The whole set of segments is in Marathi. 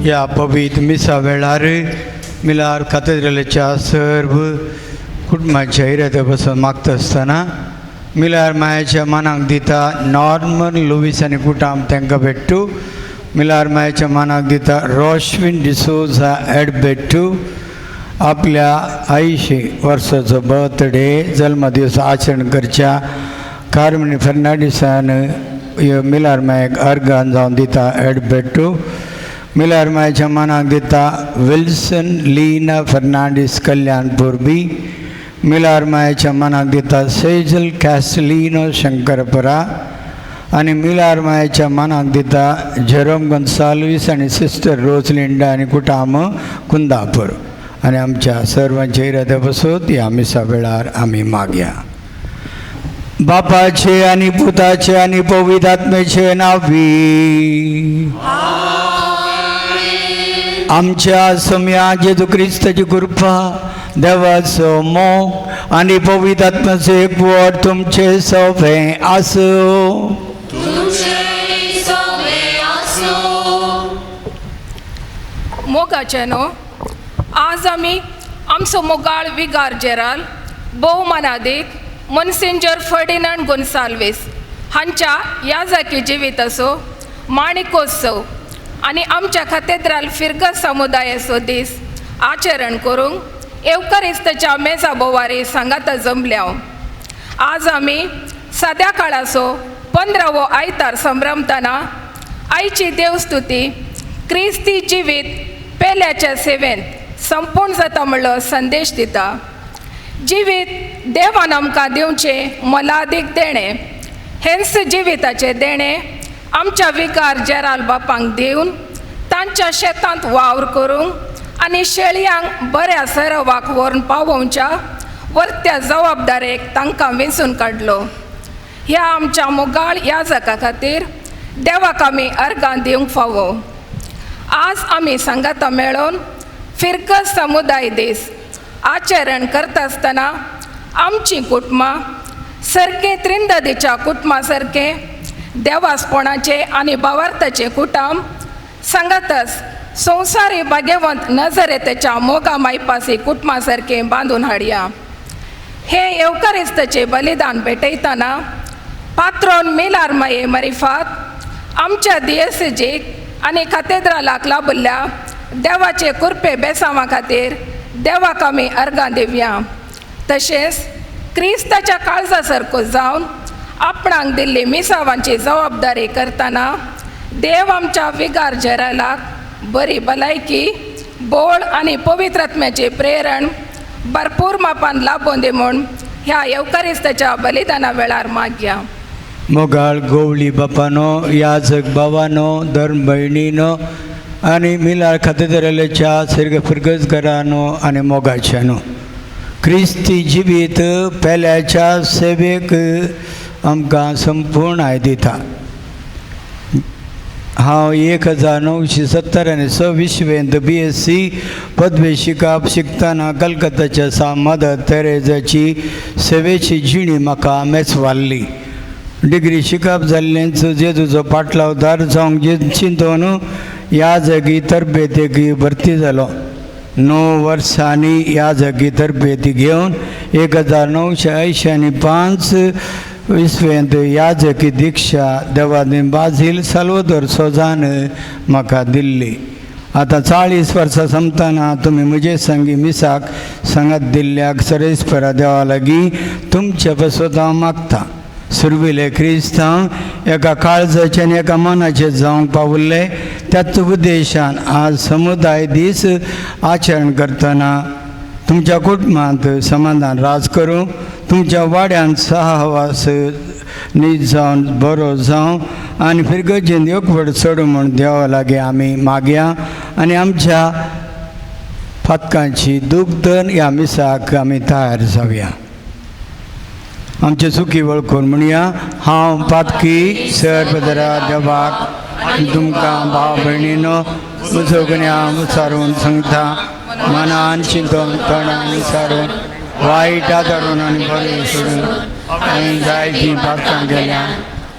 या पवित्र मिसा वेळार मिलार कॅथेड्रलच्या सर्व कुटुंबाच्या इराद्यापासून मागता असताना मिलार मायाच्या मनाक दिता नॉर्मन लुईस आनी कुटाम तांकां भेट्टू. मिलार मायाच्या मनाक दिता रोशविन डिसोजा एडबेट्टू. आपल्या 80 वर्साचो बर्थडे जल्मदिवस आचरण करच्या कार्मेन फर्नांडीसान मिलार मायक अर्गान जावन दिता एडबेट्टू. मिलार मायाच्या मनाक दिता विल्सन लीना फर्नांडीस कल्याणपूर बी. मिलार मायाच्या मनाक दिता सेजल कॅस्टलिनो शंकरपुरा. आनी मिलार मायाच्या मनाक दिता जेरोम गोन्साल्वीस आनी सिस्टर रोजलिंडा आनी कुटाम कुंदापूर. आनी आमच्या सर्वांच्या इराद्या पासून ह्या मिसा वेळार आमी मागया. बापाचे आनी पुताचे आनी पवित्र आत्म्याचे नावी. आमच्या सम्या जेजू क्रिस्ताची कृपा, देवाचो मोग आनी पवित्र आत्म्याचो एकवट तुमचे सगळे आसूं. मोगाचे न्हू. आज आमी आमचो मोगाळ विगार जेराल भोवमानादीक मोन्सेंजर फर्डिनांड गोन्साल्वीस हांच्या याजकी जिविताचो माणिकोत्सव आनी आमच्या कॅथेड्रल फिरगस समुदायाचो दीस आचरण करूंक एवकारिस्ताच्या मेजा बोवारी सांगाता जमल्या. आज आमी सद्या काळाचो 15वो आयतार संभ्रमतना आयची देवस्तुती क्रिस्ती जिवीत पेल्याच्या सेवेंत संपूर्ण जाता म्हणलो संदेश दिता. जिवीत देवान आमकां दिवचें मोलादीक देणें. हेंच जिविताचें देणें आमच्या विकार जेराल बापांक दिवन तांच्या शेतांत वावर करूंक आनी शेळयांक बऱ्या सरावाक व्हरून पावोवच्या वर्त्या जबाबदारेक तांकां वेंचून काडलो. ह्या आमच्या मोगाळ याजका खातीर देवाक आमी अर्गां दिवंक फावो. आज आमी सांगाता मेळोन फिरगस समुदाय दीस आचरण करता आसतना आमची कुटुंबां सारके त्रिंददेच्या कुटुंबा सारके देवासपणाचे आनी भावार्थाचे कुटुंब सांगातच संवसारी भाग्यवंत नजरेतेच्या मोगा मायपासी कुटुंबा सारके बांदून हाडया. हे एवकारिस्ताचे बलिदान भेटयतना पात्रोन मिलार माये मरिफात आमच्या दियेसेजीक आनी कॅथेड्रलाक लाभिल्ल्या देवाचे कृपे बेसांवा खातीर देवाक आमी अर्गां दिवया. तशेंच क्रिस्ताच्या काळजा सारको जावन आपणाक दिल्ली मिसावांची जबाबदारी करतना देव आमच्या विगार जेरालाक बरी भलायकी, बोळ आनी पवित्र आत्म्याचे प्रेरण भरपूर मापान लाभोवन दी म्हूण ह्या एवकारिस्ताच्या बलिदाना वेळार मागया. मोगाळ गोवळी बापानो, याजक बाबानो, धर्म भयणीनो आनी मिलार कॅथेड्रलच्या फिरगसघरानो आनी मोगाच्यानो, क्रिस्ती जिवीत पेल्याच्या सेवेक आमकां संपूर्ण आय दिता. हांव 1970 आनी 26वेंत BSc पदवी शिकतना कलकत्ताच्या सा मदर तेरेजाची सेवेची जिणी म्हाका मेचवारली. डिग्री शिकप जाल्लेंच जेजूचो पाटलावदार जावंक चिंतून ह्या जागी तरबेतेक भरती जालो. 9 वर्सांनी ह्या जागी तरबेती घेवन 1985 इसवेंत ह्या जागी दिक्षा देवानी बाजील साल्वादोर सोजान म्हाका दिल्ली. आतां 40 वर्सां संपतना तुमी म्हजे संगी मिसाक सांगात दिल्ल्याक सरेस्परा देवा लागीं तुमचे पासून हांव मागतां. सुरविले क्रिस्तांव एका काळजाचे आनी एका मनाचे जावंक पावल्ले. त्याच उद्देशान आज समुदाय दीस आचरण करतना तुमच्या कुटुंबांत समाधान राज करूं, तुमच्या वाड्यांत सहवास नीज जावन बरो जावं आनी फिरगजीन एकवट चड म्हूण देवा लागीं आमी मागया. आनी आमच्या फातकांची दुखदन ह्या मिसाक आमी तयार जावया. आमचे सुखी वळखून म्हणया, हांव पातकी सर्वदरा देवाक तुमकां भाव भयणीनो मुजोगण्या मुसारून सांगता. मनान चिंतून तोंडान विचारून वायट आदारून आनी बरें सोडून हांवें जायतीं पातकां केल्या.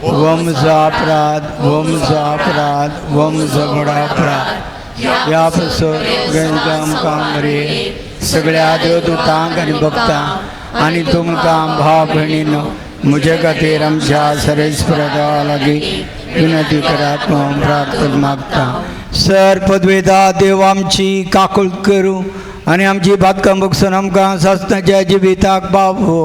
वो म्हजो अपराध, वो म्हजो अपराध, वो म्हजो व्हडा अपराध. या पसर आमकां बरे सगळ्या देवदूतांक आनी भक्तांक आनी तुमकां भाव भयणीनो म्हजे खातीर आमच्या सरेस्परा लागीं विनंती करात म्हणून प्रार्थना मागता. सर पदवेदार देव आमची काकूळ करूं आनी आमची बातकां बगसून आमकां सासणाच्या जिविताक पावो.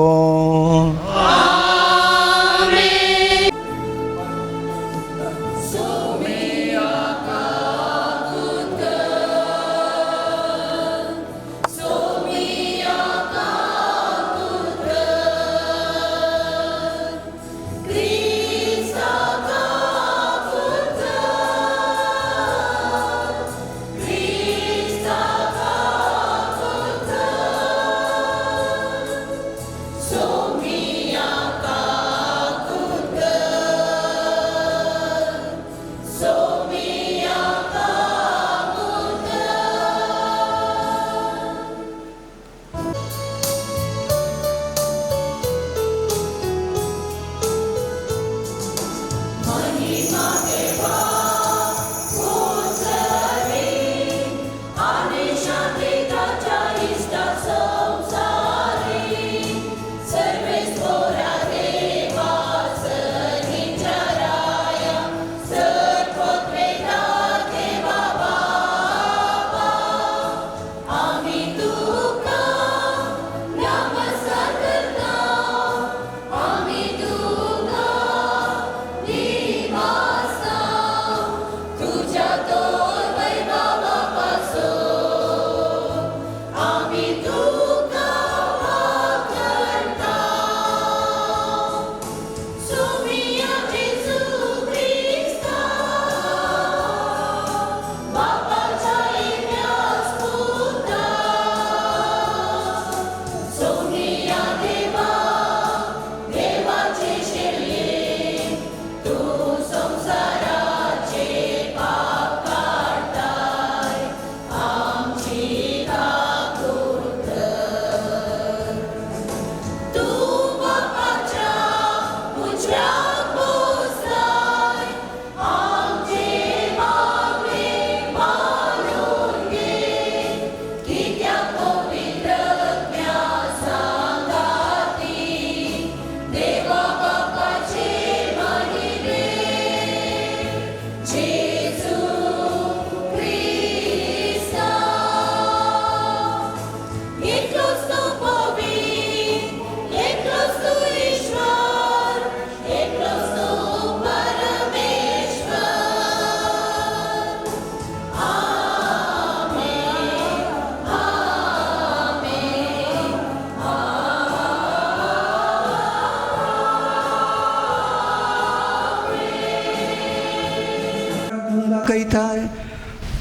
कैताय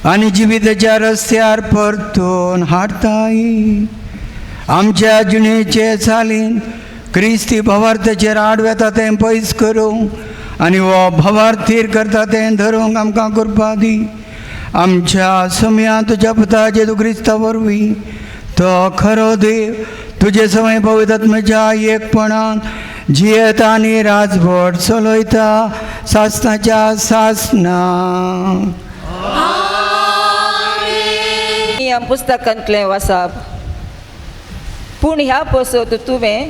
आणि जिविताच्या रस्त्यार परतून हाडताय. आमच्या जिणेचे चालीन क्रिस्ती भवार्थाचेर आडवेता तें पयस करूं आनी हो भवार्थ थीर करता तें धरूंक आमकां कृपा दी. आमच्या समयांत तुज्या पुता जेजू क्रिस्ता वरवीं तो खरो देव तुजे सवय पवित्र आत्म्याच्या एकपणान जियेता आनी राजभट चलयता सासणाच्या सासना. ह्या पुस्तकांतलें वाचप. पूण ह्या पसत तुवें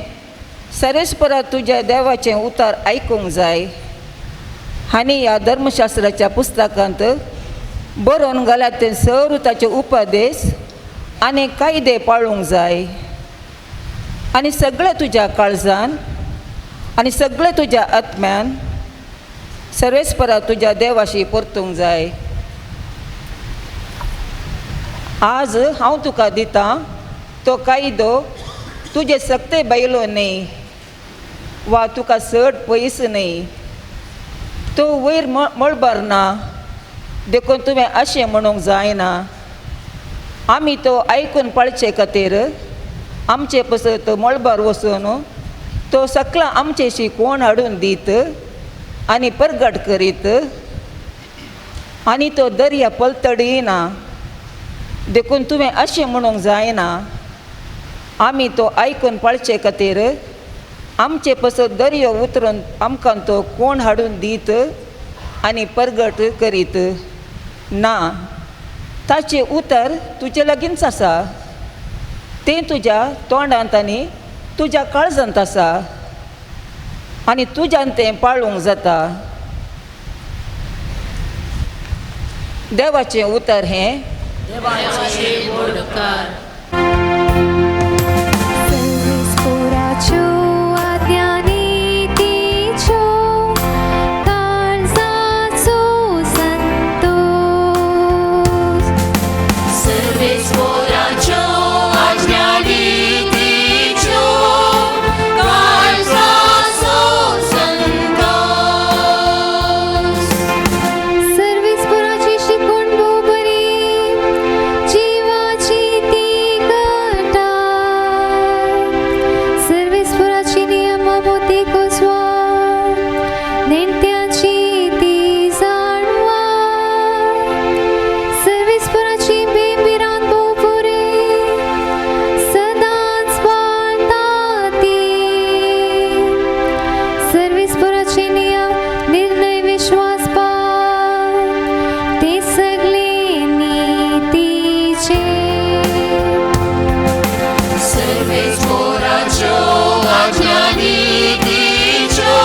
सरेस्परा तुज्या देवाचें उतर आयकूंक जाय आनी ह्या धर्मशास्त्राच्या पुस्तकांत बरोवन घाल्यात तें सर ताचे उपदेश आनी कायदे पाळूंक जाय आनी सगळे तुज्या काळजान आनी सगळे तुज्या आत्म्यान सर्वेस्परा तुज्या देवाशी परतूंक जाय. आज हांव तुका दितां तो कायदो तुजे सक्ते बैलो न्ही वा तुका चड पयस न्ही. तो वयर मळबार ना देखून तुवें अशें म्हणूंक जायना. आमी तो आयकून पाळचे खातीर आमचे पसत मळबार वचून तो सकला आमचेशी कोण हाडून दीत आनी परगट करीत आनी तो दर्या पलतडीना. देखून तुवें अशें म्हणूंक जायना. आमी तो आयकून पाळचे खातीर आमचे पसत दर्यो उतरून आमकां तो कोण हाडून दीत आनी परगट करीत ना. ताचे उतर तुजे लागींच आसा तें तुज्या तोंडांत आनी तुज्या काळजांत आसा आनी तुज्यान तें पाळूंक जाता. देवाचें उतर हें सर्वेस्पराच्यो आज्ञा नितीच्यो काळजाचो संतोष. सर्वेस्पराच्यो आज्ञा नितीच्यो काळजाचो संतोष. सर्वेस्पराची शिकवण भोव बरी, जिवाची ती घटाय. सर्वेस्पराची नियमां मोती कोसवाय, नेणट्यांची ती जाणवाय. सर्वेस्पराची बेबिरान भोव बरी, सदांच बाळटा ती. सर्वेस्पराचे नियम निर्णय विश्वास पाय, ते सगळे नितीचे. सर्वेस्पराच्यो आज्ञा नितीच्यो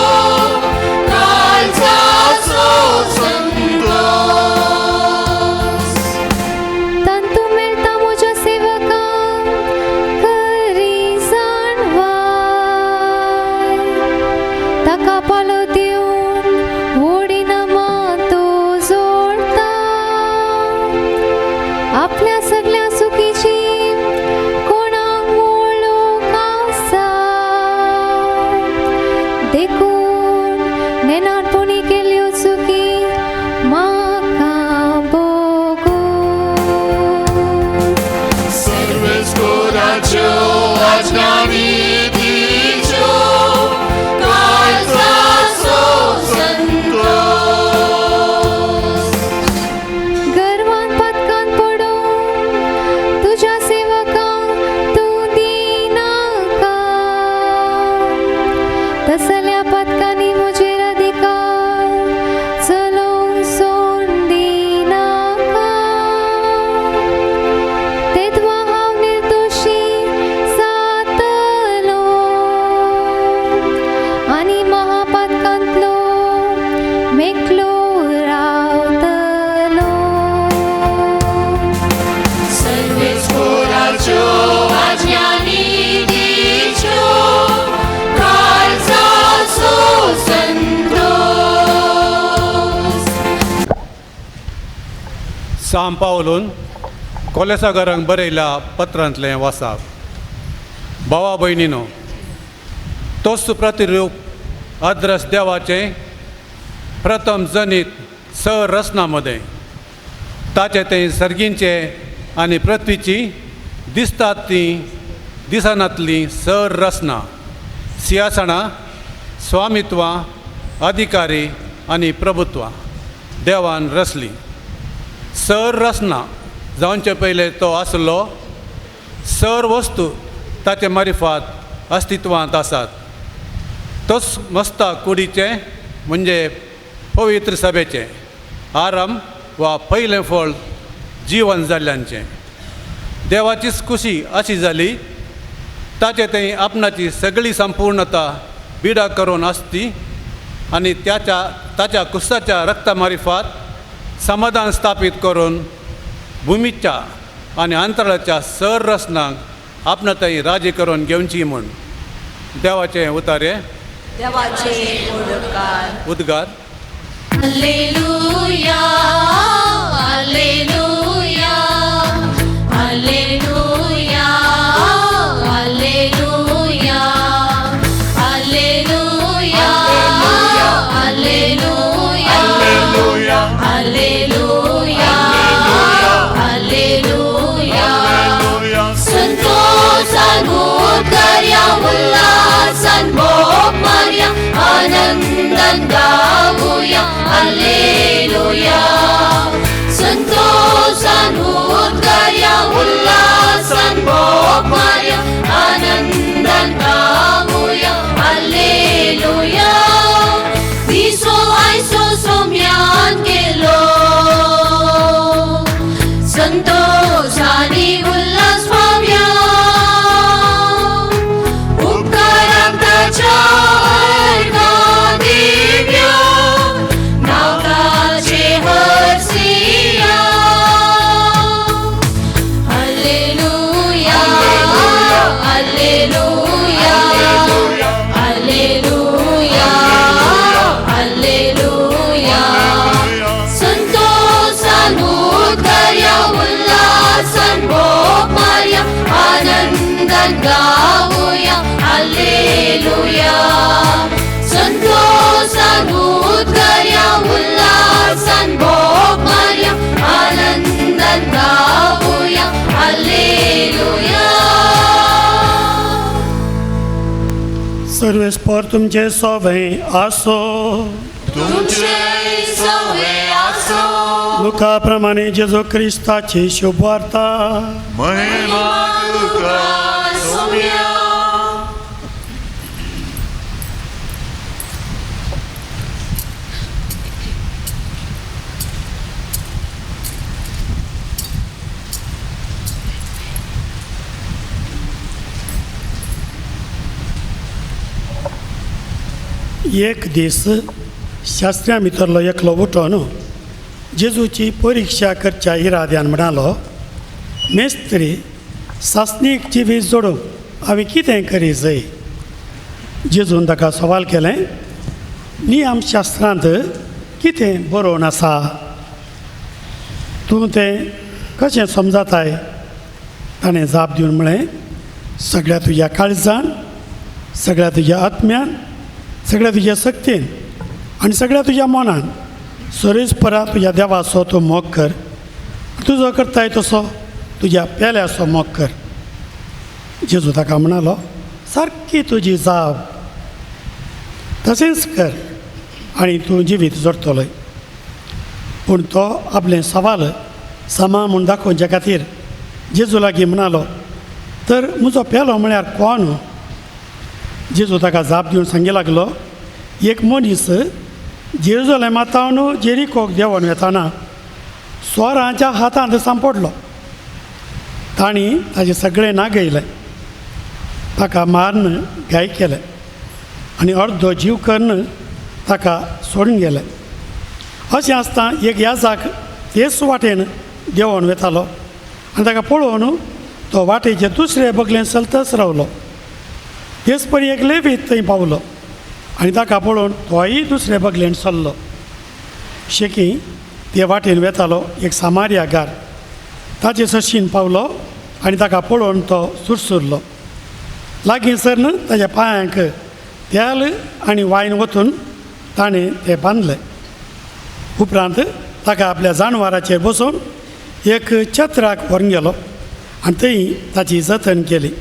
काळजाचो संतोष. तांतू मेळटा म्हज्या सेवकांक खरी जाणवाय. ताका पालो दिवन व्हडी नामां तो जोडटा. आपल्या सगळ्या चुकीची कोणाक वळोवंक आसा. देखून नेनाटपणी केल्यो चुकी म्हाका बोगून. सर्वेस्पराच्यो आज्ञा नितीच्यो काळजाचो संतोष. गर्वान पदकांत पडून तुज्या सेवकांक तूं दिनाका. तसल्या पदकांनी म्हजेर अधिकार चलोवंक सोड दिनाका. तेदवा हांव निर्दोशी जातलो आनी महापदकांतलो मेकलो रावतलो. सर्वेस्पराच्यो आज्ञा नितीच्यो काळजाचो संतोष. साम पावलून कोलेसागरांक बरयल्या पत्रांतलें वाचप. भावा भयणीनो, तोच प्रतिरूप अद्रस देवाचें प्रथम जनीत स रचनांमध्ये ताचे तें सर्गींचे आनी पृथ्वीची दिसतात ती दिसनातली स रचना, सिंहासनां, स्वामित्वां, अधिकारी आनी प्रभुत्वां देवान रचली. सर रचना जावचे पयले तो आसलो. सर वस्तू ताचे मारिफात अस्तित्वांत आसात. तोच मस्ता कुडीचे म्हणजे पवित्र सभेचे आरंभ वा पयलें फळ जीवन जाल्ल्यांचें. देवाचीच खुशी अशी जाली ताचे थंय आपणाची सगळी संपूर्णता बिडा करून आसती आनी ताच्या कुसाच्या रक्ता मारिफात समाधान स्थापीत करून भुमीच्या आनी अंतराळाच्या सर रचनाक आपणा थंय राजी करून घेवची म्हूण. देवाचें उतारे उद्गार. Alleluia, Alleluia, Alleluia, Alleluia, Alleluia, Alleluia, Alleluia, Alleluia, संतोषान उद्गारया उल्हासान भोग मारया आनंदान गाऊया Alleluia, संतोषान उद्गारया उल्हासान भोग मारया आनंदान गाऊया Alleluia, दिसो आयसो सोम्यान गेलो सर्वेस्पर तुमचे सवय आसो. तुमचे सवे आसो. लुका प्रमाणे जेजू क्रिस्ताची शुभ वार्ता. महिमा तुका सौम्या. एक दीस शास्त्र्यां भितरलो एकलो उठोन जेजूची परिक्षा करच्या इराद्यान म्हणालो, मेस्त्री, सासणीक जिवीत जोडूंक हांवें कितें करी जाय? जेजून ताका सवाल केलें, नियम शास्त्रांत कितें बरोवन आसा? तूं तें कशें समजताय? ताणें जाप दिवन म्हळें, सगळ्या तुज्या काळजान, सगळ्या तुज्या आत्म्यान, सगळ्या तुज्या शक्तीन आनी सगळ्या तुज्या मनान सरीसपरा तुज्या देवाचो तूं मोग कर. तुजो करताय तसो तुज्या पेल्याचो मोग कर. जेजू ताका म्हणालो, सारकी तुजी जाप, तशेंच कर आनी तूं जिवीत जोडटलोय. पूण तो आपलें सवाल समा म्हूण दाखोवचे खातीर जेजू लागीं म्हणालो, तर म्हजो पेलो म्हळ्यार कोण? जेजू ताका जाप दिवन सांगूंक लागलो, एक मनीस जेरुजलेमांतावन जेरिकोक देंवून वेताना स्वरांच्या हातांत सांपडलो. तांणी ताजें सगळें नागयलें, ताका मारन घाय केलें आनी अर्दो जीव करून ताका सोडून गेले. अशें आसता एक याजाक तेच वाटेन देंवून वेतालो आनी ताका पळोवन तो वाटेचे दुसरे बगलेन चलतच रावलो. तेच परी एक लेवीत थंय पावलो आनी ताका पळोवन तोय दुसरे बगलेन चल्लो. शेकी ते वाटेन वेतालो एक सामार्यागार ताचे सशीन पावलो आनी ताका पळोवन तो सुरसुरलो. लागीं सरन ताच्या पांयांक तेल आनी वायन वचून ताणें ते बांदले. उपरांत ताका आपल्या जानवराचेर बसोवन एक छत्राक व्हरून गेलो आनी थंय ताची जतन केली.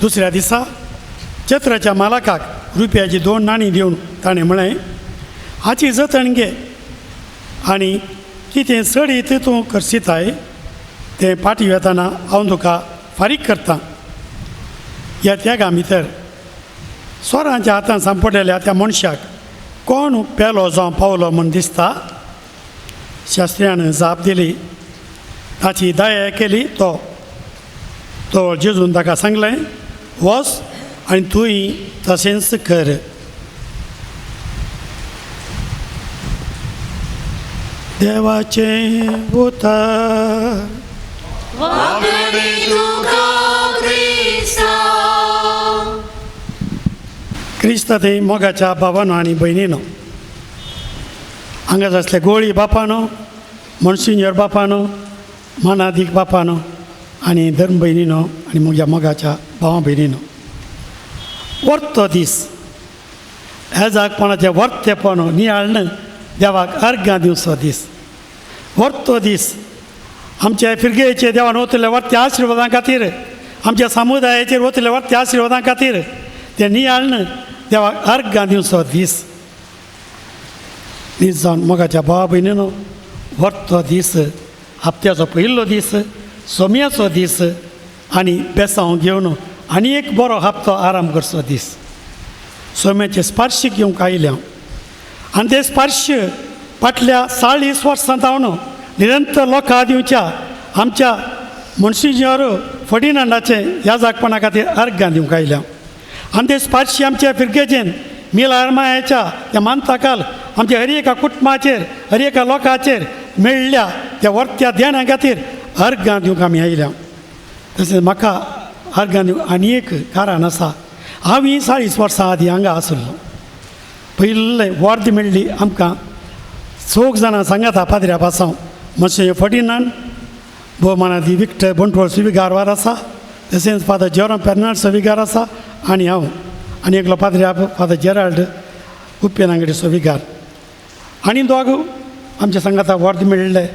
दुसऱ्या दिसा छत्राच्या मालकाक रुपयाची 2 नाणी दिवन ताणें म्हळें, हाची जतन घे आनी कितें चडीत तूं करशिताय तें पाटी वेताना हांव तुका फारीक करतां. ह्या त्यागा भितर स्वरांच्या हातांत सांपडलेल्या त्या मनशाक कोण पेलो जावं पावलो म्हूण दिसता? शास्त्र्यान जाप दिली, ताची दया केली. तो जेजून ताका सांगलें, वच आनी तूंय तशेंच कर. देवाचें उतर. वागणे तुका क्रिस्ता. क्रिस्त थंय मोगाच्या भावानो आनी भयणीनो, हांगाच आसले गोळी बापानो, मनसिंजर बापानो, मानादीक बापानो आनी धर्म भयणीनो आनी म्हज्या मोगाच्या भावा भयणीनो, वर्तो दीस ह्या जागपणाचें वर्तेपण नियाळन देवाक अर्घां दिवचो दीस. वर्तो दीस आमच्या फिरगेचे देवान वतले वर्त्या आशिर्वादां खातीर, आमच्या समुदायाचेर वतले वर्त्या आशिर्वादां खातीर ते नियाळन देवाक अर्घां दिवचो दीस. दीस जावन मोगाच्या भावा भयणीनो, वर्तो दीस हप्त्याचो पयलो दीस, सोम्याचो दीस आनी बेसांव घेवन आनी एक बरो हप्तो आराम करचो दीस. सोम्याचे स्पर्श घेवंक आयले हांव आनी ते स्पर्श फाटल्या 40 वर्सां जावन निरंतर लोकां दिवच्या आमच्या मनसिंजर फर्डिनांडाचे ह्या जागपणा खातीर अर्घां दिवंक आयले हांव. आनी ते स्पर्श आमच्या फिरगेचेर मिलारमायाच्या त्या मानताकाल आमच्या हर एका कुटुंबाचेर हर एका लोकांचेर मेळ्ळ्या त्या वर्त्या ध्याना खातीर अर्घां दिवंक आमी आयल्या. तशेंच म्हाका अर्घां दिवंक आनी एक कारण आसा. हांव 40 वर्सां आदीं हांगा आसलो. पयलें वर्द मेळ्ळी आमकां 4 जाणां सांगाता पाद्र्या पासांव. मनसिंजर फर्डिनांड, भोवमानादी विक्टर बंटवळ सुविगारवार आसा, तशेंच फादर जेरोम पेर्नांड सुविगार आसा आनी हांव आनी एकलो पाद्र्या फादर जेराल्ड उप्पेनांगडे सुविगार. आनी दोग आमच्या सांगाता वर्द मेळ्ळे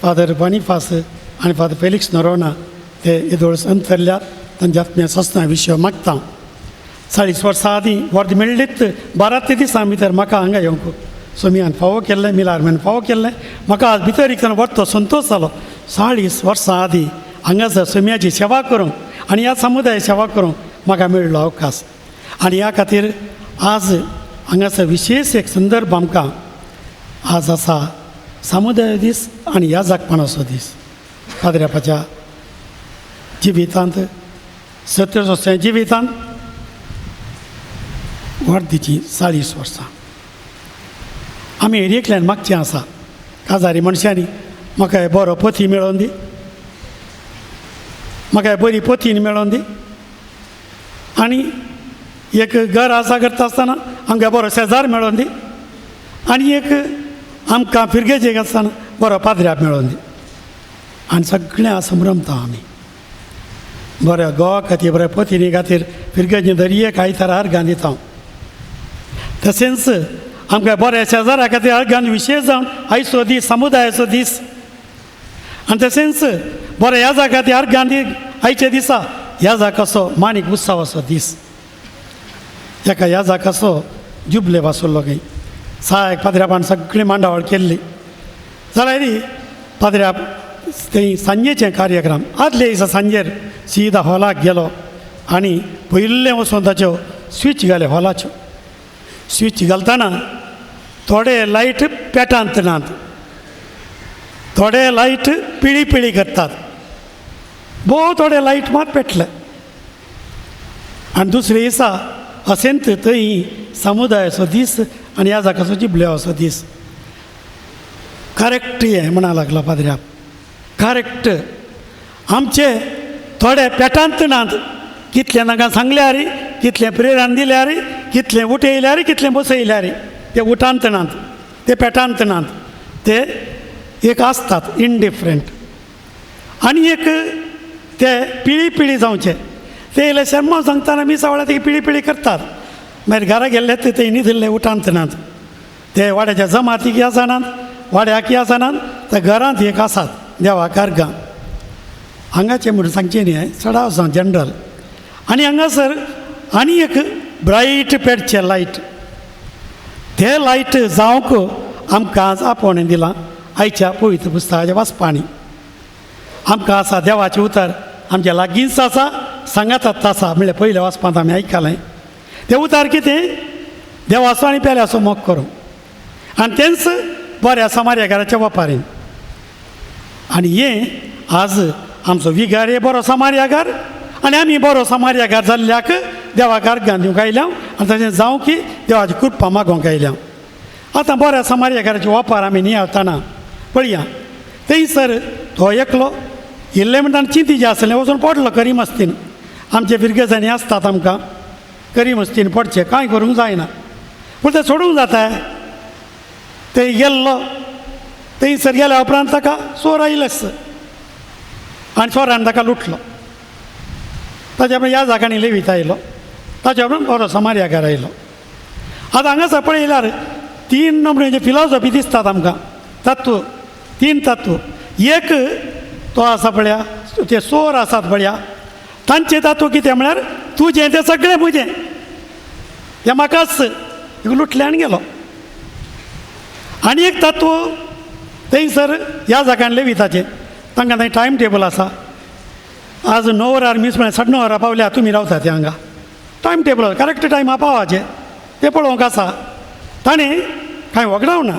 फादर बॉनिफास आनी फादर फेलिक्स नोरोना. ते येदोळ अंतरल्यात तांच्या आत्म्या सस्ना विशय मागता. 40 वर्सां आदीं वर्द मेळ्ळीत 12 दिसां भितर म्हाका हांगा येवंक सोमियान फावो केल्लें मिलारमेन फावो केल्लें म्हाका आज भितर एक वर्तो संतोश जालो 40 वर्सां आदीं हांगासर सोम्याची सेवा करूंक आनी ह्या समुदायाची सेवा करूंक म्हाका मेळ्ळो अवकाश आनी ह्या खातीर आज हांगासर विशेश एक संदर्भ आमकां आज आसा समुदाय दीस आनी ह्या जागपणाचो दीस पाद्र्यापाच्या जिवितांत 70 वर्सांच्या जिवितांत वर्दीची 40 वर्सां आमी एरियेंतल्यान मागचें आसा काजारी मनशांनी म्हाका हे बरो पोथी मेळोवन दी म्हाका हे बरी पोथीन मेळोवन दी आनी एक घर आसा करता आसतना आमकां बरो शेजार मेळोवन दी आनी एक आमकां फिरगेचेक आसतना बरो पाद्र्याप मेळोवन दी आनी सगळें आसा रमता आमी बऱ्या गोवा खातीर बऱ्या पोथिनी खातीर फिरगेचे दर्येक आयतार अर्गां दिता तशेंच आमकां बऱ्या शेजारा खातीर अर्गां विशेश जावन आयचो दीस समुदायाचो दीस आनी तशेंच बऱ्या ह्या जागा खातीर अर्गां आयच्या दिसा ह्या जागाचो माणिक उत्सवाचो दीस हेका ह्या जागाचो जुबले वासुल्लो खंय सायक पाद्र्यापान सगळीं मांडावळ केल्ली जाल्यार पाद्र्याप थंय सांजेचे कार्यक्रम आदले दिसा सांजेर सीदा हॉलाक गेलो आनी पयलें वचून ताच्यो स्विच घाले हॉलाच्यो स्विच घालतना थोडे लायट पेटांत नात थोडे लायट पिळी पिळी करतात भोव थोडे लायट मात पेटले आनी दुसरे दिसा असेंत थंय समुदायाचो दीस आनी ह्या जागाचो जिबलेवाचो दीस करेक्ट हें म्हणा लागला पाद्र्याप करेक्ट आमचे थोडे पेटांत नात कितले नाका सांगल्यार कितले प्रेरण दिल्यार कितले उठयल्यार कितले बसयल्यार ते उठांत नात ते पेटांत नात ते एक आसतात इनडिफरंट आनी एक ते पिळी पिळी जावचे ते येयले शर्मा सांगतना मी सवाळा ते पिळी पिळी करतात मागीर घरा गेल्ले ते न्हिदिल्ले उठांत नात ते वाड्याच्या जमातीक आसनात वाड्याक आसनात ते घरांत एक आसात देवाक अर्गां हांगाचें म्हणून सांगचें न्ही हांवें चडाव सांग जनरल आनी हांगासर आनी एक ब्रायट पेटचें लायट ते लायट जावंक आमकां आज आपोवणें दिलां आयच्या पवित्र पुस्तकाच्या वाचपांनी आमकां आसा देवाचें उतर आमच्या लागींच आसा सांगातात आसा म्हणल्यार पयल्या वाचपांत आमी आयकलें तें उतर कितें देवाचो आनी पेल्याचो मोग करूं आनी तेंच बऱ्या समार्याकाराच्या वापारीन आनी हें आज आमचो विगार बरो समार्याकार आनी आमी बरो समार्याकार जाल्ल्याक देवाक अर्गां दिवंक आयल्या आनी तशें जावं की देवाची कृपा मागोवंक आयल्या आतां बऱ्या समार्याकाराचे वापर आमी नियाळतना पळया थंयसर तो एकलो इल्ले म्हणटा चिंती जें आसलें वचून पडलो करी मस्तीन आमचे फिरगेजांनी आसतात आमकां करी मस्तीन पडचें कांय करूंक जायना पूण तें सोडूंक जाता थंय गेल्लो थंयसर गेल्या उपरांत ताका चोर आयलेच आनी चोरान ताका लुटलो ताच्या ह्या जागांनी लेवीत आयलो ताच्या उपरांत बरो समार्याकार आयलो आतां हांगासर पळयल्यार 3 नंबरेचे फिलॉसॉफी दिसतात आमकां तत्व 3 तत्व एक तो आसा पळया ते चोर आसात पळया तांचें तत्व कितें म्हळ्यार तुजें तें सगळें म्हजें हें म्हाकाच लुटलें आनी गेलो आनी एक तत्व थंयसर ह्या जागांनी लेविताचें तांकां थंय टायम टेबल आसा आज 9 वरार मीस म्हळ्यार 9:30 वरां पावल्यार तुमी रावतात ते हांगा टायम टेबल करेक्ट टायमा पावपाचें तें पळोवंक आसा ताणें कांय वगडाव ना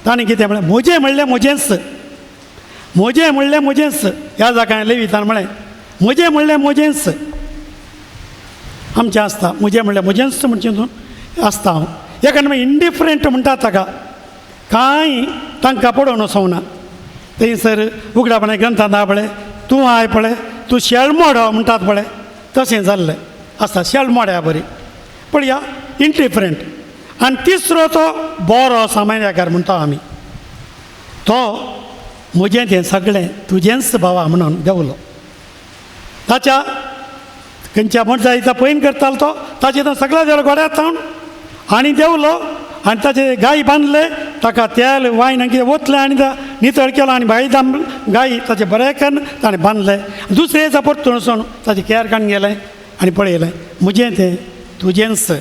ताणें कितें म्हळें म्हजें म्हणलें म्हजेंच म्हजें म्हणलें म्हजेंच ह्या जागांनी लेवितान म्हळें म्हजें म्हणलें म्हजेंच आमचें आसता म्हजें म्हणलें म्हजेंच म्हणचें आसता हांव ह्या कारणान इनडिफरंट म्हणटात ताका कांय तांकां पडोवन वचोंक ना थंयसर उगडापणे ग्रंथांत आहा पळय तूं आय पळय तूं शेळमोडो म्हणटात पळय तशें जाल्लें आसता शेळमोड्या बरी पळया इनडिफरंट आनी तिसरो तो बरो समार्याकार म्हणटा आमी तो म्हजें तें सगळें तुजेंच भावा म्हणून देंवलो ताच्या खंयच्या मनशाच्या पयन करतालो तो ताचे तो सगळ्या देवलो गोड्यात जावन आनी देंवलो आनी ताचे गाय बांदले ताका तेल वायन कितें ओतलें आनी नितळ केलो आनी भायर गाय ताचे बरें करून ताणें बांदलें दुसरे दिसा परतून वचून ताची कॅर काडून गेलें आनी पळयलें म्हजें तें तुजेंच.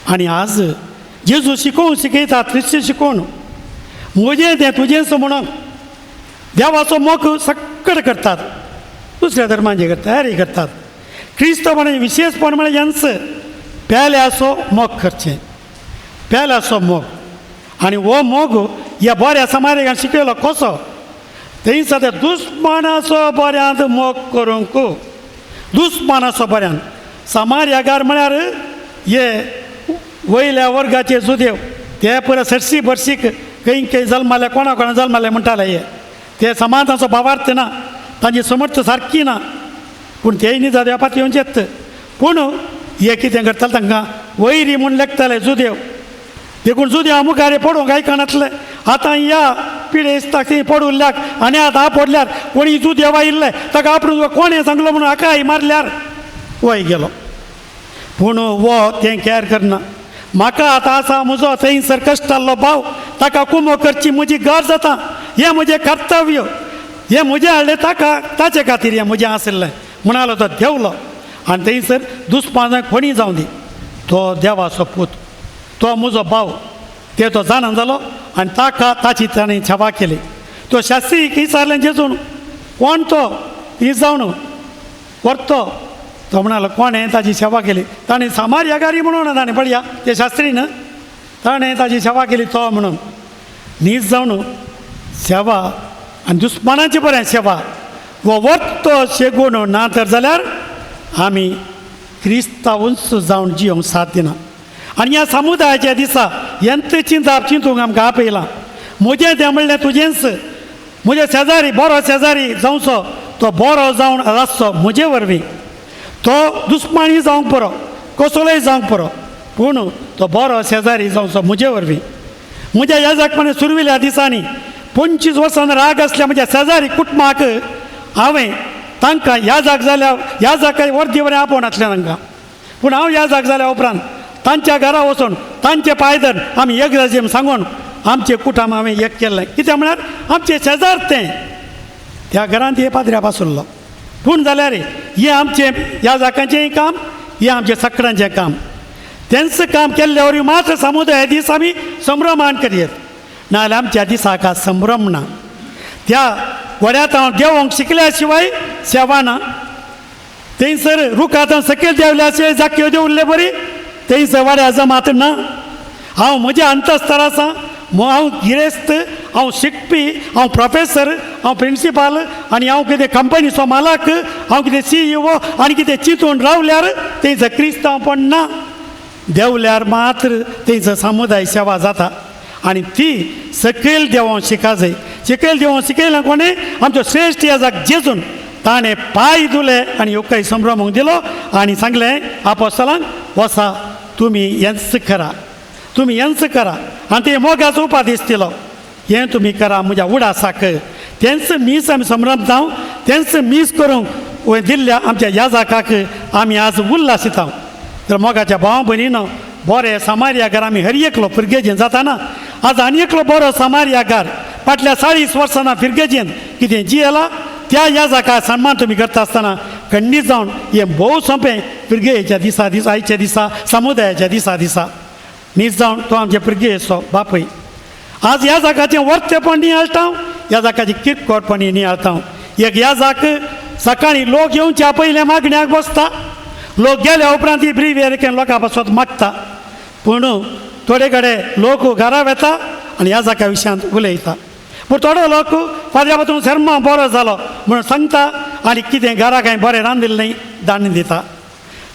आणि आज जेजू शिकयता ख्रिस्त शिकोवन म्हजें तें तुजेंच म्हणून देवाचो मोग सक्कड करतात. दुसऱ्या धर्मांचे तयारी करतात. क्रिस्तपणे विशेषपणे यांच प्याल्याचो मोग करचें, प्याल्याचो मोग. आनी हो मोग ह्या बऱ्या समार्यान शिकयलो कसो. थंय ते दुस्मानाचो बऱ्यांत मोग करूंक, दुस्मानाचो बऱ्यान. समार्यागार म्हळ्यार हे वयल्या वर्गाचे जुदेव, ते परत 60 वर्शीक खंय जल्माले कोणा जल्माले म्हणटाले हे. ते समाजाचो भावार्थ ना, तांची समर्थ सारकी ना. पूण तेय न्ही जाता येवपाक येवन येत. पूण हे कितें करताले तांकां वैरी म्हूण लेखताले जुदेव. देखून जुदेव मुखार पडूंक आयकनातले. आतां ह्या पिढे दिसता थंय पडुल्ल्याक आनी आतां पडल्यार कोणी जुदेव आयिल्ले ताका आपणूच कोणें सांगलो म्हणून आकाय मारल्यार वय गेलो. पूण हो तें कॅर करना. म्हाका आतां आसा म्हजो थंयसर कश्टाल्लो भाव, ताका कुमो करची म्हजी गरज जाता. हें म्हजें कर्तव्य. हें म्हजें हाडलें ताका, ताचे खातीर हें म्हजें आसलें म्हणालो तो देवलो. आनी थंयसर दुस्पानाक कोणी जावं दी, तो देवाचो पूत, तो म्हजो भाव, ते तो जाणा जालो. आनी ताका ताची ताणें छावा केली. तो शास्त्रीक विचारलें जेजून, कोण तो ही जावन व्हरतो. तो म्हणालो कोणें ताची सेवा केली. ताणें समार्यागारी म्हणून ताणें पळया ते शास्त्रीन ताणें ताची सेवा केली तो म्हणून. न्हीज जावन सेवा आनी दुस्मानाची बरें सेवा वो वर्तो शेगून ना तर जाल्यार आमी क्रिस्तांवूच जावन जियोंक साथ दिना. आनी ह्या समुदायाच्या दिसा यंत चिंतूंक आमकां आपयलां. म्हजें तें म्हणलें तुजेंच. म्हजे शेजारी बरो शेजारी जावचो, तो बरो जावन आसचो म्हजे वरवीं. तो दुस्मानी जावंक बरो, कसलोय जावंक बरो, पूण तो बरो शेजारी जावचो म्हजे वरवीं. म्हज्या याजकपणे सुरविल्ल्या दिसांनी 25 वर्सां राग आसल्या म्हज्या शेजारी कुटुंबाक हांवें तांकां याजक जाल्या याजकाय वर्दी बरें आपोवनातलें तांकां. पूण हांव याजक जाल्या उपरांत तांच्या घरा वचून तांचे पायदन आमी एक जाजेम सांगून आमचें कुटुंब हांवें एक केल्लें. कित्याक म्हळ्यार आमचें शेजार तें, त्या घरांत हे पाद्र्या पासुल्लो. पूण जाल्यार हें आमचें याजकांचेंय काम, हें आमचें सक्रांचें काम. तेंच काम केल्ल्या वरवीं मात्र समुदाया दीस आमी संभ्रमान करयत. नाजाल्यार आमच्या दिसाक संभ्रम ना. त्या वड्यांत हांव देवोंक शिकल्या शिवाय सेवा ना. थंयसर रुखांत सकयल देवल्या शिवाय जाक्यो देंवल्ले बरी थंयसर वाड्या जमात ना. हांव म्हज्या अंतस्तर आसा. हांव गिरेस्त, हांव शिकपी, हांव प्रोफेसर, हांव प्रिंसिपाल आनी हांव कितें कंपनीचो मालक, हांव कितें CEO आनी कितें चिंतून रावल्यार थंयसर क्रिस्तांवपण ना. देवल्यार मात्र थंयसर समुदाय सेवा जाता. आनी ती सकयल देवों शिका जाय. सकयल देवों शिकयलें कोणें? आमचो श्रेश्ठ याजक जेजून. ताणें पांय धुले आनी येवकाय संभ्रमूंक दिलो आनी सांगलें आपोस्तलांक, वसा तुमी हेंच करा, तुमी हेंच करा. आनी ते मोगाचो उपादेश दिलो, हें तुमी करा म्हज्या उडासाक. तेंच मीस आमी संभ्रम जावं, तेंच मीस करूंक दिल्ल्या आमच्या याजकाक आमी आज उल्हासिता. तर मोगाच्या भावा भयणीनो, बरें समार्यागार आमी हर एकलो फिरगेजेन जाताना आज आनी एकलो बरो समार्यागार फाटल्या 40 वर्सां फिरगेजेन कितें जियेला, त्या याजका सन्मान तुमी करता आसतना खंडीत जावन हें भोव सोंपें फिरगेच्या दिसा आयच्या दिसा समुदायाच्या दिसा न्हीज जावन तो आमच्या फिरगेचो बापूय. आज याजकाचें वर्तेपण नियाळटा, याजकाची किरकोळपणी नियाळटा. एक याजक सकाळीं लोक येवच्या पयलें मागण्याक बसता. लोक गेल्या उपरांत ही ब्रिवेरिकेन लोकां पासत मागता. पूण थोडे कडेन लोक घरा वेता आनी याजका विशयांत उलयता. पूण थोडे लोक फाल्यां पासून शर्मा बरो जालो म्हणून सांगता आनी कितें घरा कांय बरें रांदिल्लें धाडून दिता.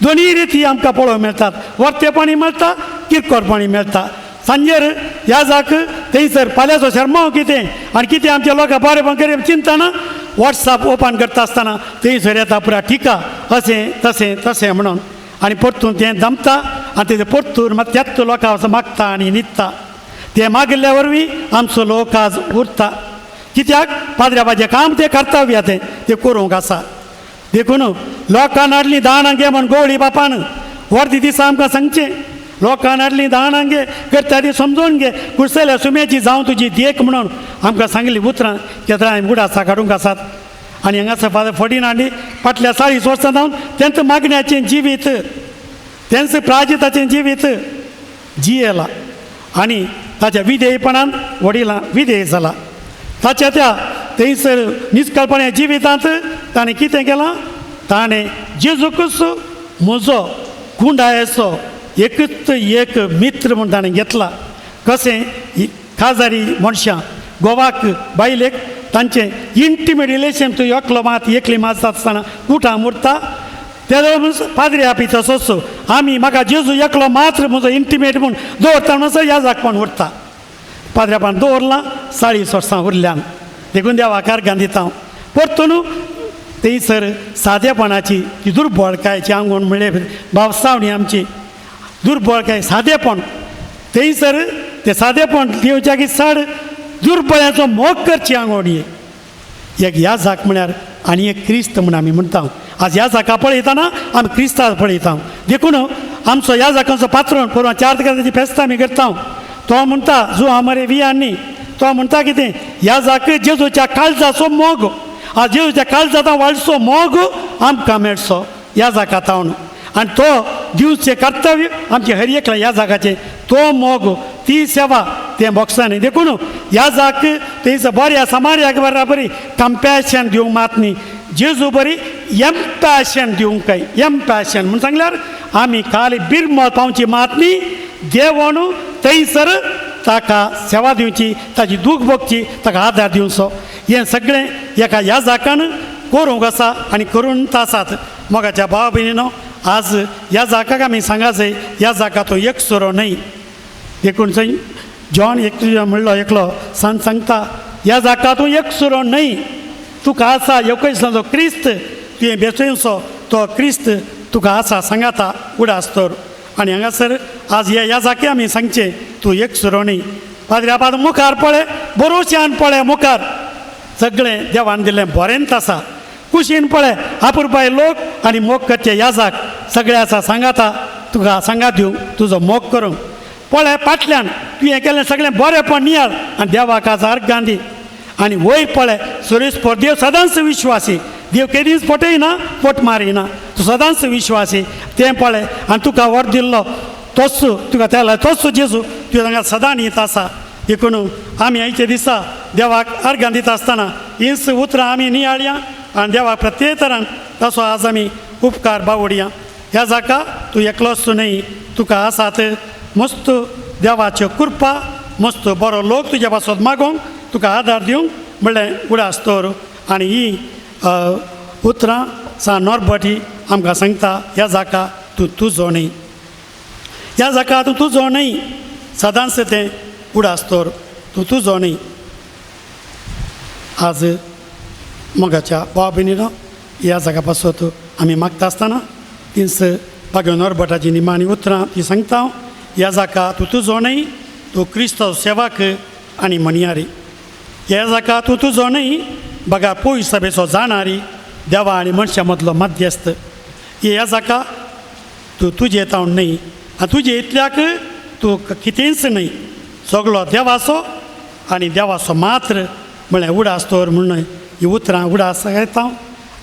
दोनी रिती आमकां पळोवंक मेळटात. वर्तेपणी मेळटा, किरकोळपणी मेळटा. सांजेर याजक थंयसर फाल्यांचो शर्मा कितें आनी कितें आमच्या लोकां बरेंपण करी चिंतना वॉट्सॅप ओपन करता आसतना थंयसर येता पुरा टिका अशें तशें म्हणून. आनी परतून तें जमता आनी तेजें परतून मात त्याच लोकां वचून मागता आनी न्हिदता. तें मागिल्ल्या वरवीं आमचो लोक आज उरता. कित्याक पाद्र्याबाजें काम तें कर्तव्य तें करूंक आसा. देखून लोकां नाडलीं दाणां घे म्हण गवळी बापान वर्दी दिसा आमकां सांगचें. लोकां नाडलीं दाणां घे करता ती समजून घे, कुर्सेल्या सुमेची जावं तुजी देख म्हणून आमकां सांगलीं उतरां केन्ना हांवें उडासा काडूंक आसात. आनी हांगासर फादर फडी नाडी फाटल्या 40 वर्सां जावन तेंच मागण्याचें जिवीत त्यांचं प्राजिताचें जिवीत जियेलां आनी ताच्या विधेयपणान वडिलां विधेय जाला. ताच्या त्या थंयसर निश्कळपणे जिवितांत ताणें कितें केलां? ताणें जेजूकच म्हजो कुंडायेचो एकच एक मित्र म्हूण ताणें घेतला. कशें काजारी मनशां गोवाक बायलेक तांचें इंटिमेट रिलेशन तूं एकलो मात एकली मात आसतना कुठां मुरता तेदो पाद्री आपयता सोसो आमी म्हाका जेजू एकलो मात्र म्हजो इंटिमेट म्हूण दवरता म्हणसर ह्या जागपान उरता. पाद्र्यापान दवरलां 40 वर्सां उरल्यान देखून देवाक अर्गां दिता हांव. परतून थंयसर सादेपणाची ती दुर्बळकायची आंगवण म्हणले भावसावणी आमची दुर्बळकाय सादेपण थंयसर तें सादेपण दिवच्या की साड दुर्बळ्याचो मोग करची आंगवणी एक ह्या जाक म्हळ्यार आनी एक क्रिस्त म्हूण आमी म्हणटा. आज ह्या जाका पळयतना आमी क्रिस्तांव पळयता. देखून आमचो ह्या जाकांचो पात्रोण परवां 4 दिसांची फेस्त आमी करता. तो म्हणटा जो आमरे वियांनी तो म्हणटा कितें ह्या जाक जेजूच्या काळजाचो मोग. आज जेजूच्या काळजाचो व्हडसो मोग आमकां मेळचो ह्या जाका तावन आनी तो दिवचें कर्तव्य आमचे हर एकल्या ह्या जागाचें तो मोग ती सेवा तें बॉक्सांनी देखून ह्या जाक थंयसर बऱ्या समार्याक बराबरी कंपॅशन दिवंक मात न्ही जेजू बरी एम्पॅशन दिवंक एम्पॅशन म्हूण सांगल्यार आमी खाली बिरमळ पावची मात न्ही देवण थंयसर ताका सेवा दिवची ताची दूख भोगची ताका आदार दिवचो हें सगळें एका ह्या जाकान करूंक आसा आनी करून आसात. मोगाच्या भावा भयणीनो आज ह्या जाकाक आमी सांगा जाय ह्या जाका तो एक सुरो न्हय. देखून थंय जॉन एक म्हणलो एकलो सांगता ह्या जाका तूं एक सुरो न्हय तुका आसा येवकयसाचो क्रिस्त तुवें बेसयचो तो क्रिस्त तुका आसा सांगाता उडास तर. आनी हांगासर आज ह्या जाके आमी सांगचें तूं एक सुरो न्हय. पाद्र्या पाद मुखार पळय बरोवच्यान पळय मुखार सगळें देवान दिल्लें बरेंच आसा. कुशीन पळय आपुरबाय लोक आनी मोग करचे ह्या जाक सगळें आसा सांगाता तुका सांगात दिवंक तुजो मोग करूंक. पळय फाटल्यान तुवें केलें सगळें बरेंपण नियाळ आनी देवाक आज अर्गां दी. आनी वयर पळय सुरेश पर देव सदांच विश्वासी देव केदींच फटयना फट मारिना तूं सदांच विश्वासी तें पळय आनी तुका वर दिल्लो तोच तुका त्या तोच जेजू तुवें हांगा सदां न्हीत आसा. देखून आमी आयचे दिसा देवाक अर्गां दिता आसतना हींच उतरां आमी नियाळया आनी देवाक प्रत्येक तरान तसो आज आमी उपकार बावडया. ह्या जाका तूं एकलोच न्हय तुका आसात मस्त देवाच्यो कृपा मस्त बरो लोक तुज्या पासत मागोवंक तुका आदार दिवंक म्हणलें उडास तर. आनी ही उतरां सा नॉर्बटी आमकां सांगता ह्या जाका तूं तुजो न्हय ह्या जाका तूं तुजो न्हय सदांच तें उडास तर तूं तुजो न्हय. आज मोगाच्या भावा भयणीनो ह्या जागा पासत आमी मागता आसतना तिंच बागेव नॉर्बटाची निमाणी उतरां ती सांगता हांव. ह्या जाका तूं तुजो न्हय तूं क्रिस्तांव सेवाक आनी म्हणयारी. ह्या जाका तूं तुजो न्हय बगा पळय सभेचो जाणारी देवा आनी मनशा मदलो मध्यस्थ. ह्या जाका तूं तुजे तावन न्हय आनी तुजे इतल्याक तूं कितेंच न्हय सगळो देवाचो आनी देवाचो मात्र म्हळ्यार उडास तर म्हणून ही उतरां उडास येता.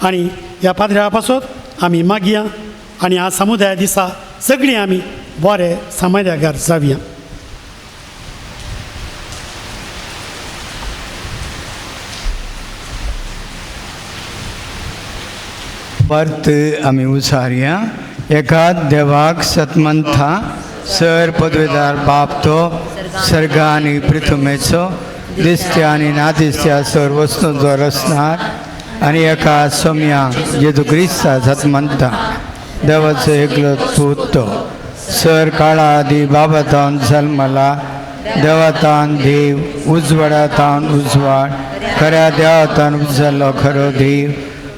आनी ह्या पाद्र्या पासत आमी मागया आनी ह्या समुदाया दिसा सगळीं आमी बरे समार्यागार जावया. परत आमी उसारया. एकाच देवाक सतमंथा सर पदवेदार बाप तो सर्गा आनी पृथ्वीचो दिसत्या आनी नादिसत्या सर वस्तूंचो रचणार आनी एका सोम्या जेजू क्रिस्ता सतमंथा देवाचो एकलो पूत तो सर काळा आदी बाबातावन जल्मला देवातान देव उजवाडातान उजवाड खऱ्या देवातान उजल्लो खरो देव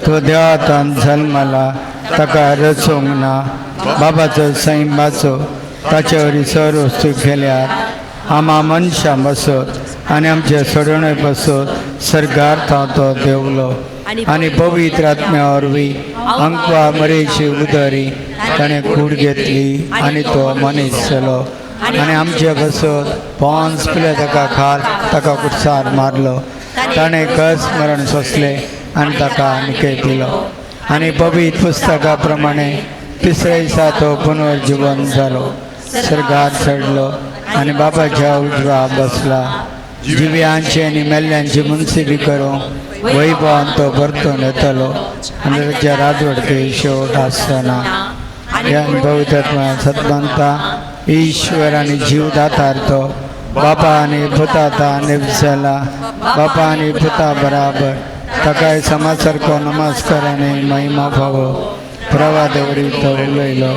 तो देवातान जल्मला ताका रचोंक ना बाबाचो सैमाचो ताचे वरी सर वस्तू केल्यार आमा मनशां बसत आनी आमचे सोडणे बसत सर्गार तो देवलो आनी पवित्र आत्म्या वरवीं अंकवा मरेची उदरी ताणें कूड घेतली आनी तो मनीस जालो आनी आमचे बसत पोंस पिले ताका खाल ताका कुडसार मारलो ताणें कस मरण सोंसलें आनी ताका निकेत दिलो आनी पवित्र पुस्तका प्रमाणे तिसऱ्या दिसा तो पुनर्जीवन जालो, सर्गात चढलो आणि बापाच्या उजव्या बसला. जिव्यांचे आणि मेल्ल्यांची मुनसिबी करूंक वैभवान तो परतून येतलो आणि त्याच्या राजवडते शेवट आसतना. या पवित्रात्मा सद्मंता ईश्वर आणि जीवदातार तो बापा आणि पुताता निवसला, बापा आणि पुता बराबर तकाय समासारको नमस्कार आणि महिमा फावो प्रवा देवरी तो उलयलो.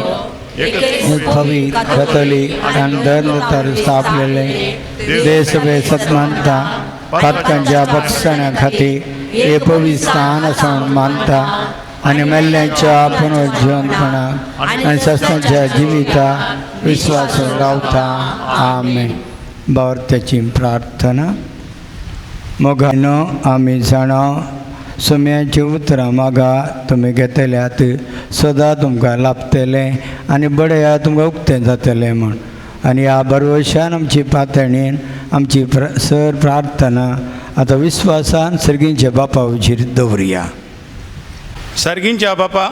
पवित कॅथोलिक आणि धर्मतर स्थापलेले देशभे सत्मानता पातकांच्या बक्षण्या खातीर हे पवित्र स्थान असं मानता आणि मेल्ल्यांच्या पुनर्जीवनपणाक आणि सस्त्यांच्या जिविता विश्वास रावता. आमेन. बावरत्याची प्रार्थना. मोगानो आमी जाणो सुम्याची उतरां मागा तुमी घेतल्यात सदां तुमकां लाभतले आनी बडें तुमकां उक्तें जातलें म्हण. आनी ह्या भरवशान आमची पातळीन आमची सर प्रार्थना आतां विस्वासान सर्गींच्या बापा उजीर दवरया. सर्गींच्या बापा,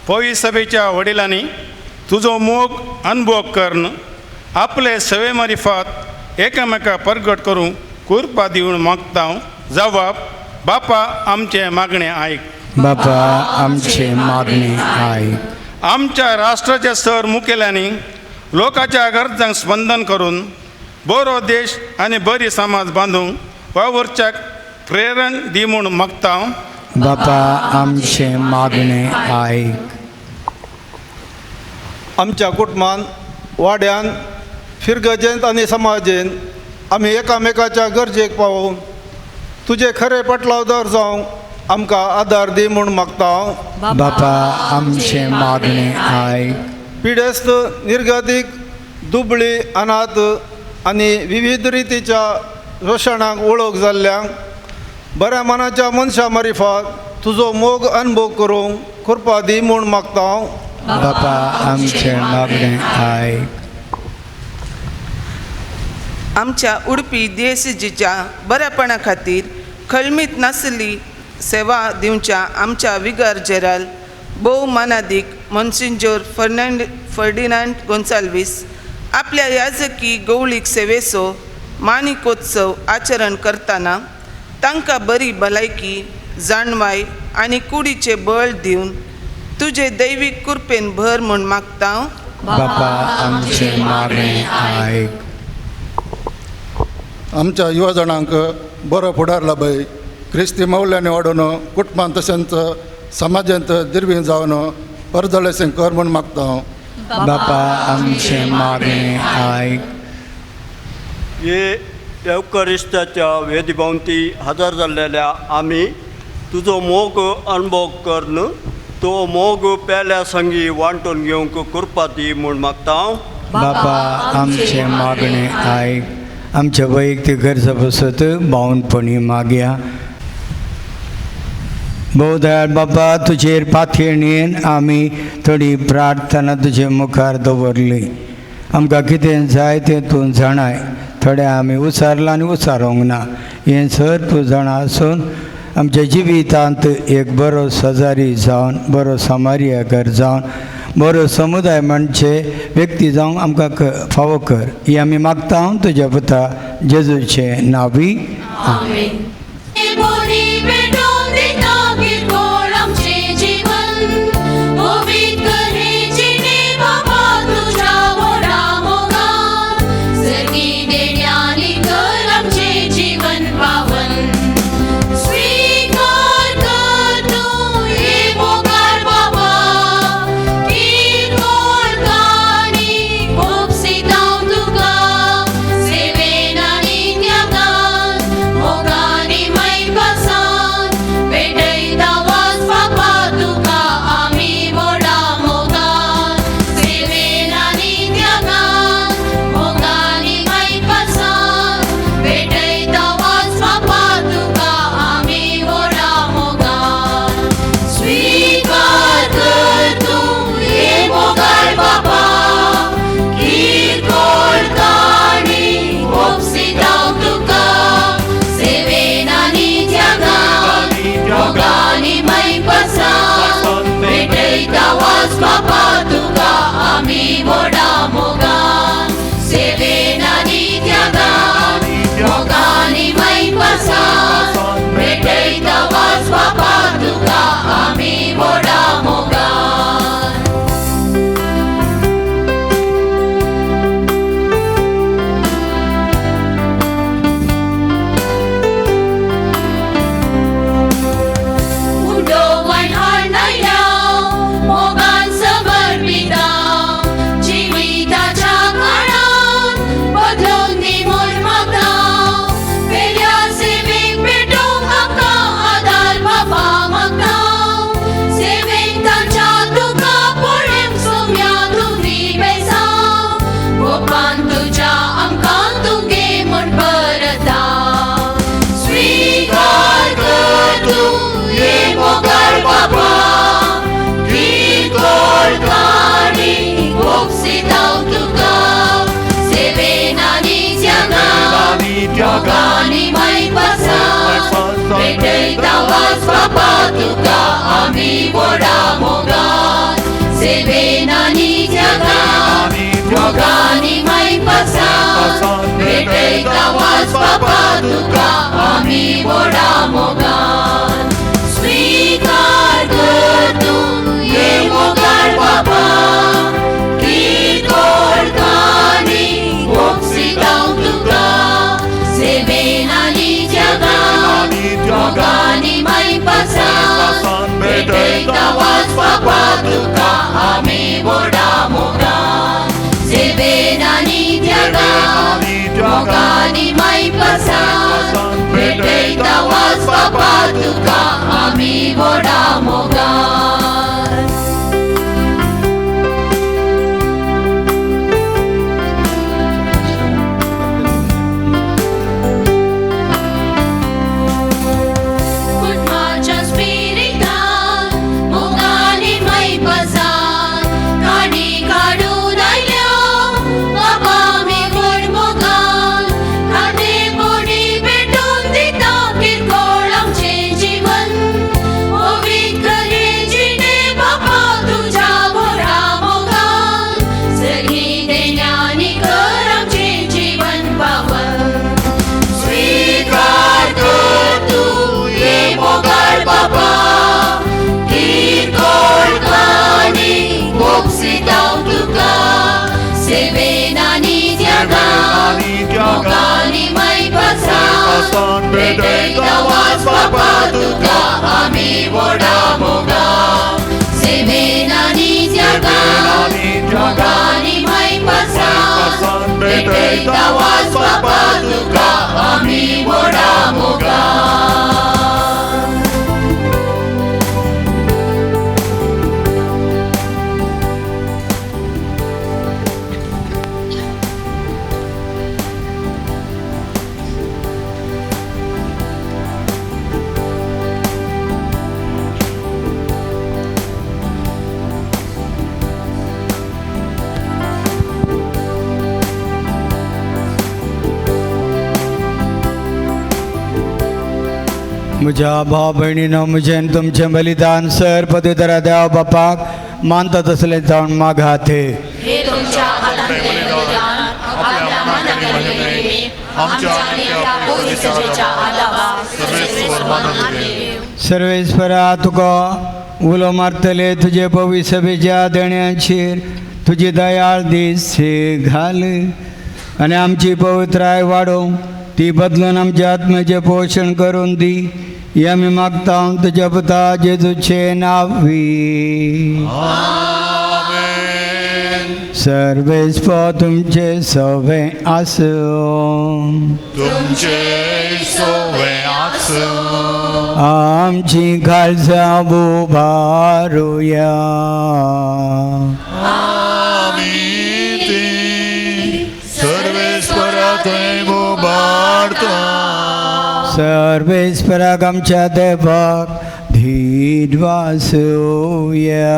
पवित्र सभेच्या वडिलांनी तुजो मोग अनुभव करून आपले सेवे मार्फत एकामेका प्रगट करूंक कृपा दिवून मागता. जबाब बापा आमचे मागणे आयक. बापा आमचे मागणे आयक. आमच्या राष्ट्राच्या सर मुखेल्यांनी लोकांच्या गरजांक स्पंदन करून बरो देश आनी बरी समाज बांदूंक वावरच्याक प्रेरण दी म्हूण मागता. बापा आमचे मागणे आयक. आमच्या कुटुंबान वाड्यान फिरगजेंत आनी समाजेन आमी एकामेकाच्या गरजेक पावून तुजे खरे पटलावदार जावंक आमकां आदार दी म्हूण मागता. बापा आमचे मागणे आयक. पिडेस्त, निर्गतीक, दुबळी, अनाथ आनी विविध रितीच्या शोशणाक वळख जाल्ल्यांक बऱ्या मनाच्या मनशा मार्फत तुजो मोग अनुभव करूंक कृपा दी म्हूण मागता. बापा आमचे मागणे आयक. आमच्या उडपी देशजीच्या बऱ्यापणा खातीर खळमीत नासली सेवा दिवच्या आमच्या विगार जेराल भोवमानादीक मोन्सिंजोर फर्डिनांड गोन्साल्वीस आपल्या याजकी गवळीक सेवेचो मानिकोत्सव आचरण करतना तांकां बरी भलायकी, जाणवाय आनी कुडीचे बळ दिवन तुजे दैवीक कृपेन भर म्हूण मागता. बापा आमचे मागणे आयक. आमच्या युवा जाणांक बरो फुडार लाभय, क्रिस्ती मौल्यांनी वाडून कुटुंबांत तशेंच समाजांत दिर्वी जावन परजळेसें कर म्हूण मागता. बापा आमचे मागणे आयक. हे एवकरिस्ताच्या वेदीभोंवती हजर जाल्लेल्या आमी तुजो मोग अनुभव करून तो मोग पेल्या संगी वांटून घेवंक कृपा दी म्हूण मागता. बापा आमचे मागणे आयक. आमच्या वैयक्तीक गरजा बसत बावनपणी मागया. भोवदयाळ बापा, तुजेर पातयेणेन आमी थोडी प्रार्थना तुजे मुखार दवरली. आमकां कितें जाय तें तूं जाणाय. थोडे आमी उसारला आनी उसारोंक ना. हें सर तूं जाणा आसून आमच्या जिवितांत एक बरो सजारी जावन, बरो समारियागर जावन, बरो समुदाय म्हणजे व्यक्ती जावंक आमकां फावो कर. ही आमी मागता तुज्या पुता जेजूचे नांवी. आमेन. मोगानी माई पसान भेटयता वाच बापा तुका आमी वडा मोगान सेवेन आनी जगान मोगानी माई पसान भेटयता वाच बापा तुका आमी वडा मोगान स्वीकार कर तूं ये मोगान बाबा मोगानी माई पसान भेटयता वाच बापा तुका आमी वडा मोगान सेवेन आनी जगान मोगानी माई पसान भेटयता वाच बापा तुका आमी वडा मोगान मोगानी माई पसान भेटयता वाच बापा तुका आमी वडा मोगान सेवेन आनी जगान मोगानी माई पसान भेटयता वाच बापा तुका आमी वडा मोगान म्हज्या भाव भयणीनो म्हजें तुमचें बलिदान सर पदवीधरा देव बापाक मानता तसलें जावन मागात हे तुमच्या हातांतलें बलिदान आपल्या मनांतले आमच्या नित्य पवित्रतेच्या आदावा सर्वेश्वर मानून घेव सर्वेस्परा तुका उलो मारतले तुजे पवी सभेच्या देण्याचेर तुजी दयाळ दीस घाल आनी आमची पवित्राय वाडोव ती बदलून आमच्या आत्म्याचें पोशण करून दी हे आमी मागता तुज्या पुता जेजूचे नांवी सर्वेस्प तुमचे सवे आसूं तुमचे सवे आसूं आमची काळजां उबारुया आमी ती सर्वेस्परा थंय उबारता सर्वेस्पराक आमच्या देवाक धीर वासूया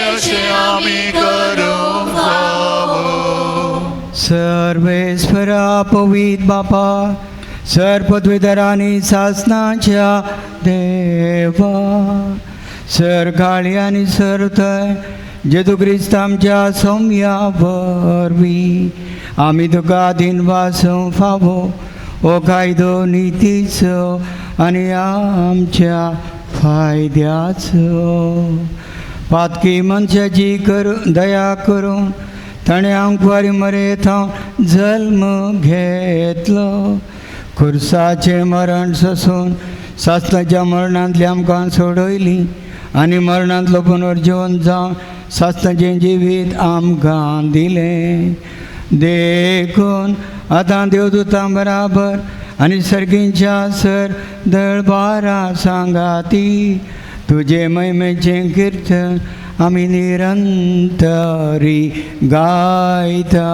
अशें आमी करूंक जावो सर्वेस्परा पवित बापा सर पदवीधरांनी सासणाच्या देवा सर काळी आनी सर थंय जेजू क्रिस्त आमच्या सौम्या वरवीं आमी तुका दिन वासूंक फावो ओ कायदो नितीचो आनी आमच्या फायद्याचो पातकी मनशाची दया करून ताणें आमकां मरेत हांव जल्म घेतलो खुर्साचें मरण सोसून सासणाच्या मरणांतली आमकां सोडयली आनी मरणांतलो पुनर्जीवन जावन सासणाचें जिवीत आमकां दिलें देखून आतां देवदूतां बराबर आनी सर्गींच्या सर दळबारा सांगाती तुजे महिमेचें किर्तन आमी निरंतरी गायता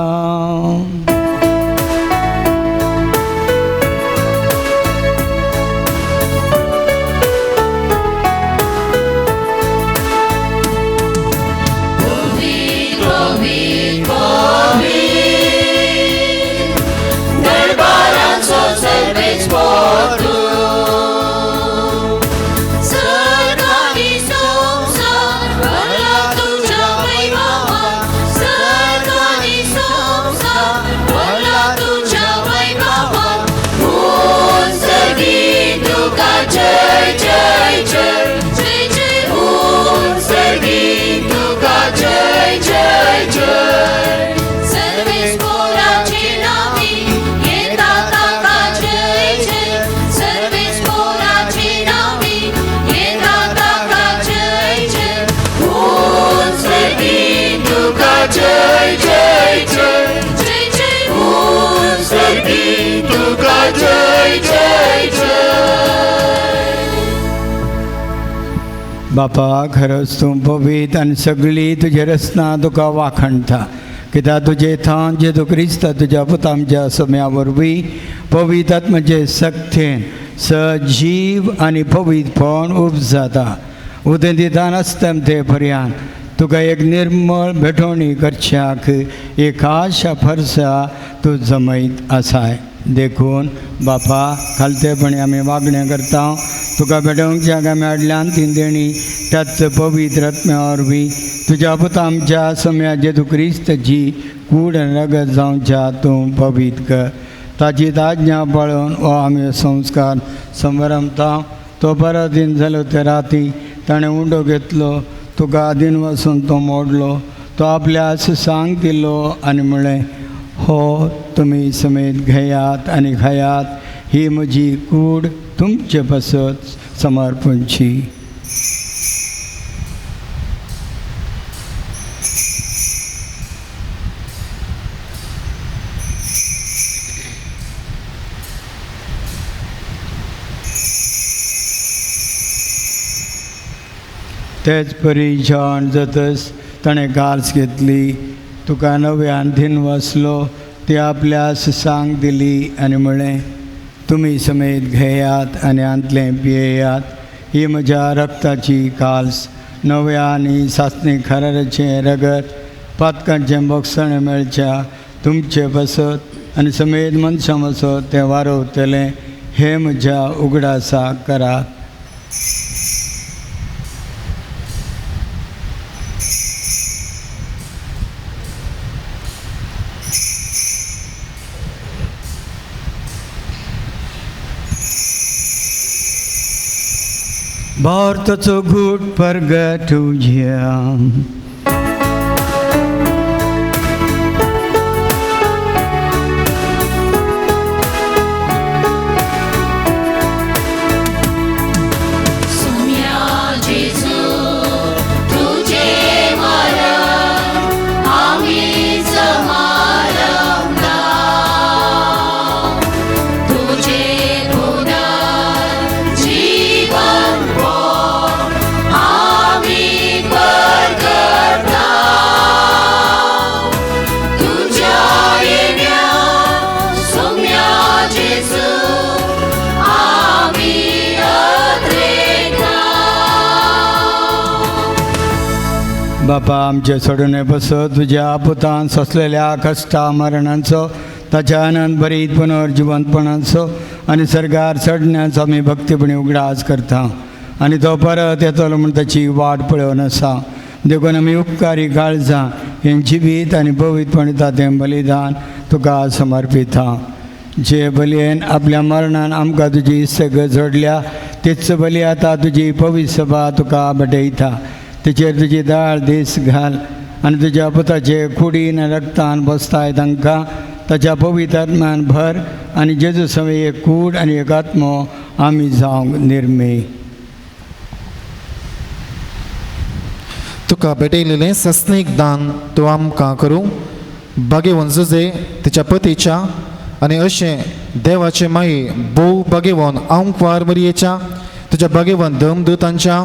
बापा खरंच तूं पवित आनी सगळी तुजे रचना तुका वाखणटा कित्याक तुजे थान जेजू क्रिस्त तुज्या पुता आमच्या सम्या वरवीं पवित आत्म्याचे सक्तीन सजीव आनी पवित्रपण उपजाता उदें दिता नासतना ते पर्यंत तुका एक निर्मळ भेटवणी करच्याक एक आशा फरसा तूं जमयत आसाय देखून बापा खालतेपणी आमी वागणें करता तुका भेटोवंक जागा मेळ्ळ्यान ती देणी त्याच पवित्र आत्म्या वरवीं तुज्या पुता आमच्या सम्या जेजू क्रिस्तची कूड आनी रगत जावच्या तूं पवित्र कर ताची आज्ञा पाळून हो आमी संस्कार समरमता तो बरो दिन जालो ते राती ताणें उंडो घेतलो तुका आदीन वचून तो मोडलो तो आपल्या सांग दिलो आनी म्हळें हो तुमी समेत घेयात आनी खायात ही म्हजी कूड तुमचे पासत समर्पणची. तेच परी जेवण जातच ताणें गार्स घेतली तुका नव्यान दिन वसलो ती आपल्या सांग दिली आनी म्हळें तुमी समेत घेयात आनी आंतलें पियेयात ही म्हज्या रक्ताची काल्स नव्या आनी सासणी खराराचें रगत पातकांचें बोगसणें मेळच्या तुमचे बसत आनी समेत मनशां वसत तें वारवतलें हे म्हज्या उगडासा करात. भारताचो घूट परगट तुझ्या बापा आमचे सोडून बसत तुज्या पुतान सोंसलेल्या कश्टा मरणांचो ताच्या आनंद भरीत पुनर्जिवंतपणाचो आनी सर्गार चडण्याचो आमी भक्तीपणी उगडास करता आनी तो परत येतलो म्हूण ताची वाट पळोवन आसा देखून आमी उपकारी काळजां हें जिवीत आनी पवित्रपण तातें बलिदान तुका समर्पिता. जे बलयेन आपल्या मरणान आमकां तुजी इश्ट जोडल्या तेच बली आतां तुजी पवित्र सभा तुका भेटयता तेचेर तुजी दाळ दीस घाल आनी तुज्या पुताचे कुडीन रक्तान बसताय तांकां ताच्या पवित्र आत्म्यान भर आनी जेजू सवे एक कूड आनी एक आत्मो आमी जावंक निर्मे. तुका भेटयलेलें सस्नीक दान तूं आमकां करूं बागेवन झुजे तिच्या पतीच्या आनी अशें देवाचे माये भोव बागेवन आंकवार मरयेच्या तुज्या बागेवन धमदूतांच्या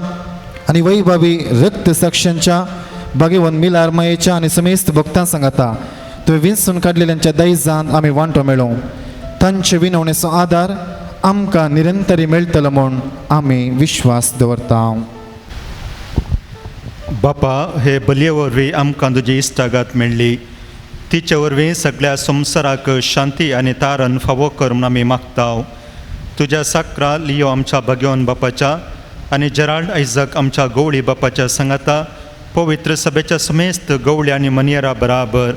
आनी वैभवी रक्त साक्षांच्या बागेवन मिलार मायेच्या आनी समेस्त भक्तां सांगाता तुवें विंचून काडलेल्यांच्या दायजान आमी वांटो मेळूं तांचे विनवणेचो आदार आमकां निरंतरी मेळटलो म्हूण आमी विश्वास दवरता. बापा हे बलये वरवीं आमकां तुजी इश्टागत मेळ्ळी तिचे वरवीं सगळ्या संवसाराक शांती आनी तारण फावो कर म्हूण आमी मागताव. तुज्या साकरा लियो आमच्या भगवान बापाच्या आनी जेराल्ड आयजक आमच्या गवळी बापाच्या सांगाता पवित्र सभेच्या समेस्त गवळी आनी मनियरा बराबर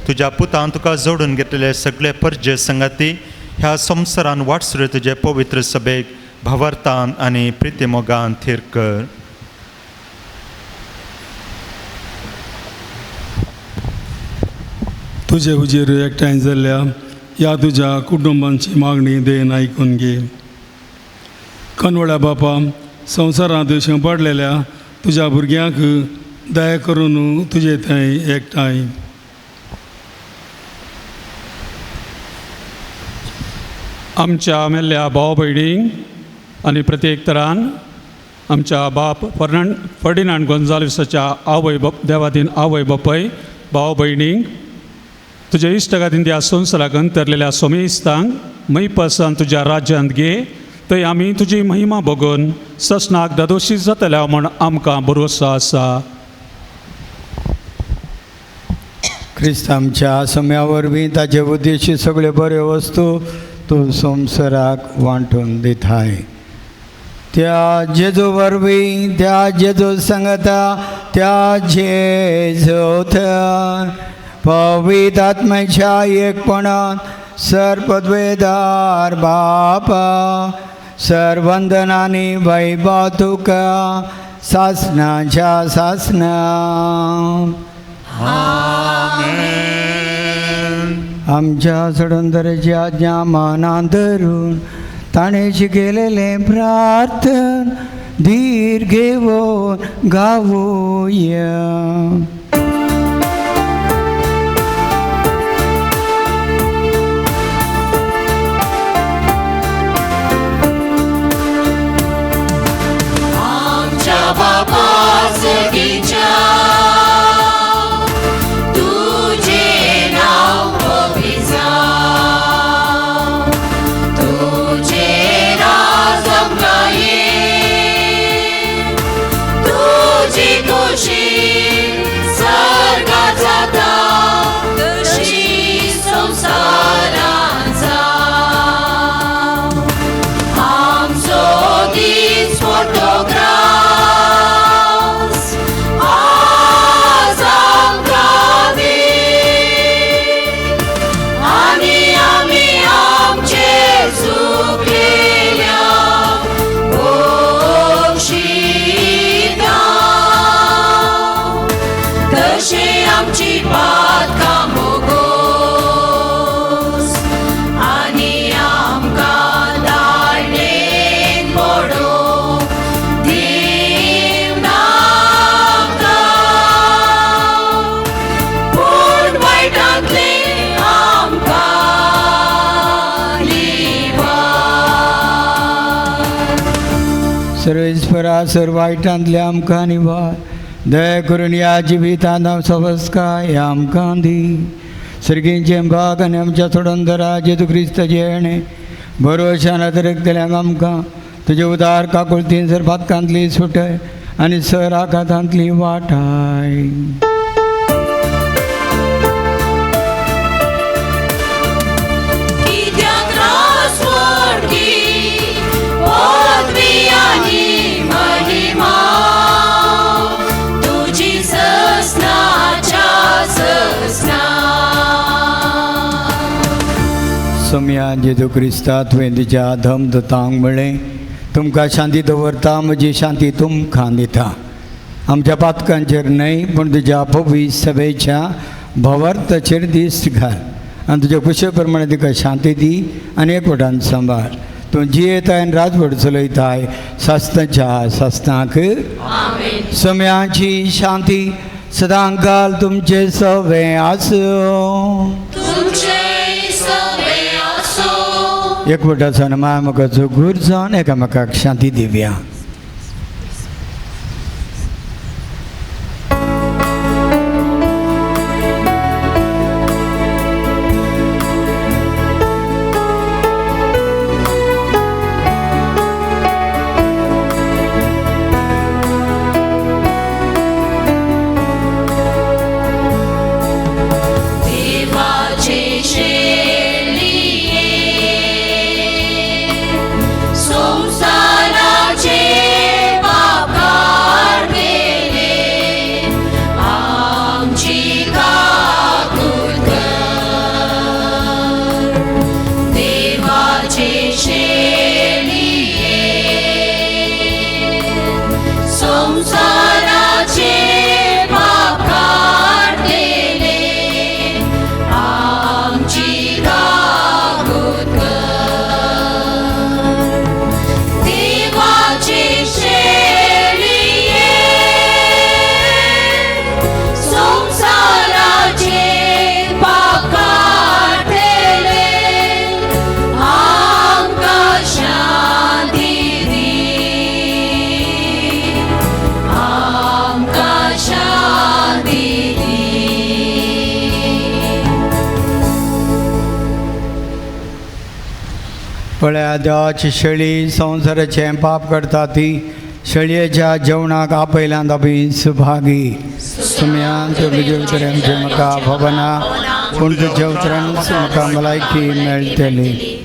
तुज्या पुतान तुका जोडून घेतलेले सगळे परजे संगाती ह्या संवसारान वाटसुरे तुजे पवित्र सभेक भावार्थान आनी प्रिती मोगान थीर कर. तुझे हुजेर एकठांय जाल्ल्या ह्या तुज्या कुटुंबांची मागणी देन आयकून घे. कनवड्या बापा, संवसारांत शेंपडलेल्या तुज्या भुरग्यांक दया करून तुजे थंय एकठांय. आमच्या मेल्ल्या भाव भयणींक आनी प्रत्येक तरान आमच्या बाप फर्डिनांड गोंजाल्विसाच्या आवय देवादीन आवय बापाय भाव भयणींक तुज्या इश्टगादीन त्या संवसाराक अंतरलेल्या सोमेस्तांक मैपासान तुज्या राज्यांत घे. थंय आमी तुजी महिमा बघून ससनाक दादोशी जातल्या म्हूण आमकां भरोसा आसा. क्रिस्त आमच्या सम्या वरवीं ताचे उद्देशी सगळे बरे वस्तू तूं संवसाराक वांटून दिताय. त्या जेजू वरवीं त्या जेजू सांगता त्या जेजूत पवित्र आत्म्याच्या एकपणात सर्पद्वेदार बापा सर्वंदनांनी वैभव तुका सासनाच्या सासना. आमच्या सडंदरेची आज्ञा मनांत धरून ताणें शिकयलेलें प्रार्थन धीर घेवन गावूया. सर्वेश्वरा सर्व वायटांतले आमकां निवार दया करून या जिवितांत सवस्काय आमकां दी. सर्गींचे भाग आनी आमच्या सोडंदरा जेजू क्रिस्ताचे येणे भरोशान आदरकतल्यांक आमकां तुजे उदार काकुळतीन सर पातकांतली सुटय आनी सर आकांतांतली वाटाय. सम्या जेजू क्रिस्ता तुवें तुज्या धम दोतांक म्हळें तुमकां शांती दवरता म्हजी शांती तुमकां दिता. आमच्या पातकांचेर न्हय पूण तुज्या पवित्र सभेच्या भवार्थाचेर दीस घाल आनी तुज्या कुशे प्रमाणे तिका शांती दी आनी एकवटान सांबाळ. तूं जियेताय आनी राजवट चलयताय सासनाच्या सासनाक. सम्याची शांती सदां घाल तुमचे सवे आसूं. एकवटाचो मायमकाचो घूर जावन एकामेकाक शांती दिवया. देव फळ्या देवाची शेळी संवसाराचे पाप करता ती शेळयेच्या जेवणाक आपयल्यांत आमी सुभागी सुमयांत विजय उतरांचे म्हाका भवना पूण तुज्या उतरांत म्हाका भलायकी मेळटली.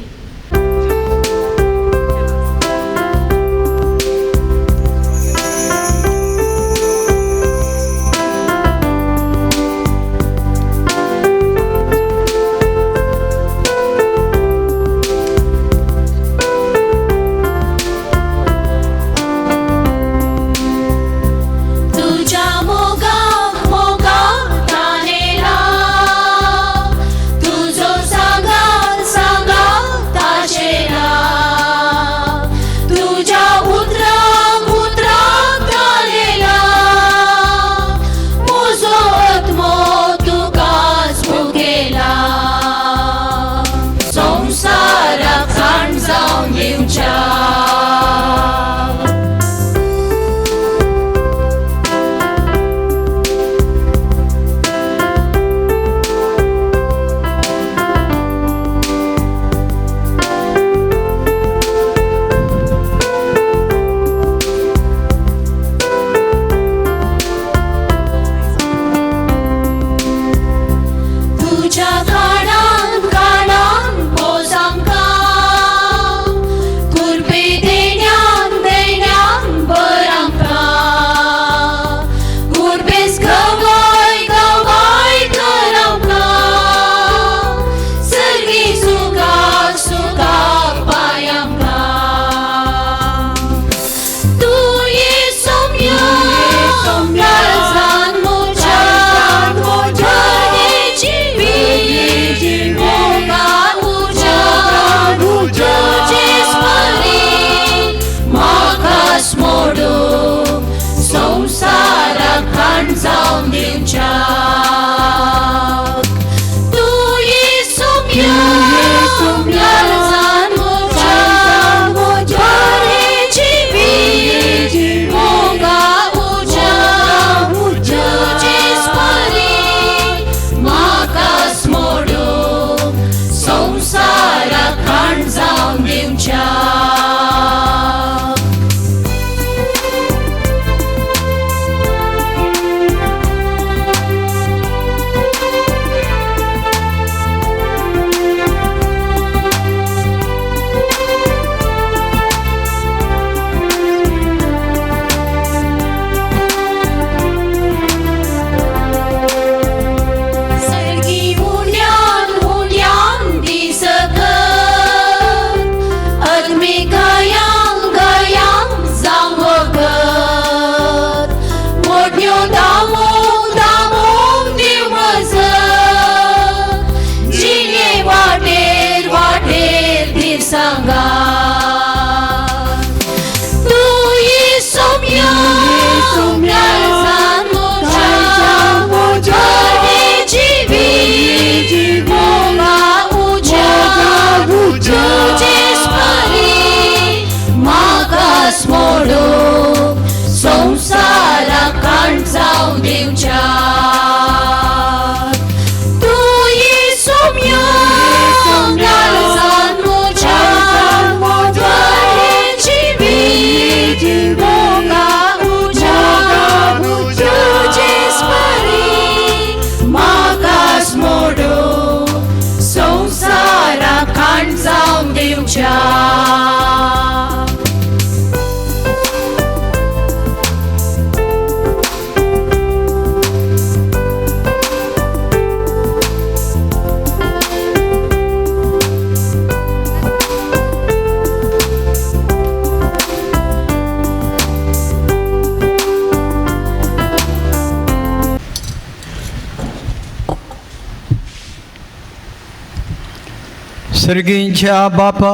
सर्गींच्या बापा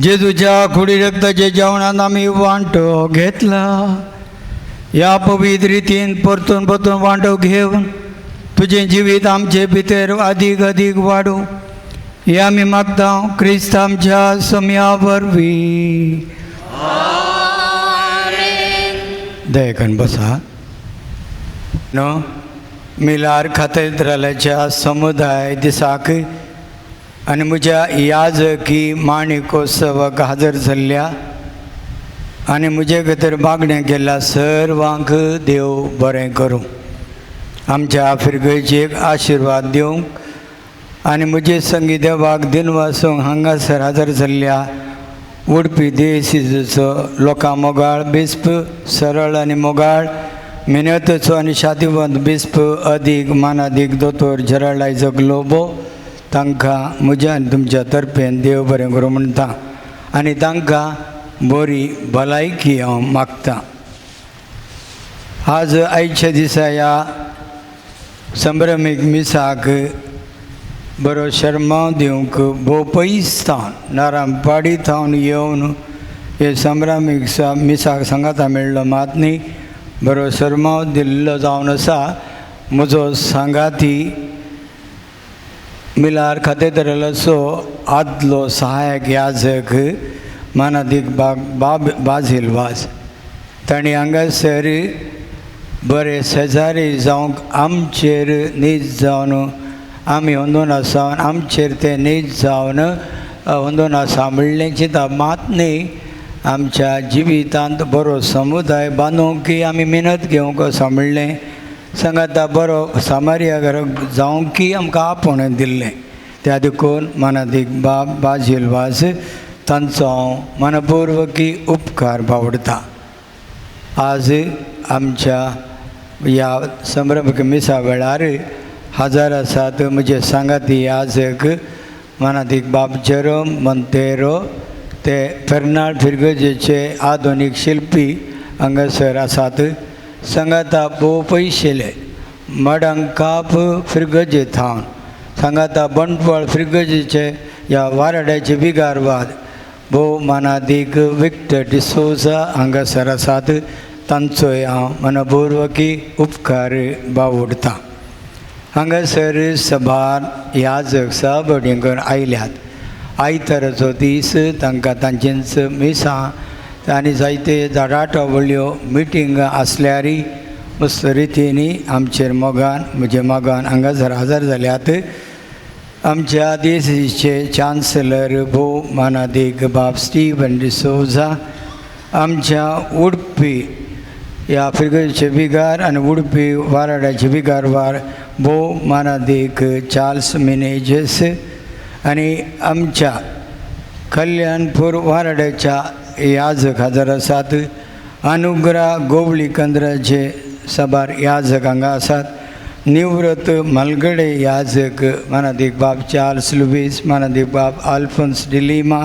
जेजूच्या खुडी रक्ताच्या जेवणात आम्ही वांटो घेतला. या पवित्र रितीन परतून परतून वांटो घेवन तुझे जिवीत आमचे भितर अधिक अधिक वाडू हे आमी मागता क्रिस्त आमच्या समया वरवीं. दयेकन बसा. मिलार खातेद्रालाच्या समुदाय दिसाक आनी म्हज्या याजकी माणिकोत्सवाक हजर जाल्ल्या आनी म्हजे खातीर मागणें केल्या सर्वांक देव बरें करूं. आमच्या फिरगेचेक आशिर्वाद दिवंक आनी म्हजे संगी देवाक दिन वासूंक हांगासर हजर जाल्ल्या उडपी देसिचो लोकां मोगाळ बिस्प सरळ आनी मोगाळ मेहनतचो आनी शातिवंत बिस्प अदीक मानादीक दोतोर जेराल्ड आयजक लोबो तांकां म्हज्या आनी तुमच्या तर्फेन देव बरें करूं म्हणटा आनी तांकां बरी भलायकी हांव मागतां. आज आयच्या दिसा ह्या संभ्रमीक मिसाक बरो शर्माव दिवंक भोव पयस थावन नारायणपाडी थावन येवन हे संभ्रमीक मिसाक सांगाता मेळ्ळो मात न्ही बरो शर्माव दिल्लो जावन आसा. म्हजो सांगाती मिलार खातेदराचो आदलो सहायक याजक मानादीक बाजील वाज ताणें हांगासर बरे शेजारी जावंक आमचेर नीज जावन आमी अंदोना सावन आमचेर ते नीज जावन अंदोना सांबाळ्ळें चिंता मात न्ही आमच्या जिवितांत बरो समुदाय बांदूंक आमी मेहनत घेवंक सांबाळ्ळें. सांगाता बरो सामारिया जावंक आमकां आपोवणें दिल्लें. त्या देखून मानादीक बाजील वाज तांचो हांव मनपूर्वकी उपकार बावडता. आज आमच्या ह्या संभ्रमीक मिसा वेळार हजर आसात म्हजे सांगाती याजक मानादीक बाब जेरोम मोंतेरो ते फेर्नांड फिरगजेचे आधुनीक शिल्पी हांगासर आसात. सांगाता भोव पयशेले मडंकाप फिरगजे थावन सांगाता बंटवाळ फिरगजेचे ह्या वाराड्याचे बिगारवाद भोव मानादीक विक्टर डिसोजा हांगासर आसात. तांचोय हांव मनपूर्वकी उपकार बावडतां. हांगासर सभार याजक सहभटेंकर आयल्यात. आयताराचो दीस तांकां तांचेंच मिसां आनी जायते जाडाटवळ्यो मिटिंगां आसल्यारय मस्त रितीनी आमचेर मोगान म्हजे मोगान हांगासर हजर जाल्यात. आमच्या देशाचे चान्सलर भोव मानादीक बाब स्टीवन डिसोजा आमच्या उडपी ह्या फिरगेचे बिगार आनी उडपी वाराड्याचे बिगारवार भोव मानादीक चार्ल्स मिनेजीस आनी आमच्या कल्याणपूर वाराड्याच्या याजक हजर आसात. अनुग्रा गोवळी केंद्राचे सभार याजक हांगा आसात. निवृत्त मलगडे याजक मानादीक बाब चार्ल्स लुईस मानादीक बाब आल्फोन्स डिलिमा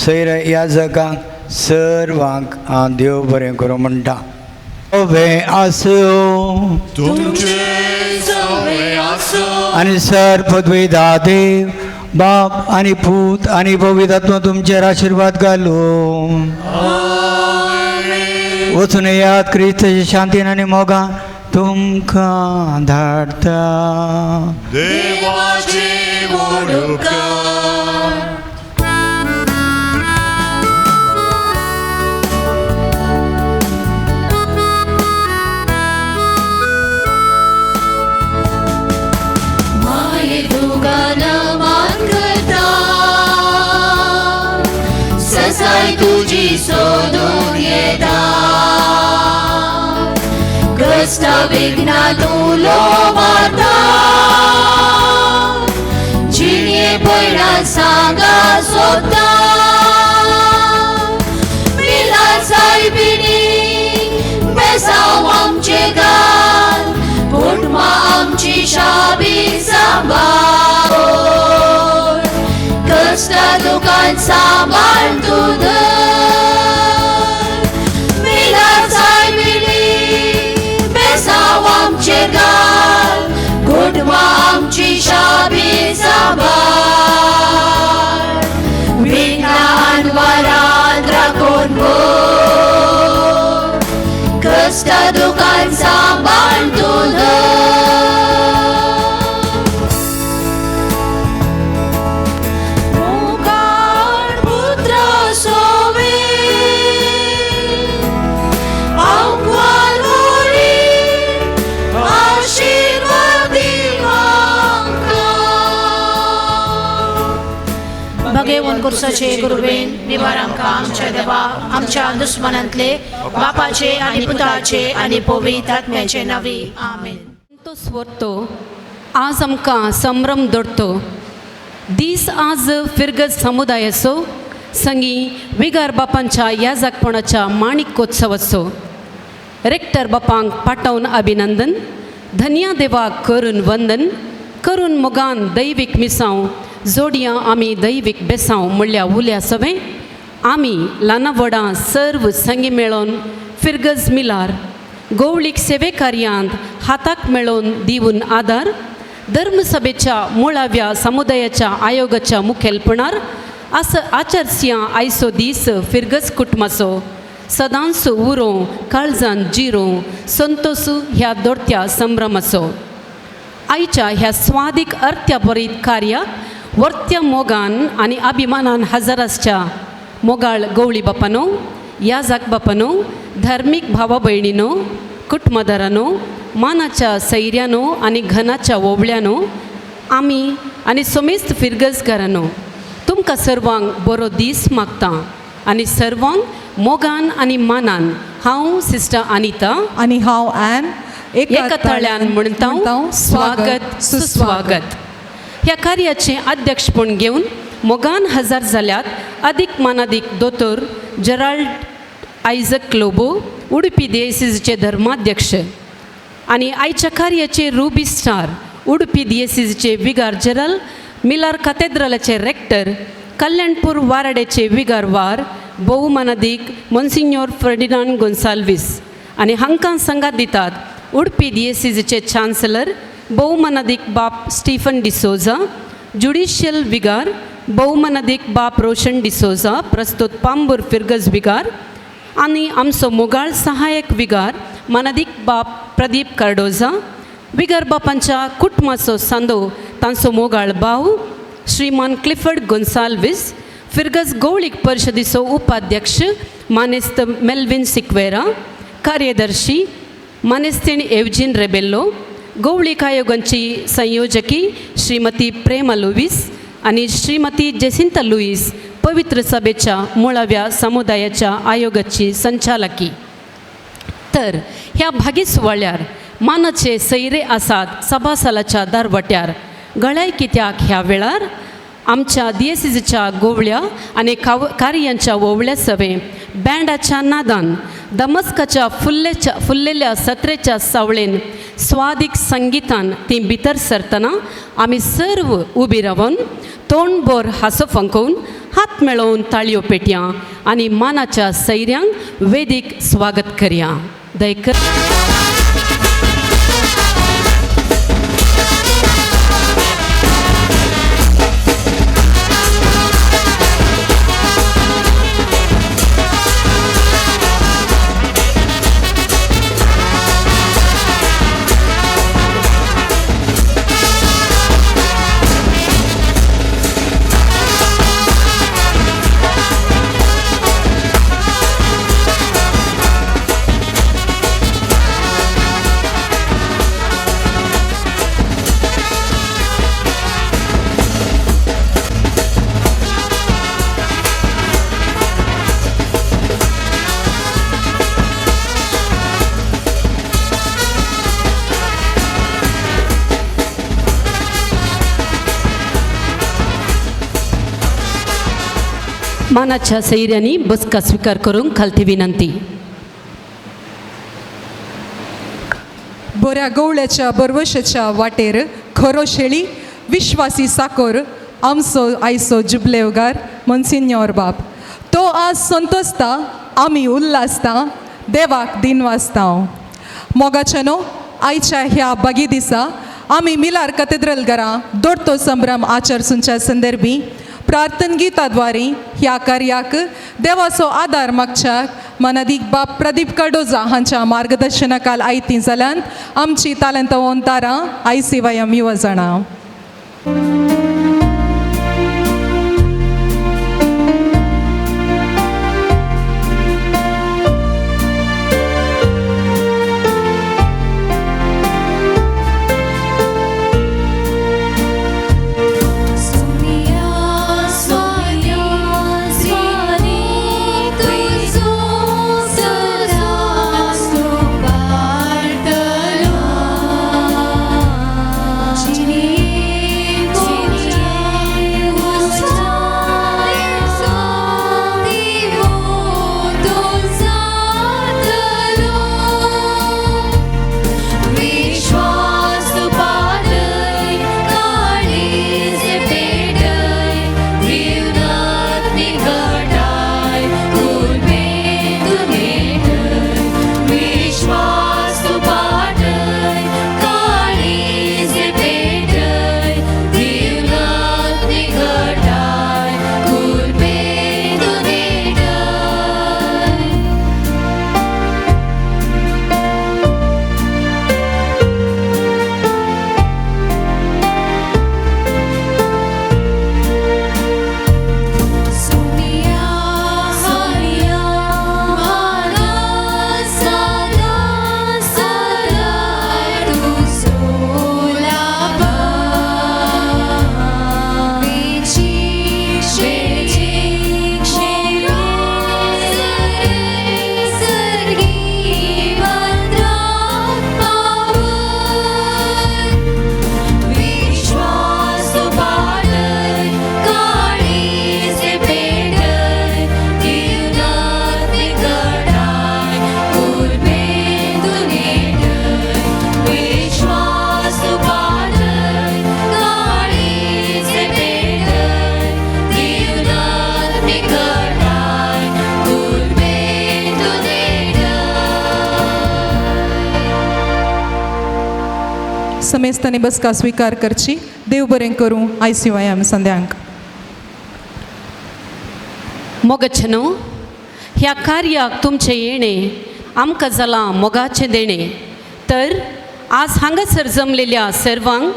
सैर याजकांक सर्वांक हांव देव बरें करूं म्हणटा. आसूं तुमचे सवे आसूं आनी सर पदवी देव बाप आनी पूत आनी पवित्र आत्मा तुमचेर आशिर्वाद घालूं. वचून याद क्रिस्ताची शांतीन आनी मोगान तुमकां धाडटा. देवाचे मोडूकार माये दुगान मान करता ससाय तुझी सोदून येता कष्ट विघ्ना तुलो मारता जिणे पैडा सांगा सोदता मिला सायबिणी बेसांव आमचे गाल कुटुंबा आमची शाबी सांबाळ कष्ट दुकान सांबाळ तुझ मिला सायबिणी बेसांव आमचे गाल कुटुंबा आमची शाबी सांबाळ विज्ञान वरात राखून कष्ट दुकान सांबाळ तुझ देवून कुर्साचे गुरुवेन निवार आमकां आमच्या देवा आमच्या दुश्मनांतले बापाचे आनी पुताचे आनी पवित्र आत्म्याचे नावी आमेन. तो स्वरतो आज आमकां संभ्रम दडतो दीस आज फिरगज समुदायाचो संगी विगार बापांच्या याजकपणाच्या माणिकोत्सवाचो रेक्टर बापांक पाठवून अभिनंदन धन्या देवाक करून वंदन करून मोगान दैवीक मिसांव जोडयां आमी दैवीक बेसांव म्हणल्या उल्या सवें आमी ल्हाना व्हडां सर्व संगी मेळोन फिरगज मिलार गवळीक सेवे कार्यांत हाताक मेळोन दिवून आदार धर्मसभेच्या मुळाव्या समुदायाच्या आयोगाच्या मुखेलपणान आचरस्या आयचो दीस फिरगज कुटुंबाचो सदांच उरो काळजान जिरो संतोष ह्या दोडत्या संभ्रमाचो. आयच्या ह्या स्वादीक अर्थ्याभरीत कार्याक वर्त्या मोगान आनी अभिमानान हजर आसच्या मोगाळ गवळी बापानो याजक बापानो धार्मीक भावा भयणीनो कुटुंबदारानो मानाच्या सैर्यानो आनी घनाच्या ओवळ्यानो आमी आनी सोमेस्त फिरगजकारानो तुमकां सर्वांक बरो दीस मागतां आनी सर्वांक मोगान आनी मानान हांव सिस्टर अनिता आनी हांव ॲन एका ताळ्यान म्हणटा स्वागत सुस्वागत. ह्या कार्याचें अध्यक्षपण घेवन मोगान हजर जाल्यात अदीक मानादीक दोतोर जेराल्ड आयझक लोबो उडुपी दिएसीसीचे धर्माध्यक्ष आनी आयच्या कार्याचे रुबी स्टार उडुपी दिएसीसीचे विगार जनरल मिलार कॅथेड्रलाचे रेक्टर कल्याणपूर वाराडेचे विगारवार भोवमानादीक मोन्सिन्योर फर्डिनांड गोन्साल्वीस आनी हांकां संगात दितात उडपी दिएसीसीचे चान्सलर भोवमानादीक बाप स्टीफन डिसोजा ज्युडिशियल विगार भोवमानादीक बाप रोशन डिसोजा प्रस्तुत पांबूर फिरगज विगार आनी आमचो मोगाळ सहाय्यक विगार मानादीक बाप प्रदीप कार्डोजा विगार बापांच्या कुटुंबाचो सांदो तांचो मोगाळ भाव श्रीमान क्लिफर्ड गोन्साल्वीस फिरगज गवळीक परिशदेचो उपाध्यक्ष मानेस्त मेल्विन सिक्वेरा कार्यदर्शी मानेस्तेण एवजीन रेबेल्लो गवळीक आयोगांची संयोजकी श्रीमती प्रेमा लुईस आनी श्रीमती जेसिंता लुईस पवित्र सभेच्या मुळाव्या समुदायाच्या आयोगाची संचालकी. तर ह्या भागी सुवाळ्यार मानाचे सैरे आसात सभासालाच्या दारवट्यार गळाय कित्याक ह्या वेळार आमच्या दिएसीसीच्या गोवळ्या आनी कार्यांच्या ओवळ्या सवे बँडाच्या नादान दमस्काच्या फुल्लेल्या सत्रेच्या सावळेन स्वादीक संगीतान ती भितर सरतना आमी सर्व उबी रावन तोंडभर हांसो फंकोवन हात मेळोवन ताळयो पेटया आनी मानाच्या सैऱ्यांक वेदीक स्वागत करया. दयकर मानाच्या सैर्यांनी बसका स्वीकार करून खालती विनंती. बऱ्या गवळ्याच्या बरवशाच्या वाटेर खरो शेळी विश्वासी साकोर आमचो आयचो जुबलेवगार मोन्सिन्योर बाप तो आज संतोसता आमी उल्हासता देवाक दिनवासता. मोगाचेनो आयच्या ह्या बागी दिसा आमी मिलार कॅथेड्रल घरा दोडतो संभ्रम आचरसूंच्या संदर्भी प्रार्थन गिताद्वारे ह्या कार्याक देवाचो आदार मागच्याक मनादीक बाप प्रदीप कार्डोजा हांच्या मार्गदर्शनाखाल आयती जाल्यान आमची तालंतवंतारां आयसीवायम युवजणां. Sonia, Sonia. आनी करताय उर्बे समेस्तांनी बसका स्वीकार करची. देव बरें करूं. आयसीवायम संध्यांक मोगच्छनो ह्या कार्याक तुमचे येणे आमकां जालां मोगाचें देणे. तर आज हांगासर जमलेल्या सर्वांक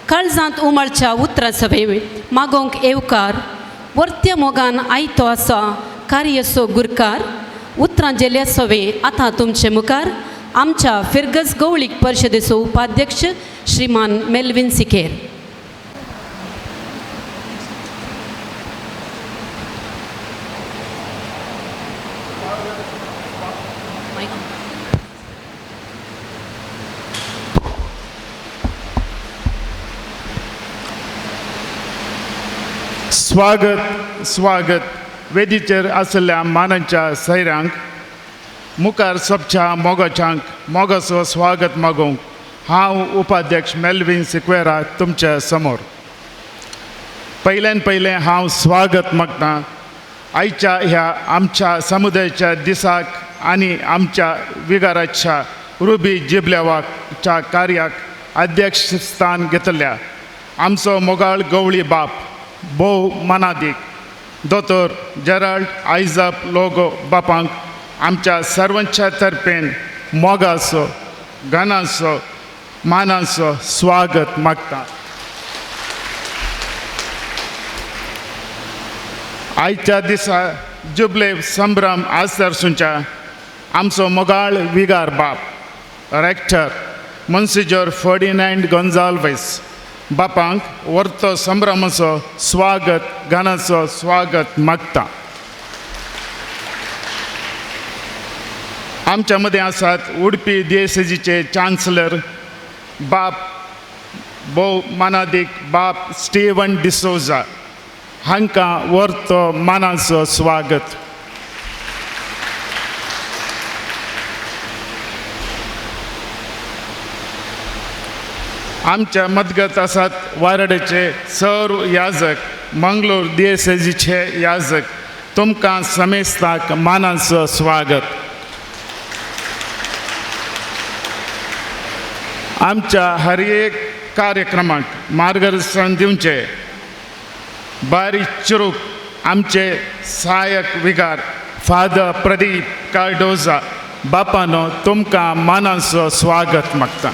काळजांत उमळच्या उतरां सवे मागोवंक येवकार. वर्त्या मोगान आयतो आसा कार्यसो गुरकार. उतरां जेल्या सवे आतां तुमचे मुखार आमच्या फिरगज गवळीक परिशदेचो उपाध्यक्ष श्रीमान मेल्विन सिकेर. स्वागत स्वागत वेदीचेर आसलेल्या मानांच्या सैरांक मुखार सबच्या मोगाच्यांक मोगाचो स्वागत मागोवंक हांव उपाध्यक्ष मेल्विन सिक्वेरा तुमच्या समोर. पयलें हांव स्वागत मागतां आयच्या ह्या आमच्या समुदायाच्या दिसाक आनी आमच्या विगाराच्या रुबी जिबलेवाच्या कार्याक अध्यक्ष स्थान घेतल्या आमचो मोगाळ गवळी बाप भोव मनादीक दोतोर जेराल्ड आयझाप लोगो बापांक आमच्या सर्वांच्या तर्फेन मोगाचो घनाचो मानाचो स्वागत मागता. आयच्या दिसा जुबले संभ्रम आसतरसूनच्या आमचो मोगाळ विगार बाप रेक्टर मोन्सिजोर फर्डिनांड गोंजाल्वेस बापांक वर्तो संभ्रमाचो स्वागत घनाचो स्वागत मागता. आमच्या मदें आसात उडपी DSCचे चान्सलर बाप भोव मानादीक बाप स्टीवन डिसोजा हांकां वर्तो मानाचो स्वागत. आमच्या मदगत आसात वारडेचे सर्व याजक मंगलोर DSCचे याजक तुमकां समेस्ताक मानाचो स्वागत. आमच्या हर एक कार्यक्रमाक मार्गदर्शन दिवचे बारीक चुरूक आमचे सहाय्यक विगार फादर प्रदीप कार्डोजा बापानो तुमकां मानाचो स्वागत मागता.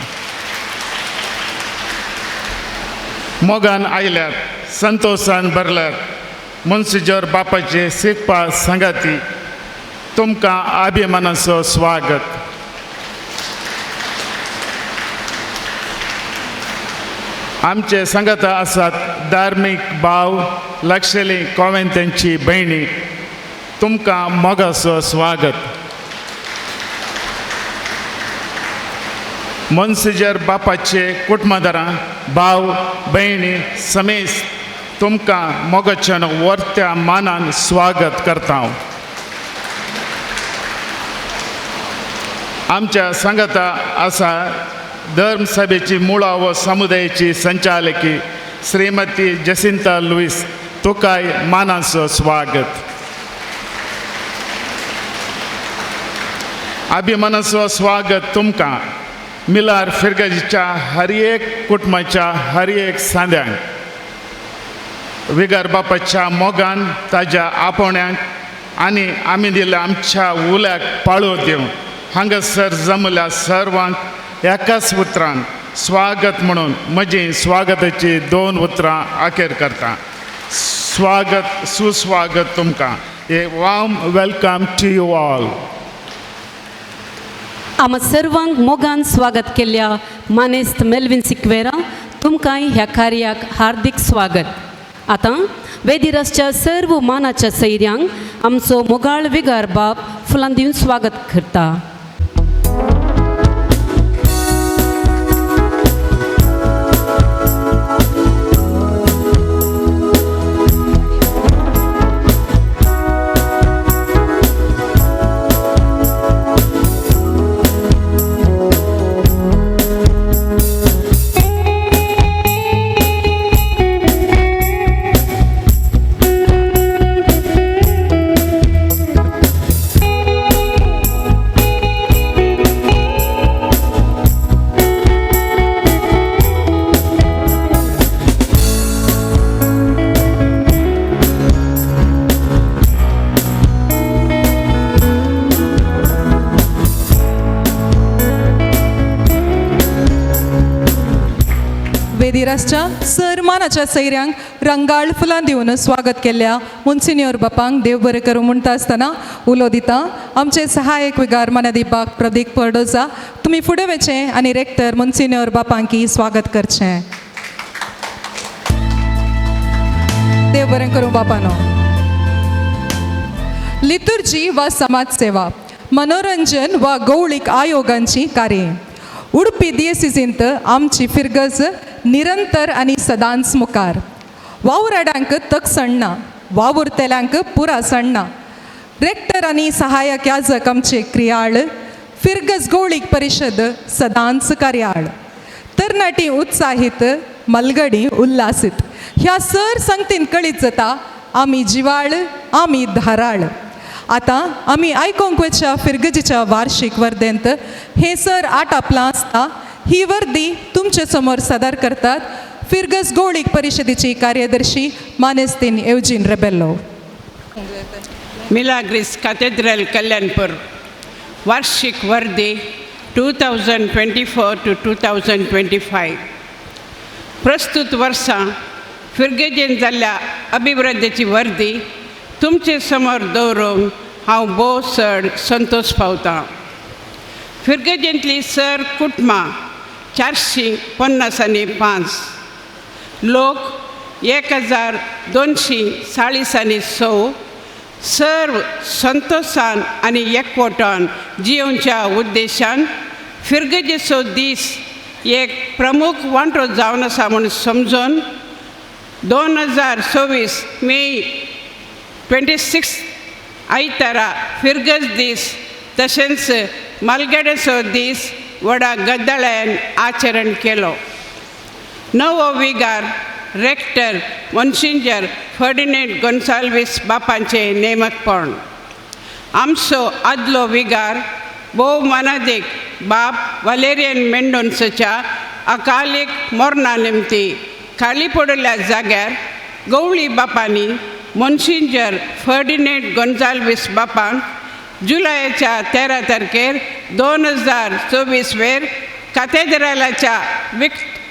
मोगान आयल्यात संतोषान भरल्यात मोन्सिजोर बापाचे शिकपा संगाती तुमकां अभिमानाचो स्वागत. आमचे संगता आसात धार्मीक भाव लक्षली कॉवेंतांची भयणी तुमकां मोगाचो स्वागत. मोन्सिजर बापाचे कुटुंबदारां भाव भयणी समेत तुमकां मोगाच्यान वर्त्या मानान स्वागत करता. आमच्या संगता आसा धर्मसभेची मुळा व समुदायाची संचालकी श्रीमती जसिंता लुईस तुकाय मानाचो स्वागत. अभिमानाचो स्वागत तुमकां मिलार फिरगजीच्या हर एक कुटुंबाच्या हर एक सांद्यांक विगार बापाच्या मोगान ताज्या आपोवण्यांक आनी आमी दिल्या आमच्या उल्याक पाळो दिवं हांगासर जमल्या सर्वांक एकाच उतरान स्वागत म्हणून म्हजी स्वागताची 2 उतरां आखेर करता. स्वागत सुस्वागत तुमकां. A warm welcome to you all. आम सर्वांक मोगान स्वागत केल्ल्या मानेस्त मेल्विन सिक्वेरा तुमकांय ह्या कार्याक हार्दिक स्वागत. आतां वेदिरसच्या सर्व मानाच्या सैर्यांक आमचो मोगाळ विगार बाप फुलां दिवन स्वागत करता. बायरासच्या सरमानाच्या सैऱ्यांक रंगाळ फुलां दिवन स्वागत केल्ल्या मोन्सिन्योर बापांक देव बरें करूं म्हणटा आसतना उलो दिता आमचे सहाय्यक विगार मानाधिपाक प्रदीप पर्डोजा. तुमी फुडें वचचें आनी रेक्टर मोन्सिन्योर बापांकी स्वागत करचें. देव बरें करूं बापानो. लितुर्जी वा समाज सेवा, मनोरंजन वा गवळीक आयोगांची कार्ये. उडपी दियेसीजींत आमची फिरगज निरंतर आनी सदांच मुखार. वावराड्यांक तक सणना, वावुरतेल्यांक पुरा सणना. रेक्टर आनी सहाय्यक याजक आमचे क्रियाळ. फिरगज गवळीक परिशद सदांच कार्याळ. तरणाटी उत्साहीत, मलगडी उल्हासीत. ह्या सर संगतीन कळीत जाता आमी जिवाळ, आमी धाराळ. आतां आमी आयकोंक वयच्या फिरगजीच्या वार्षिक वर्देंत हे सर आट आपलां आसता. ही वर्दी तुमचे समोर सादर करतात फिरगज गवळीक परिशदेची कार्यदर्शी मानेस्तीन एवजीन रेबेल्लो. मिलाग्रिस कॅथेड्रल कल्याणपूर वार्षिक वर्दी 2024 to 2025. प्रस्तुत वर्सा फिरगेजेन जाल्ल्या अभिवृद्धीची वर्दी तुमचे समोर दवरूंक हांव भोव चड संतोश पावतां. फिरगेजेंतली सर कुटुंबां 455. लोक 1246 सर्व संतोषान आनी एकवटान जियोवच्या उद्देशान फिरगेजेचो दीस एक प्रमुख वांटो जावन आसा म्हूण समजून 2024 मे 26 आयतारा फिरगज दीस तशेंच मालगड्याचो दीस व्हडा गद्दळ्यान आचरण केलो. नवो विगार रेक्टर मोन्सिन्जर फर्डिनेंड गोन्साल्वीस बापांचे नेमकपण. आमचो आदलो विगार भोवमानादीक बाप वालेरियन मेंडोन्सच्या अकालीक मरणा निमती खाली पडिल्ल्या जाग्यार गवळी बापांनी मोन्सिन्जर फर्डिनेंड गोन्साल्वीस बापांक जुलयाच्या 13 तारखेर 2024 वेर कॅथेड्रलाच्या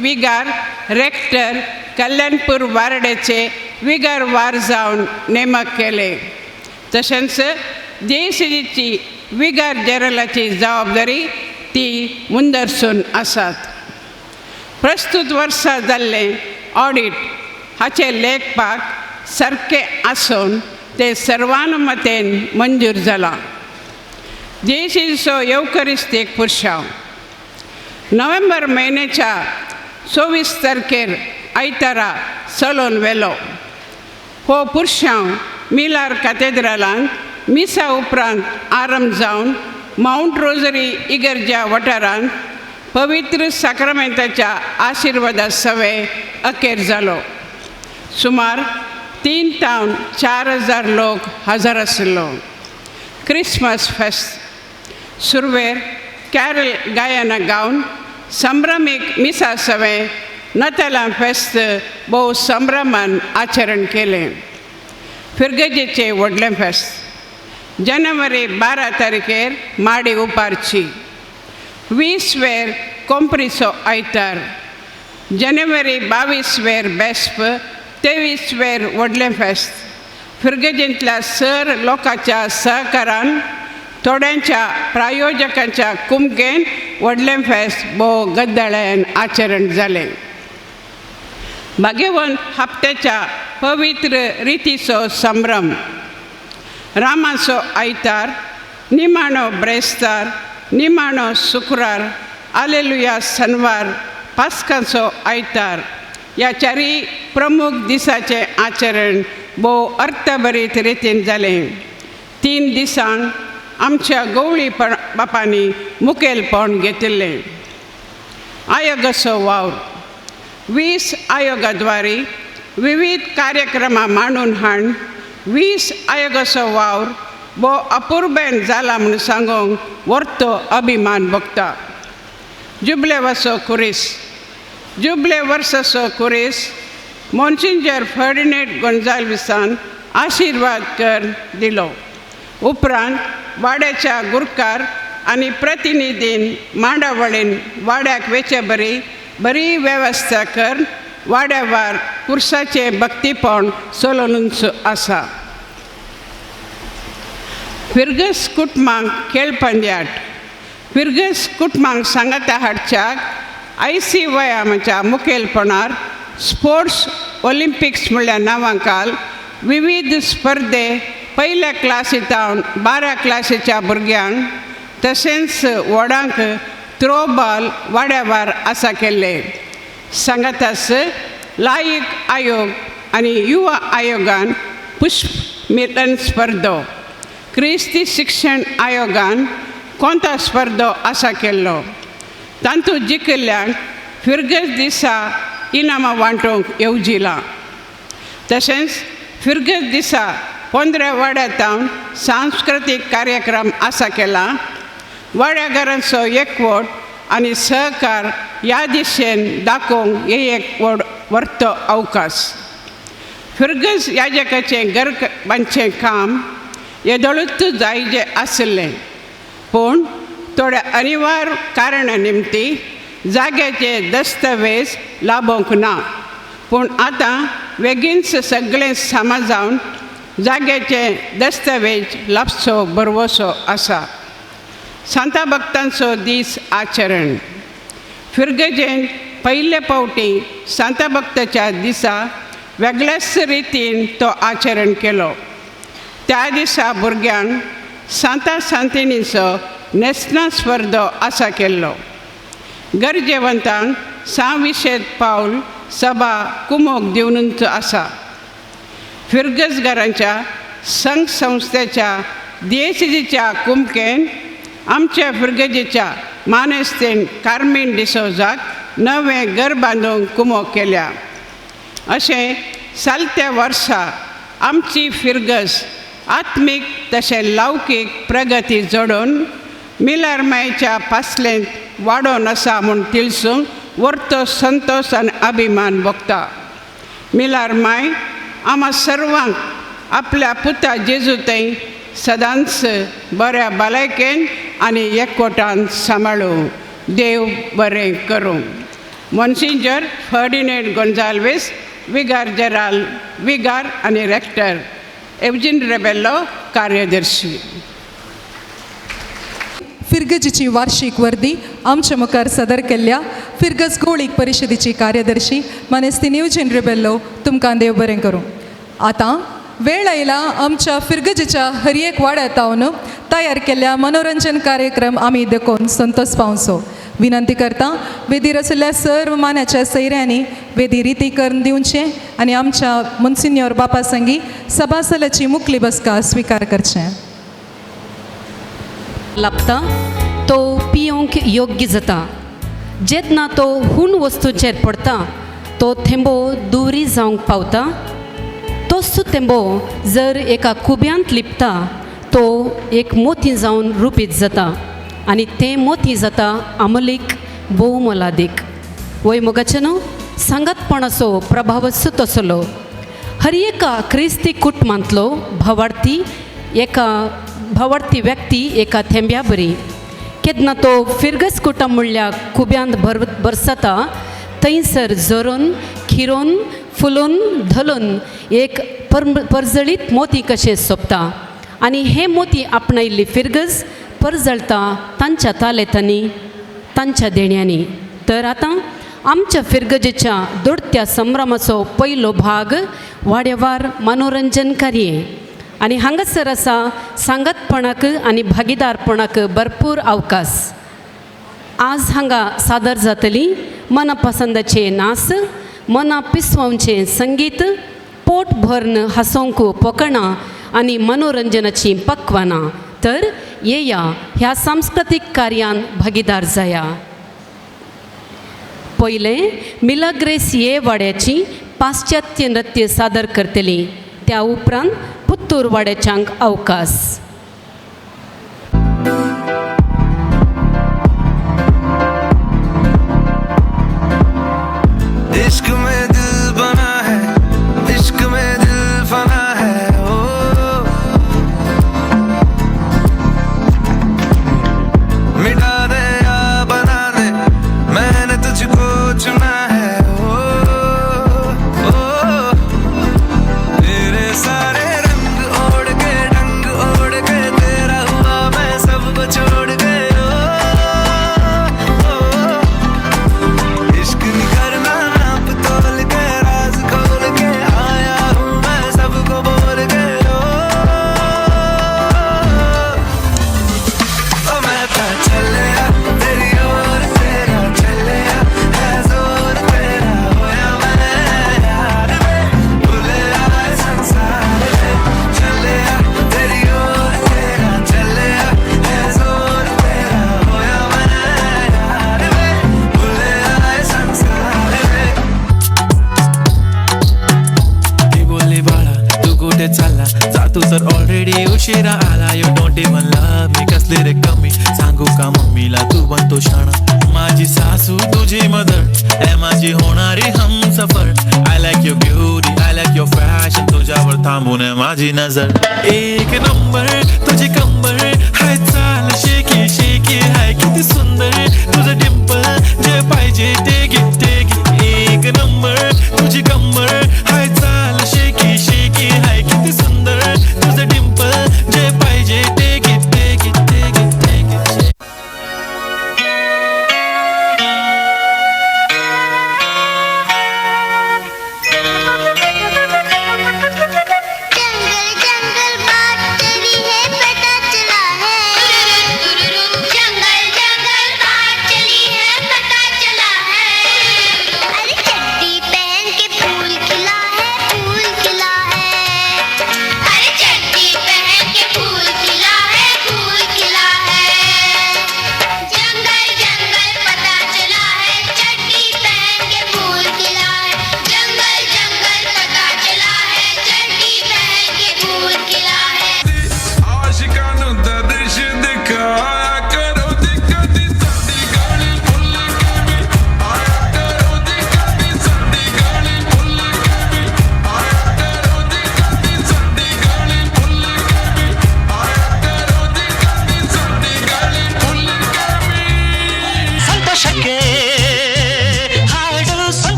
विगार रेक्टर कल्याणपूर वारडेचे विगार वार जावन नेमक केले. तशेंच देशची विगार जनरलाची जबाबदारी ती मुंदरसून आसात. प्रस्तुत वर्सा जाल्ले ऑडिट हाचे लेखपाक सारके आसून ते सर्वानुमतेन मंजूर जाला. देशीचो येवकरिस्तीक पुरशांव नोव्हेंबर म्हयन्याच्या 24 तारखेर आयतारा चलोवन व्हेलो. हो पुरशांव मिलार कॅथेड्रलान मिसा उपरांत आरंभ जावन माउंट रोजरी इगर्जा वाठारांत पवित्र साक्रामेंताच्या आशिर्वादा सवे अखेर जालो. सुमार 3 तावन 4000 लोक हजर आशिल्लो. क्रिसमस फेस्त सुरवेर कॅरल गायना गावन संभ्रमीक मिसा सवे नतालां फेस्त भोव संभ्रमान आचरण केलें. फिरगजेचें व्हडलें फेस्त जानेवारी 12 तारखेर माडी उपारची. 20 वेर कोंपरीचो आयतार. जानेवारी 22 वेर बेस्प. 23 वेर व्हडलें फेस्त. फिरगजेंतल्या सर लोकांच्या सहकारान थोड्यांच्या प्रायोजकांच्या कुमकेन व्हडलें फेस्त भोव गद्दळ्यान आचरण जालें. भाग्यवंत हप्त्याच्या पवित्र रितीचो संभ्रम. रामाचो आयतार, निमाणो ब्रेस्तार, निमाणो शुक्रार, आलेलुया शनवार, पास्काचो आयतार ह्या चारी प्रमुख दिसाचें आचरण भोव अर्थभरीत रितीन जालें. 3 दिसांक आमच्या गवळी बापांनी मुखेलपण घेतिल्लें. आयोगाचो वावर 20 आयोगाद्वारे विविध कार्यक्रमां मांडून हाडून 20 आयोगाचो वावर भोव अपुर्बेन जाला म्हूण सांगूंक व्हरतो अभिमान भोगता. जुबले वर्सो कुरीस. जुबले वर्साचो कुरीस मोन्सिन्जर फर्डिनेंड गोन्साल्वीसान आशिर्वाद कर दिलो. उपरांत वाड्याच्या गुरकार आनी प्रतिनिधीन मांडावळीन वाड्याक वेचे बरी वेवस्था कर वाड्यावार पुरसाचे भक्तीपण चलूनच आसा. फिर्गस कुटुंबांक खेळपंद्याट. फिर्गस कुटुंबांक सांगाता हाडच्याक IC व्यायामाच्या मुखेलपणान स्पोर्ट्स ऑलिंपिक्स म्हणल्या नांवाखाल विविध स्पर्धे पयल्या क्लासींतावन 12 क्लासीच्या भुरग्यांक तशेंच व्हडांक थ्रोबॉल वाड्यावार आसा केल्ले. सांगातास लायक आयोग आनी युवा आयोगान पुष्प मिलन स्पर्धो, क्रिस्ती शिक्षण आयोगान कोंता स्पर्धो आसा केल्लो. तातूंत जिखिल्ल्यांक फिर्गस दिसा इनामां वांटूंक येवजिलां. तशेंच फिर्गस दिसा 15 वाड्यातावन सांस्कृतीक कार्यक्रम आसा केला. वाड्याकारांचो एकवट आनी सहकार ह्या दिशेन दाखोवंक हे एक व्हडलो अवकाश. फिर्गस याजकाचें घर बांदचें काम येदोळूच जायजें आसलें, पूण थोड्या अनिवार्य कारणां निमती जाग्याचे दस्तावेज लाबोंक ना. पूण आतां बेगीनच सगळें समाजावन जाग्याचे दस्तावेज लाभचो बरवसो आसा. सांता भक्तांचो दीस आचरण. फिर्गजेन पयले फावटी सांता भक्ताच्या दिसा वेगळ्याच रितीन तो आचरण केलो. त्या दिसा भुरग्यांक सांता सांतिनीचो नेसना स्पर्धो आसा केल्लो. गरजेवंतांक 6 पावल सभा कुमोक दिवनूच आसा. फिर्गस घरांच्या संघ संस्थेच्या DSGच्या कुमकेन आमच्या फिर्गजेच्या मानेस्तेन कार्मेन डिसोजाक नवें घर बांदूंक कुमोक केल्या. अशें चलत्या वर्सा आमची फिर्गस आत्मीक तशें लौकीक प्रगती जोडून मिलार मायेच्या पासलेंत वाडोवन आसा म्हूण तिळसूंक व्हडलो संतोश आनी अभिमान भोगता. मिलार माय आम्हा सर्वांक आपल्या पुता जेजू थंय सदांच बऱ्या भलायकेन आनी एकवटान सांबाळूं. देव बरें करूं. मॉन्सिंजर फर्डिनेंड गोंजाल्वेस, विगार जेराल विगार आनी रेक्टर, एवजिन रेबेल्लो कार्यदर्शी. फिर्गजीची वार्षिक वर्दी आमच्या मुखार सादर केल्ल्या फिर्गस गोळीक परिशदेची कार्यदर्शी मानेस्तीन एवजिन रेबेल्लो तुमकां देव बरें करूं. आतां वेळ आयला आमच्या फिर्गजेच्या हर एक वाड्यातावन तयार केल्ल्या मनोरंजन कार्यक्रम आमी देखून संतोष पावचो. विनंती करता वेदीर आशिल्ल्या सर्व मान्याच्या सैऱ्यांनी वेदी रिती करून दिवचें आनी आमच्या मोन्सिन्योर बापा संगी सभासलाची मुखली बसका स्विकार करचें. लागता तो पियोंक योग्य जाता. जेन्ना तो हूण वस्तूचेर पडटा तो थेंबो दुरी जावंक पावता. तोच थेंबो जर एका कुब्यांत लिपता तो एक मोती जावन रुपीत जाता आनी तें मोती जाता अमलीक भोवमोलादीक. वैमोगाचे न्हू सांगातपणाचो प्रभावच तसलो. हर एका क्रिस्ती कुटुंबांतलो भावार्थी व्यक्ती एका थेंब्या बरी. केन्ना तो फिर्गस कुटुंब म्हणल्या कुब्यांत बरसता थंयसर जोरून खिरोन फुलोवन धलोवन एक परजळीत मोती कशें सोंपता आनी हे मोती आपणायल्ली फिर्गस परजळता तांच्या तालेतांनी तांच्या देण्यांनी. तर आतां आमच्या फिर्गजेच्या दोडत्या संभ्रमाचो पयलो भाग वाड्यावार मनोरंजन कार्य आनी हांगासर आसा सांगतपणाक आनी भागीदारपणाक भरपूर अवकाश. आज हांगा सादर जातली मनपसंदाचे नाच, मना पिसवांचें संगीत, पोट भरून हांसोंक पोकणां आनी मनोरंजनाची पक्वानां. तर येया ह्या सांस्कृतीक कार्यान भागीदार जाया. पयले मिलाग्रेस ये वाड्याची पाश्चात्य नृत्य सादर करतली. त्या उपरांत पुत्तूर वाड्याच्यांक अवकाश. इश्क में दिल बना है, इश्क में दिल फना है, ओ मिटा दे या बना दे, मैंने तुझको चुना है, ओ ऑलरेडी उशिरा आला you don't even love me कसले रे कमी सांगू का मम्मीला तू बनतो शाणा माझी सासू तुझी मदर ए माझी होणारी Humsafar I like your beauty I like your fashion तुझ्यावर थांबून आहे माझी नजर एक नंबर तुझी कंबर हाय चाल शेकी शेकी हाय किती सुंदर तुझं डिंपल जे पाहिजे ते एक नंबर तुझी कंबर हाय चाल शेकी शेकी हाय किती सुंदर तुझं डिंपल जे पाहिजे ते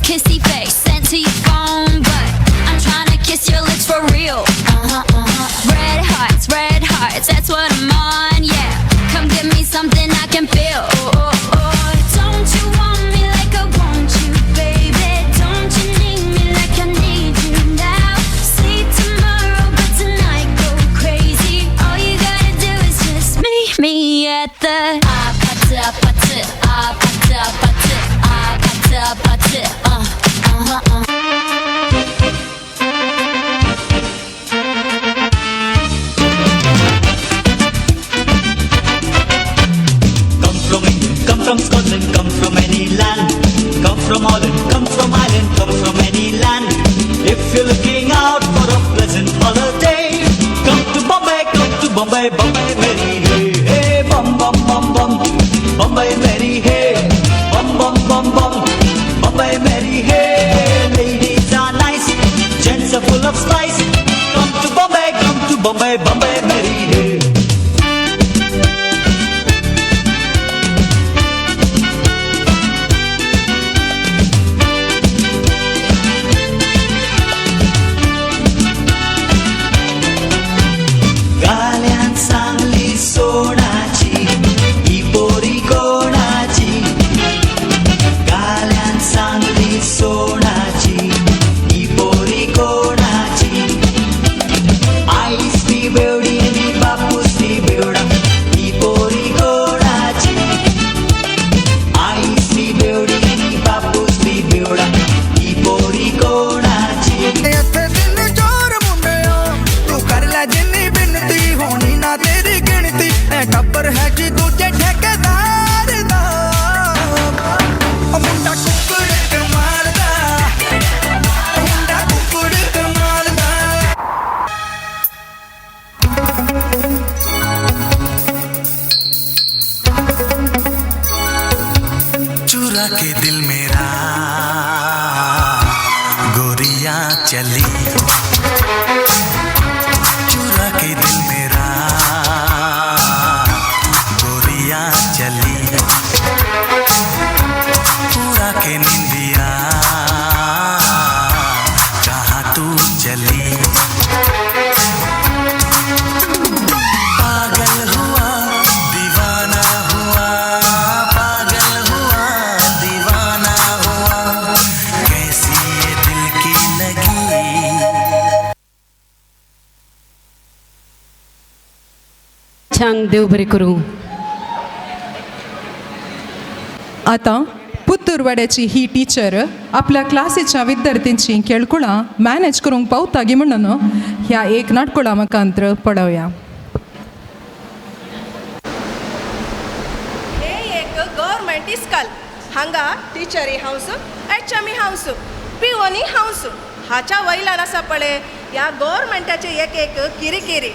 Kissy face, sent to your phone, but I'm trying to kiss your lips for real. Red hearts, that's what I'm on, yeah. Come give me something I can feel. Don't you want me like I want you, baby? Don't you need me like I need you now? See tomorrow, but tonight go crazy. All you gotta do is just meet me at the Come from Scotland, come from any land. Come from Holland, come from Ireland, come from any land. If you're looking out for a pleasant holiday, come to Bombay, Bombay, Mary, hey, hey, bum, bum, bum, bum, Bombay, Mary, hey, bum, bum, bum, bum, Bombay, Mary, hey. Ladies are nice, gents are full of spice. Come to Bombay, Bombay, Mary, hey. के दिल मेरा गोरिया चली, चुरा के दिल मेरा गोरिया चली, पूरा के निंदिया कहाँ तू चली। पागल विद्यार्थ्यांक देव बरें करूं. आतां पुत्तूरवाड्याची ही टिचर आपल्या क्लासीच्या विद्यार्थ्यांची केळकुळां मॅनेज करूंक पावता गे म्हणून ह्या एक नाटकुळा मुखांत्र पळोवया. हे एक गव्हर्मेंट इस्कॉल. हांगा टिचरी हावस, एचएमई हावस, पिओनी हावस. हाच्या वयल्यान आसा पळय ह्या गव्हर्मेंटाचे एक एक किरिकिरी.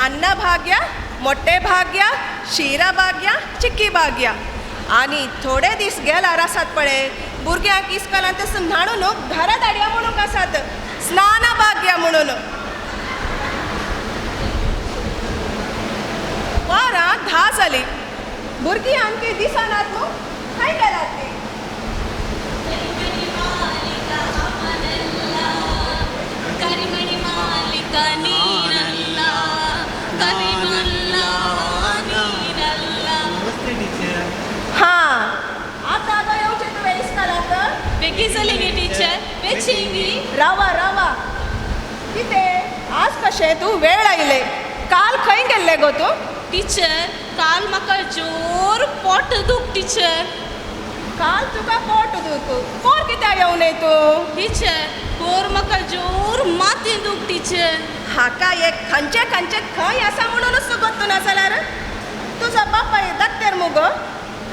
अन्न भाग्य, मोठे भाग्य, शिरा भाग्य, चिक्की भाग्य. आणि थोडे दीस गेल्यार आसात पळय भुरग्यांक इस्कॉलांत न्हाणून घरा धाडया म्हणून आसात स्नान भाग्य म्हणून. वरां 10 जालीं, भुरगीं आमची दिसनात न्हू. खंय गेल्यात ती? हां, आतां येवचें तुवें इस्कॉलांत? बेगीन जाली गे टिचर, बेचींगी. रावा रावा. कितें आज कशें तूं वेळ आयले? काल खंय गेल्ले गो तूं? टिचर, काल म्हाका जोर पोट दूख टिचर. काल तुका पोट दूख? कोण कित्याक येवं न्ही तूं? टिचर, कोर म्हाका जोर माथी दूख टिचर. हाका एक खंयचे खंयचे खंय आसा म्हणूनच गोत्तू ना जाल्यार तुजो बापाय दाक्तेर मुगो.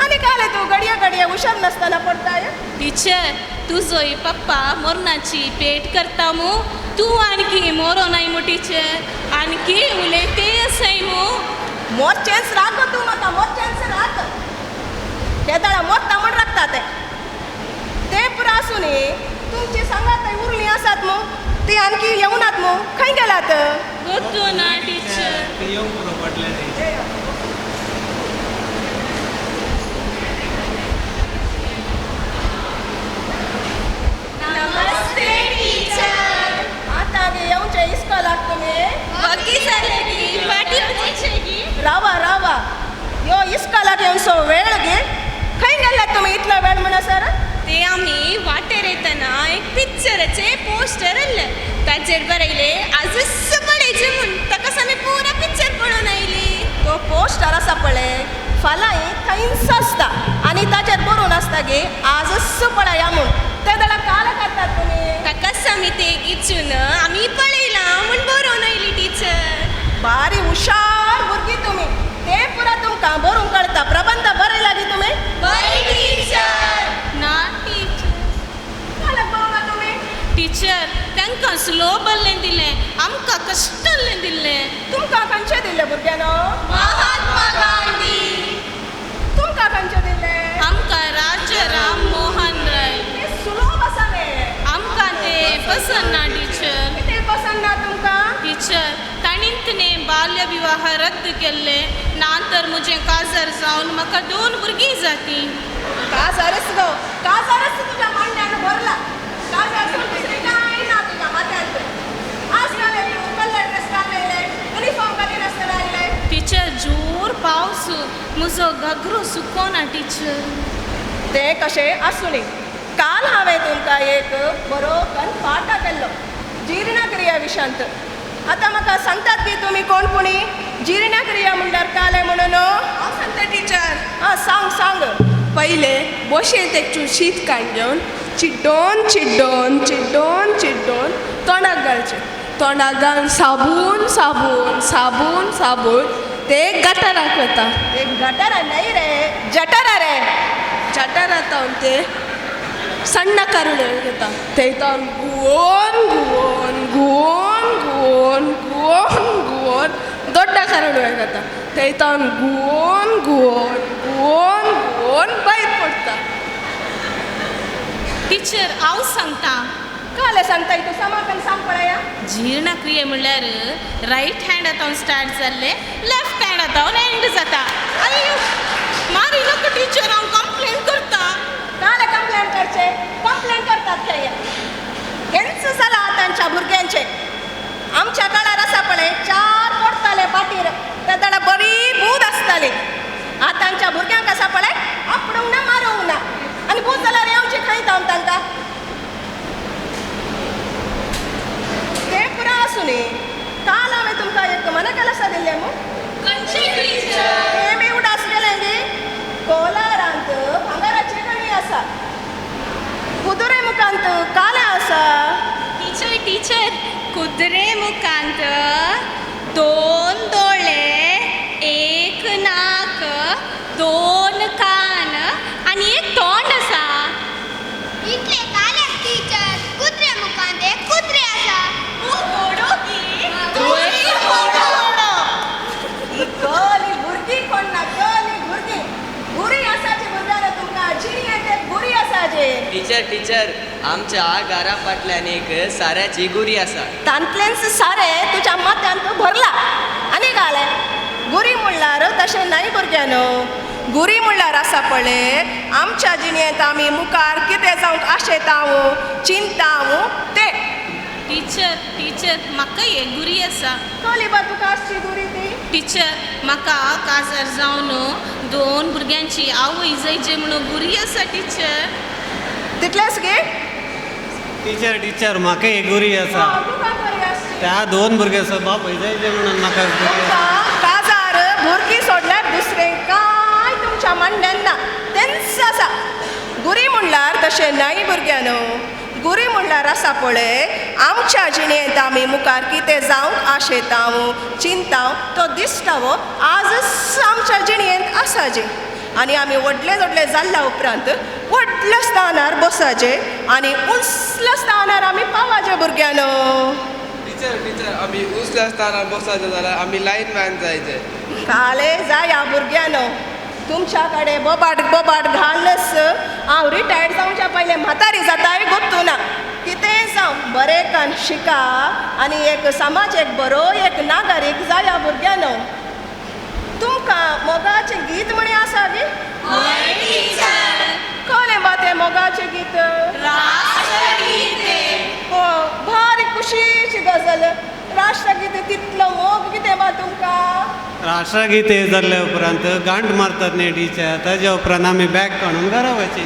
आनी काले तूं घडये घडये हुशार नासतना पडटाय. टिचर, तुजोय पप्पा मरणाची पेट करता मू. तूं आणखी मोरो नाय मू टिचर. आणखी उलयते असय मू. मोरचेंच राग गो तूं म्हाका, मोरचेंच राग. केदाळा मोरता म्हण राखता ते पुरो आसून तुमची सांगात उरलीं आसात मू. ती आणखी येवनात मू. खंय गेलात? गोतू ना टिचर. नमस्ते टीचर. आता गे येवचे इस्कॉलाक तुमी? बाकी जाले गी, पाटी वचचे गी. रावा रावा. यो इस्कॉलाक येवचो वेळ गे. खंय गेल्यात तुमी इतलो वेळ म्हणसर? ते आमी वाटेर येतना एक पिक्चराचे पोस्टर आयले. ताचेर बरयले आजच पळयचे म्हूण. ताकाच आमी पुरा पिक्चर पळोवन आयली. तो पोस्टर आसा पळय फाल्यां थंयच आसता आनी ताचेर बरोवन आसता गे आजच पळया म्हूण. ते जाल्यार काल करतात तुमी? ताकाच आमी ते इचून आमी पळयलां म्हूण बरोवन आयली टिचर. बारी हुशार भुरगीं तुमी. ते पुरा तुमकां बरोवंक कळटा. प्रबंध बरयला गे तुमी? बरें टिचर. ना टिचर. काल्याक बरोवना तुमी? टिचर, तांकां स्लो बरलें दिलें, आमकां कश्टांतलें दिलें. तुमकां खंयचें दिल्लें भुरग्यानो? महात्मा गांधी. तुमकां खंयचें दिल्लें? आमकां राजा राम मोहन राय. ते सुलोभ आसा गे. आमकां ते पसंद ना टिचर. कितें पसंद ना तुमकां? टिचर, ताणींतने बाल्य विवाह रद्द केल्ले. नातर म्हजें काजार जावन म्हाका 2 भुरगीं जातीं. काजारच गो. काजारच तुज्या मांड्यान भरला. काजार सोड दुसरें कांय ना तुज्या माथ्यार. आज काल तूं कलर ड्रेस घालले, युनिफॉर्म घाली नासतना आयले. टिचर, जोर पावस. म्हजो घागरो सुकोना टिचर. तें कशें आसूं. काल हांवें तुमकां एक बरो पाठ केल्लो जीर्णक्रिया विशयांत. आतां म्हाका सांगतात की तुमी कोण कोणी जीर्णक्रिया म्हणल्यार कालें म्हणून? हांव सांगता टिचर. हां सांग सांग. पहिले बशेंत एक शीत काण घेवन चिड्डोन चिड्डोन चिड्डोन चिड्डोन तोंडाक घालचें. तोंडाक घालून साबून साबून साबून साबून ते गटाराक वता. ते गटारा न्हय रे, जटारा रे. जटारात जावन ते सण्ण कारुळे घेता. थंयतावन घुंवोन घुंवोन घुंवोन घुंवोन घुंवोन घुंवोन दोड्डा कारुळे घेता. थंयतावन घुंवोन घुंवोन घुंवोन घुंवोन भायर पडटा. टिचर, हांव सांगता. काले सांगता तूं समापन सांग पळया. जीर्णक्रिये म्हणल्यार रायट हँडांतल्यान स्टार्ट जाल्ले लेफ्ट हँडांतल्यान एंड जाता. अय्यो, मारी नाका टिचर, हांव कंप्लेन करता. काले कंप्लेन करचे? कंप्लेन करतात ते. हेंच जाला आतांच्या भुरग्यांचे. आमच्या काळार आसा पळय 4 पडटाले पाटीर. त्या दाडा बरी बूद आसताली. आतांच्या भुरग्यांक आसा पळय आपणूंक ना मारूंक ना. आनी बूद जाल्यार येवची खंय जावन तांकां? ते पुरो आसूं न्ही. काल हांवें तुमकां एक मनकेल आसा दिल्लें मू. खंयचें मी उडासलेले गे कोलारांत भांगाराची गणी आसा कुदुरे मुखांत काले आसा टीचर कुदरे मुखांत 2 दोळे 1 नाक 2 कान आणि 1 तोंड आसा. इतले काले टीचर कुत्रे मुखांत एक कुत्रे आसा. गली भुरगी कोण ना गली भुरगी गुरी आसाचे भुरग्यान तुमकां जिणेंत एक गुरी आसाचे. टीचर आमच्या घरा फाटल्यान एक साऱ्याची गुरी आसा. तांतलेंच सारे तुज्या माथ्यांत भरला आनी घाले गुरी म्हणल्यार तशें नाही भुरग्यानो. गुरी म्हणल्यार आसा पळय आमच्या जिणेंत आमी मुखार कितें जावंक आशेतांव चिंतांव ते. टीचर म्हाका एक गुरी आसा. कळ्ळी बा तुका आसची गुरी ती. टीचर म्हाका काजार जावन 2 भुरग्यांची आवय जायचे म्हणून गुरी आसा टीचर. तितलेंच गे. टीचर म्हाका एक गुरी आसा. त्या 2 भुरग्याचो बाप जायचे म्हणून म्हाका काजार भुरगी सोडल्यार दुसरें कांय तुमच्या मांड्यान ना तेंच आसा. गुरी म्हणल्यार तशें नाही भुरग्यानो. गुरी म्हणल्यार आसा पळय आमच्या जिणेंत आमी मुखार कितें जावंक आशेतांव चिंतांव तो दिसतावो आजच आमच्या जिणेंत आसाजे. आनी आमी व्हडले जाल्ल्या उपरांत व्हडल्या स्थानार बसाचे आनी उंचल्या स्थानार आमी पावाचे भुरग्यानो. टीचर आमी उंचल्या स्थानार बसायचे जाल्यार आमी लायनमॅन जायचे. काले जाया भुरग्यानो. तुमच्या कडेन बोबाट घालनस हांव रिटायर्ड जावच्या पयलें म्हातारी जाताय गोत्तू ना. कितें जावं बरें कान शिका आनी एक समाज एक बरो एक नागरीक जाया भुरग्यानो. तुमकां मोगाचें गीत म्हणे आसा गे. कोणें बा तें मोगाचें गीत. हो भारी खुशीची गजाल. राष्ट्रगीत तितलो मोग कितें बा तुमकां. राष्ट्रगीत हे जाल्ल्या उपरांत गांठ मारतात न्ही टीचर. ताज्या उपरांत आमी बॅग काडून घरा वची.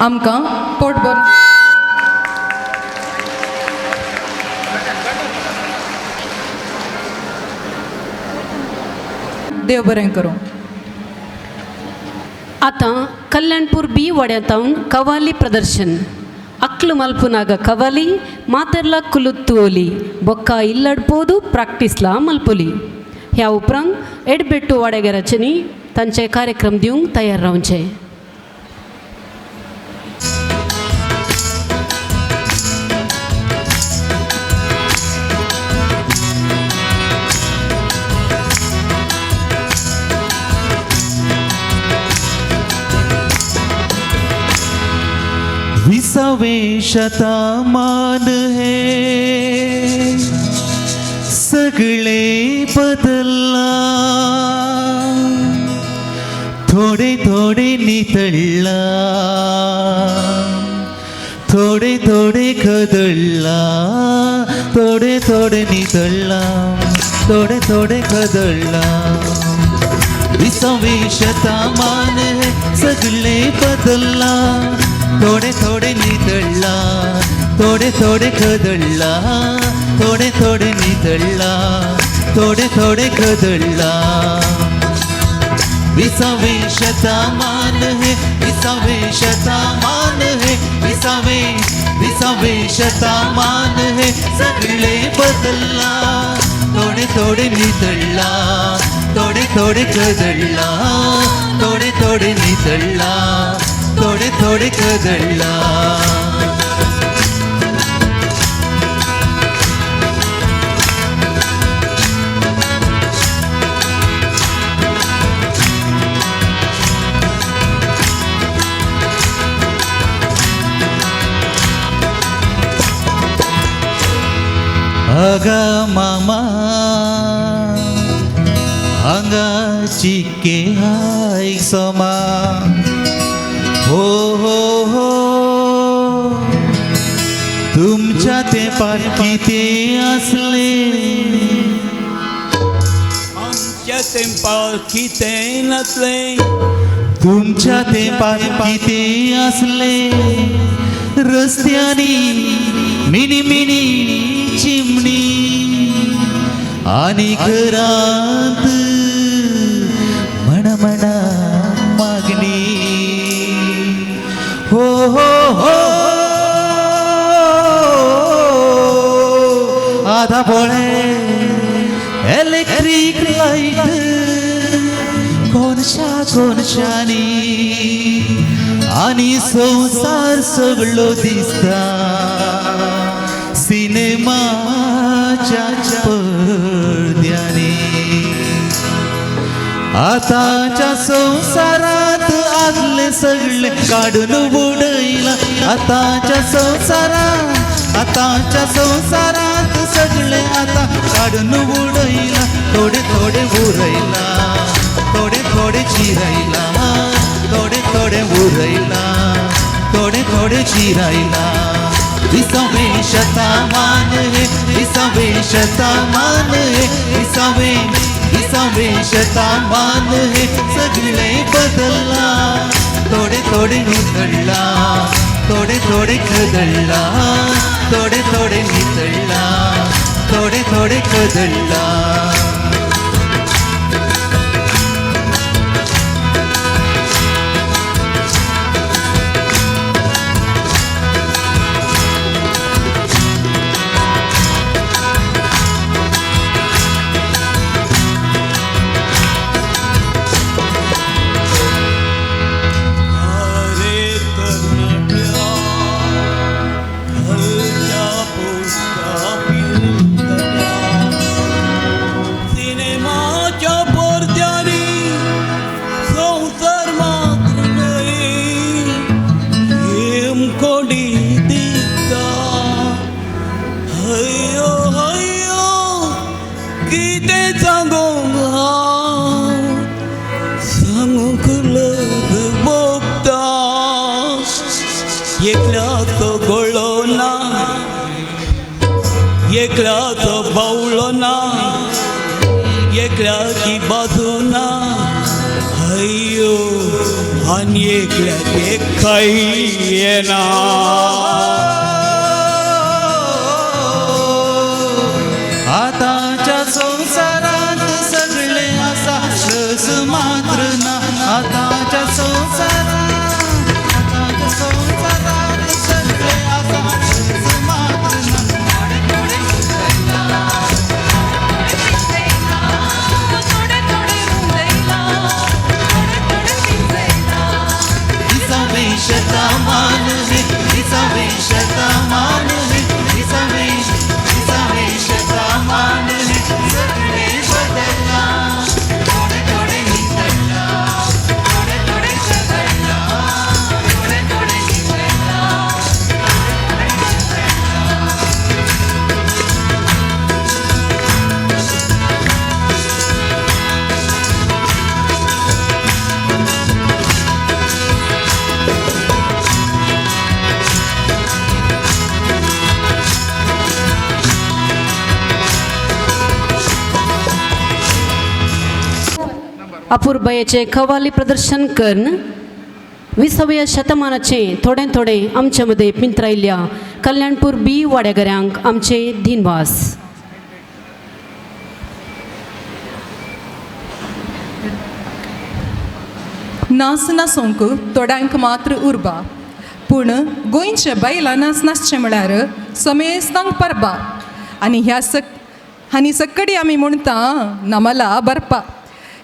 आमकां पोटभर देव बरें करूं. आतां कल्याणपूर बी वड्यातावन कवाली प्रदर्शन. ಅಕ್ಲು ಮಲ್ಪುನಾಗ ಕವಲಿ ಮಾತೆರ್ಲ ಕುಲುತ್ತು ಒಲಿ ಬೊಕ್ಕ ಇಲ್ಲಡ್ಬೋದು ಪ್ರಾಕ್ಟೀಸ್ಲ ಮಲ್ಪೊಲಿ. ह्या उपरांत एडबेट्टू वाडेगराच्यांनी तांचे कार्यक्रम दिवंक तयार रावचे. विसावें शतमान है सगळे बदलला थोडे थोडे नितळला थोडे थोडे कदळला थोडे थोडे नितळला थोडे थोडे कदळला. विसावें शतमान है सगळे बदलला थोडे थोडे नितळला थोडे थोडे कदळला थोडे थोडे नितळला थोडे थोडे कदळला. विसावें शतमान है विसावें शतमान है विसावें शतमान है सगळे बदलला थोडे थोडे नितळला थोडे थोडे कदळला थोडे थोडे नितळला थोडे थोडे कदळला. आगा मामा हांगा चिक्के हाय सोमा हो हो हो तुमच्या तेंपार कितें आसलें आमच्या तेंपार कितें नासलें तुमच्या तेंपार कितें आसलें रस्त्यांनी मिनी मिनी चिमणी आणि घरात म्हणा म्हणा मागणी हो हो हो आधा पोळे इलेक्ट्रिक लाईट कोणशानी आणि संसार सगळो दिसता सिनेमाच्या पडद्याने आताच्या संसारात आदले सगळे काढून उडयला आताच्या संसारात सगळे आता काढून उडयला थोडे थोडे उरयला थोडे थोडे चिरायला थोडे थोडे उरयला थोडे थोडे चिरायला विसवेशता मान हे विसवेशता मान हे विसवेशता मान हे सगळे बदलला थोडे थोडे नितळला थोडे थोडे खदळला थोडे थोडे नितळला थोडे थोडे खदळला एकल्याचो गळो ना एकल्याचो बावलो ना एकल्याची बाजू ना अय्यो आनी एकल्याचे काही येना आताच्या संसारात सगळे असा रस मात्र ना आताच्या संसारात सगळे असा रस मात्र विसवेशता मान हे विसवेशता मान हे विसवेशता मान हे सगळे बदलला थोडे थोडे नितळला थोडे थोडे खदळला थोडे थोडे नितळला अपूर्बयेचे खवाली प्रदर्शन करून 20व्या शतमानाचे थोडे थोडे आमचे मध्ये पिंतरायल्या कल्याणपूर बी वाड्यागऱ्यांक आमचे दिनवास. नाच नासूंक थोड्यांक मात्र उरबा पूण गोंयचे बायलां नाच नाचचें म्हळ्यार समेस्तांक परबा आनी सक्कडी आमी म्हणटा नमला बरपा.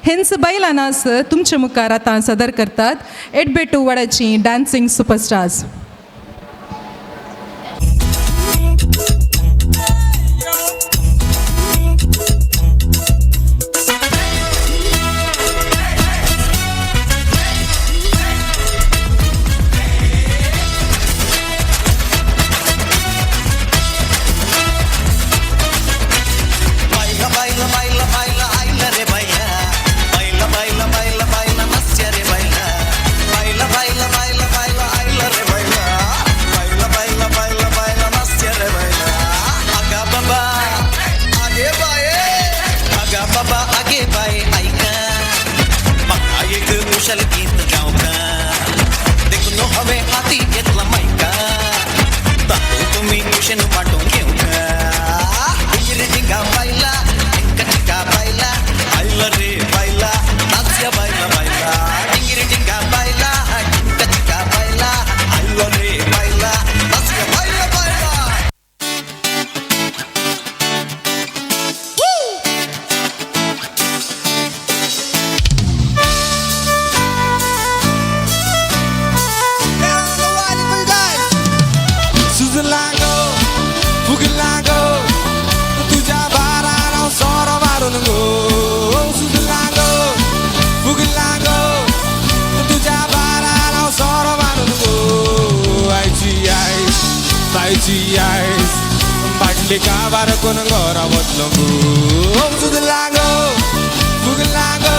हेंच बायलां नाच तुमचे मुखार आतां सदर करतात एडबेटू वाड्याची डान्सिंग सुपरस्टार्स. कुशल गीत गाँव का देखो हवे हाथी घेतला मायका तुम्ही कुशन बाटली काबार करून घरा वतलो सुगलांगो सुगलांगो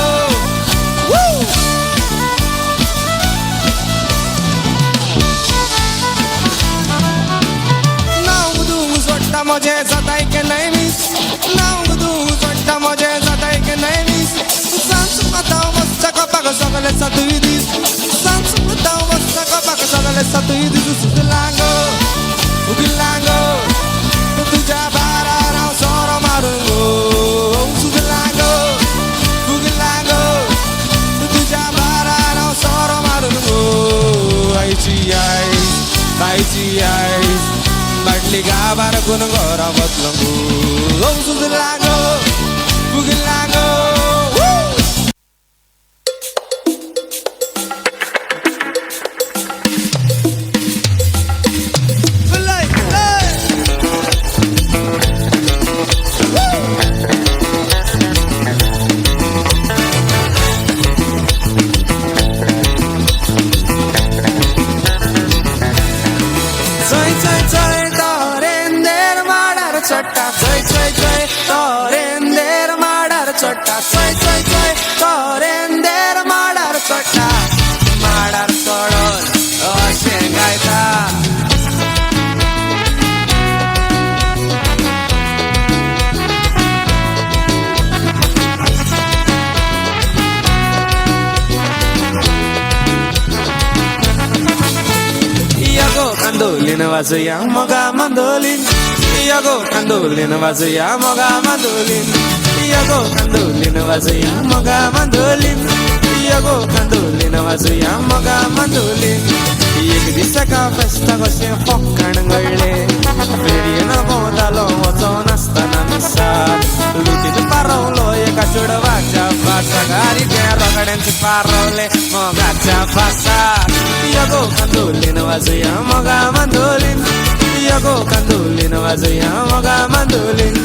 सोडटा मजे जाताय की नाही मीस नाव तू सोडटा मजे जाताय की नाही मीस सांग आता वचचा कपाक सगळे सातूय दीस सांग आता वचचा कपाक सगळे सातूय दीस सुगलांगो सुगलांगो तुझ्या बारार हांव सोरो मारून गो सुगलांगो सुगलांगो तुझ्या बारार हांव सोरो मारून गो आयची आयस बाटली गाबार करून घरा वतलो सुगलांगो सुगलांगो चट्टा चय चय चय तोरेंदेर माडार चट्टा चय चय चय तोरेंदेर माडार चट्टा माडार चडोन अशें गायता Yago mandolin wazuya moga mandolin Yago mandolin wazuya moga mandolin Yago mandolin wazuya moga mandolin Yago mandolin wazuya moga mandolin एक दिसाका फेस्ता कशें फक्कण गळ्ळे फेरयेन भोंवतालो वचोन आसतना मिसाल लुटीत पारवलो एका चेडवाच्या फासागारी त्या रोगड्यांचे पारवले मोगाच्या फासार यगो कांदोलीन वाजुया मोगा मांदोलीन यगो कांदोलीन वाजुया मोगा मांदोलीन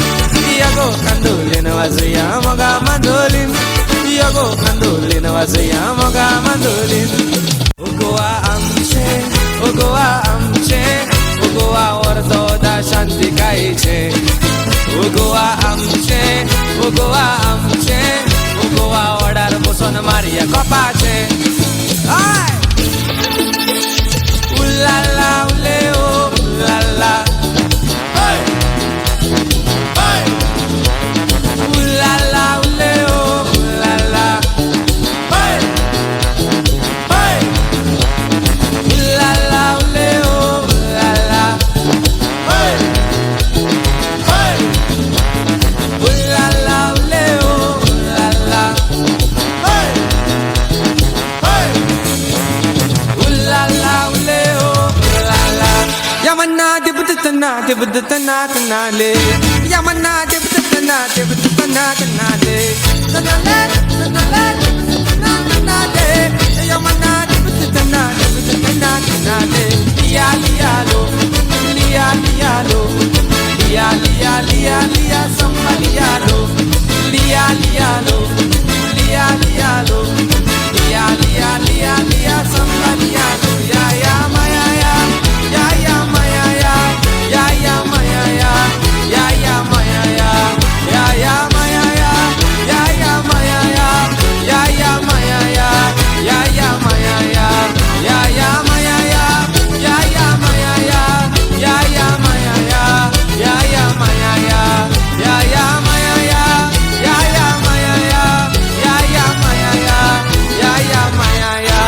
यगो कांदोलीन वाजुया मोगा मांदोलीन यगो कांदोलीन वाजुया मोगा मांदोलीन गोवा आमचे गोवा वर्दोदा शांती गायचे गोवा आमचे गोवा वडार बसून मारिया कपाचे उल्लाला उले ओ उल्लाला उल्लाला उले ओ उल्लाला उल्लाला उले ओ उल्लाला उल्लाला उले ओ उल्लाला उल्लाला उले ओ उल्लाला यमन्ना दिबुतना दिबुतना तनाले यमन्ना दिबुतना दिबुतना तनाले तनाले तनाले तनाले यमन्ना दिबुतना दिबुतना तनाले लिया लिया लो लिया लिया लो लिया लिया लिया लिया सम्मा लिया लो लिया लिया लो लिया लिया लो लिया लिया लिया लिया सम्मा लिया लो या या माया या माया या माया या माया या माया या माया या माया या माया या माया या माया या माया या माया या माया या माया या माया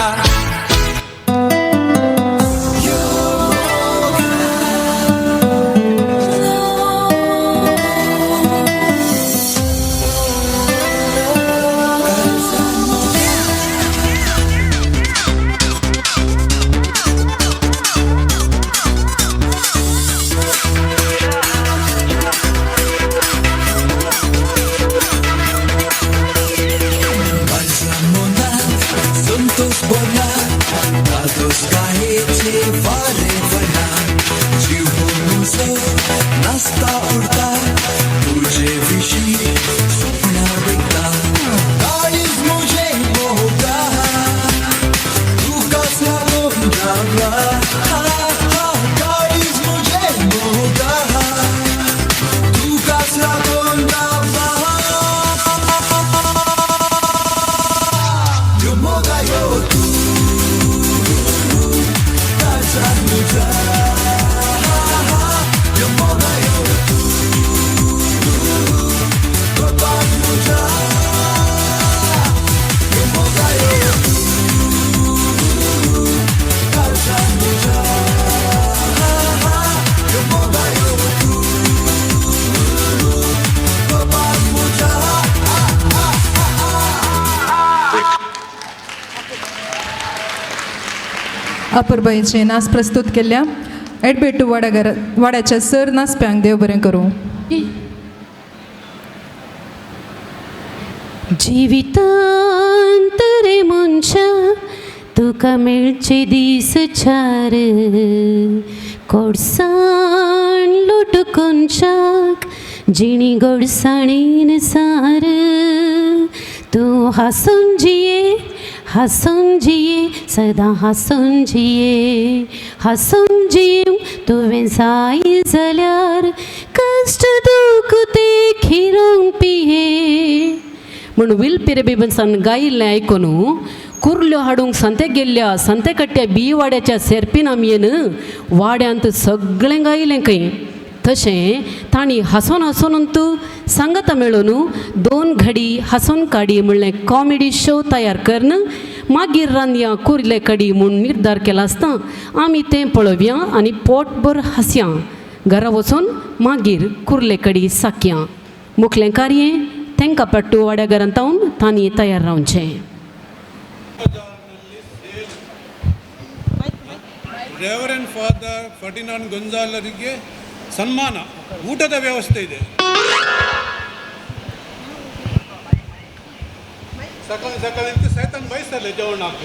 अपूर्बाईचे नाच प्रस्तुत केल्या एडबेटू वाड्याच्या सर नाचप्यांक देव बरें करूं. जिवितांत रे मनशा तुका मेळचे दीस चार कोडसाण लोट कोनशाक जिणी गोडसाणीन सार तूं हांसून जिये सदां हांसून जिये तुवें जाय जाल्यार कश्ट दूख ते खिरोंग पिये म्हूण विल पिरेबेबन्सान गायिल्लें आयकून कुर्ल्यो हाडूंक सांते गेल्ल्या सांते कट्ट्या बी वाड्याच्या सेरपीन आमयेन वाड्यांत सगळें गायिल्लें खंय. तशें तांणी हांसून सांगाता मेळून 2 घडी हांसून काडी म्हणलें कॉमेडी शो तयार करन मागीर रांदया कुर्ले कडी म्हूण निर्धार केला आसता आमी तें पळोवया आनी पोटभर हांसया. घरा वचून मागीर कुर्ले कडी साकया. मुखलें कार्य तांकां पट्टू वाड्या घरांत रावन तांणी तयार रावचें. ರೆವರೆಂಡ್ ಫಾದರ್ ಫರ್ಡಿನಾಂಡ್ ಗೊಂಜಾಲರಿಗೆ ಸನ್ಮಾನ ಊಟದ ವ್ಯವಸ್ಥೆ ಇದೆ. ಸಕಾಳಿ ಸೈತಾನ್ ಬಯಸಲ್ಲ जेवणाक.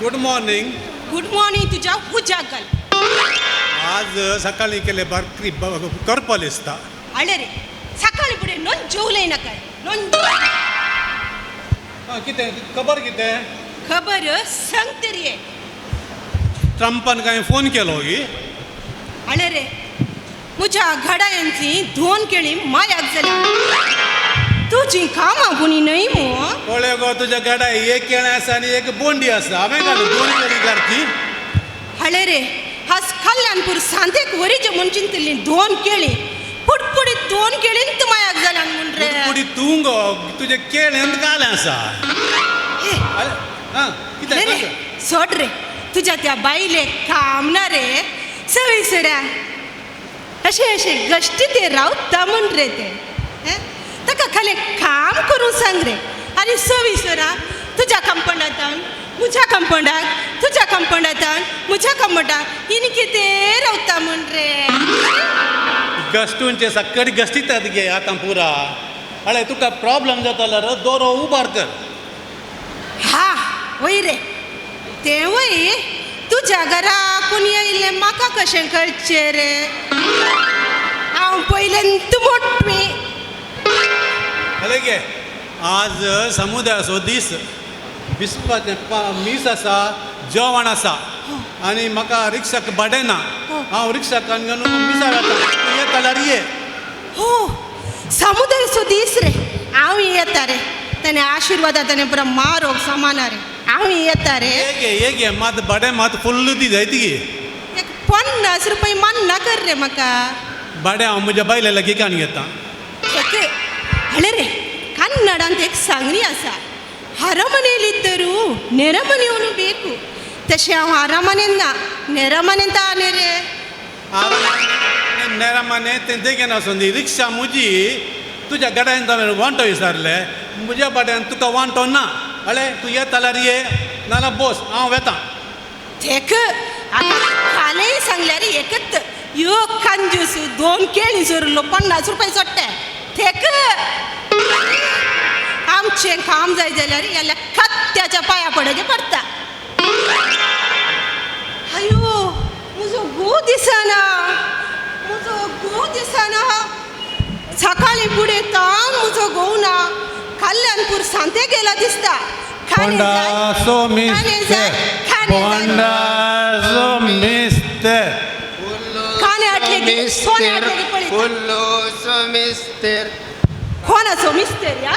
गुड मॉर्निंग तुझ्या उजागल. आज सकाळी केले भाकरी करपाल दिसता. अळे रे सकाळी पुढे नोंद जेवले नका नोंद. कितें खबर सांग तरी. ट्रम्पान काय फोन केलो ही. अळे रे म्हज्या घडायांची 2 केळी मायाक जाली. तुजी कामां गुणी न्हय मू. पळय गो तुज्या घडा एक केळें आसा आनी एक बोंडी आसा. हांवें घालून 2 केळी घालची. अळे रे आज कल्याणपूर सांतेक वरीच्या मनचिंतली 2 केळी पुडपुडीत 2 केळींत मायाक जाल्यान म्हूण रे. पुडी तूं गो तुजे केळेंत घालें आसा. सोड रे तुझ्या त्या बाईले काम ना रे सविसरा असे गश्टी ते रावता म्हण रे ते ताका खाली काम करून सांग रे. आनी सविसरा तुझ्या कंपाउंडांत म्हज्या कंपाउंडाक तुझ्या कंपाउंडांत म्हज्या कंपाउंडाक हिन कितें रावता म्हण रे. गश्टूंचे सक्कडी गश्टीतात गे आतां पुरा. अळे तुका प्रॉब्लेम जाता जाल्यार दोरो उबार कर. हा वय रे तें वय तुज्या घरा कोण येयल्लें म्हाका कशें कळचें रे. हांव पयलेंत मोठवी. जालें गे आज समुदायाचो दीस बिस्पाचें मीस आसा जेवण आसा आनी म्हाका रिक्षाक भाडें ना. हांव रिक्षाक घेवन मिसा वता. तूं येता जाल्यार ये. हो समुदायाचो दीस रे हांव येता रे. ताणें आशिर्वादांत पुरो मारोग सामान रे. हांव येता रे. ये गे मात भाडें मात फुल्ल दी जाय ती. 50 रुपया मान नाकर रे म्हाका. भाडें हांव म्हज्या बायले लागीं कान घेता. अळे रे कन्नडांत एक सांगणी आसा ಅರಮನೆಯಲ್ಲಿದ್ದರೂ ನೆರಮನೆಯವನು ಬೇಕು. ತಶೆ ಅವ ಅರಮನೆಯನ್ನ ना ನೆರಮನೆಂತ ಆನೆ रे. नेरामाने तें देगेन आसून दी रिक्षा म्हजी तुज्या गाड्यान हांवें वांटो विचारलें. म्हज्या भाड्यान तुका वांटो ना. अळे तूं येता जाल्यार ये नाल्यार बस हांव वेतां. तेक कालेय सांगल्यार एकत यो कंजूस 2 केळी जोरलो 50 रुपया सोडटे. तेक आमचें काम जाय जाल्यार ह्या कत्त्याच्या पांया पडचें पडटा. अयो म्हजो घोव दिसना. सकाळी फुडें तान म्हजो घोव ना. कल्याणपूर सांते गेला दिसता. कोणाचो मिस्तर या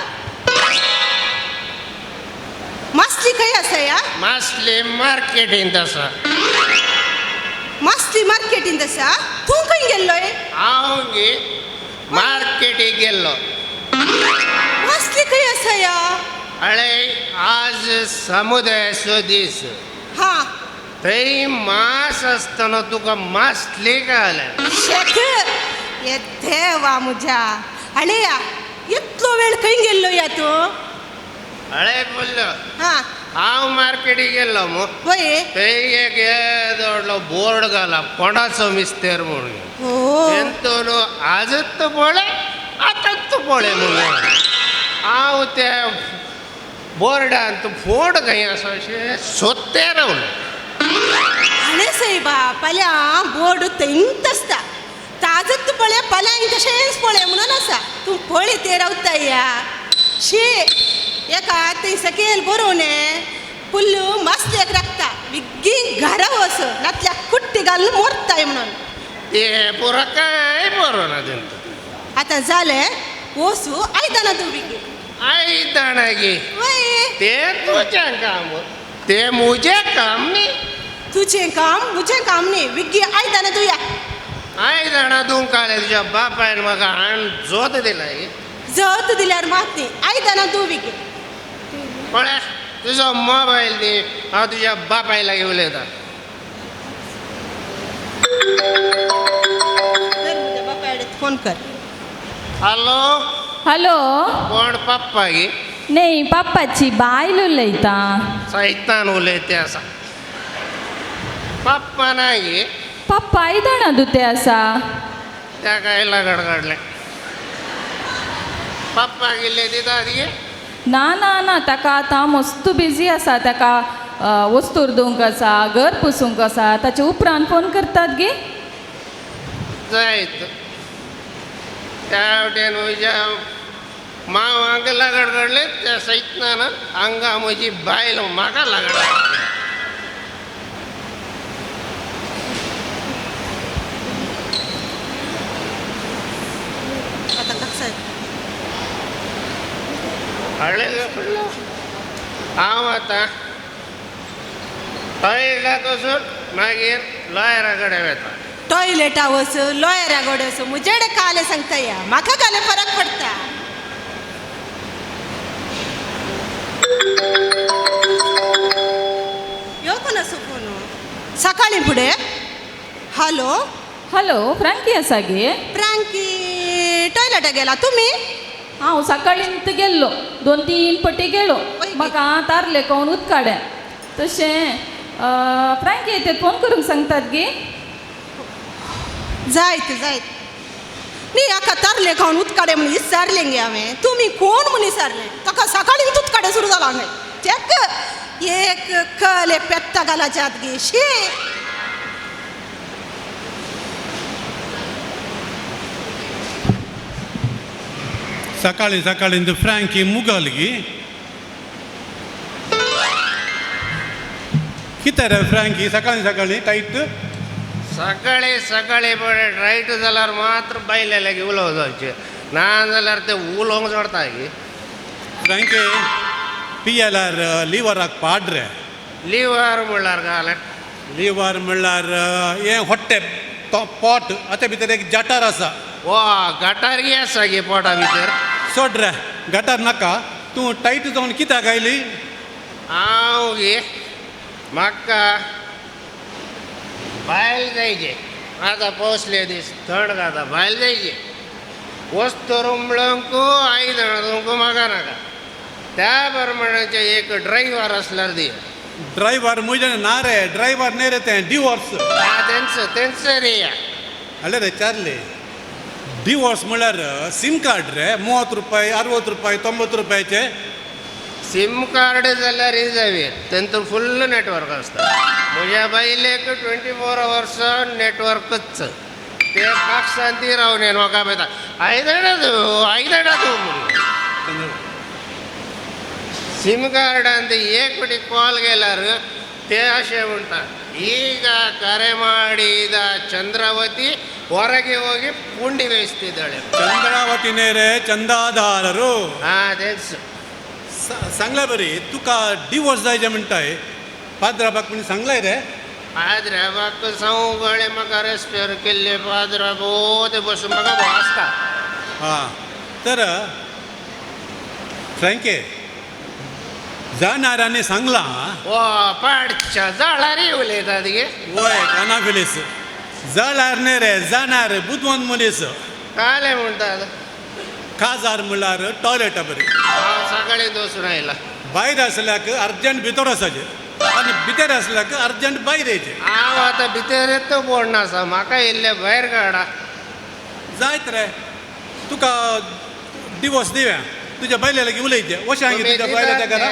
मासली खंय आसा या. मासली मार्केटींत आसा. मासली मार्केटींत आसा. तूं खंय गेल्लोय. हांव गे मार्केटीक गेल्लो. मासली खंय आसा या. अळे आज समुदायाचो दीस. हा थंय मास आसतना तुका मासली घाल्या. शेख ये देवा म्हज्या. अळे या इतलो वेळ खंय गेल्लो या तूं. अळे बोल्लो हा हांव मार्केटीक गेल्लो मग वय थंय एक येदो बोर्ड घाला कोणाचो मिस्तेर म्हणून तेंतून आजच पळय आतांच पळय म्हणून हांव त्या बोर्डान तूं फोड खंय आसा अशें सोदते रावलें आणे सायबा पाल्या बोर्ड थंयच आसता ताजत पळय पाल्यां तशेंच पळय म्हणून आसा तूं पळय ते रावता या शी एका थंय सकयल बरोवन पुल्लू मासलेक राखता बिग्गी घरा वस नातल्या कुट्टी घालून मोरताय म्हणून ते पुरो काय बरो ना तेंत आतां जालें वसू आयदनां तूं बिग्गी आयदनां गे तें तुजें काम तें मुजें काम न्ही तुजें काम म्हजें काम न्ही बिग्गी आयदनां तुया आयदनां तूं काले तुज्या बापायन म्हाका हाण जोत दिला जत दिल्यार मात न्ही आयदनां तूं बिग्गी पळय तुजो मोबायल दी हांव तुज्या बापाय लागीं उलयतां फोन कर हॅलो हॅलो कोण पप्पा गे नाही पप्पाची बायल उलयता सैतान उलयते आसा पप्पा ना गे पप्पा आयदनां धुते आसा त्या काय लगड काडलें पप्पा गेले दितात गे ना ना ना ताका आतां मस्त बिजी आसा ताका वस्तूर धुवंक आसा घर पुसूंक आसा ताचे उपरांत फोन करतात गे जायत त्या वटेन म्हज्या मांवाक लगड काडले त्या सैतान हांगा म्हजी बायल म्हाका लगड काडली हांव आतां टॉयलेटांत वचून मागीर लॉयरा कडेन वता टॉयलेटा वच लॉयरा गोडे वच मुजेडे काले सांगता या म्हाका काले फरक पडटा यो कोण असो फोन सकाळी फुडें हॅलो हॅलो फ्रँकी आसा गे फ्रँकी टॉयलेटा गेला तुमी हांव सकाळींत गेल्लो 2-3 पटी गेलो म्हाका तारले कोण उदकाड्या तशें फ्रँकी ते फोन करूंक सांगतात गे जायत जायत न्ही हाका तारले खावन उदकाडे म्हण विचारलें गे हांवें तुमी कोण म्हूण विचारलें ताका सकाळींच उदकाडे सुरू जाला हांगा चेक एक कले पेत्ता घालाच्या आत गे शी सकाळी सकाळी फ्रँकी मुगल गी कितें रे फ्रँकी सकाळी सकाळी टायट सकाळी सकाळी पळय रायट जाल्यार मात्र बायले लागीं उलोवंक जावचें ना जाल्यार ते उलोवंक जोडटा गे फ्रँके पियेल्यार लिवराक पाड रे लिवर म्हणल्यार घाल लिवर म्हणल्यार हें होट्टे पोट हाचे भितर एक जठार आसा वा गटार गे आसा गे पोटा भितर सोड रे गटार नाका तूं टायट जावन कित्याक आयली हांव गे म्हाका भायल जायचे आतां पावसले दीस थंड घाता भायल जायचे वस्तू रुमळोंक आयदनां धुवंक म्हाका नाका त्या प्रमाणाचे एक ड्रायव्हर आसल्यार दी ड्रायव्हर म्हजे ना रे ड्रायव्हर न्ही रे तें डिवोर्स तेंच रे अरे रे चार्ले डिवोर्स म्हळ्यार सीम कार्ड रे 30 रुपये 60 रुपये 90 रुपयाचे सीम कार्ड जाल्यार रिजर्वेर तेंतून फुल्ल नेटवर्क आसता म्हज्या बायलेक 24 hours नेटवर्कच ते पाकशांती रावन म्हाका पळयता आयदनां तूं म्हणून सीम कार्डान ते एक फावटी कॉल गेल्यार ते अशें म्हणटा ಈಗ ಕರೆ ಮಾಡಿದ ಚಂದ್ರಾವತಿ ಹೊರಗೆ ಹೋಗಿ ಪುಂಡಿ ಬೇಯಿಸ್ತಿದ್ದಾಳೆ ಚಂದ್ರಾವತಿನೇ ರೇ चंदादारರು हां तेच सांगला बरी तुका डिवोर्स जायचे म्हणटाय पाद्राबाक म्हण सांगलाय रे पाद्राबाक सवगळे म्हाका रेस्पेर केल्ले पाद्राब ते बसून म्हाका वाचता हां तर फ्रँके जाणाऱ्यांनी सांगला ओ पाडच्या जाळारी उलयतात गे वय कानाफिलीस जळार न्ही रे जाणार बुदवंत मनीस काले म्हणटात काजार म्हणल्यार टॉयलेटा बरी हांव सकाळी दोसून आयला भायर आसल्याक अर्जंट भितर वचाचे आनी भितर आसल्याक अर्जंट भायर येचे हांव आतां भितर येतो पडना आसा म्हाका इल्ले भायर काडा जायत रे तुका डिवोर्स दिव्या तुज्या बायले लागीं उलयचे अशें हांगे तुज्या बायलाच्या घरा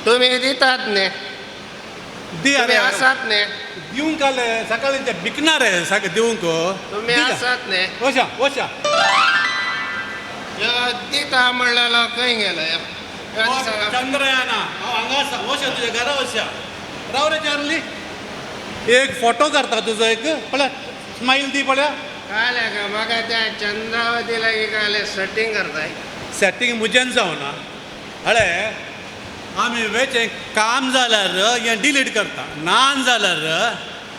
तुमी दितात न्ही दी तुमी अरे आसात न्ही दिवंक आले सकाळी ते भिकना रे सारकें दिवंक तुमी आसात न्ही वशा वशा दिता म्हणलेलो खंय गेलो चंद्रयाना हांव हांगा आसा वशा तुज्या घरा वशा राव रे चार्ली एक फोटो काडटा तुजो एक पळय स्माईल दी पळया काल्या का म्हाका त्या चंद्रावती लागीं काले सेटींग करताय सेटींग मुजेन जावना हळे आमी वेचे काम जाल्यार हें डिलीट करता नान जाल्यार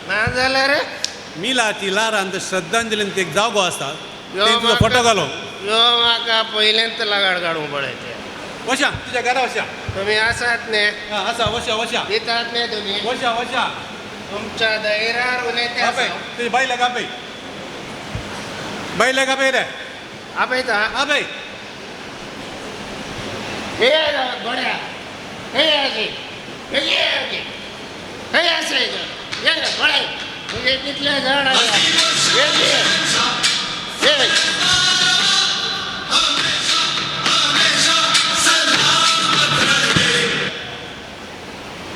ना जाल्यार मिलाची लारांत श्रद्धांजलीन एक जागो आसा थंय तुजो फोटो घालो यो म्हाका पयलेंत लागाड काडूंक पडयचे वशा तुज्या घरा वशा तुमी आसात न्ही आसा वशा वशा दितात न्ही तुमी वशा वशा तुमच्या धैर्यार उलयते आपय तुज्या बायलाक आपय बायलाक आपय रे आपयता आपय हे बड्या हे आजी हे आजी हे आसे ये बडे तुजे कितले झाड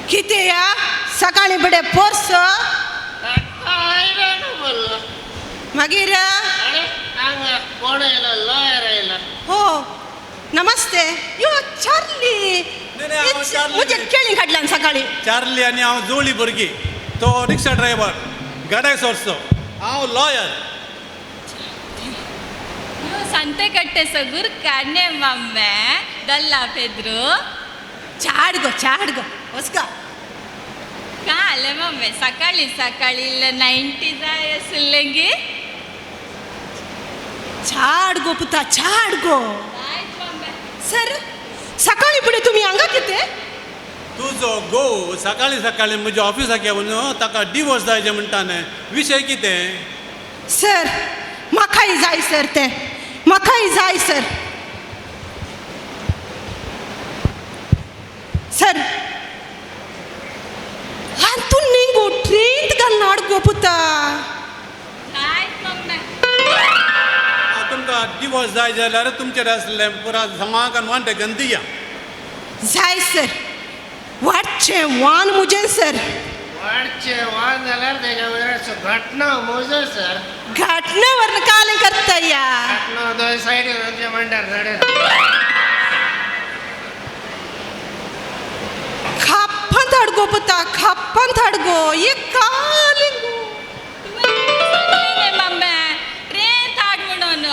किती या सकाळी बडे पोरस मागीर कोण येयलो लॉयर येयलो हो नमस्ते यो चार्ली मुझे केळी काडल्यान सकाळी चार्ली आनी हांव जोळी भुरगीं तो रिक्षा ड्रायव्हर गाड्याक सोरसो हांव लॉयर संते कट्टे सगूर काढणे मम्मे दल्ला पेद्रू चाड गो वचका का आले मम्मी सकाळी सकाळी 90 जाय आसले गे छाड गो पुता छाड गो सर सकाळी पुढे तुम्ही हांगा कितें तुजो घोव सकाळी सकाळी म्हज्या ऑफिसाक येवन ताका डिवोर्स जायचे म्हणटा न्ही विशय कितें सर म्हाकाय जाय सर तें म्हाकाय जाय सर सर हातून निंगू ट्रेंत घालनाड गो पुता तुमकां डिवोर्स जाय जाल्यार तुमचेर आसलें पुरा समाधान वांटेकन दिया जाय सर वाटचें वान मुजें सर वाडचे वाद जाल्यार तेच्या वयर घटना मोजो सर घटना वरन कालें करता या घटना दोन सायडीन आमच्या म्हणटार झाडे खाप्पान धाड गो पुता खाप्पान धाड गो ये कालें गो मम्मी ट्रेन थाड म्हणून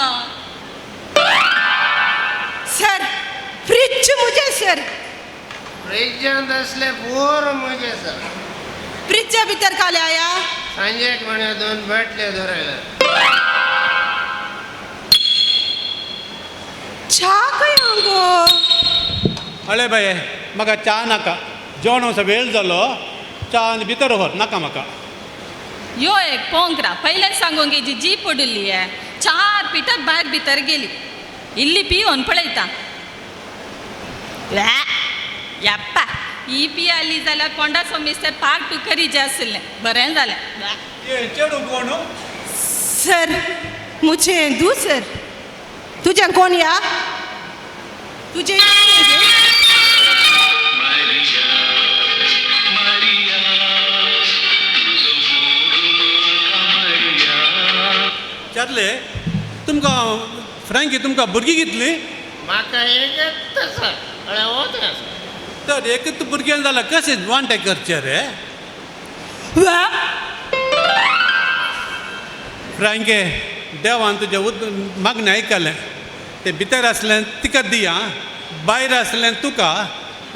सर फ्रीज मुजें सर फ्रिजांत असले पोर म्हजे सर फ्रीजच्या भितर काले आया सांजेक म्हणे 2 बाटले धरयले चा खंय गो अळे बाये म्हाका चा नाका जेवण असो वेळ जालो चा आनी भितर व्हर नाका म्हाका यो एक पोंकरा पयलें सांगून गेजी जी पडली आहे 4 पिटर भायर भितर गेली इल्ली पिवन पळयता याप्पा ही पी आली जाल्यार कोंडा सोमिस्तेर पार्ट टू करी जे आसलें बरें जालें चेडू कोण सर मुझे दू सर तुझे कोण या तुझे चार्ले तुमकां फ्रँकी तुमकां भुरगीं कितलीं म्हाका एकच सर अळे वता तर एकच भुरग्यान जाल्यार कशें वांटे करचे रे फ्रँके देवान तुजें मागणें आयकलें तें भितर आसलें तिका दिया भायर आसलें तुका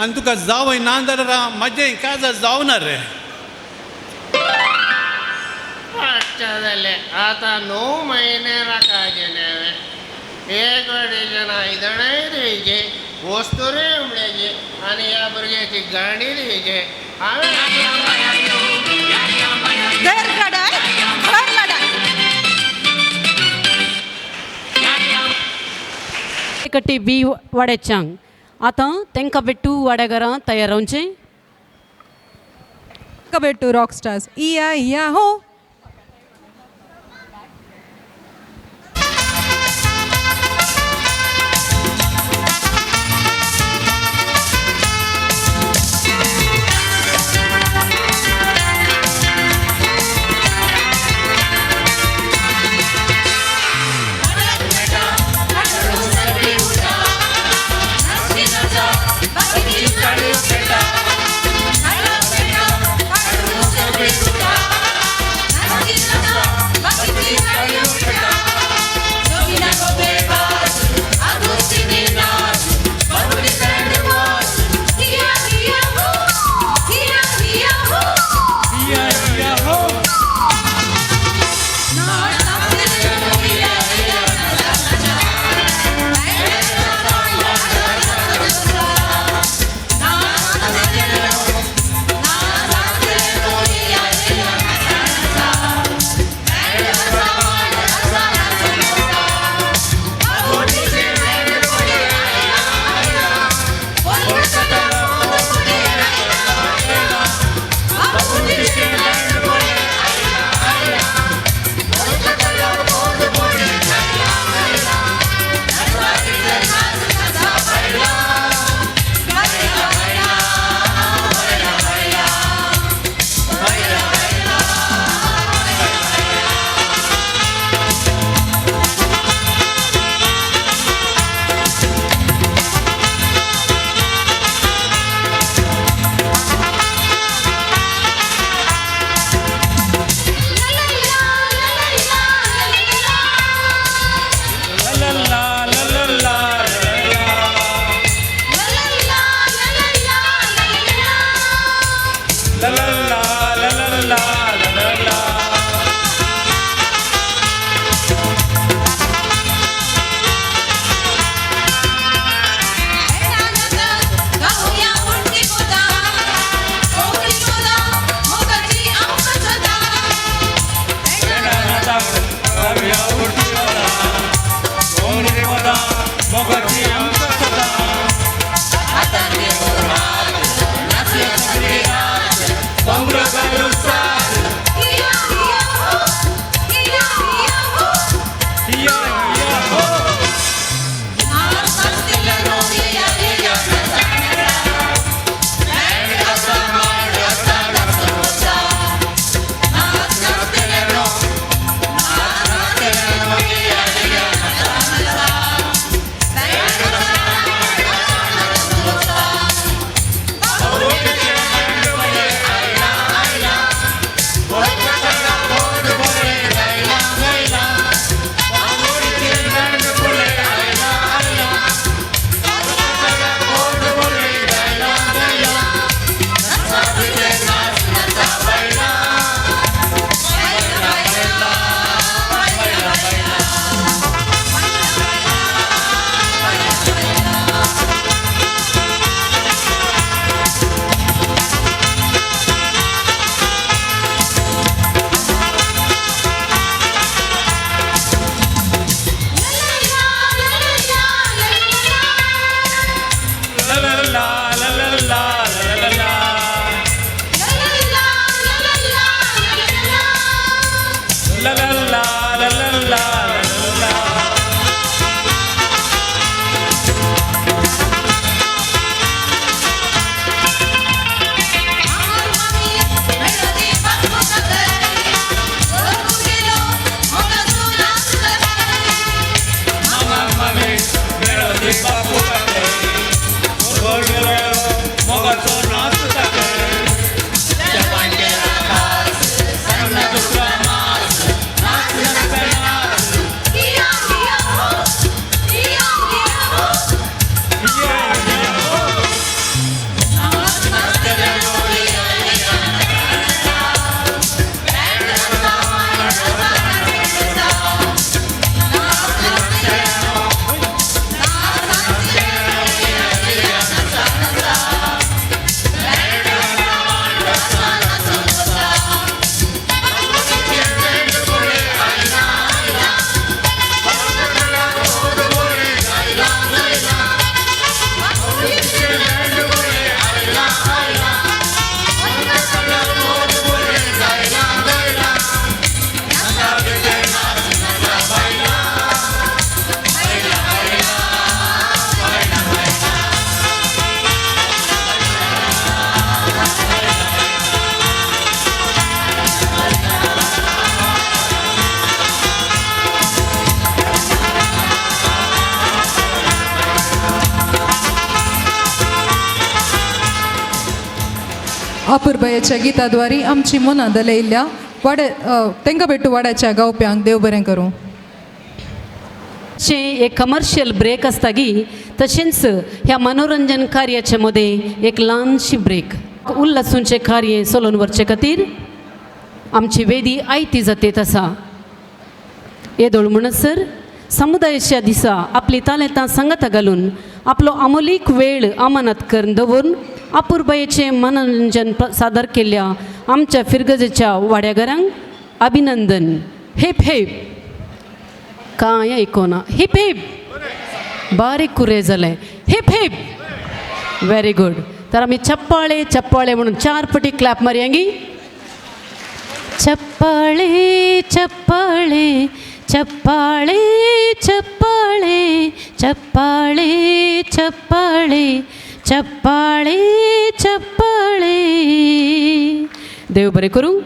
आनी तुका जावय ना जाल्यार म्हाजें काजार जावना रे अच्छा जाले आतां 9 महिने राखा गेले एक वडेच्यान आयदनाय द्यायचे वस्तुरे उमळ्याचे आनी ह्या भुरग्याची गाडी द्यायचे घर लढाय तालकट्टी बी वाड्याच्यांक आतां तांकां बिट्टू वाड्याघरां तयार रावचें कबेट्टू रॉक स्टार्स इया इया हो अपुर्बायेच्या गिताद्वारे आमची मनां दलयल्ल्या तांकां भेटू वाड्याच्या गावप्यांक देव बरें करूं. एक कमर्शियल ब्रेक असता की तशेंच ह्या मनोरंजन कार्याच्या मध्ये एक ल्हानशी ब्रेक उल्हासूंचे कार्य चलोवन व्हरचे खातीर आमची वेदी आयती जातेत आसा. येदोळ म्हणसर समुदायाच्या दिसा आपली तालेतां सांगाता घालून आपलो अमोलीक वेळ अमानत करून दवरून अपुर्बायेचें मनोरंजन सादर केल्ल्या आमच्या फिरगजेच्या वाड्याघरांक अभिनंदन. हेप हेप काय आयकोना. हेप हेप बारीक कुरे जालें. हेप हेप व्हेरी गुड. तर आमी चप्पाळे चप्पाळे म्हणून 4 पटी क्लॅप मारया गी. चप्पाळे चप्पाळे चप्पाळे चप्पाळे चप्पाळे चप्पाळे चप्पाळे चप्पाळे. देव बरें करूं.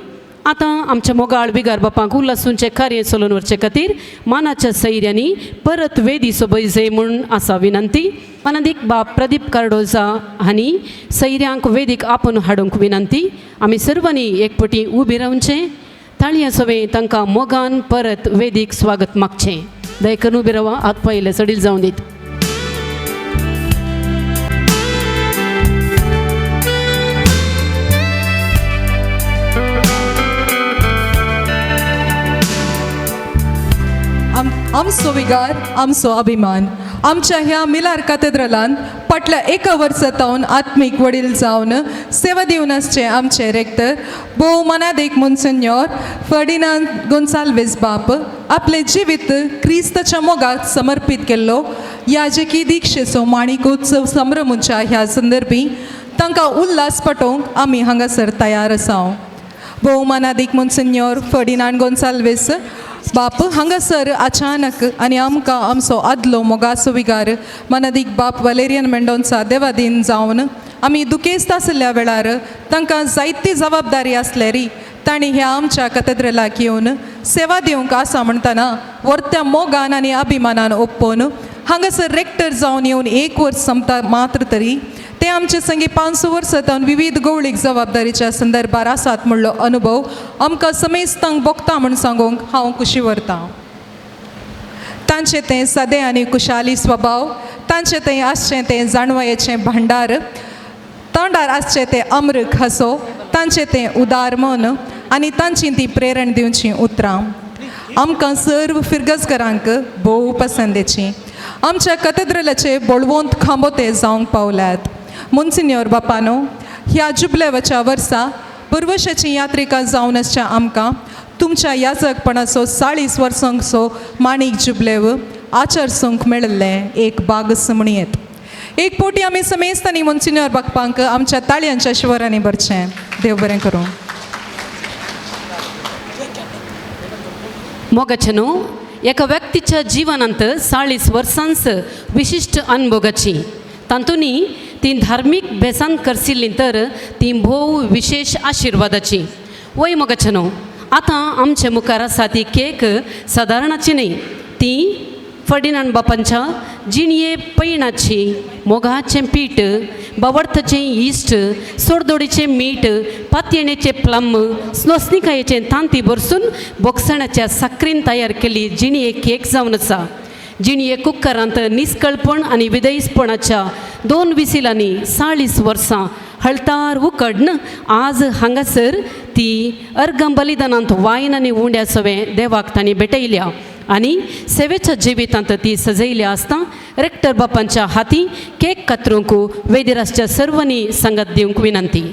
आतां आमच्या मोगाळ बिगार बापांक उल्हासूंचें कार्य चलोवन व्हरचे खातीर मानाच्या सैर्यांनी परत वेदी सोबयजे म्हूण आसा विनंती. मानादीक बाप प्रदीप कार्डोजा हांणी सैर्यांक वेदीक आपोवन हाडूंक विनंती. आमी सर्वांनी एकपटी उबी रावचें. ताळया सवे तांकां मोगान परत वेदीक स्वागत मागचें. दय करून उबी रावा. हात पयले सडील जावं दीत. आमचो विगार आमचो अभिमान. आमच्या ह्या मिलार कॅथेड्रलान फाटल्या 1 वर्सांतून आत्मीक वडील जावन सेवा दिवन आसचे आमचे रेक्टर भोव मनादेक मोन्सिन्योर फर्डिनांद गोन्साल्वेज बाप आपले जिवीत क्रिस्ताच्या मोगाक समर्पीत केल्लो याजकी दिक्षेचो माणिकोत्सव संभ्रमाच्या ह्या संदर्भी तांकां उल्हास पटोवंक आमी हांगासर तयार आसा. भोव मनादेक मोन्सिन्योर फर्डिनांद गोन्साल्वेज बाप हांगासर अचानक आनी आमकां आमचो आदलो मोगाचो विगार मनादीक बाप वलेरियन मेंडोन्सा देवादीन जावन आमी दुखेस्त आसल्या वेळार तांकां जायती जबाबदारी आसल्यारी तांणी ह्या आमच्या कॅथेड्रलाक येवन सेवा दिवंक आसा म्हणटना वर्त्या मोगान आनी अभिमानान ओप्पोवन हांगासर रेक्टर जावन येवन 1 वर्स संपता मात्र तरी ते आमचे संगी 500 वर्सां विविध गवळीक जबाबदारीच्या संदर्भार आसात म्हणलो अनुभव आमकां समेस्तांक भोगता म्हूण सांगूंक हांव खुशी व्हरतां. तांचें तें सदें आनी खुशाली स्वभाव, तांचें तें आसचें तें जाणवयेचें भांडार, तोंडार आसचें तें अमृक हांसो, तांचें तें उदार मन आनी तांची ती प्रेरण दिवची उतरां आमकां सर्व फिरगजकारांक भोव पसंदेचीं. आमच्या कॅथेड्रलाचे बोळवंत खांबोते जावंक पावल्यात. मोन्सिन्योर बापानो, ह्या जुबलेवाच्या वर्सा पुर्वशाची यात्रिका जावन आसच्या आमकां तुमच्या याजकपणाचो 40 वर्सांचो माणीक जुबलेव आचरसूंक मेळिल्लें एक बागस म्हणयेत. एक पोटी आमी समेस्तांनी मोन्सिन्योर बापांक आमच्या ताळयांच्या शिवरांनी भरचें. देव बरें करूं. मोगाचनो एका व्यक्तीच्या जिवनांत 40 वर्सांच विशिष्ट अनुभवाची तातूंनी ती धार्मीक बेसान करसिल्ली तर ती भोव विशेष आशिर्वादाची. वय मोगाचनो आतां आमच्या मुखार आसा ती केक सादारणाची न्ही, ती फर्डिनांड बापांच्या जिणये पैणाची, मोगाचें पीठ, बावर्थाचें इश्ट, सोडदोडीचें मीठ, पातयेणेचें प्लम, स्लोसनिकायेचें तांती भरसून बोगसणाच्या साखरेन तयार केल्ली जिणये केक जावन आसा. जिणये कुक्करांत निस्कळपण आनी विदेयसपणाच्या 2 विसिलांनी 40 वर्सां हळतार उकडन आज हांगासर ती अर्गम बलिदानांत वायन आनी उंड्या सवें देवाक तांणी भेटयल्या आनी सेवेच्या जिवितांत ती सजयल्या आसता रेक्टर बापांच्या हाती केक कातरूंक वेदिरासच्या सर्वांनी संगत दिवंक विनंती.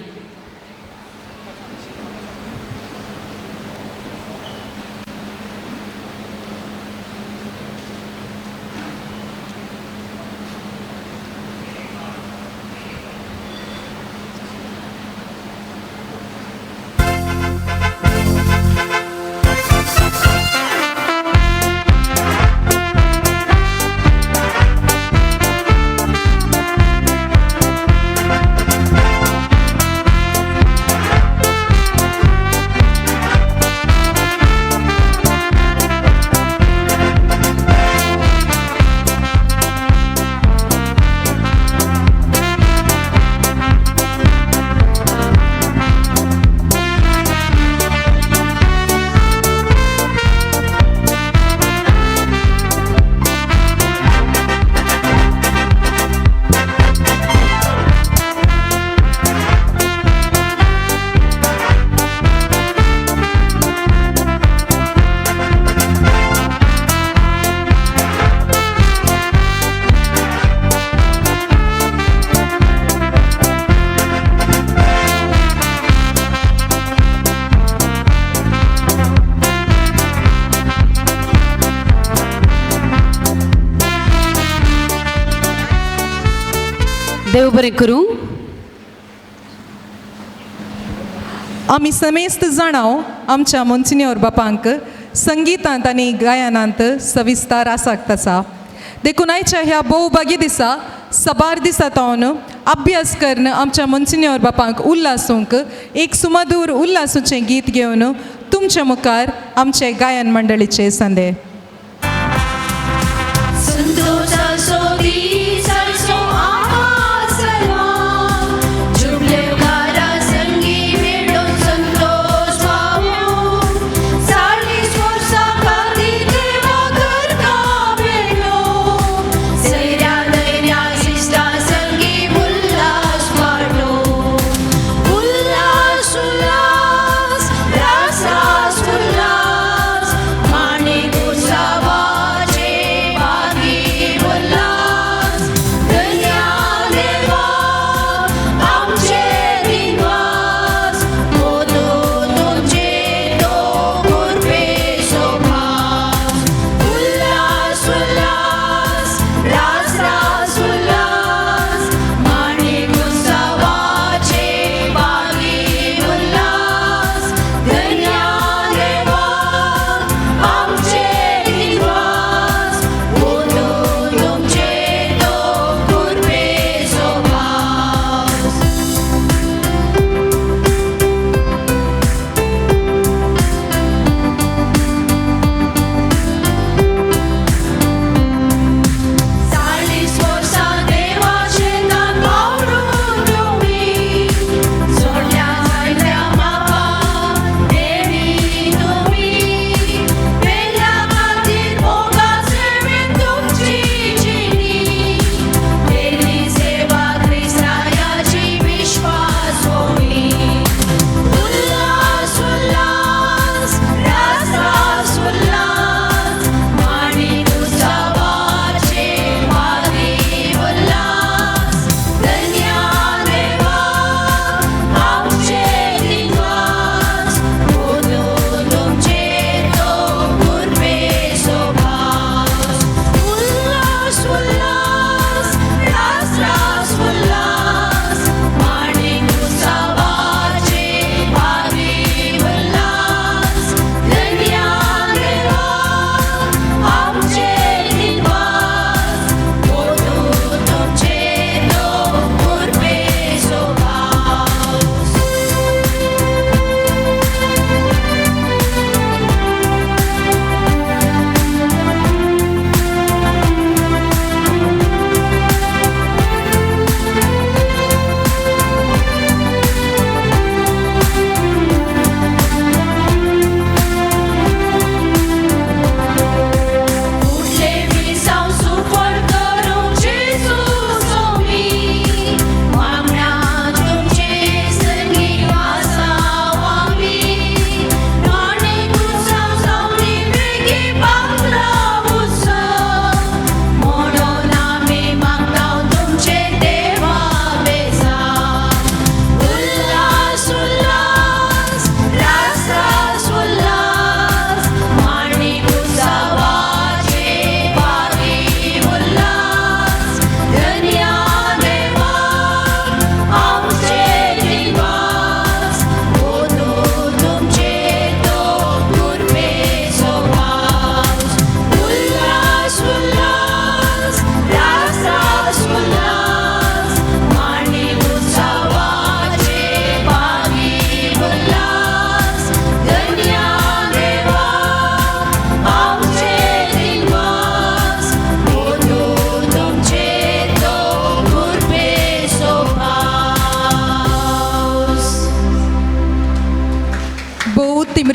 देव बरें करूं. आमी समेस्त जाणाव आमच्या मोन्सिन्योर बापांक संगीतांत आनी गायनांत सविस्तार आसाक्त आसा. देखून आयच्या ह्या भोवभागी दिसा सबार दिसा तावन अभ्यास करून आमच्या मोन्सिन्योर बापांक उल्हासूंक एक सुमधूर उल्हासूचें गीत घेवन तुमच्या मुखार आमचे गायन मंडळीचे संदेह.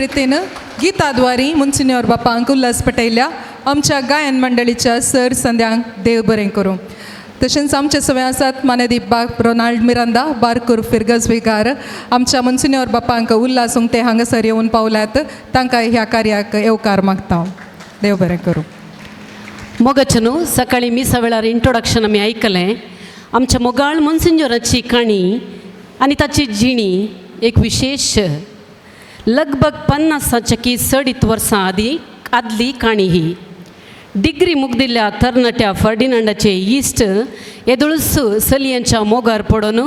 रीतीन गीताद्वारे मुन्सिन्योर बापांक उल्हास पटयल्या आमच्या गायन मंडळीच्या सर संध्यांक देव बरें करूं. तशेंच आमचे सगळे आसात मानेदीप बाग रोनाल्ड मिरांदा बारकूर फिरगज विगार आमच्या मुन्सिन्योर बापांक उल्हासूंक ते हांगासर येवन पावल्यात तांकां ह्या कार्याक येवकार मागता. देव बरें करूं. मोगाचे न्हू सकाळी मिसा वेळार इंट्रोडक्शन आमी आयकलें. आमच्या मोगाळ मुन्सिन्योराची काणी आनी ताची जिणी एक विशेश लगभग 50 की 1.5 वर्सां आदली काणी ही. डिग्री मुगदिल्ल्या तरणाट्या फर्डिनांडाचे इश्ट एदुळसू सलयांच्या मोगार पडून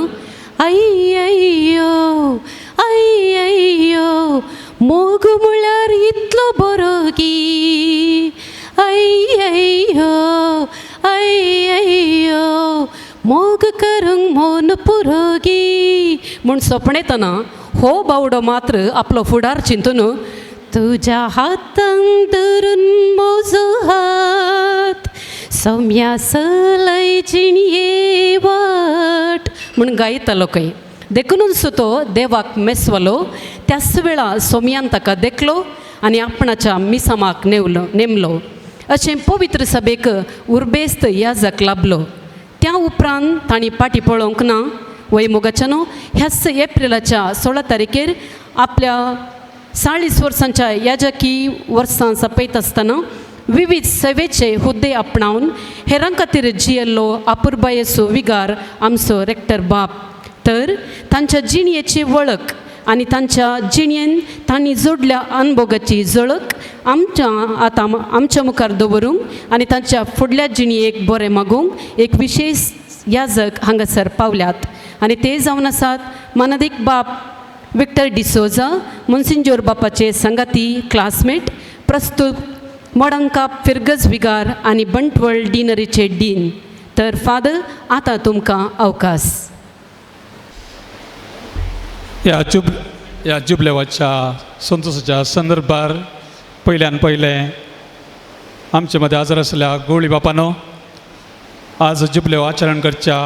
अय्यो अय्यो मोग म्हळ्यार इतलो बरो गी अय्यो अय्यो मोग करूंक मोन पुरोगी म्हूण सोपणेतना हो बावडो मात्र आपलो फुडार चिंतून तुज्या हातांक धरून मोजो हात सौम्या सलय जिणये वाट म्हूण गायतालो खंय देखून सुतो देवाक मेसवलो त्याच वेळा सोम्यान ताका देखलो आनी आपणाच्या मिसामाक नेमलो अशें पवित्र सभेक उर्बेस्त याजक लाभलो त्या उपरांत तांणी पाटी पळोवंक ना वैमोगाच्या न्हू ह्याच एप्रिलाच्या 16 तारखेर आपल्या 40 वर्सांच्या याजकी वर्सां सपयत आसतना विविध सेवेचे हुद्दे आपणावन हेरां खातीर जियेल्लो अपुर्बायेचो विगार आमचो रेक्टर बाब तर तांच्या जिणयेची वळख आनी तांच्या जिणयेन तांणी जोडल्या अनुभोगाची झळक आमच्या मुखार दवरूंक आनी तांच्या फुडल्या जिणयेक बरें मागूंक एक विशेश याजक हांगासर पावल्यात आनी ते जावन आसात मानादीक बाब विक्टर डिसोजा मोन्सिंजोर बापाचे संगाती क्लासमेट प्रस्तुत मोडंका फिर्गस विगार आनी बंटवळ डिनरीचे डीन तर फादर आतां तुमकां अवकाश ह्या जुबलेवाच्या संतोशाच्या संदर्भार पयल्यान पयलें आमचे मदें हजर आसल्या गवळी बापानो आज जुबलेव आचरण करच्या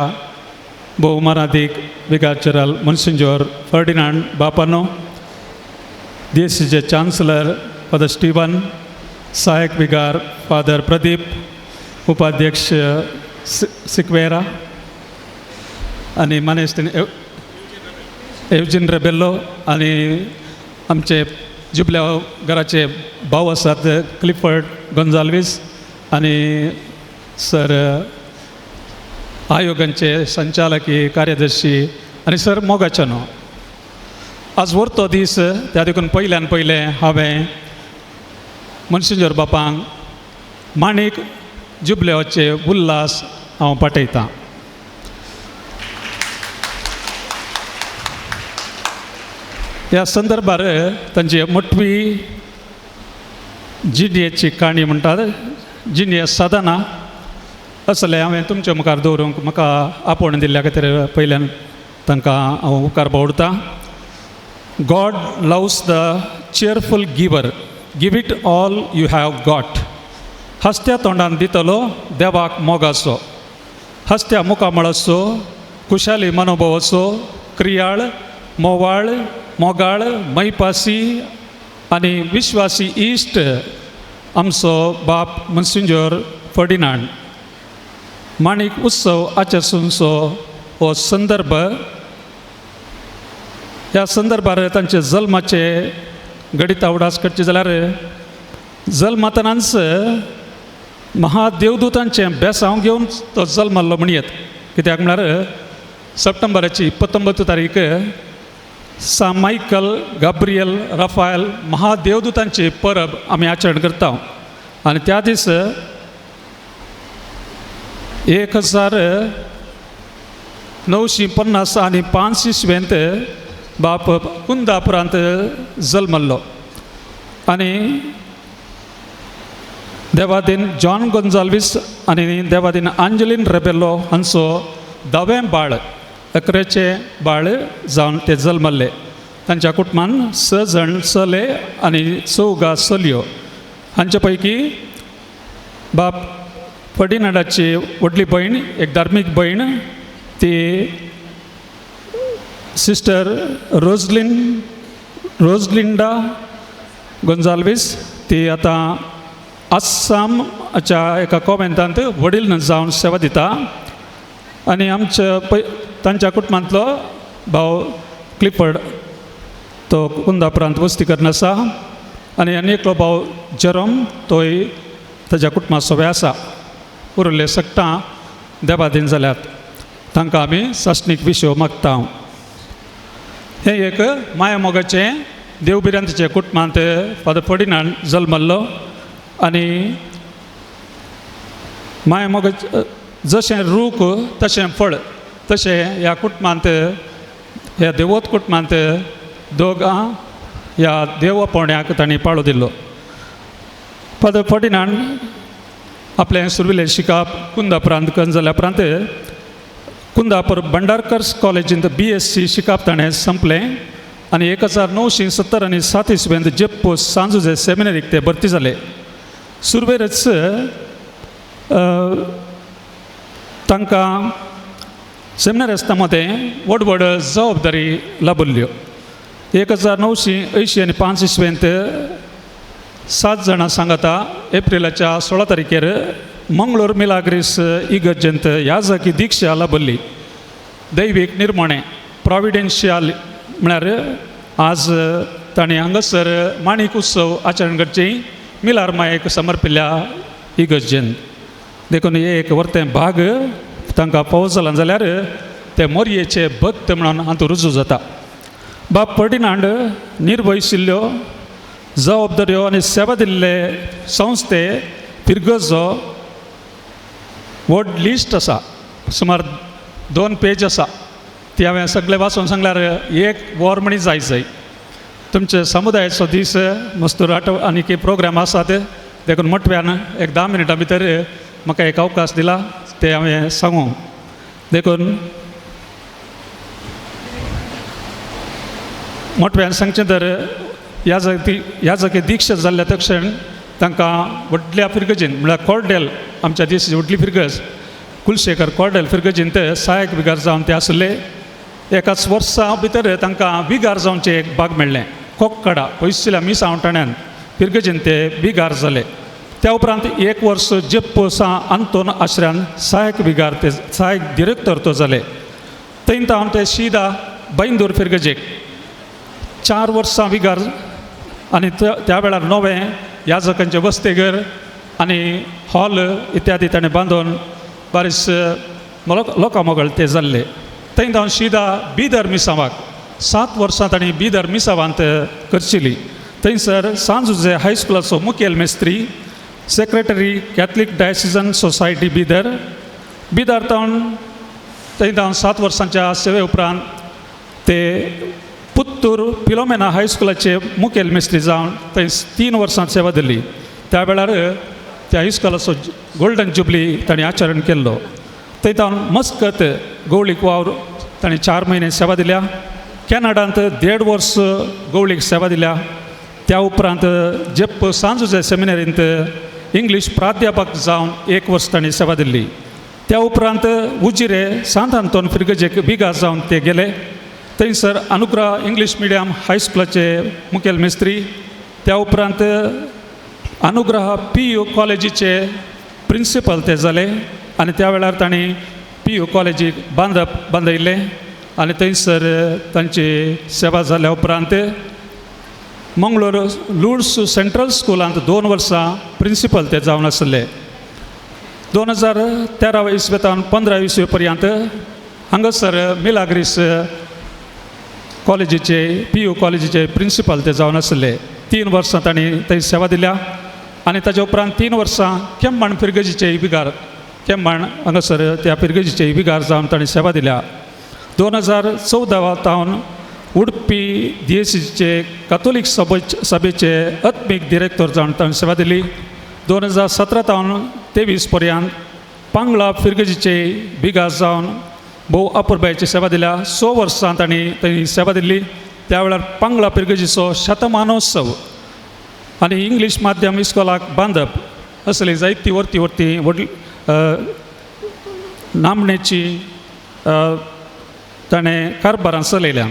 भोवमानादीक विगार जनरल मोन्सिंजोर फर्डिनांड बापानो DSCचे चान्सलर फादर स्टीवन सहायक विगार फादर प्रदीप उपाध्यक्ष सिक्वेरा आनी मानेस्तीन एवजिन रेबेल्लो आनी आमचे जुबल्या घराचे भाव आसात क्लिफर्ड गोंजाल्वीस आनी सर आयोगांचे संचालकी कार्यदर्शी आनी सर मोगाचनो आज व्हरतो दीस त्या देखून पयल्यान पयलें हांवें मोन्सिंजोर बापांक माणिक जुबलेवाचे उल्हास हांव पाठयतां ह्या संदर्भार तांची मोटवी जिणयेची काणी म्हणटात जिणये सदना असले हांवें तुमच्या मुखार दवरूंक म्हाका आपोवण दिल्ल्या खातीर पयल्यान तांकां हांव उपकार बावडतां God loves the cheerful giver give it all you have got हस्त्या तोंडान दितलो देवाक मोगाचो हस्त्या मुखामळ असो खुशाली मनोभव असो क्रियाळ मोवाळ मोगाळ मैपासी आनी विश्वासी इश्ट आमचो बाप मोन्सिंजोर फर्डिनांड माणिक उत्सव आचेसूनचो हो संदर्भ ह्या संदर्भार तांचे जल्माचे घडीत उडास करचे जाल्यार जल्मातनाच महादेवदूतांचे बेसांव घेवन तो जल्मल्लो म्हणयत कित्याक म्हळ्यार सप्टेंबराची 29 तारीख सा मायकल गाब्रियल राफायल महादेवदूतांची परब आमी आचरण करता आनी त्या दीस 1950 आनी 5 इस्वेंत बाप कुंदापुरांत जल्मल्लो आनी देवादीन जॉन गोंजाल्वीस आनी देवादीन आंजलीन रेबेल्लो हांचो 10वें बाळ 11चे बाळ जावन ते जल्मल्ले तांच्या कुटुंबान 6 जाण चले आनी 4 चलयो हांचे पैकी बाप फर्डिनांडाची व्हडली भयण एक धार्मीक भयण ती सिस्टर रोजलिंडा गोंजाल्वीस ती आतां आसामच्या एका कॉमेंतांत वडील जावन सेवा दिता आनी आमच्या तांच्या कुटुंबांतलो भाव क्लिफर्ड तो कुंदापुरांत वस्तीकरण आसा आनी आनी एकलो भाव जेरोम तोय ताच्या कुटुंबा सोबे आसा उरले सकटां देवादीन जाल्यात तांकां आमी सासणीक विशो मागता हें एक माया मोगाचें देवबिरांतचे कुटुंबांत फादर फर्डिनांड जल्मल्लो आनी माया मोगाचे जशें रूख तशें फळ तशें ह्या कुटुंबांत ह्या देवोत कुटुंबांत दोगां ह्या देवपवण्याक तांणी पाळो दिल्लो. फटिनान आपलें सुरविलें शिकप कुंदा प्रांत करून जाल्या उपरांत कुंदापूर भंडारकर्स कॉलेजींत BSc शिकप ताणें संपलें आनी 1970 आनी 7 इसवेंत जेप्पो सांजुजे सेमिनरीक ते भरती जाले. सुरवेरच तांकां सेमिनरी आसतना ते व्हड व्हड जबाबदारी लाभल्ल्यो. 1980 आनी 5 इसवेंत 7 जाणां सांगाता एप्रिलाच्या 16 तारखेर मंगळूर मिलाग्रीस इगर्जेंत ह्या जागी दिक्षा लाभल्ली. दैवीक निर्मणे प्रॉविडेन्शियल म्हळ्यार आज ताणें हांगासर माणिक उत्सव आचरण करची मिलार मायेक समर्पिल्ल्या इगर्जेंत. देखून एक वर्तें भाग तांकां पावस जाला जाल्यार ते मोरयेचे भक्त म्हणून हातूंत रुजू जाता. बाब फर्डिनांड निर्वयशिल्ल्यो जबाबदाऱ्यो आनी सेवा दिल्ले संस्थे फिरगजो व्हड लिस्ट आसा, सुमार 2 पेज आसा. ती हांवें सगळें वाचून सांगल्यार एक वर म्हणी जाय. तुमचे समुदायाचो दीस मस्तूर आनी प्रोग्राम आसात देखून मोठव्यान एक 10 मिनटां भितर म्हाका एक अवकाश दिला ते हांवें सांगू. देखून मोठव्यान सांगचें तर ह्या जागी दिक्षा जाल्ल्या तक्षण तांकां व्हडल्या फिरगजीन म्हळ्यार कॉर्डेल आमच्या देशाची व्हडली फिरगज कुलशेखर कॉर्डेल फिरगजींत सहायक विगार जावन ते आसले. एकाच वर्सा भितर तांकां विगार जावचें एक भाग मेळ्ळें. कोक्कडा पयसल्या मिसावटाण्यान फिरगजीन ते विगार जाले. त्या उपरांत 1 वर्स जेप्पोसा आंतोन आश्र्यान सहायक विगार ते सहायक डिरेक्टर तो जाले. थंय हांव ते शिदा बैंदूर फिरगजेक 4 वर्सां विगार आनी त्या वेळार नवें ह्या जागांचें वस्तेघर आनी हॉल इत्यादी ताणें बांदून बारीस लोकां मोगळ ते जाल्ले. थंय हांव शिदा बिदर मिसावाक 7 वर्सां ताणीं बिदर मिसावांत करचिली. थंयसर सांजुजे हायस्कुलाचो मुखेल मेस्त्री, secretary Catholic diocesan society Bidar थंय हांव 7 वर्सांच्या सेवे उपरांत ते पुत्तूर फिलोमेना हायस्कुलाचे मुखेल मेस्त्री जावन थंय 3 वर्सां सेवा दिल्ली. त्या वेळार त्या हायस्कुलाचो गोल्डन जुबली ताणें आचरण केल्लो. थंय हांव मस्कत गवळीक वावर ताणें 4 म्हयने सेवा दिल्या. कॅनडांत 1.5 वर्स गवळीक सेवा दिल्या. त्या उपरांत जेप्प सांजुजे सेमिनरींत इंग्लीश प्राध्यापक जावन 1 वर्स ताणें सेवा दिल्ली. त्या उपरांत उजिरे सांत आंतोन फिरगजेक विगार जावन ते गेले. थंयसर अनुग्रह इंग्लीश मिडियम हायस्कुलाचे मुखेल मेस्त्री. त्या उपरांत अनुग्रह PU कॉलेजीचे प्रिंसिपल ते जाले आनी त्या वेळार तांणी PU कॉलेजीक बांदयले आनी थंयसर तांची सेवा जाल्या उपरांत मंगळूर लुड्स सेंट्रल स्कुलांत 2 वर्सां प्रिंसिपल ते जावन आसले. 2013 इसवेतान 15 इसवे पर्यंत हांगासर मिलाग्रीस कॉलेजीचे PU कॉलेजीचे प्रिंसिपल ते जावन आसले. 3 वर्सां तांणी थंय सेवा दिल्या आनी ताच्या उपरांत 3 वर्सां केम्मण फिरगजीचे विगार केम्मण हांगासर त्या फिरगजीचे विगार जावन तांणी सेवा दिल्या. 2014 उडपी DSCचे कातोलीक सभेचे आत्मीक डिरेक्टर जावन तांणी सेवा दिली. 2017 ते 20 पर्यंत पांगळा फिरगजीचे विगार जावन भोव अपुरबायेची सेवा दिल्या. 6 वर्सां तांणी थंय सेवा दिल्ली. त्या वेळार पांगळा फिरगजीचो शतमानोत्सव आनी इंग्लीश माध्यम इस्कॉलाक बांदप असली जायती व्हडली नामणेची ताणें कारभारां चलयल्या.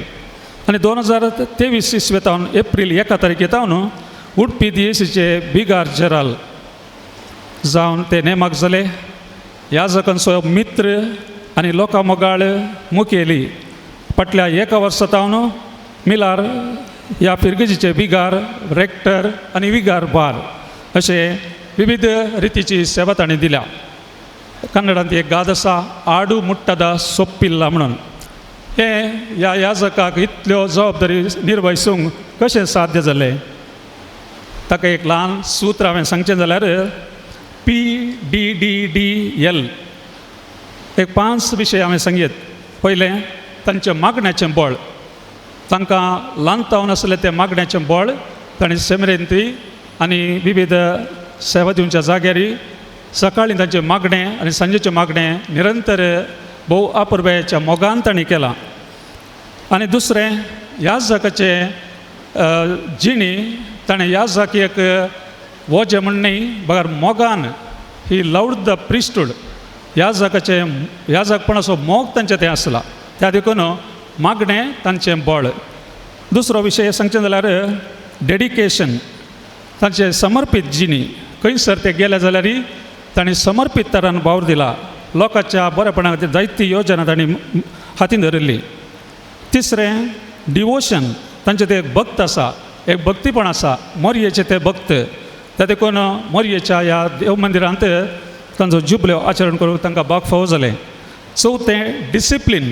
आनी 2023 इसवेतावन एप्रील 1 तारखेतावन उडपी DSCचे विगार जनरल जावन ते नेमाक जाले. ह्या जागांचो मित्र आनी लोकां मोगाळ मुखेली. फाटल्या 1 वर्सातावन मिलार ह्या फिरगजीचे विगार रेक्टर आनी विगार बार अशे विविध रितीची सेवा ताणें दिल्या. कन्नडांत एक गाद आसा, आडू मुट्टद सोप्पिल्ला म्हणून. हें ह्या जागाक इतल्यो जबाबदारी निर्वहिसूंक कशें साध्य जालें ताका एक ल्हान सूत्र हांवें सांगचें जाल्यार PDDDL एक 5 विशय हांवें सांगीत. पयलें तांचें मागण्याचें बळ. तांकां लांतावन आसलें तें मागण्याचें बळ तांणी सेमरेंती आनी विविध सेवा दिवच्या जाग्यारी सकाळीं तांचें मागणें आनी सांजेचें मागणें निरंतर भोव अपुरबायेच्या मोगान तांणी केलां. आनी दुसरें याजकाचें जिणी ताणें याजकाक वोजें म्हण न्ही बगर मोगान ही लवड द प्रिस्टूड याजकपणाचो मोग तांचें तें आसलां. त्या देखून मागणें तांचें बळ. दुसरो विशय सांगचें जाल्यार डेडिकेशन तांचें समर्पीत जिणी. खंयसर ते गेले जाल्यार तांणी समर्पीत तरान वावर दिला. लोकांच्या बरेपणा खातीर जायती योजना तांणी हातीन धरिल्ली. तिसरें डिवोशन तांचें तें एक भक्त आसा, एक भक्तीपण आसा. मोरयेचे ते भक्त. त्या देखून मोरयेच्या ह्या देव मंदिरांत तांचो जुबल्यो आचरण करूंक तांकां बाग फावो जालें. चवथें डिसिप्लीन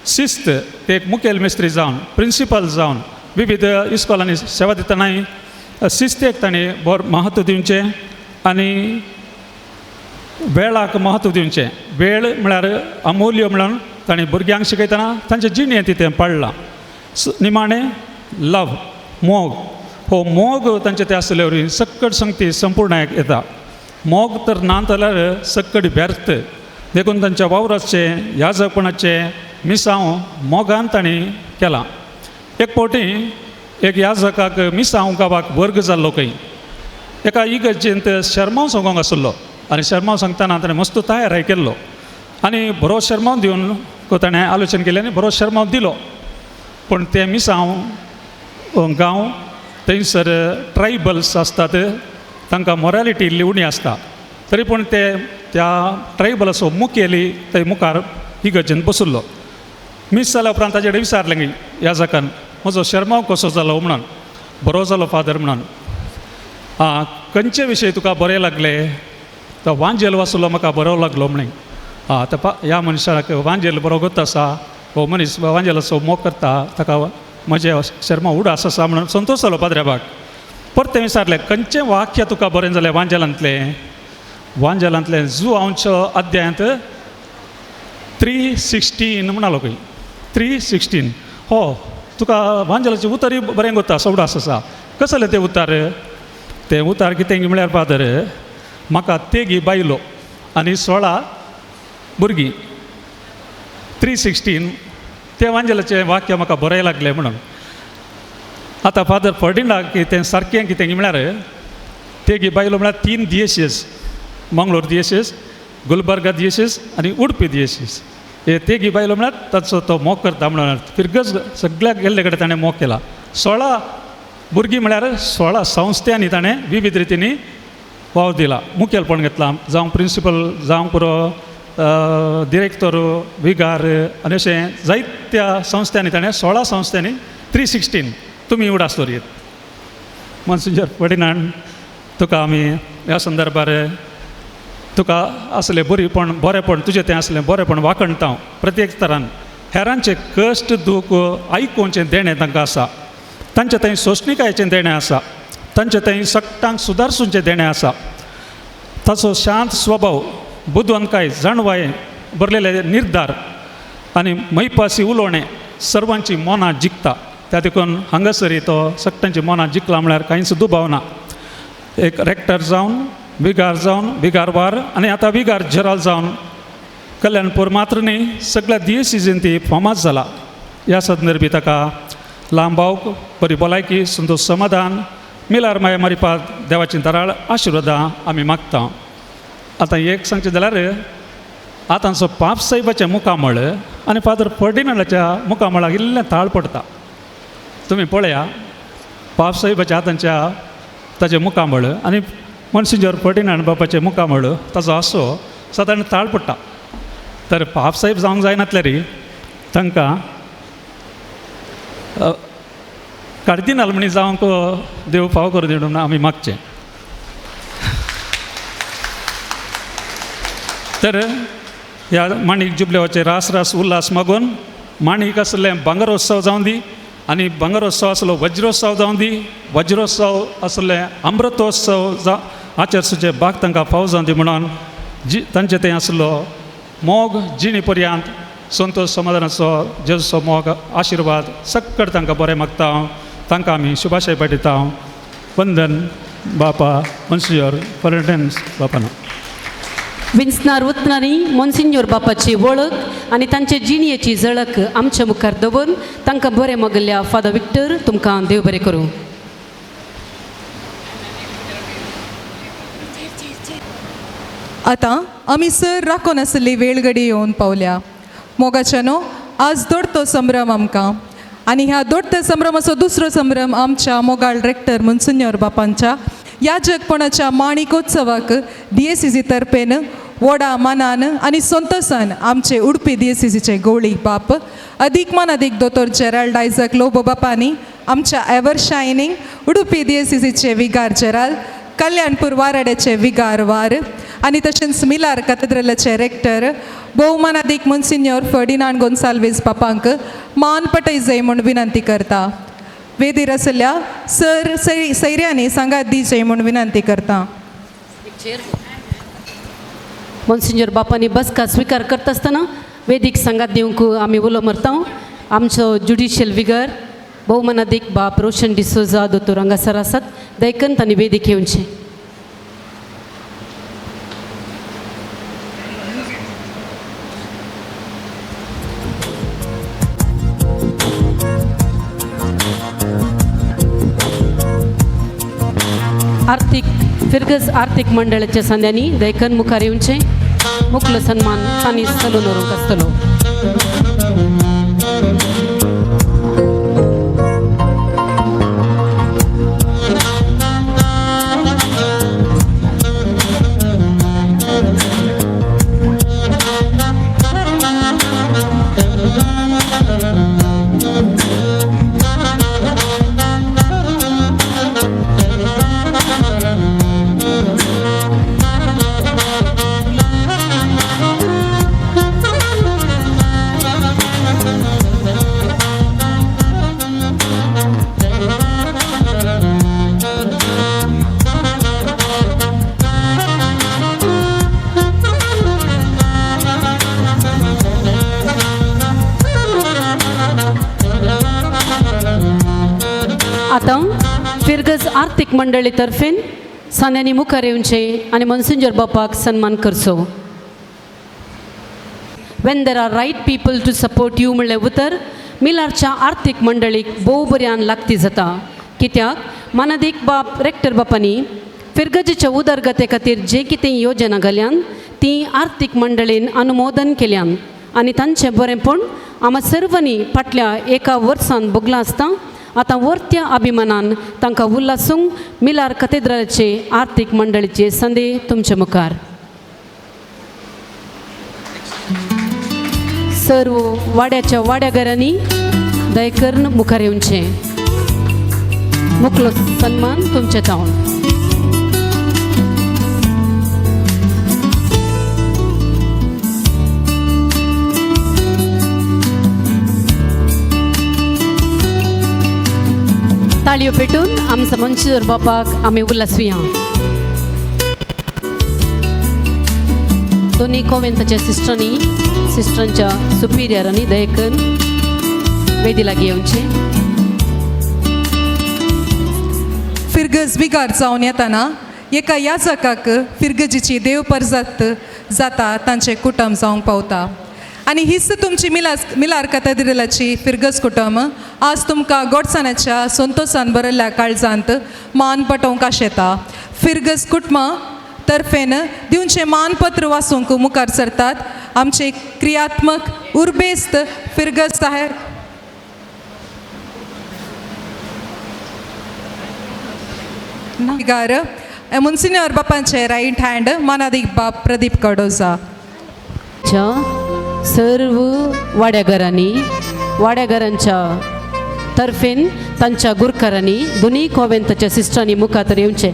शिस्त. ते एक मुखेल मेस्त्री जावन प्रिंसिपल जावन विविध इस्कॉलांनी सेवा दितानाय शिस्तेक तांणी बरें महत्व दिवचें आनी वेळाक महत्व दिवचें. वेळ म्हळ्यार अमूल्य म्हणून तांणी भुरग्यांक शिकयतना तांचें जिणें तें पाळलां. निमाणें लव मोग. हो मोग तांचे ते आसले वरी सक्कट संगती संपूर्ण येता. मोग तर ना जाल्यार सक्कट व्यर्थ. देखून तांच्या वावराचें याजकपणाचें मिसांव मोगान तांणी केलां. एक फावटी एक याजकाक मिसांव गांवाक वर्ग जाल्लो खंय. एका इगर्जेंत शर्मांव सांगोंक आसलो आनी शर्मांव सांगतना ताणें मस्त तयाराय केल्लो आनी बरो शर्मांव दिवन ताणें आलोचन केलें आनी बरो शर्मांव दिलो. पूण ते मिसांव गांव थंयसर ट्रायबल्स आसतात तांकां मॉरॅलिटी इल्ली उणी आसता. तरी पूण ते त्या ट्रायबलाचो मुखेली थंय मुखार इगर्जेंत बसुल्लो. मीस जाल्या उपरांत ताचे कडेन विचारलें याजकान म्हजो शर्मांव कसो जालो म्हणून. बरो जालो फादर म्हणून. खंयचे विशय तुका बरें लागले. तो वांजेल वाचलो म्हाका बरो लागलो म्हणे. ह्या मनशाक वांजेल बरो गत आसा. हो मनीस वांजेलाचो मोग करता ताका म्हजें शर्मांव उडास आसा म्हणून संतोश जालो पाद्र्याबाक. परतें विचारलें खंयचें वाक्य तुका बरें जालें वांजेलांतलें. वांजेलांतलें जुआंवच्या अध्यायांत 3:16 म्हणलो खंय 3:16. हो तुका वांजेलाचें उतरूय बरें गता उडास आसा. कसलें तें उतार. तें उतार कितें म्हळ्यार फादर म्हाका तेगी बायलो आनी 16 भुरगीं. 3:16 तें वांजेलाचें वाक्य म्हाका बरें लागलें म्हणून. आतां फादर फर्डिनांडाक तें सारकें कितें म्हळ्यार तेगी बायलो म्हळ्यार 3 दियेसीस. मंगळूर दियेसीस, गुलबर्गा दियेसीस आनी उडपी दियेसीस. हे तेगी बायलो म्हळ्यार ताचो तो मोग करता म्हणून फिरगज सगळ्याक गेल्ले कडेन ताणें मोग केला. 16 भुरगीं म्हळ्यार 16 संस्थांनी ताणें विविध रितींनी वावर दिला. मुखेलपण घेतलां. जावं प्रिंसिपल जावं पुरो डिरेक्टर विगार आनी अशें जायत्या संस्थांनी ताणें 16 संस्थांनी 3:16 तुमी उडास दवरीत. मॉन्सिंजर फर्डिनांड तुका आमी ह्या संदर्भार तुका असलें बरेपण तुजें तें असलें बरेपण वाखणटा. प्रत्येक तरान हेरांचें कश्ट दूख आयकुचें देणें तांकां आसा. तांचें थंय सोंसणिकायेचें देणें आसा. तांचें थंय सट्टांक सुदारसूंचें देणें आसा. ताचो शांत स्वभाव बुदवंतकाय जाणवाय भरलेले निर्धार आनी मैपासी उलोवणें सर्वांची मनां जिखता. त्या देखून हांगासरी तो सट्टांची मनां जिखला म्हळ्यार कांयच दुबाव ना. एक रेक्टर जावन विगार जावन विगारवार आनी आतां विगार जनरल जावन कल्याणपूर मात्र न्ही सगळ्या दियेसीजीन ती फामाद जाला. ह्या संदर्भी ताका लांबावक बरी भलायकी संतोश समाधान मिलार माया मारिपाद देवाची दराळ आशिर्वादां आमी मागता. आतां एक सांगचें जाल्यार आतांचो पाप साहेबाचें मुखामळ आनी फादर फर्डिनांडाच्या मुखामळाक इल्लें ताळ पडटा. तुमी पळया पाप साहेबाच्या आतांच्या ताचें मुखामळ आनी मॉन्सिंजर फर्डिनांड बापाचें मुखामळ ताचो आसो सादारण ताळ पडटा. तर पाप साहेब जावंक जायनातले री तांकां कार्दिनाल म्हणी जावंक देव फाव करून दिवन आमी मागचें. तर ह्या माणिक जुबलेवाचे रास उल्हास मागून माणिक आसलें भांगरोत्सव जावं दी आनी भांगरोत्सव आसलो वज्रोत्सव जावं दी. वज्रोत्सव आसलें अमृतोत्सव आचरसूचे भाग तांकां फाव जावं दी म्हणून तांचें तें आसलो मोग जिणी पर्यंत संतोष समाधानाचो जेजूचो मोग आशिर्वाद सक्कड तांकां बरें मागता हांव. तांकां आमी शुभाशय पाठयता. वंदन बापा मॉन्सिन्योर फर्नांडीस बापाना. विन्सनार वतनांनी मॉन्सिन्योर बापाची वळख आनी तांचे जिणयेची झळक आमच्या मुखार दवरून तांकां बरें मोगल्या फादर विक्टर तुमकां देव बरें करूं. आतां आमी सर राखून आसली वेळगडी येवन पावल्या. मोगाच्यानो आज दोडतो संभ्रम आमकां आनी ह्या दोडत्या संभ्रमाचो दुसरो संभ्रम आमच्या मोगाळ रेक्टर मॉन्सिन्योर बापांच्या याजकपणाच्या माणिकोत्सवाक DSCC तर्फेन व्हडा मानान आनी संतोषान आमचे उडपी DSCCचे गवळी बाप अदीक मान अदीक दोतोर जेराल्ड आयझक लोबो बापांनी आमच्या एवर शायनींग उडपी DSCCचे विगार जेराल कल्याणपूर वाराड्याचे विगार वार आनी तशेंच मिलार कॅथेड्रलाचे रेक्टर भोवमानादीक मॉन्सिन्योर फर्डिनांड गोन्साल्वीस बापांक मान पटय जाय म्हूण विनंती करता. वेदीर आसल्या सर सैर्यांनी सांगात दी जाय म्हूण विनंती करता. मॉन्सिन्योर बापांनी बसका स्विकार करता आसतना वेदीक सांगात दिवंक आमी उलो मारता. आमचो ज्युडिशियल विगर भोवमानादीक बाप रोशन डिसोजा दोतोर हांगासर आसात. दयकन तांणी वेदीक येवचें. फिरगज आर्थीक मंडळाच्या संद्यांनी दयकन मुखार येवचें. मुख्य सन्मान तांणी सलून व्हरूंक आसतलो. आतां फिरगज आर्थीक मंडळी तर्फेन सांद्यांनी मुखार येवचें आनी मॉन्सिन्योर बापाक सन्मान करचो. When there are right people to support you म्हणलें उतर मिलारच्या आर्थीक मंडळीक भोव बऱ्यान लागती जाता. कित्याक मानादीक बाप रेक्टर बापांनी फिरगजीच्या उदरगते खातीर जे कितें योजना घाल्यान ती आर्थीक मंडळीन अनुमोदन केल्यान आनी तांचें बरेंपण आमी सर्वांनी फाटल्या एका वर्सान भोगलां आसता. आतां वर्त्या अभिमानान तांकां उल्हासूंक मिलार कॅथेड्रलाचे आर्थीक मंडळीचे संदे तुमचे मुखार. सर्व वाड्याच्या वाड्याघरांनी दयकन मुखार येवचें. मुखलो सन्मान तुमचे जावन. ताळयो पेटून आमच्या मॉन्सिन्योर बापाक आमी उल्हासूया. दोनी कॉवेंताच्या सिस्टरांच्या सुपिरियरांनी दयकन वेदी लागीं येवचें. फिरगज विगार जावन येताना एका याजकाक फिरगजीची देवपर्जत जाता तांचे कुटुंब जावंक पावता. आनी हीच तुमची मिलार कॅथेड्रलाची फिरगज कुटुंब आज तुमकां गोडसाण्याच्या संतोषान भरल्या काळजांत मान पटोवंक आशेता. फिरगज कुटुंबा तर्फेन दिवचें मानपत्र वाचूंक मुखार सरतात आमचे क्रियात्मक उर्बेस्त फिरगज साहेब. विगार मॉन्सिन्योर बापांचे राईट हँड मानादीक बाप प्रदीप कडोजा. सर्व वाड्याघरांच्या तर्फेन तांच्या गुरकारांनी दोनी कॉवेंताच्या सिस्टरांनी मुखार येवचें.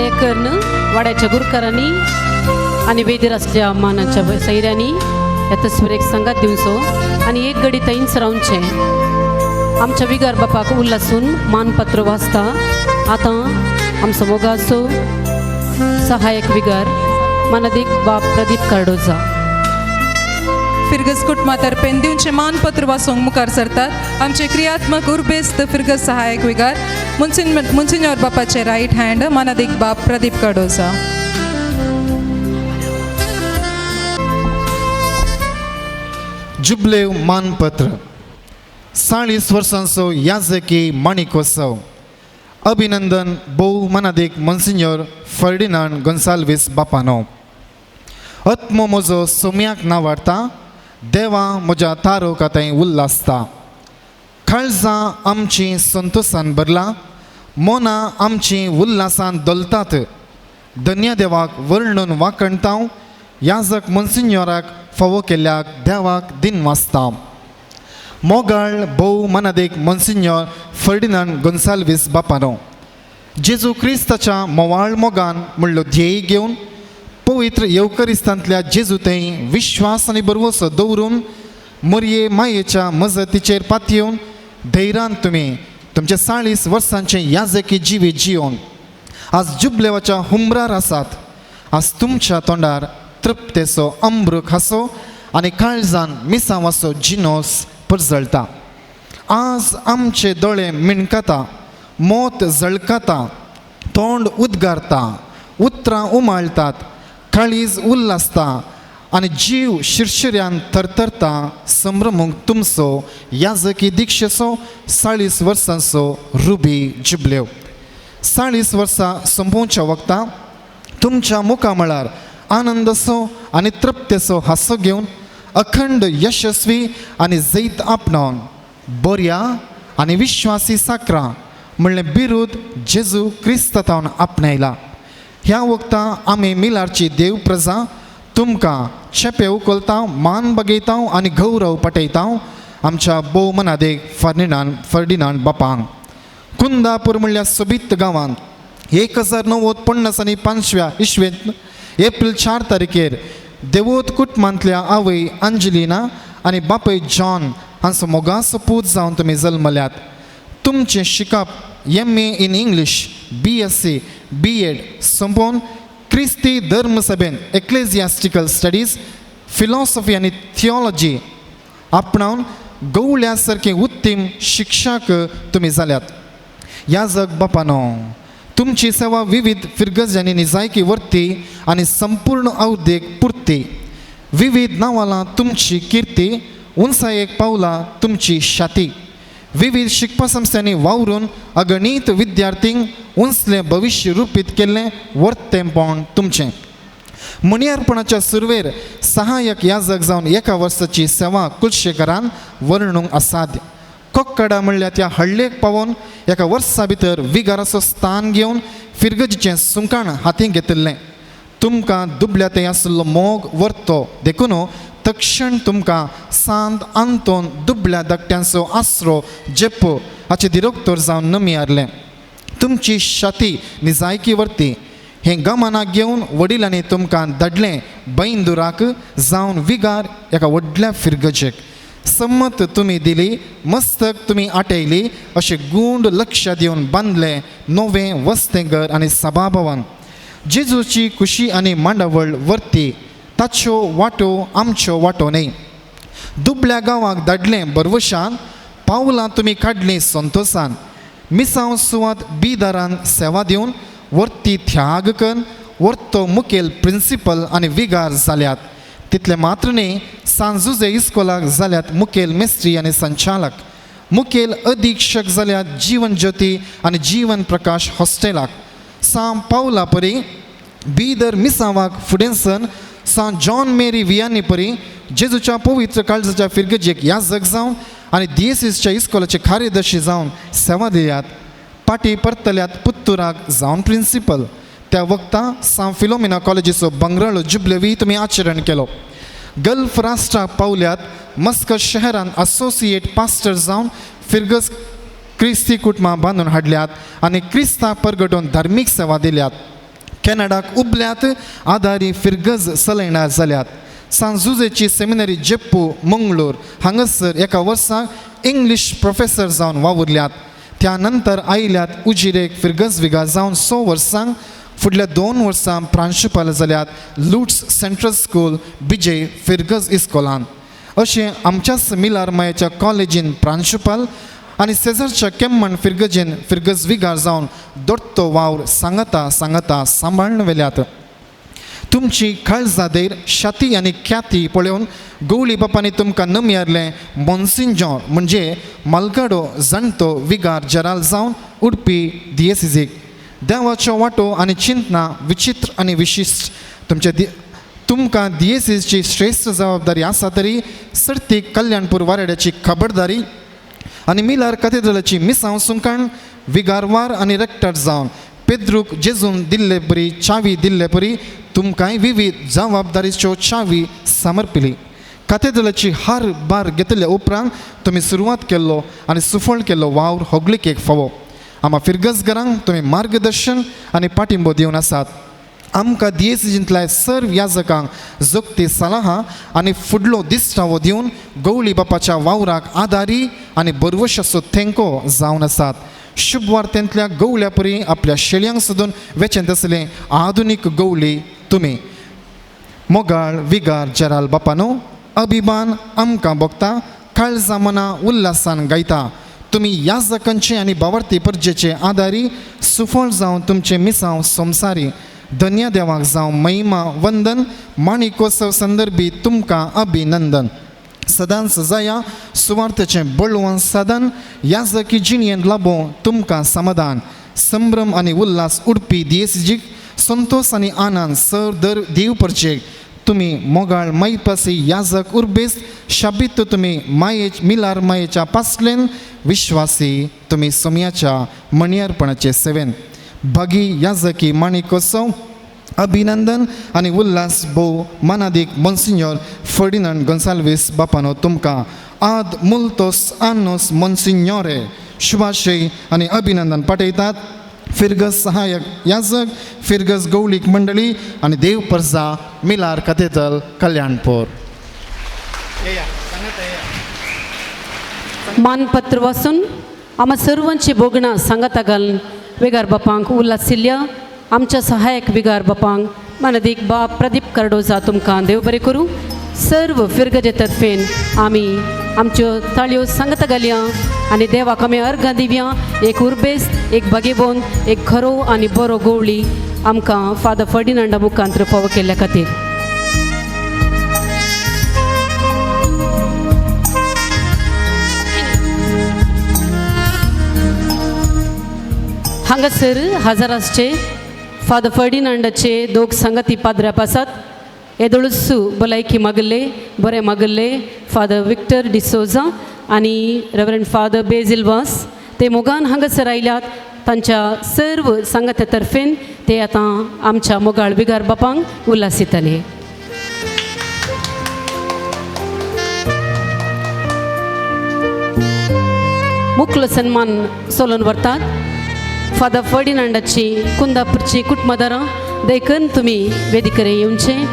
दयेकरन वाड्याच्या गुरकारांनी आणि बेदीर असल्या मानाच्या सैऱ्यांनी येता सुरेख संगात दिवचो आणि एक घडी थंयच रावचें. आमच्या विगार बापाक उल्हासून मानपत्र वाचता आतां आमचो मोगाचो सहायक विगार मानादीक बाप प्रदीप कार्डोजा. फिरगस कुटुंबातर्फे दिवचे मानपत्र वाचूंक मुखार सरतात आमचे क्रियात्मक उर्बेस्त फिरगस सहायक विगार मुन्सिन्योर बापाचे राईट हँड मानादीक बाप प्रदीप कार्डोजा. जुबलेव मानपत्र 40 वर्सांचो याजकी माणिकोत्सव. अभिनंदन भोव मानादीक मोन्सिन्योर फर्डिनांड गोन्साल्वीस बापानो. आत्मो म्हजो सोम्याक नावाडटा देवा म्हज्या तारो काताय उल्हासता. काळजां आमची संतोशान भरला मोना आमची उल्हासान दोलतात. धन्य देवाक वर्णून वाकणतां याजक मोन्सिन्योराक फावो केल्ल्याक देवाक दिन वाचता. मोगाळ भोव मानादीक मोन्सिन्योर फर्डिनांड गोन्साल्वीस बापानो. जेजू क्रिस्ताच्या मोवाळ मोगान म्हणलो ध्येय घेवन पवित्र येवकरिस्तांतल्या जेजू थंय विश्वास आनी बरवसो दवरून मोरये मायेच्या मजतीचेर पातयेवन धैर्यान तुमी तुमचे 40 वर्सांचे याजकी जिवी जियोन आज जुबलेवाच्या हुंबरार आसात. आज तुमच्या तोंडार तृप्तेचो अमृक हांसो आनी काळजान मिसांवाचो जिनोस परजळटा. आज आमचे दोळे मिणकाता मोत जळकाता तोंड उद्गारता उतरां उमाळटात काळीज उल्हासता आनी जीव शिरशिऱ्यान थरथरता संभ्रमूंक तुमचो याजकी दिक्षेचो 40 वर्सांचो रुबी जुबलेव. 40 वर्सां संपोवच्या वक्ता तुमच्या मुखामळार आनंदसो आनी तृप्तेचो हांसो घेवन अखंड यशस्वी आनी जैत आपणावन बऱ्या आनी विश्वासी साकरां म्हणलें बिरूद जेजू क्रिस्तांतावन आपणायला. ह्या वक्ता आमी मिलारची देव प्रजा तुमकां चेपे उखलता मान बगयता आनी गौरव पटयता आमच्या भोव मनादेक फर्डिनांड बापांक. कुंदापूर म्हणल्या सोबीत गांवांत 1950 इस्वेंत एप्रील 4 तारखेर देवोत कुटुंबांतल्या आवय अंजलिना आनी बापय जॉन हांचो मोगाचो पूत जावन तुमी जल्मल्यात. तुमचें शिकप MA in English BSc B.Ed संपोवन क्रिस्ती धर्म सभेन एक्लेजियास्टिकल स्टडीज फिलॉसॉफी आनी थियोलॉजी आपणावन गवळ्या सारकें उत्तीम शिक्षक तुमी जाल्यात. याजक बापानो तुमची सेवा विविध फिरगजांनी निजायकी वर्ती आनी संपूर्ण अवधेक पुरती. विविध नांवालां तुमची किर्ती उंचायेक पावला तुमची शाती. विविध शिकपा संस्थांनी वावरून अगणित विद्यार्थींक उंचलें भविश्य रुपीत केल्लें वर्तेंपण तुमचें. मणियारपणाच्या सुरवेर सहाय्यक याजक जावन 1 वर्साची सेवा कुलशेखरान वर्णूंक असाध्य. कोक्कडा म्हणल्यार त्या हळ्ळेक पावोवन 1 वर्सा भितर विगाराचो स्थान घेवन फिरगजीचें सुकाण हातींत घेतिल्लें. तुमकां दुबल्या थंय आशिल्लो मोग वर्तो देखून तक्षण तुमकां सांत आंतोन दुबल्या धाकट्यांचो आसरो जेप्पो हाचे दिरोक्तोर जावन नमी हारलें. तुमची शाती निजायकी वर्ती हें गमनाक घेवन वडिलांनी तुमकां धाडलें बैंदुराक जावन विगार एका व्हडल्या फिरगजेक. सम्मत तुमी दिली मस्तक तुमी आटयली अशें गूंड लक्ष दिवन बांदलें नवें वस्तेंगर आनी सभाभवन. जेजूची खुशी आनी मांडावळ वर्ती ताच्यो वाटो आमच्यो वाटो न्ही. दुबल्या गांवाक धाडलें बरवशान पावलां तुमी काडलीं संतोशान. मिसांव सुवात बिदारान सेवा दिवन वर्ती त्याग करून वर्तो मुखेल प्रिंसिपल आनी विगार जाल्यात. तितले मात्र न्ही सांजुजे इस्कोलाक जाल्यात मुखेल मेस्त्री आनी संचालक. मुखेल अधीक्षक जाल्यात जीवन ज्योती आनी जीवन प्रकाश हॉस्टेलाक. सां पावला परी बिदर मिसावाक फुडेंसन सां जॉन मेरी वियानी परी जेजूच्या पवित्र काळजाच्या फिरगजेक याजक जावन आनी DSSच्या इस्कोलाचे कार्यदर्शी जावन सेवा दिल्यात. पाटी परतल्यात पुत्तुराक जावन प्रिंसिपल. त्या वक्ता सां फिलोमिना कॉलेजीचो बंगराळो जुबलेवी तुमी आचरण केलो. गल्फ राष्ट्राक पावल्यात मस्कत शहरान असोसिएट पास्टर जावन फिरगस क्रिस्ती कुटुंबां बांदून हाडल्यात आनी क्रिस्तांक परगटोवन धार्मीक सेवा दिल्यात. कॅनडाक उबल्यात आदारी फिरगज सलयणार जाल्यात सांजुजेची सेमिनरी जेप्पू मंगळूर हांगासर एका वर्साक इंग्लीश प्रोफेसर जावन वावुरल्यात त्या नंतर आयल्यात उजिरेक फिरगज विगा जावन 6 वर्सांक फुडल्या 2 वर्सां प्रांशुपाल जाल्यात लुट्स सेंट्रल स्कूल बिजे फिरगज इस्कॉलान अशें आमच्याच मिलार मायेच्या कॉलेजीन प्रांशुपाल आनी सेझरच्या केम्मन फिरगजेन फिरगज विगार जावन दोट्टो वावर सांगता सांबाळून वेल्यात तुमची काळजादेर शाती आनी ख्याती पळोवन गवळी बापांनी तुमकां नमयारलें मॉन्सिंजॉर म्हणजे मालगाडो जाणटो विगार जराल जावन उडपी दियेसिजीक देवाच्यो वाटो आनी चिंतना विचित्र आनी विशिश्ट तुमकां दियेसीची श्रेष्ठ जबाबदारी आसा तरी सर्तीक कल्याणपूर वारेड्याची खबरदारी आनी मिलार कॅथेड्रलाची मिसांव सुंकाण विगारवार आनी रेक्टर जावन पेद्रूक जेजून दिल्ले परी चावी दिल्ले परी तुमकांय विविध जबाबदारीच्यो चावी समर्पिली कॅथेड्रलाची हार बार घेतल्या उपरांत तुमी सुरवात केल्लो आनी सुफळ केल्लो वावर होगलीक एक फावो आम्हा फिरगजगरांक तुमी मार्गदर्शन आनी पाठिंबो दिवन आसात आमकां दियेसीजींतल्या सर्व याजकांक जोगती सलाहां आनी फुडलो दिश्टावो दिवन गवळी बापाच्या वावराक आदारी आनी बरवशाचो थेंको जावन आसात शुभ वार्तेंतल्या गवळ्या परी आपल्या शेळयांक सोदून वेचेंत आसलें आधुनीक गवळी तुमी मोगाळ विगार जराल बापानो अभिमान आमकां भोगता काळजा मना उल्हासान गायता तुमी याजकांचे आनी बावर्ती परजेचे आदारी सुफळ जावन तुमचे मिसांव संवसारी धन्य देवाक जावं महिमा वंदन माणिकोत्सव संदर्भी तुमकां अभिनंदन सदांच जाया सुवार्थेचें बळवंत साधन याजकी जिणयेंत लाबो तुमकां समाधान संभ्रम आनी उल्हास उडपी दियेसीजीक संतोष आनी आनंद सर दर देव परचेक तुमी मोगाळ मैपासी याजक उर्बेस शाबित तुमी मिलार मायेच्या पासलेन विश्वासी तुमी सोम्याच्या मणियारपणाचे सेवेन भागी याजकी माणिकोत्सव अभिनंदन आनी उल्हास भोव मानादीक मोन्सिन्योर फर्डिनांड गोन्साल्वीस बापानो तुमकां आद मुल्तोस आनोस मोन्सिन्योरे शुभाशय आनी अभिनंदन पाठयतात फिरगज सहायक याजक फिरगज गवळीक मंडळी आनी देव परजा मिलार कॅथेड्रल कल्याणपूर मानपत्र वाचून आम्हा सर्वांची बोगणां सांगाता घालून विगार बापांक उल्हासिल्ल्या आमच्या सहायक विगार बापांक मानदीक बाप प्रदीप करडोजा तुमकां देव बरें करूं सर्व फिरगजे तर्फेन आमी आमच्यो ताळयो सांगता घालया आनी देवाक आमी अर्घां दिवया एक उर्बेस्त एक बागेबोन एक खरो आनी बरो गवळी आमकां फादर फर्डिनांडा मुखांतर फावो केल्ल्या खातीर हांगासर हजारासचे फादर फर्डिनांडाचे दोग संगती पाद्र्याप आसात येदोळसू भलायकी मागल्ले बरें मागल्ले फादर विक्टर डिसोजा आनी रेवरंड फादर बेजिल वास ते मोगान हांगासर आयल्यात तांच्या सर्व संगत्या तर्फेन ते आतां आमच्या मोगाळ विगार बापांक उल्हासितले मुख्य सन्मान सोलोन व्हरतात फादर फर्डिनांडाची कुंदापूरची कुटुंबदारां देखून तुमी वेदिकेर येवचें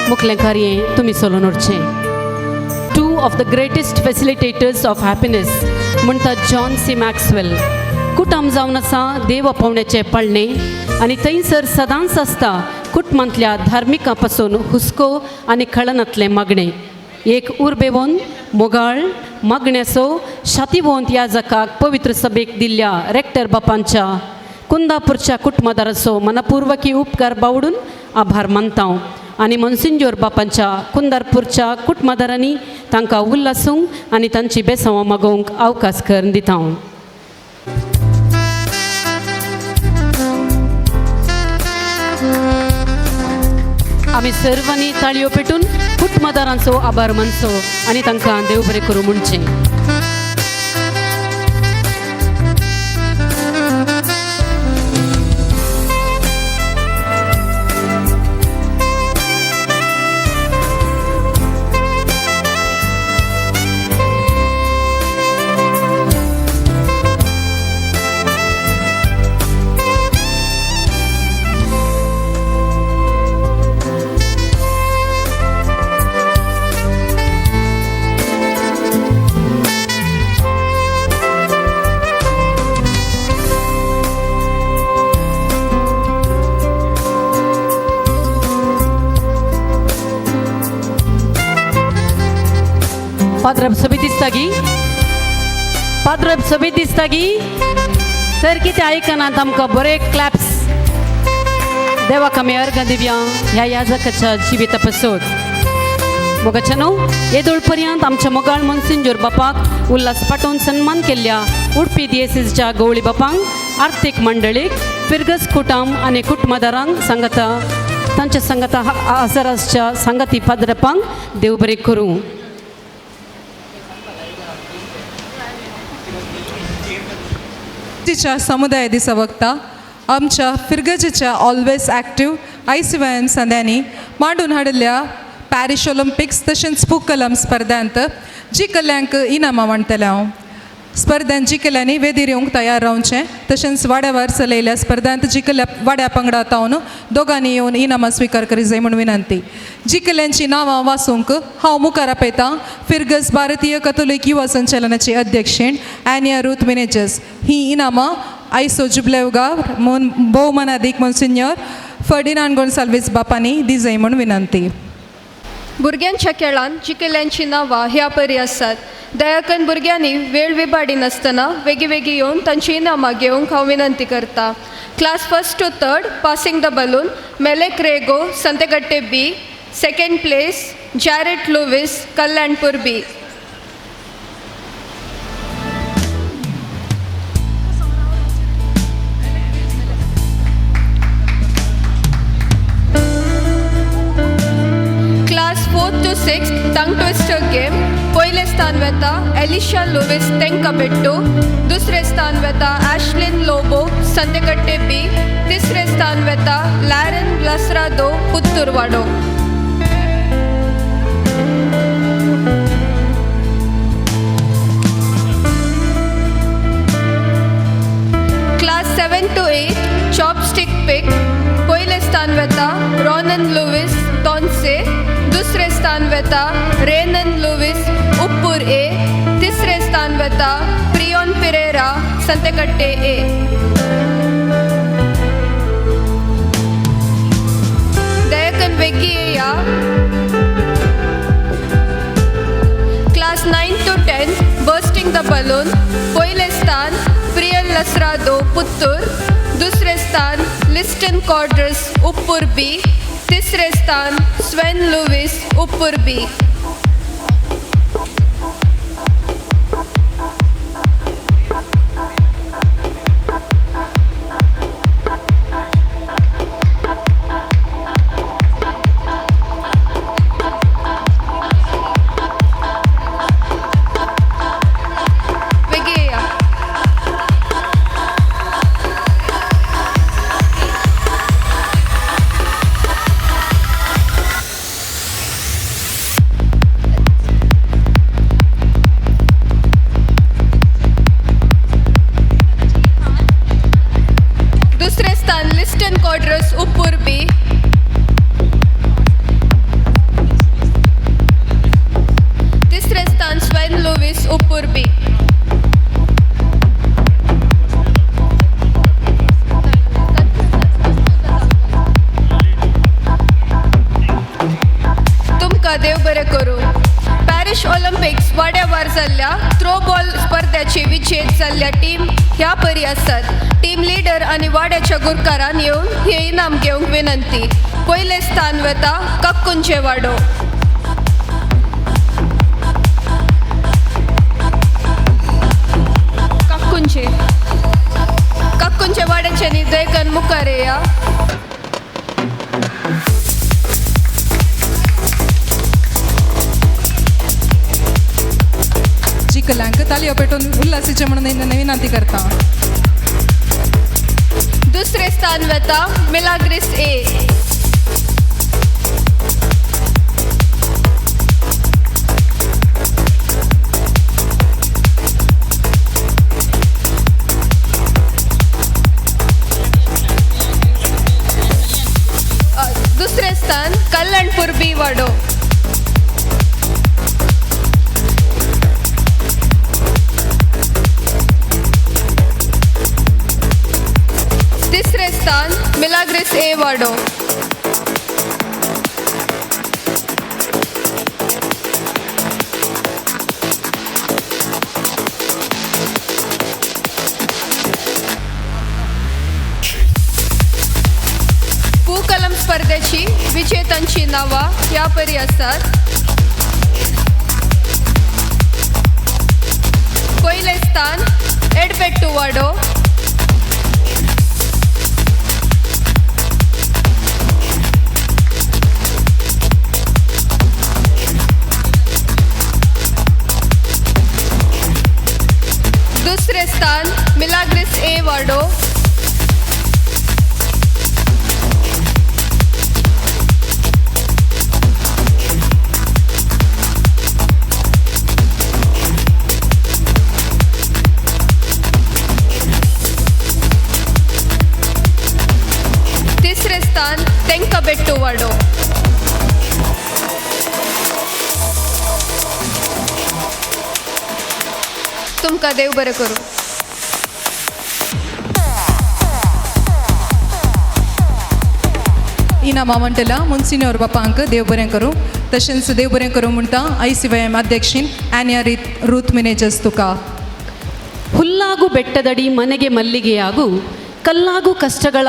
मुखेल कार्य तुमी सोलोन व्हरचें 2 of the greatest facilitators of happiness म्हणटा जॉन सी मॅक्सवेल कुटुंब जावन आसा देव पावण्याचें पळणें आनी थंयसर सदांच आसता कुटुंबांतल्या धार्मिकां पासून हुस्को आनी खळनांतलें मागणें एक उर्बेवोन मोगाळ मागण्याचो शातिवंत याजकाक पवित्र सभेक दिल्ल्या रेक्टर बापांच्या कुंदापूरच्या कुटुंबदाराचो मनपूर्वकी उपकार बावडून आभार मानता आनी मोन्सिन्योर बापांच्या कुंदारपूरच्या कुटुंबदारांनी तांकां उल्हासूंक आनी तांची बेसांवां मागोवंक अवकाश करून दिता आमी सर्वांनी ताळयो पेटून कुटुंबदारांचो आभार मानचो आनी तांकां देव बरें करूं म्हणचें पाद्रब सभी दिसता गी तर कितें आयकनात आमकां बरे क्लॅप्स देवाक आमी अर्घ दिवया ह्या याजकाच्या जिविता पासून मोगाच्यानो येदोळ पर्यंत आमच्या मोगाळ मोन्सिंजोर बापाक उल्हास पाठोवन सन्मान केल्ल्या उडपी दिएसीसच्या गवळी बापांक आर्थीक मंडळीक फिरगस कुटुंब आनी कुटुंबदारांक सांगता तांच्या सांगता आसरासच्या सांगाती पाद्रपांक देव बरें करूं. तिच्या समुदाय दिसा वक्ता आमच्या फिरगजेच्या ऑलवेज ॲक्टिव्ह ICYM संद्यांनी मांडून हाडिल्ल्या पॅरिश ऑलिंपिक्स तशेंच पूकलम स्पर्धांत जिखल्ल्यांक इनामां मांडटलें हांव. स्पर्धांत जिखल्ल्यांनी वेदीर येवंक तयार रावचें तशेंच वाड्यावार चलयल्या स्पर्धांत जिखल्ल्या वाड्या पंगडा तावन दोगांनी येवन इनामां स्विकार करी जाय म्हूण विनंती. जिखल्ल्यांची नांवां वाचूंक हांव मुखार आपयतां फिरगस भारतीय कथोलीक युवा संचलनाची अध्यक्षीण ॲनिया रूथ मिनेजस. ही इनामां आयसो जुबलेवगार भोवमानादीक मोन्सिन्योर फर्डिनांड गोन्साल्वीस बापांनी दी जाय म्हूण विनंती. भुरग्यांच्या खेळांत जिखल्ल्यांची नांवां ह्या परी आसात. दयाकन भुरग्यांनी वेळ विबाडी नासतना वेगळी येवन तांची इनामां घेवंक हांव विनंती करता. Class 1st to 3rd passing the balloon मेलेक Rego Santekatte B. Second place Jarrett Lewis Kalyanpur B. Class 4th to 6th tongue twister game पयले स्थान वेता एलिशा लुवीस तेंकाबेट्टू. दुसरे स्थान वेता ॲश्लिन लोबो संतेकट्टे B. तिसरे स्थान वेता लॅरन लसरादो पुत्तूरवाडो. क्लास 7 to 8 चॉपस्टिक पिक पयले स्थान वेता रॉनन लुवीस तोन्से. दुसरे स्थान वेता रेनन लुवीस उप्पूर A. तिसरे स्थान वेता प्रियोन पिरेरा संतेकट्टे A. दयाकन वेगी या class 9 to 10 bursting the balloon पयले स्थान प्रियल लसरादो पुत्तूर. दुसरे स्थान लिस्टन कॉर्ड्रस उप्पूर B. तिसरे स्थान स्वेन लुवीस उप्पूर B. कॉर्ड्रस उप्पूर B. तिसरे स्थान स्वेन लुवीस उप्पूर B. तुमकां देव बरें करूं. पॅरिश ऑलिंपिक्स वाड्यावार जाल्ल्या थ्रोबॉल स्पर्धेची विजेत जाल्ल्या टीम ह्या परी आसात. टीम लीडर आनी वाड्याच्या गुरकारान येवन हे इनाम घेवंक विनंती. पयले स्थान वेता कक्कुंचे वाडो. कक्कुंचे वाड्याचे न्ही दयकन मुखार येया. जिखल्ल्यांक तालयो पेटोवन उल्हासीचे म्हणून विनंती करता. दुसरे स्थान वेता मिलाग्रिस A. दुसरे स्थान कल्याणपूर B वाडो. तिसरे स्थान मिलाग्रिस A वाडो. स्पर्धांची विजेत्यांची नांवां ह्या परी आसात. पयले स्थान एडपेट्टू वाडो. दुसरे स्थान मिलाग्रिस ए वाडो. तिसरे स्थान तेंकबेट्टू वाडो. तुमकां देव बरें करूं. इनामा म्हणटला मुन्सिन्योर बापांक देव बरें करूं. तशेंच देव बरें करूं म्हणटा ICYM ಅಧ್ಯಕ್ಷಿನ್ ಆನ್ಯಾ ರೂತ್ ಮಿನೇಜಸ್ ತುಕಾ. ಹುಲ್ಲಾಗು ಬೆಟ್ಟದಡಿ ಮನೆಗೆ ಮಲ್ಲಿಗೆಯಾಗು, ಕಲ್ಲಾಗು ಕಷ್ಟಗಳ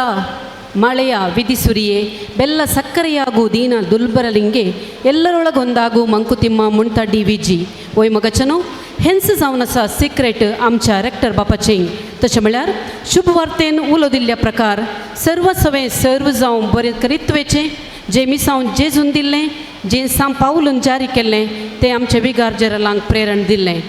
ಮಳೆಯ ವಿಧಿಸುರಿಯೇ, ಬೆಲ್ಲ ಸಕ್ಕರೆಯಾಗು ದೀನ ದುಲ್ಬರಲಿಂಗೆ, ಎಲ್ಲರೊಳಗೊಂದಾಗು ಮಂಕುತಿಮ್ಮ मुणता DVG. वय मगचनो हेन्स जावन आसा सिक्रेट आमच्या रेक्टर बापाचें. तशें म्हळ्यार शुभ वार्तेन उलो दिल्ल्या प्रकार सर्व सवें सर्व जावं बरें करित्वेचें, जे मिसांव जेजून दिल्लें, जें साम पावलून जारी केल्लें तें आमच्या विगार जेरलांक प्रेरण दिल्लें.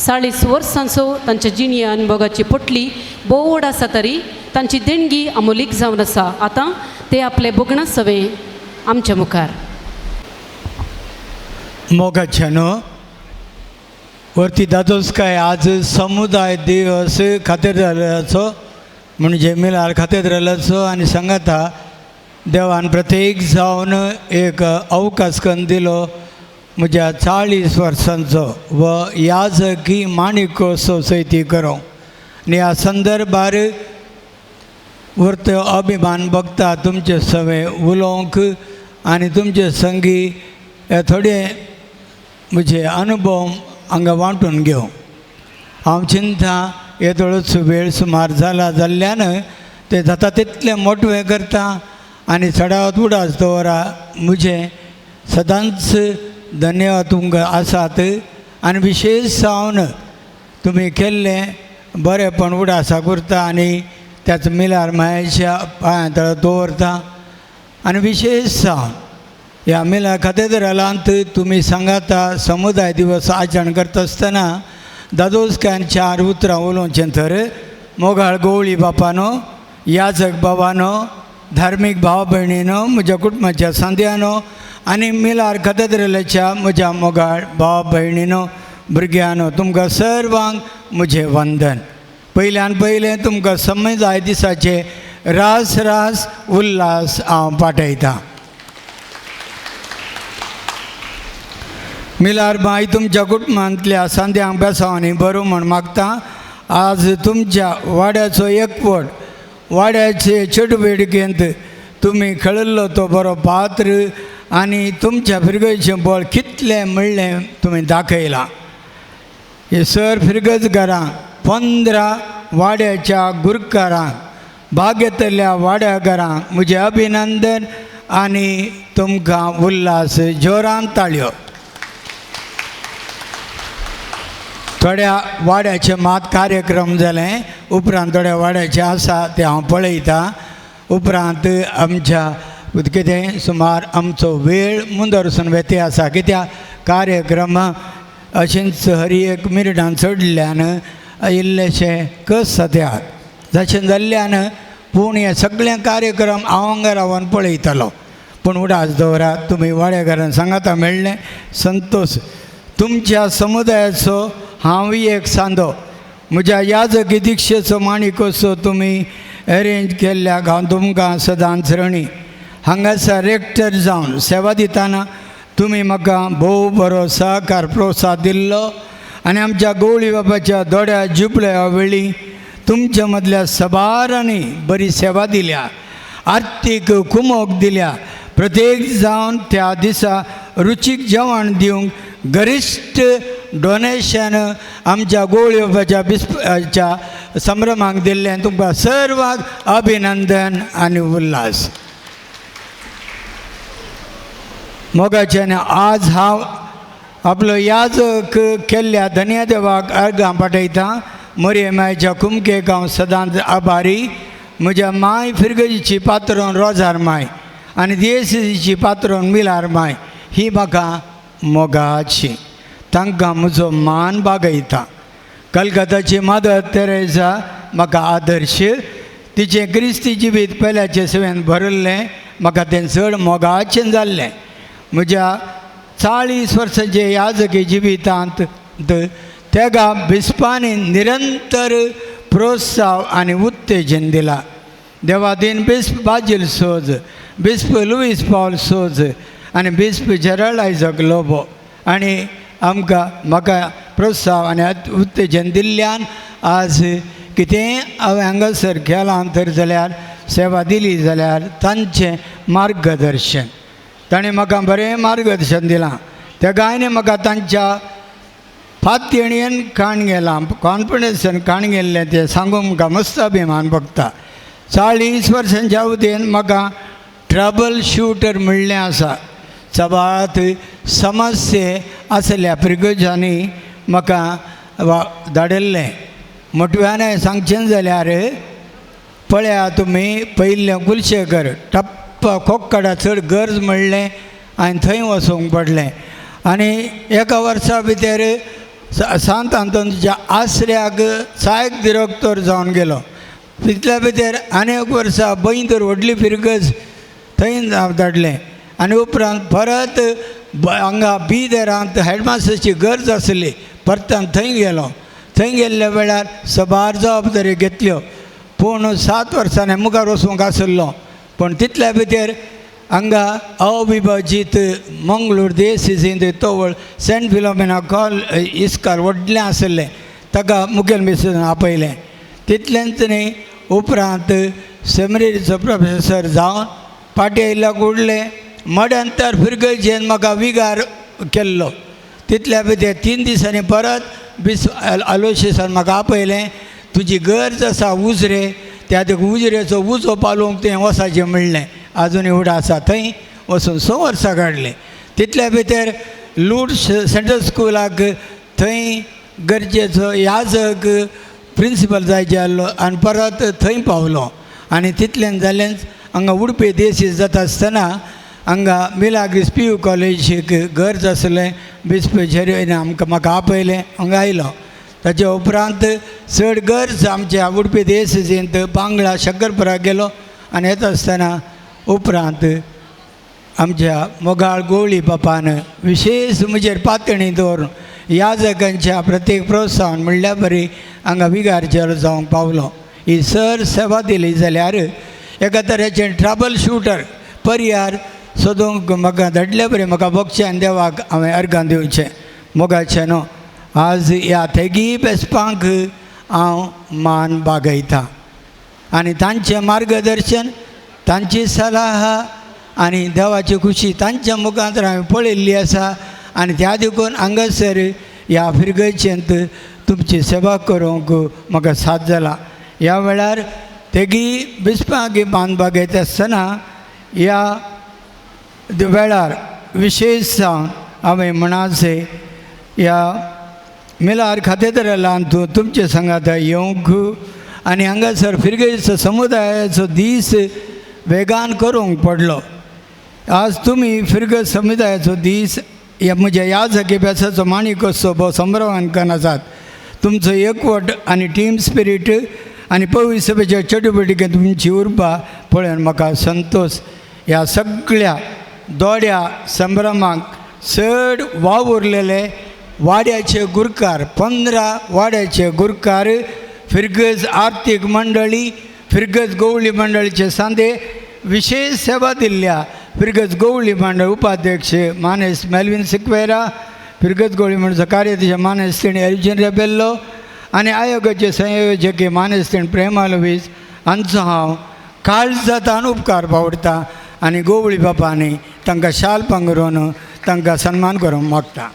40 वर्सांचो तांच्या जिणये अनुभवाची पोटली बोड आसा तरी तांची देणगी अमोलीक जावन आसा. आतां ते आपले बोगणा सवें आमच्या मुखार. मोगाच्यानो वरती दादोसकाय आज समुदाय दिवस खातेदाराचो म्हणजे मिलार खातेदाराचो आनी सांगाता देवान प्रत्येक जावन एक अवकाश करून दिलो म्हज्या 40 वर्सांचो व याजकी माणिको सोसायटी करूं. आनी ह्या संदर्भार वर्त अभिमान बघता तुमचे सवें उलोवंक आनी तुमचे संगी थोडे म्हजे अनुभव हांगा वांटून घेवं. हांव चिंता येदोळच वेळ सुमार जाला जाल्ल्यान ते जाता तितलें मोटवें करता आनी चडावत उडास दवरा. म्हजे सदांच धन्यवाद तुमकां आसात आनी विशेश जावन तुमी केल्लें बरेंपण उडासा करता आनी त्याच मिलार मायेच्या पांया तळ दवरता. आनी विशेश जावन ह्या मिलार खातेदारांत तुमी सांगाता समुदाय दिवस आचरण करता आसतना दादोसकान 4 उतरां उलोवचें तर मोगाळ गवळी बापानो, याजक बाबानो, धार्मीक भाव भयणीनो, म्हज्या कुटुंबाच्या सांद्यानो आनी मिलार खातेदाराच्या म्हज्या मोगाळ भाव भयणीनो, भुरग्यांनो, तुमकां सर्वांक म्हजें वंदन. पयल्यान पयलें तुमकां समुदाय दिसाचे रास रास उल्हास हांव पाठयतां. मिलार बाई तुमच्या कुटुंबांतल्या सांद्यांक बेसांवांनी बरो म्हण मागता. आज तुमच्या वाड्याचो एकवट वाड्याचे चटुवेडकेंत तुमी खेळिल्लो तो बरो पात्र आनी तुमच्या फिरगेचें बळ कितलें म्हणलें तुमी दाखयलां. हे सर फिरगतकारांक 15 वाड्याच्या गुरकारांक भाग घेतल्या वाड्याकारांक म्हजें अभिनंदन आनी तुमकां उल्हास. जोरान ताळयो. थोड्या वाड्याचे मात कार्यक्रम जाले उपरांत थोड्या वाड्याचे आसा ते हांव पळयता. उपरांत आमच्या कितें सुमार आमचो वेळ मुंदरसून वेते आसा कित्याक कार्यक्रम अशेंच हरी 1 मिनटान चडल्यान इल्लेशे कस जातात. जशें जाल्ल्यान पूण हे सगळे कार्यक्रम हांव हांगा रावन पळयतलो. पूण उडास दवरा तुमी वाड्याकारान सांगाता मेळ्ळें संतोश. तुमच्या समुदायाचो हांव एक सांदो म्हज्या याजकी दिक्षेचो माणिकोसो तुमी अरेंज केल्ल्याक हांव तुमकां सदांच ऋणी. हांगासर रेक्टर जावन सेवा दितना तुमी म्हाका भोव बरो सहकार प्रोत्साह दिल्लो आनी आमच्या गवळी बाबाच्या दोड्या जुबल्या वेळी तुमच्या मदल्या सबारांनी बरी सेवा दिल्या, आर्थीक कुमोक दिल्या. प्रत्येक जावन त्या दिसा रुचीक जेवण दिवंक गरिश्ठ डोनेशन आमच्या गवळी बाबाच्या संभ्रमाक दिल्लें तुमकां सर्वांक अभिनंदन आनी उल्हास. मोगाच्यान आज हांव आपलो याजक केल्ल्या धन्य देवाक अर्गां पाठयता. मोरये मायच्या कुमकेक हांव सदांच आभारी. म्हज्या माय फिरगजीची पात्रोन रोजार माय आनी दियेसीची पात्रोन मिलार माय ही म्हाका मोगाची. तांकां म्हजो मान बागयता. कलकत्ताची मदर तेरेसा म्हाका आदर्श. तिचें क्रिस्ती जिवीत पेल्याचे सेवेन भरल्लें म्हाका तें चड मोगाचें जाल्लें. म्हज्या 40 वर्सांचे याजकी जिवितांत तेगा बिस्पांनी निरंतर प्रोत्साह आनी उत्तेजन दिलां. देवादीन बिस्प बाजील सोज, बिस्प लुईस पॉल सोज आनी बिस्प जेराल्ड आयजक लोबो आनी म्हाका प्रोत्साह आनी उत्तेजन दिल्ल्यान आज कितेंय हांवें हांगासर केलां तर जाल्यार सेवा दिली जाल्यार तांचें मार्गदर्शन ताणें म्हाका बरें मार्गदर्शन दिलां. त्या गायने म्हाका तांच्या फात्यणयेन काण गेलां, कॉन्फिडन्सान काण गेल्लें तें सांगूंक म्हाका मस्त अभिमान भोगता. 40 वर्सांच्या अवधेन म्हाका ट्रबल शूटर म्हणलें आसा. सबात समस्ये आसल्या पिरगजांनी म्हाका धाडिल्लें. मोटव्यान सांगचें जाल्यार पळया तुमी पयलें कुलशेकर टप्प कोक्कडा चड गरज म्हणलें हांवें थंय वचूंक पडलें. आनी एका वर्सा भितर सांत आंतोनीच्या आसऱ्याक सहायक डिरेक्टर जावन गेलो. तितल्या भितर आनी एक वर्सा बंय तर व्हडली फिरगज थंय धाडलें. आनी उपरांत परत हांगा बिदरांत हेडमास्टराची गरज आसली. परतान थंय गेलो. थंय गेल्ल्या वेळार सबार जबाबदारी घेतल्यो. पूण 7 वर्सांनी मुखार वचूंक आसलो. पूण तितल्या भितर हांगा अविभाजीत मंगळूर देसिजींत तोवळ सेंट फिलोमिना इस्काल व्हडलें आसलें ताका मुखेल मेसेजान आपयलें. तितलेंच न्ही उपरांत सेमिनरीचो प्रोफेसर जावन पाटी आयिल्ल्याक उरलें. मड्यांतर फिरगजेन म्हाका विगार केल्लो. तितल्या भितर 3 दिसांनी परत आलोशिसान म्हाका आपयलें. तुजी गरज आसा उजरे त्या उजरेचो उजो पालोवंक तें वसाचें म्हणलें. आजुनूय उडो आसा. थंय वचून 6 वर्सां काडलीं. तितल्या भितर लूट सेंट्रल स्कुलाक थंय गरजेचो याजक प्रिंसिपल जायचे आसलो आनी परत थंय पावलो. आनी तितलें जालेंच हांगा उडपी देसीस जाता आसतना हांगा मिलाग्रिस PU कॉलेजीक गरज आसलें. बिस्प झेरेन म्हाका आपयलें. हांगा आयलो. ताचे उपरांत चड गरज आमच्या उडपी देसीसींत बांगळा शंकरपुरा गेलो. आनी येता आसतना उपरांत आमच्या मोगाळ गोवळी बापान विशेश म्हजेर पातणी दवरून याजकांच्या प्रत्येक प्रोत्साहन म्हणल्यार बरी हांगा विगारचेर जावंक पावलो. ही सर सेवा दिली जाल्यार एका तरेचें ट्रबल शूटर पर्यार सोदूंक म्हाका धाडले बरें. म्हाका बक्षी आनी देवाक हांवें अर्गां दिवचें. मोगाचें न्हू. आज ह्या तेगी बेसपांक हांव मान बागयतां आनी तांचें मार्गदर्शन तांची सलाह आनी देवाची खुशी तांच्या मुखांतर हांवें पळयल्ली आसा. आनी त्या देखून हांगासर ह्या फिरगजेंत तुमची सेवा करूंक म्हाका साथ जाला. ह्या वेळार तेगी बिस्पांक मान बागयता आसतना ह्या वेळार विशेश जावन हांवें म्हणाचे ह्या मिलार खातेद्रालांत तुमचे सांगात येवंक आनी हांगासर फिरगेचो समुदायाचो दीस वेगान करूंक पडलो. आज तुमी फिरगज समुदायाचो दीस ह्या म्हज्या याजकी अभ्यासाचो माणिकोत्सव भोव संभ्रमान आसात. तुमचो एकवट आनी टीम स्पिरीट आनी पवित्र सभेच्या चटुवटिकेंत तुमची उर्बा पळोवन म्हाका संतोश. ह्या सगळ्या दोड्या संभ्रमाक चड वाव उरलेले वाड्याचे गुरकार 15 वाड्याचे गुरकार फिरगज आर्थीक मंडळी फिरगज गोवळी मंडळीचे सांदे विशेष सेवा दिल्ल्या फिरगज गोवळी मंडळ उपाध्यक्ष मानेस मेल्विन सिक्वेरा, फिरगज गोवळी मंडळाचो कार्याध्यक्ष मानेस तेणी अर्जुन रेबेल्लो आनी आयोगाचे संयोजक मानेस तेणी प्रेमा लुईस हांचो हांव काळजांतल्यान उपकार बावडटां आनी गोवळी बापांनी तांकां शाल पांघरून तांकां सन्मान करूंक मागता.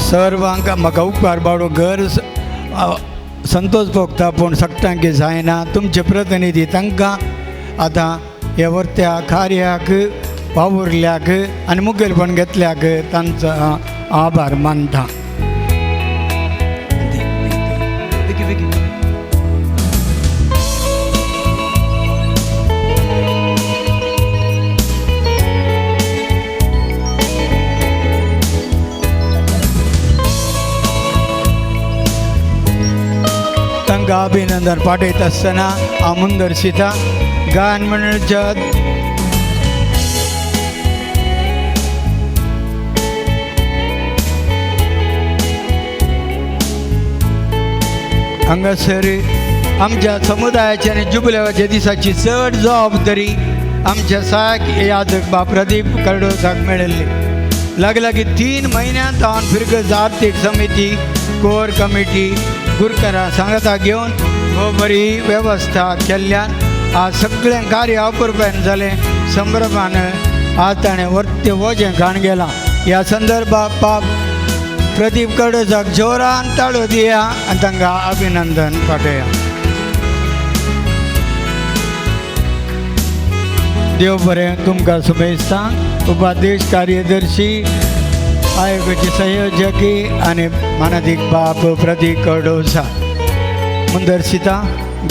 सर्वांक म्हाका उपकार बावडो घर संतोष भोगता पूण सगळ्यांक जायना. तुमचे प्रतिनिधी तांकां आतां हे वर्त्या कार्याक वावुरल्याक आनी मुखेलपण घेतल्याक तांचो आभार मानता. तांकां अभिनंदन पाठयत आसतना हांव मुंदरशिता गायन मंडळाच्या हांगासर आमच्या समुदायाच्या आनी जुबलेवाच्या दिसाची चड जबाबदारी आमच्या सहाय्यक यादक बा प्रदीप कडोसाक मेळिल्ली. लागीं 3 म्हयन्यांत हांवें फिरगज आर्थीक समिती कोर कमिटी गुरकारां सांगता घेवन बरी वेवस्था केल्ल्यान आज सगळें कार्य अपुरबायन जालें संभ्रमान. आज ताणें वर्ते वजें घाण गेलां. ह्या संदर्भात बाब प्रदीप कडोसाक जोरान ताळो दिया आनी तांकां अभिनंदन पाठया. देव बरें तुमकां सुमेस्ता. उपाध्यक्ष कार्यदर्शी आयोगाचे संयोजकी आनी मानादीक बाब प्रदीप कडोसा, मुंदरशिता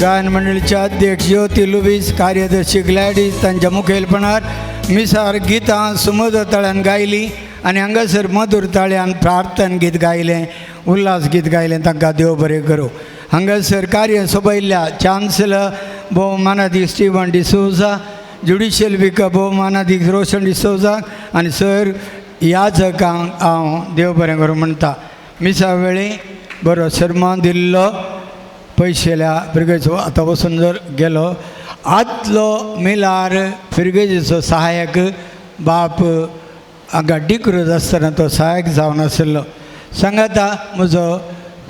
गायन मंडळीचे अध्यक्ष ज्योती लुवीस, कार्यदर्शी ग्लॅडीस तांच्या मुखेलपणार मिसार गितां सुमोद तळ्यान गायली आनी हांगासर मधुर ताळ्यान प्रार्थन गीत गायलें, उल्हास गीत गायलें. तांकां देव बरें करूं. हांगासर कार्य सोबयल्ल्या चान्सलर भोवमानादीक स्टीवन डिसोजा, ज्युडिशियल विका भोवमानादीक रोशन डिसोजा आनी सर याजकांक हांव देव बरें करूं म्हणटा. मिसा वेळी बरो सन्मान दिल्लो पयशेल्या फिरगेचो आतां वचून जर गेलो आदलो मिलार फिरगेजीचो सहाय्यक बाप हांगा डिक्रूज आसतना तो सहाय्यक जावन आशिल्लो. सांगाता म्हजो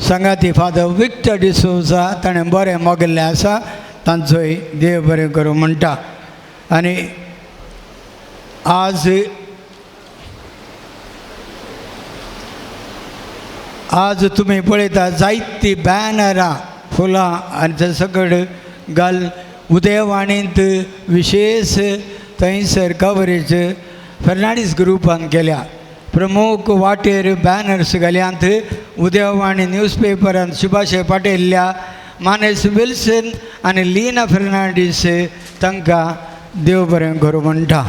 सांगाती फादर विक्टर डिसोजा ताणें बरें मोगिल्लें आसा. तांचोय देव बरें करूं म्हणटा. आनी आज तुमी पळयता जायतीं बॅनरां फुलां आनी ते सकट उदयवाणींत विशेष थंयसर कवरेज फर्नांडीस ग्रुपान केल्या. प्रमुख वाटेर बॅनर्स घाल्यांत उदयवाणी न्यूजपेपरांत सुभाष पाटयल्ल्या मानेस विल्सन आनी लीना फर्नांडीस तांकां देव बरें करूं म्हणटा.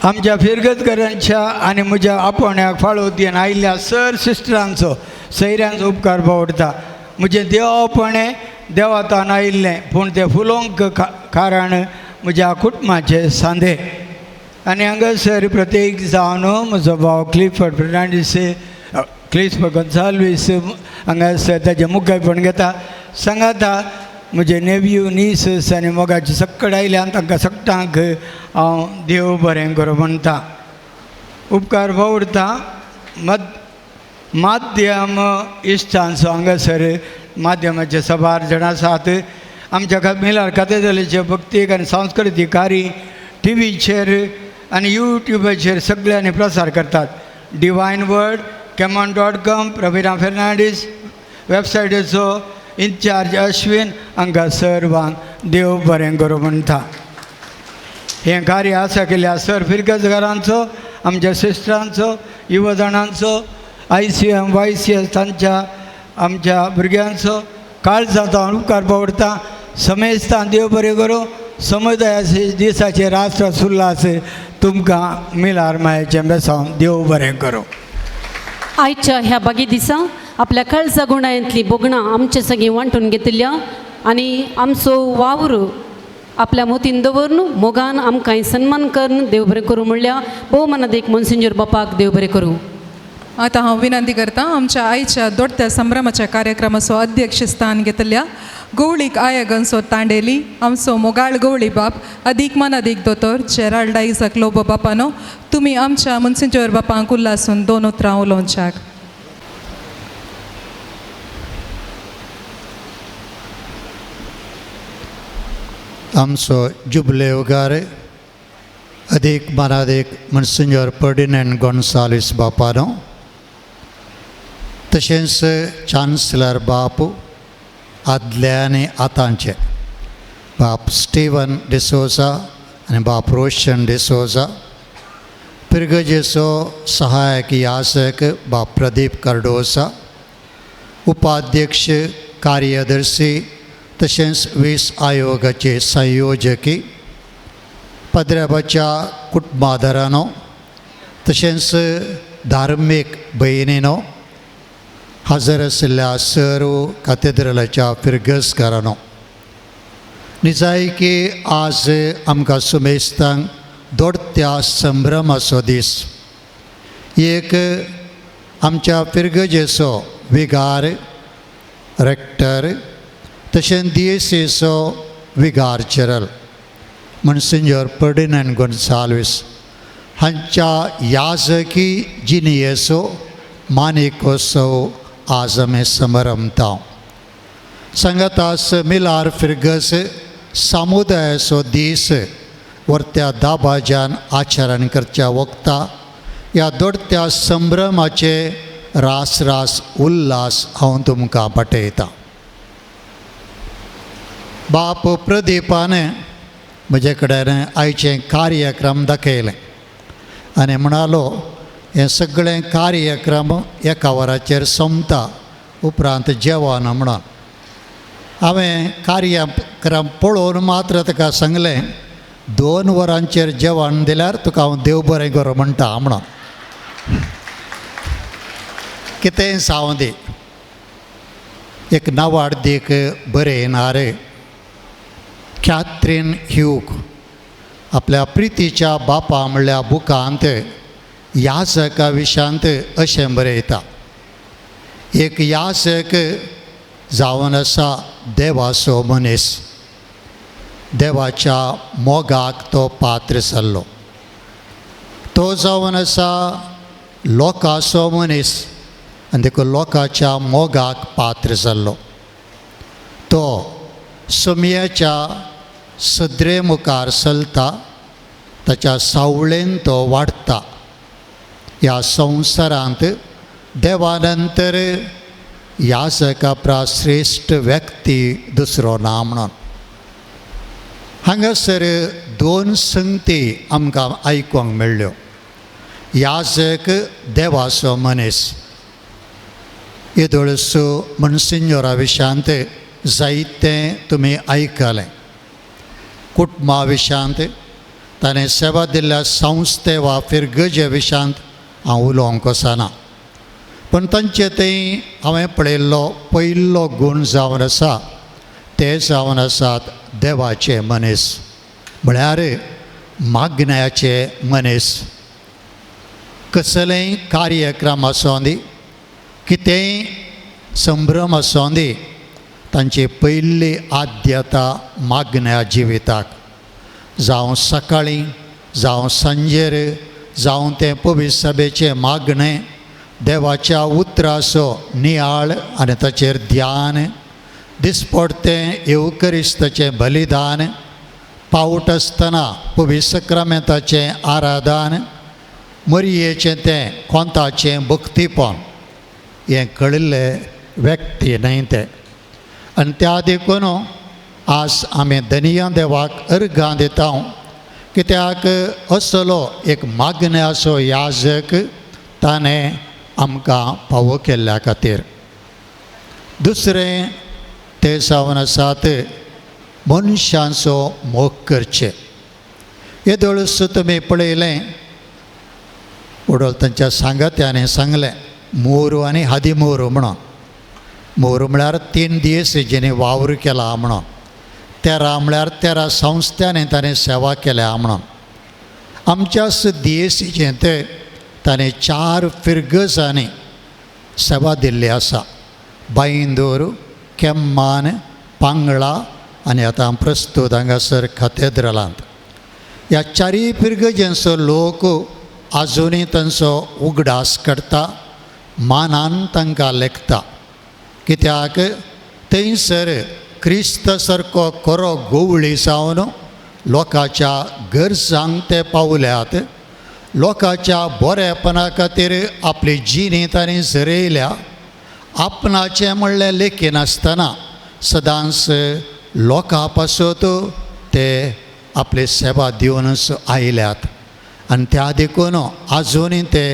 आमच्या फिरगतकारांच्या आनी म्हज्या आपोवण्याक फाळो दिवन आयिल्ल्या सर सिस्टरांचो सयऱ्यांचो उपकार बावडटा. म्हजें देवपणे देवातान आयिल्लें पूण तें फुलोवंक कारण म्हज्या कुटुंबाचे सांदे. आनी हांगासर प्रत्येक जावन म्हजो भाव क्लिफर्ड फर्नांडीस क्लिस्प गोन्साल्वीस हांगासर ताचें मुखेलपण घेता. सांगाता म्हजे नेव्यू नीस आनी मोगाची सक्कड आयल्यान तांकां सगळ्यांक हांव देव बरें करूं म्हणटा. उपकार बावडटा. माध्यम इश्टांचो हांगासर माध्यमाचे 12 जाण आसात. आमच्या मिलार कातेद्रलाचे भक्तीक आनी सांस्कृतीक कार्य टीव्हीचेर आनी यूट्यूबाचेर सगळ्यांनी प्रसार करतात. डिवायन वर्ड कॅमॉन.com प्रविरा फर्नांडीस वेबसायटीचो इन्चार्ज अश्विन हांकां सर्वांक देव बरें करूं म्हणटा. हें कार्य आसा केल्या सर फिरगतकारांचो, आमच्या सिस्टरांचो, युवजणांचो, ICM YCS तांच्या आमच्या भुरग्यांचो काळजांत उपकार बावडटा. समेस्तान देव बरें करूं. समुदायाचे दिसाचे राष्ट्र सुल्लास तुमकां मिलार मायेचें बेसांव देव बरें करूं. आयच्या ह्या बागी दिसा आपल्या काळजा गुणांतली बोगणां आमचे सगळीं वांटून घेतिल्ल्या आनी आमचो वावर आपल्या मोतीन दवरून मोगान आमकां सन्मान करून देव बरें करूं म्हणल्या भोवमानादीक मोन्सिंजर बापाक देव बरें करूं. आतां हांव विनंती करता आमच्या आयच्या दोडत्या संभ्रमाच्या कार्यक्रमाचो अध्यक्ष स्थान घेतल्या गवळीक आयोगांचो तांडेली आमचो मोगाळ गवळी बाप अदीक मानादीक दोतोर जेराल्ड आयझॅक लोबो बापानो तुमी आमच्या मोन्सिंजर बापांक उल्हासून 2 उतरां उलोवच्याक. आमचो जुबले उगार अदीक मानादीक मोन्सिंजर फर्डिनांड गोन्साल्वीस बापानो तशेंच चान्सलर बाप आदले आनी आतांचे बाप स्टीवन डिसोजा आनी बाप रोशन डिसोजा, पिरगजेचो सहायक याजक बाप प्रदीप कार्डोसा, उपाध्यक्ष कार्यदर्शी तशेंच 20 आयोगाचे संयोजकी, पद्रेबाच्या कुटुंबादारांनो तशेंच धार्मीक भयणींनो, हजर आशिल्ल्या सर्व कॅथेड्रलाच्या फिरगसकारांनो, निजायकी आज आमकां सुमेस्तांक दोडत्या संभ्रमाचो दीस. एक आमच्या फिरगजेचो विगार रेक्टर तशेंच दिएसीचो विगार चरल मोन्सिन्योर फर्डिनांड गोन्साल्वीस हांच्या याजकी जिनियेचो मानेकोत्सव आज आमी समारंभता. सांगातास मिलार फिरगस समुदायाचो दीस वर्त्या दाबाज्यान आचरण करच्या वक्ता ह्या दोडत्या संभ्रमाचे रास रास उल्हास हांव तुमकां पाठयतां. बाप प्रदीपान म्हजे कडेन आयचे कार्यक्रम दाखयले आनी म्हणालो हे सगळे कार्यक्रम एका वराचेर सोंपता उपरांत जेवण म्हणून. हांवें कार्यक्रम पळोवन मात्र ताका सांगलें 2 वरांचेर जेवण दिल्यार तुका हांव देव बरें करूं म्हणटा म्हणून. कितेंय जावं दी. एक नावाडीक बरयणार कॅथरीन ह्यूग आपल्या प्रितीच्या बापा म्हणल्या बुकांत याजका विशयांत अशें बरयता. एक याजक जावन आसा देवाचो मनीस. देवाच्या मोगाक तो पात्र जाल्लो. तो जावन आसा लोकाचो मनीस आनी देखून लोकाच्या मोगाक पात्र जाल्लो. तो सुमयेच्या सद्रे मुखार चलता, ताच्या सावळेन तो वाडटा. ह्या संवसारांत देवा नंतर याजका श्रेश्ठ व्यक्ती दुसरो ना म्हणून. हांगासर 2 संगती आमकां आयकूंक मेळ्ळ्यो. याजक देवाचो मनीस. येदोळसो मोन्सिन्योरा विशयांत जायतें तुमी आयकलें. कुटुंबा विशयांत ताणें सेवा दिल्ल्या संस्थे वा फिरगजे विशयांत हांव उलोवंक वचना. पण तांचे थंय हांवें पळयल्लो पयलो गूण जावन आसा ते जावन आसात देवाचे मनीस, म्हळ्यार मागण्याचे मनीस. कसलेंय कार्यक्रम आसूं दी, कितेंय संभ्रम आसूं दी, तांची पयली आद्यता मागण्या जिविताक. जावं सकाळीं जावं सांजेर जावं तें पवित्र सभेचें मागणें, देवाच्या उतराचो नियाळ आनी ताचेर ध्यान, दिसपडतें येवकरिस्ताचें बलिदान, पावट आसतना पवित्र सक्रामेंताचें आराधन, मरयेचें तें कोंताचें भक्तीपण हें कळिल्ले व्यक्ती न्हय ते. आनी त्या देखून आज आमी धनिया देवाक अर्गां दिता कित्याक असलो एक मागण्याचो याजक ताणें आमकां फावो केल्ल्या खातीर. दुसरें ते जावन आसात मनशांचो मोग करचे. हे दोळस तुमी पळयलें उडोल तांच्या सांगात्यांनी सांगलें मोरू आनी हादी मोरू म्हणून. मोरू म्हळ्यार 3 दीस जेणे वावर केला म्हणून. 13 म्हळ्यार 13 संस्थांनी ताणें सेवा केल्या म्हणून. आमच्याच दिएसीचें ते ताणें 4 फिरगजांनी सेवा दिल्ली आसा. बांदूर, केम्मान, पांगळा आनी आतां प्रस्तूत हांगासर कॅथेड्रलांत. ह्या 4 फिरगजेंचो लोक आजुनूय तांचो उगडास करता, मानान तांकां लेखता. कित्याक थंयसर क्रिस्त सारको खरो गोवळी जावन लोकांच्या गरजांक ते पावल्यात. लोकांच्या बरेपणा खातीर आपली जिणी तांणी झरयल्या आपणाचें म्हणलें लेखी नासतना सदांच लोकां पासत ते आपली सेवा दिवनच आयल्यात आनी त्या देखून आजुनूय ते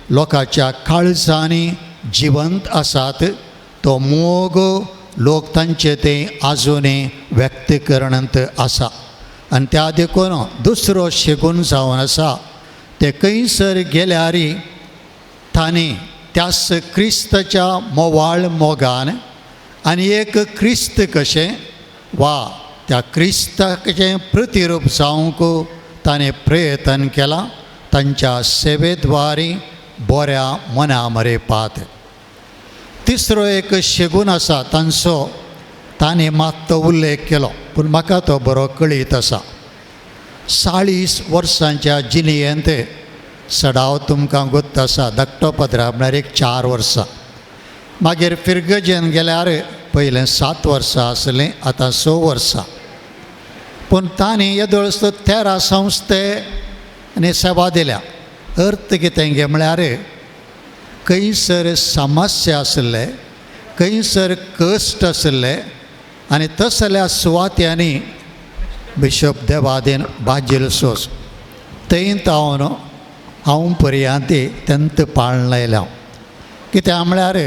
लोकांच्या काळजांनी जिवंत आसात. तो मोग लोक तांचे ते आजुनूय व्यक्त करणांत आसा आनी त्या देखून दुसरो शेगून जावन आसा ते खंयसर गेल्यार तांणी त्याच क्रिस्ताच्या मोवाळ मोगान आनी एक क्रिस्त कशें वा त्या क्रिस्ताचें प्रतिरूप जावंक ताणें प्रयत्न केला तांच्या सेवेद्वारी बऱ्या मना मरेपात. तिसरो एक शेगून आसा तांचो ताणें मात उल्लेख केलो पूण म्हाका तो बरो कळीत आसा. 40 वर्सांच्या जिणेंत सडाव तुमकां गोत्त आसा. धाकटो पदरा म्हणल्यार एक 4 वर्सां. मागीर फिरगजेन गेल्यार पयलें 7 वर्सां आसलीं, आतां 6 वर्सां. पूण तांणी येदोळसो 13 संस्थेनी सेवा दिल्या. अर्थ कितें गे म्हळ्यार खंयसर समस्या आसले, खंयसर कश्ट आसले आनी तसल्या सुवात्यांनी बिशप देवादीन बाजील सोस थंय तावन हांव पर्यांत तेंत पाळण लायल्या. कित्याक म्हळ्यार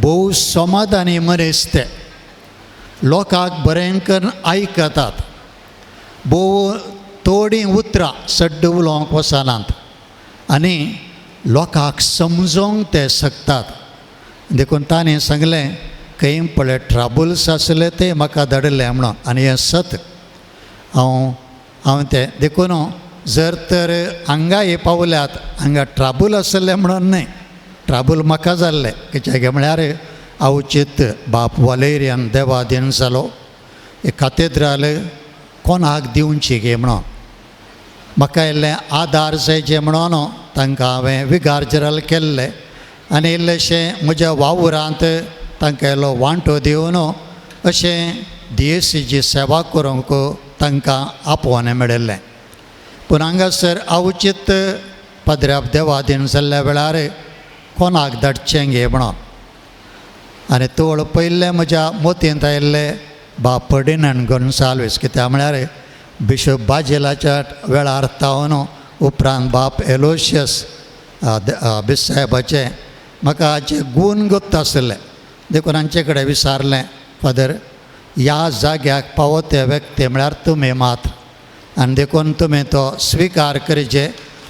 भोव समाधानी मनीस ते लोकांक बरें करून आयकतात. भोव थोडीं उतरां सड्ड उलोवंक वचनात आनी लोकांक समजोवंक ते शकतात. देखून ताणें सांगलें खंय पळय ट्रबल्स आसले ते म्हाका धाडले म्हणून आनी हें सत. हांव ते देखून जर तर हांगा हे पावल्यात हांगा ट्रबल आसले म्हणून न्हय, ट्रबल म्हाका जाल्ले कित्याक म्हळ्यार हांव चित्त बाप वलेरियन देवादीन जालो एक कातेद्राल कोणाक दिवची गे म्हणून म्हाका इल्लें आदार जायचे म्हणून तांकां हांवें विगार्जराल केल्ले आनी इल्लेशें म्हज्या वावरांत तांकां इल्लो वांटो दिवन अशें DSCची सेवा करूंक तांकां आपोवणें मेळिल्लें. पूण हांगासर हांव चित्त पदऱ्याप देवादीन जाल्ल्या वेळार कोणाक धाडचें गे म्हणून आनी तोळ पयले म्हज्या मोतींत आयिल्ले बाप फर्डिनांड गोन्साल्वीस. कित्याक म्हळ्यार बिशप बाजेलाच्या वेळार तावन उपरांत बाप एलोशियस बिसायबाचे म्हाका हाचे गूण गोत्त आसले. देखून हांचे कडेन विचारलें फादर ह्या जाग्याक पावते व्यक्ती म्हळ्यार तुमी मात्र आनी देखून तुमी तो स्विकार करचे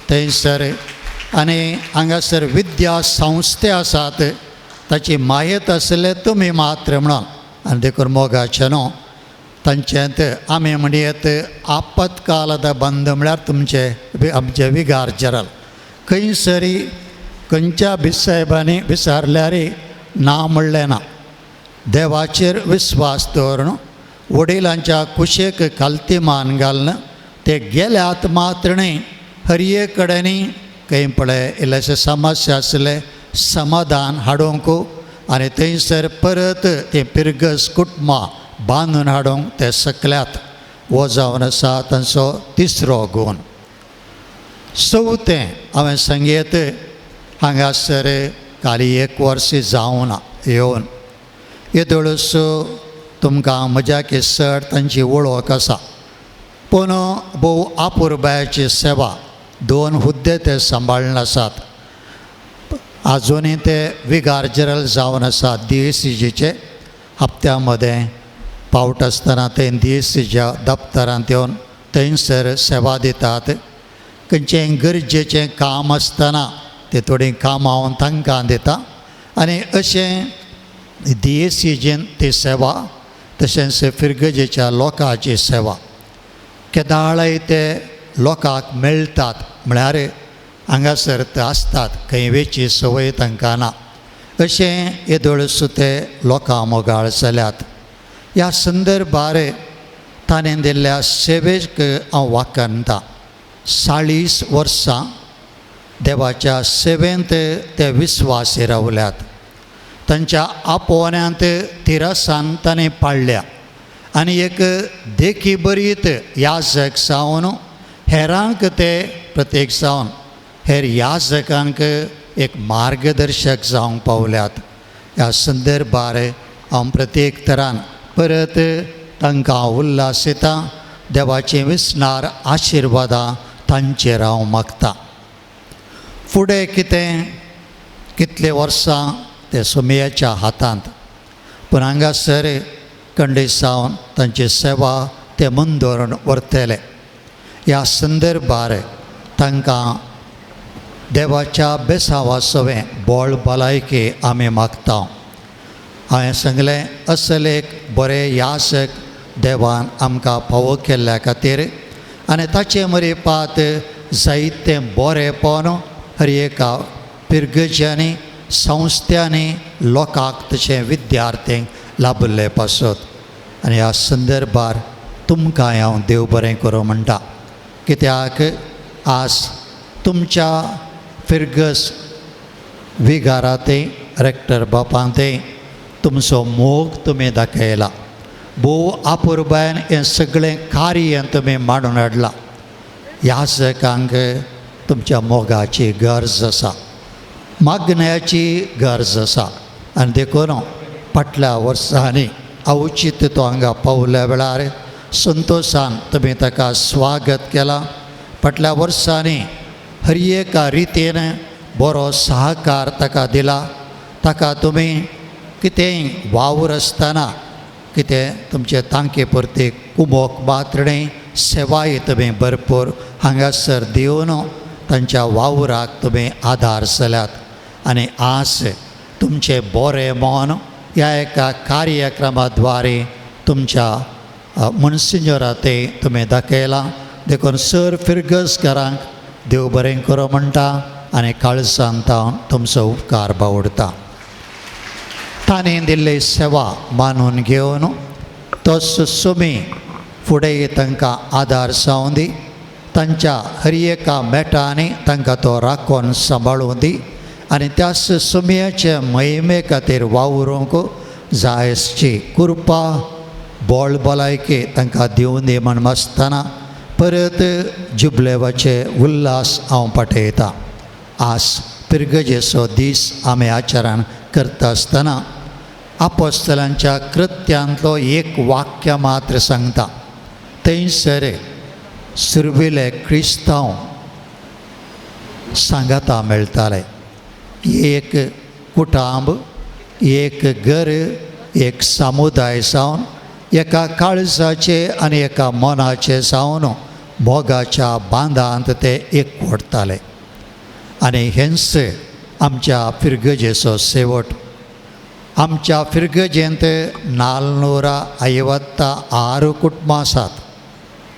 थंयसर. आनी हांगासर विद्या संस्थे आसात ताची मायेत आसले तुमी मात्र म्हणून आनी देखून मोगाचें न्हू तांचेंत आमी म्हणयत आपतकालद बंद म्हळ्यार तुमचे आमचे विगार्जराल. खंयसरी खंयच्या बिसायबांनी विचारल्यार ना म्हणलें ना. देवाचेर विस्वास दवरून वडिलांच्या कुशेक खालती मान घालून ते गेल्यात मात्र न्ही हरये कडेनी खंय पळय इल्लेशे समस्या आसले समाधान हाडूंक आनी थंयसर परत ते पिरगस कुटुंबां बांदून हाडूंक ते सकल्यात. हो जावन आसा तांचो तिसरो गूण. चवथें हांवें सांगीत हांगासर काली 1 वर्स जावना येवन येदोळस तुमकां म्हज्या केसर तांची वळख आसा. पूण भोव आपुरबायाची सेवा 2 हुद्दे ते सांबाळून आसात. आजुनूय ते विगार्जरल जावन आसात DSCचे. हप्त्या मदें पावट आसतना ते DSCच्या दफ्तरांत येवन थंयसर सेवा दितात. खंयचें गरजेचें काम आसतना ते थोडीं कामां हांव तांकां दिता आनी अशें DSCचें ती सेवा तशेंच फिरगजेच्या लोकांची सेवा केदाळय ते लोकांक मेळटात. म्हळ्यार हांगासर ते आसतात खंय वेची संवय तांकां ना अशें येदोळस ते लोकां मोगाळ जाल्यात. ह्या संदर्भार ताणें दिल्ल्या सेवेक हांव वाखणटा. 40 वर्सां देवाच्या सेवेंत ते विस्वासी रावल्यात. तांच्या आपोवण्यांत तिरासान ताणें पाळल्या आनी एक देखी बरीत याजक जावन हेरांक ते प्रत्येक जावन हेर याजकांक एक मार्गदर्शक जावंक पावल्यात. ह्या संदर्भार हांव प्रत्येक तरान परत तांकां उल्हास येता देवाचें विस्नार आशिर्वादां तांचेर हांव मागतां. फुडें कितले वर्सां ते सुमयाच्या हातांत, पूण हांगासर खंडेसावन तांची सेवा ते मंदोरून व्हरतले. ह्या संदर्भार तांकां देवाच्या बेसांवा सवें बोळ भलायकी आमी मागता. हांवें सांगलें असल एक बरें यासक देवान आमकां फावो केल्ल्या खातीर आनी ताचे मरे पात जायतें बरेंपण हर एका पिरगज्यांनी संस्थांनी लोकांक तशें विद्यार्थ्यांक लाभले पासत. आनी ह्या संदर्भार तुमकां हांव देव बरें करूं म्हणटा. कित्याक आज तुमच्या फिरगस विगारांतय रेक्टर बापांतय तुमचो मोग तुमी दाखयला. भोव आपुरबायन हें सगळें कार्य तुमी मांडून हाडलां. याजकांक तुमच्या मोगाची गरज आसा, मागण्याची गरज आसा. आनी देखून फाटल्या वर्सांनी अवचित तो हांगा पावल्या वेळार संतोशान तुमी ताका स्वागत केलां. फाटल्या वर्सांनी हर एका रितीन बरो सहकार ताका दिला. ताका तुमी कितेंय वावर आसतना कितें तुमचे तांके परते कुमोक बातडे सेवाय तुमी भरपूर हांगासर दिवन तांच्या वावराक तुमी आदार जाल्यात. आनी आज तुमचे बरें मन ह्या एका कार्यक्रमाद्वारे तुमच्या मनसिंजरांतय तुमी दाखयलां. देखून सर फिरगसकारांक देव बरें करूं म्हणटा आनी काळजांत हांव तुमचो उपकार बावडटा. तांणी दिल्ली सेवा मानून घेवन तोच सुमी फुडें तांकां आदार जावं दी. तांच्या हर एका मेटांनी तांकां तो राखून सांबाळूं दी. आनी त्याच सुमयाचे महिमे खातीर वावरूंक जायसची कृपा बोळ भलायकी तांकां दिवं दी म्हण मागतना परत जुबलेवाचे उल्हास हांव पाठयता. आज पिरगजेचो दीस आमी आचरण करता आसतना आपोस्तलांच्या कृत्यांतलो एक वाक्य मात्र सांगता. थंयसर सुरविले क्रिस्तांव सांगाता मेळटाले. एक कुटुंब, एक घर, एक समुदाय जावन एका काळजाचे आनी एका मनाचे जावन मोगाच्या बांदांत ते एकवटताले. आनी हेंच आमच्या फिरगजेचो शेवट. आमच्या फिरगजेंत 456 कुटुंबां आसात,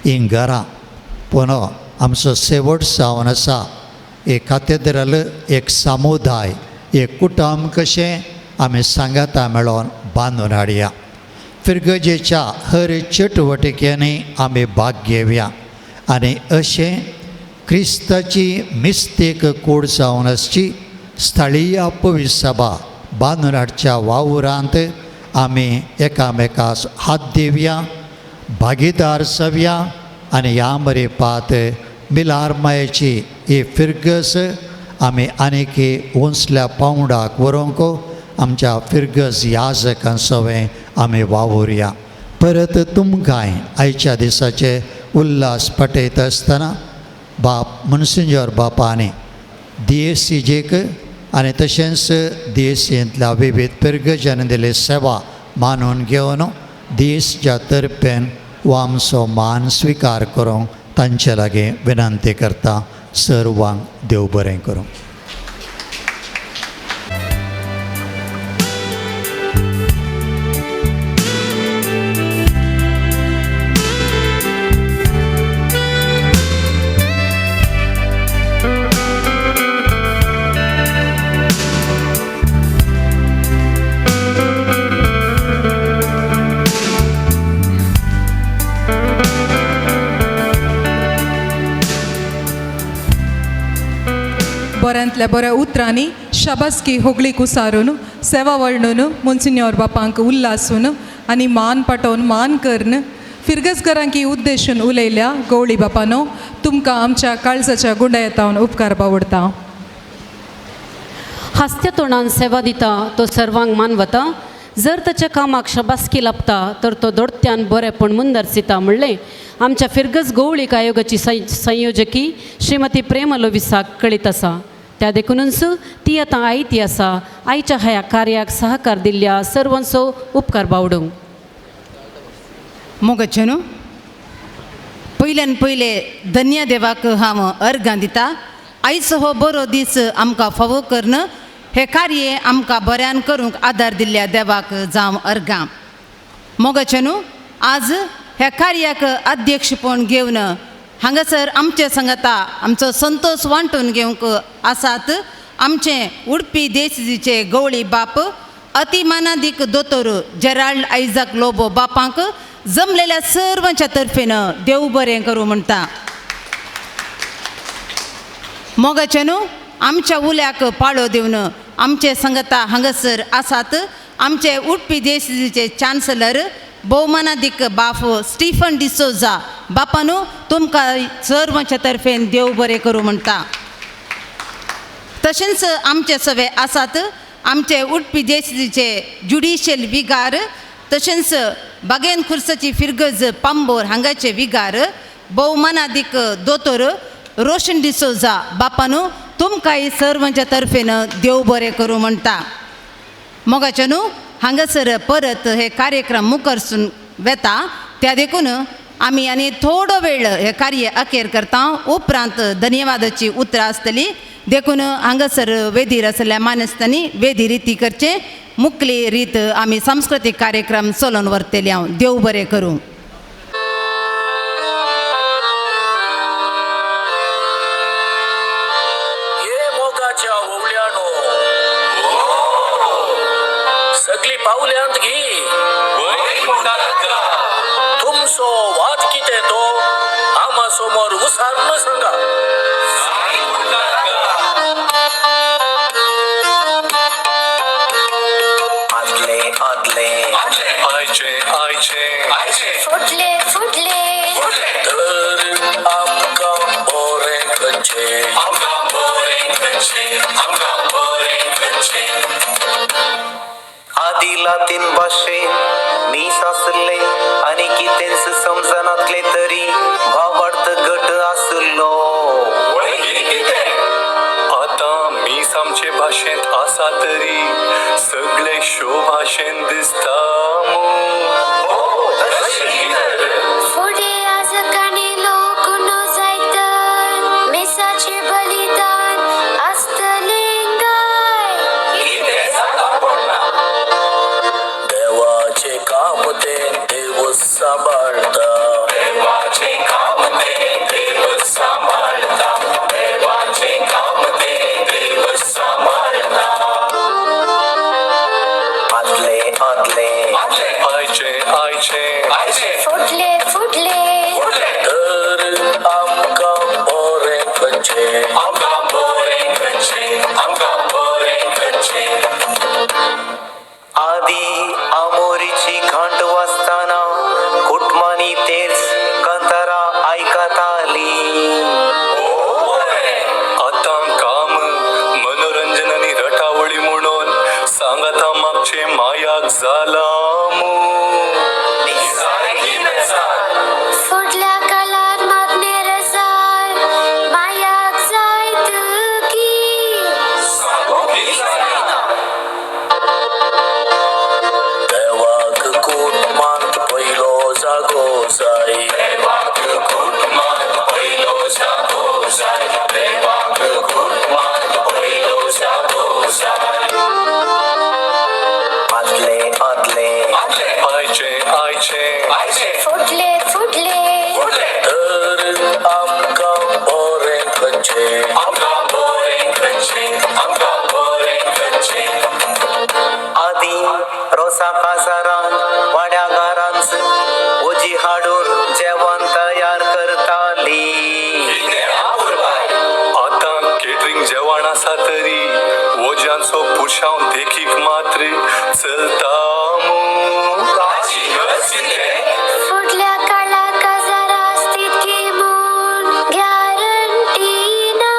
ही घरां. पूण आमचो शेवट जावन आसा एक कातेद्रल, एक समुदाय, एक कुटुंब कशें आमी सांगाता मेळोन बांदून हाडया. फिरगजेच्या हर चटवटिकेनी आमी भाग घेवया आनी अशें क्रिस्ताची मिस्तेक कूड जावन आसची स्थळीय पवित्र सभा बांदून हाडच्या वावरांत आमी एकामेकास हात दिवया, भागीदार जावया आनी ह्या मरे पात मिलार मायेची ही फिरगस आमी आनीक उंचल्या पावंडाक व्हरूंक आमच्या फिरगस याजकां सवें आमी वावुरया. परत तुमकांय आयच्या दिसाचे उल्हास पटयता आसतना बाप मनसिंजर बापानी DSCJक आनी तशेंच DSCंतल्या विविध पिरगजांनी दिली सेवा मानून घेवन DSCच्या तर्फेन हो आमचो मान स्विकार करूंक तांचे लागीं विनंती करता. सर्वांक देव बरें करूं. बऱ्यांतल्या बऱ्या उतरांनी शाबासकी होगळी कुसारून सेवा वळणून मोन्सिन्योर बापांक उल्हासून आनी मान पाठोवन मान करून फिरगसकारांकी उद्देशून उलयल्या गवळी बापानो तुमकां आमच्या काळजाच्या गुंडायेतावन उपकार बावडता. हास्या तोंडान सेवा दिता तो सर्वांक मान वता जर ताच्या कामाक शबासकी लाभता तर तो दोडत्यान बरेपण मुंदर सिता म्हणलें आमच्या फिरगस गवळीक आयोगाची संयोजकी श्रीमती प्रेम लोविसाक कळीत आसा त्या देखूनच ती आतां आयती आसा आयच्या ह्या कार्याक सहकार दिल्ल्या सर्वांचो उपकार बावडूंक मोगच्यो न्हू पयल्यान पयले धन्य देवाक हांव अर्गां दिता आयचो हो बरो दीस आमकां फावो करन हे कार्य आमकां बऱ्यान करूंक आदार दिल्ल्या देवाक जावं अर्गां मोगच्यो न्हू आज ह्या कार्याक अध्यक्षपण घेवन हांगासर आमचे सांगता आमचो संतोष वांटून घेवंक आसात आमचे उडपी देशजीचे गवळी बाप अतिमानादीक दोतोर जेराल्ड आयझॅक लोबो बापांक जमलेल्या सर्वांच्या तर्फेन देव बरें करूं म्हणटा मोगाचे न्हू आमच्या उल्याक पाळो दिवन आमचे संगता हांगासर आसात आमचे उडपी देशजीचे चान्सलर भोवमानादीक बाफ स्टीफन डिसोजा बापानू तुमकां सर्वांच्या तर्फेन देव बरें करूं म्हणटा तशेंच आमचे सवे आसात आमचे उडपी देशजीचे ज्युडिशियल विगार तशेंच बागेन खुर्साची फिरगज पांबोर हांगाचे विगार भोवमानादीक दोतोर रोशन डिसोजा बापानू तुमकांय सर्वांच्या तर्फेन देव बरें करूं म्हणटा मोगाचे न्हू हांगासर परत हे कार्यक्रम मुखारसून वेता त्या देखून आमी आनी थोडो वेळ हे कार्य अखेर करता उपरांत धन्यवादाची उतरां आसतली देखून हांगासर वेदीर आसल्या मानेस्तांनी वेदी रिती करचे मुखली रीत आमी सांस्कृतीक कार्यक्रम चलोवन व्हरतली हांव देव बरें करूं सगळी पावल्यांत घे तुमचो वाद कितें तो आमा समोर उसारन सांगा आदले आदले आयचे आयचे फुटले फुटले तर आमकां बरें खंयचे आदी लातीन भाशेन मीस आसले आनी कितेंच समजनातले तरी भावार्थ गट आसलो आतां मीस आमचे भाशेंत आसा तरी सगळे शो भाशेन दिसता फुडें आज काणी लोक नो जायत मेसाचे बलिदान आसतलें गाय देवाचे काम ते देव सांबाळता देवाचे काम ते देव सांबाळता देवाचे काम ते देव सांबाळता आदले आदले आयचे आयचे फुटले फुटले तर आमकां बरें खंयचे आदी आमोरीची घंट वाजताना कुटमानी तेच कंतारा आयकताली आतां काम मनोरंजनानी रटावळी म्हणून सांगता मागचे मायाक जाला फुडल्या काळात मागणे रसाळ मायाक जायत की देवाक कुटुंबांत पयलो जागो जाय देवाक कुटुंबांत पयलो जागो जाय देवाक कुटुंबांत पयलो जागो जाय आदले आदले आयचे फुटले फुटले तर आमकां बरें खंयचे आदी रोसा कासारान वाड्या घरांच ओजी हाडून जेवण तयार करताली आतां केटरिंग जेवण आसा तरी ओज्यांचो पुरशांव देखीक मात्र चलता फुडल्या काळात काजारा असतील की म्हूण गॅरंटी ना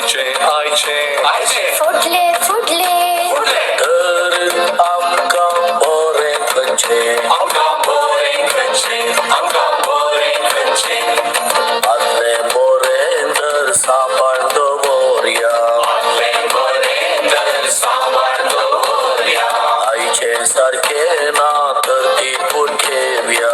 आमचे आयचे फुटले फुटले तर आमकां बरें खंयचें आदलें बरें तर सांबाळ दवरया आयचें सारकें ना तर ती पूण घेवया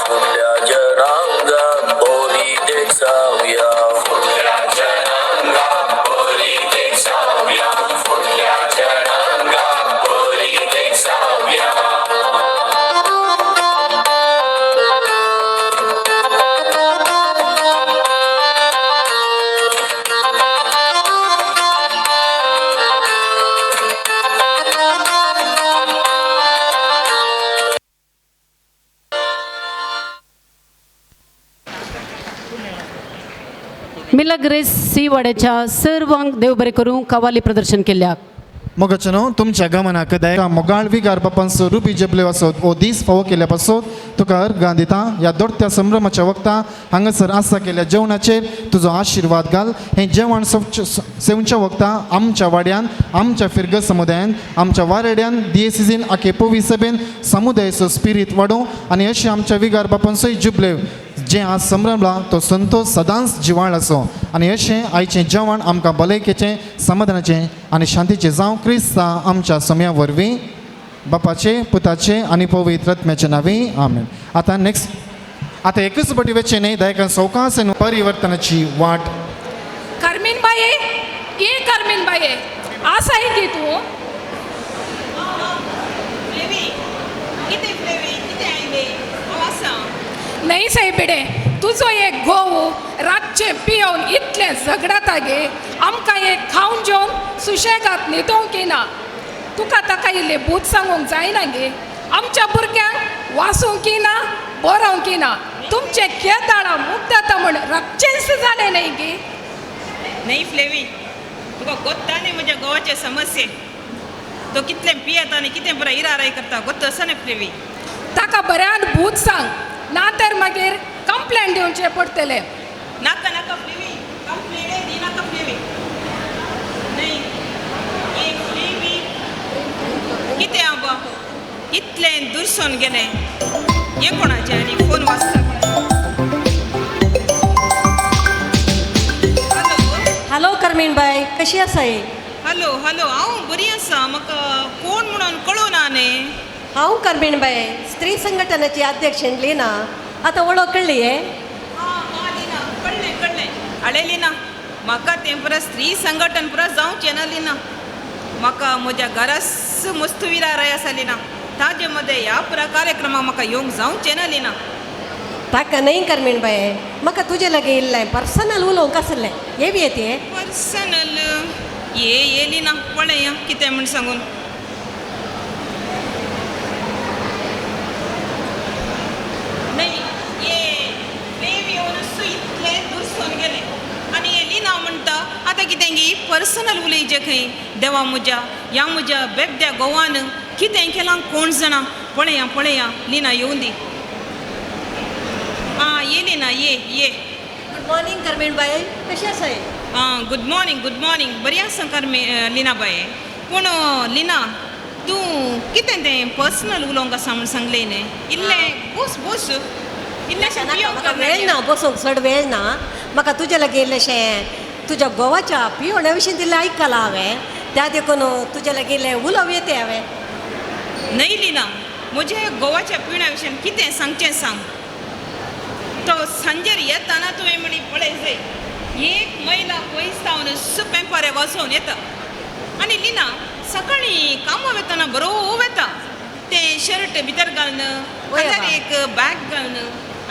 फुडल्या जनांगाक बरी देख जावया मिलग्रेस सी वाड्याच्या सर्वांक देव बरें करूं कवाली प्रदर्शन केल्ल्याक मोगाचनो तुमच्या गमनाक दया मोगाळ विगार बापांचो रुपी जबले वासोत ओ दीस फावो केल्या पासत तुका अर्गां दिता ह्या दोडत्या संभ्रमाच्या वक्ता हांगासर आसा केल्या जेवणाचेर तुजो आशिर्वाद घाल हें जेवण सेवच्या वक्ता आमच्या वाड्यान आमच्या फिरग समुदायान आमच्या वारेड्यान दियेसीजीन आखे पोवी सभेन समुदायाचो स्पिरीट वाडो आनी अशें आमच्या विगार बापांचोय जुबले जे आज संभ्रमला तो संतोष सदांच जिवाळ असो आनी अशें आयचें जेवण आमकां भलायकेचें समाधानाचें आनी शांतीचें जावं क्रिस्ता आमच्या समया वरवीं बापाचे पुताचे आनी पवित्र आत्म्याचे नांवी आमेन. आतां एकच बटी वेचे न्ही दयका सवकास आनी परिवर्तनाची वाट. कार्मीन बाये ये कार्मीन बाये आसा की तूं नाही साहेबिडे तुजो एक घोव रातचे पियोन इतले झगडाता गे आमकां एक खावन जेवन सुशेगात न्हिदोंक येना तुका ताका इल्ले भूत सांगूंक जायना गे आमच्या भुरग्यांक वाचूंक येना बरोवंक येना तुमचे केदाळा मुग्धाता म्हण रक्चेंस जाले न्ही गे. नाही फ्लेवी तुका गोत्ता न्ही म्हज्या घोवाचे समस्ये तो कितले पियेता आनी कितें बरें इराराय करता गोत्त आसा न्ही फ्लेवी. ताका बऱ्यान भूत सांग ना तर मागीर कंप्लेंट दिवचे पडटले. नाका नाका फ्लेवी कंप्लेंट दिनाका फ्लेवी नाही एक फ्लेवी कितें आबा इतले दुरसोन गेले हे कोणाचे आनी फोन वाजता. हॅलो कर्मीन बाय कशी आसा हॅलो हॅलो हांव बरी आसा म्हाका कोण म्हणून कळूना न्ही. हांव कर्मीन बाय स्त्री संघटनाची अध्यक्ष लिना आतां वळख कळ्ळी हे कळ्ळें कळ्ळें आळे लिना म्हाका तें परस स्त्री संघटन परस जावचें ना लिना म्हाका म्हज्या घरास मस्त विराराय आसा लिना ताजे मदें ह्या पुरा कार्यक्रमाक म्हाका येवंक जावचें ना लिना. ताका न्ही कर्मीन बाय म्हाका तुजे लागीं इल्लें पर्सनल उलोवंक आसलें हे बी येते पर्सनल ये लिना पळया कितें म्हण सांगून. इतले दुरसोन गेले आनी हे लिना म्हणटा आतां कितें गी पर्सनल उलयचे खंय देवा म्हज्या बेबद्या गोवान कितें केलां कोण जाणा. पळया लिना येवं दी. आं ये लिना ये. गुड मॉर्निंग कर्मीन बाय कशी आसा आं गुड मॉर्निंग बरी आसा लिना बाये. पूण लिना तूं कितें तें पर्सनल उलोवंक आसा म्हूण सांगलें न्ही इल्लें बस वेळ ना बसूंक चड वेळ ना म्हाका तुजे लागीं इल्लेशें तुज्या गोवाच्या पियोण्या विशीं दिल्लें आयकलां हांवें त्या देखून तुजे लागीं इल्लें उलोव येते हांवें. न्हय लिना म्हज्या गोवाच्या पियण्या विशीं कितें सांगचें सांग. तो सांजेर येताना तुवें म्हणी पळय जाय एक महिला पयस जावन पेंपारे वाजोवन येता आनी लिना सकाळीं कामां वेताना बरो वेता तें शर्ट भितर घालन एक बॅग घालन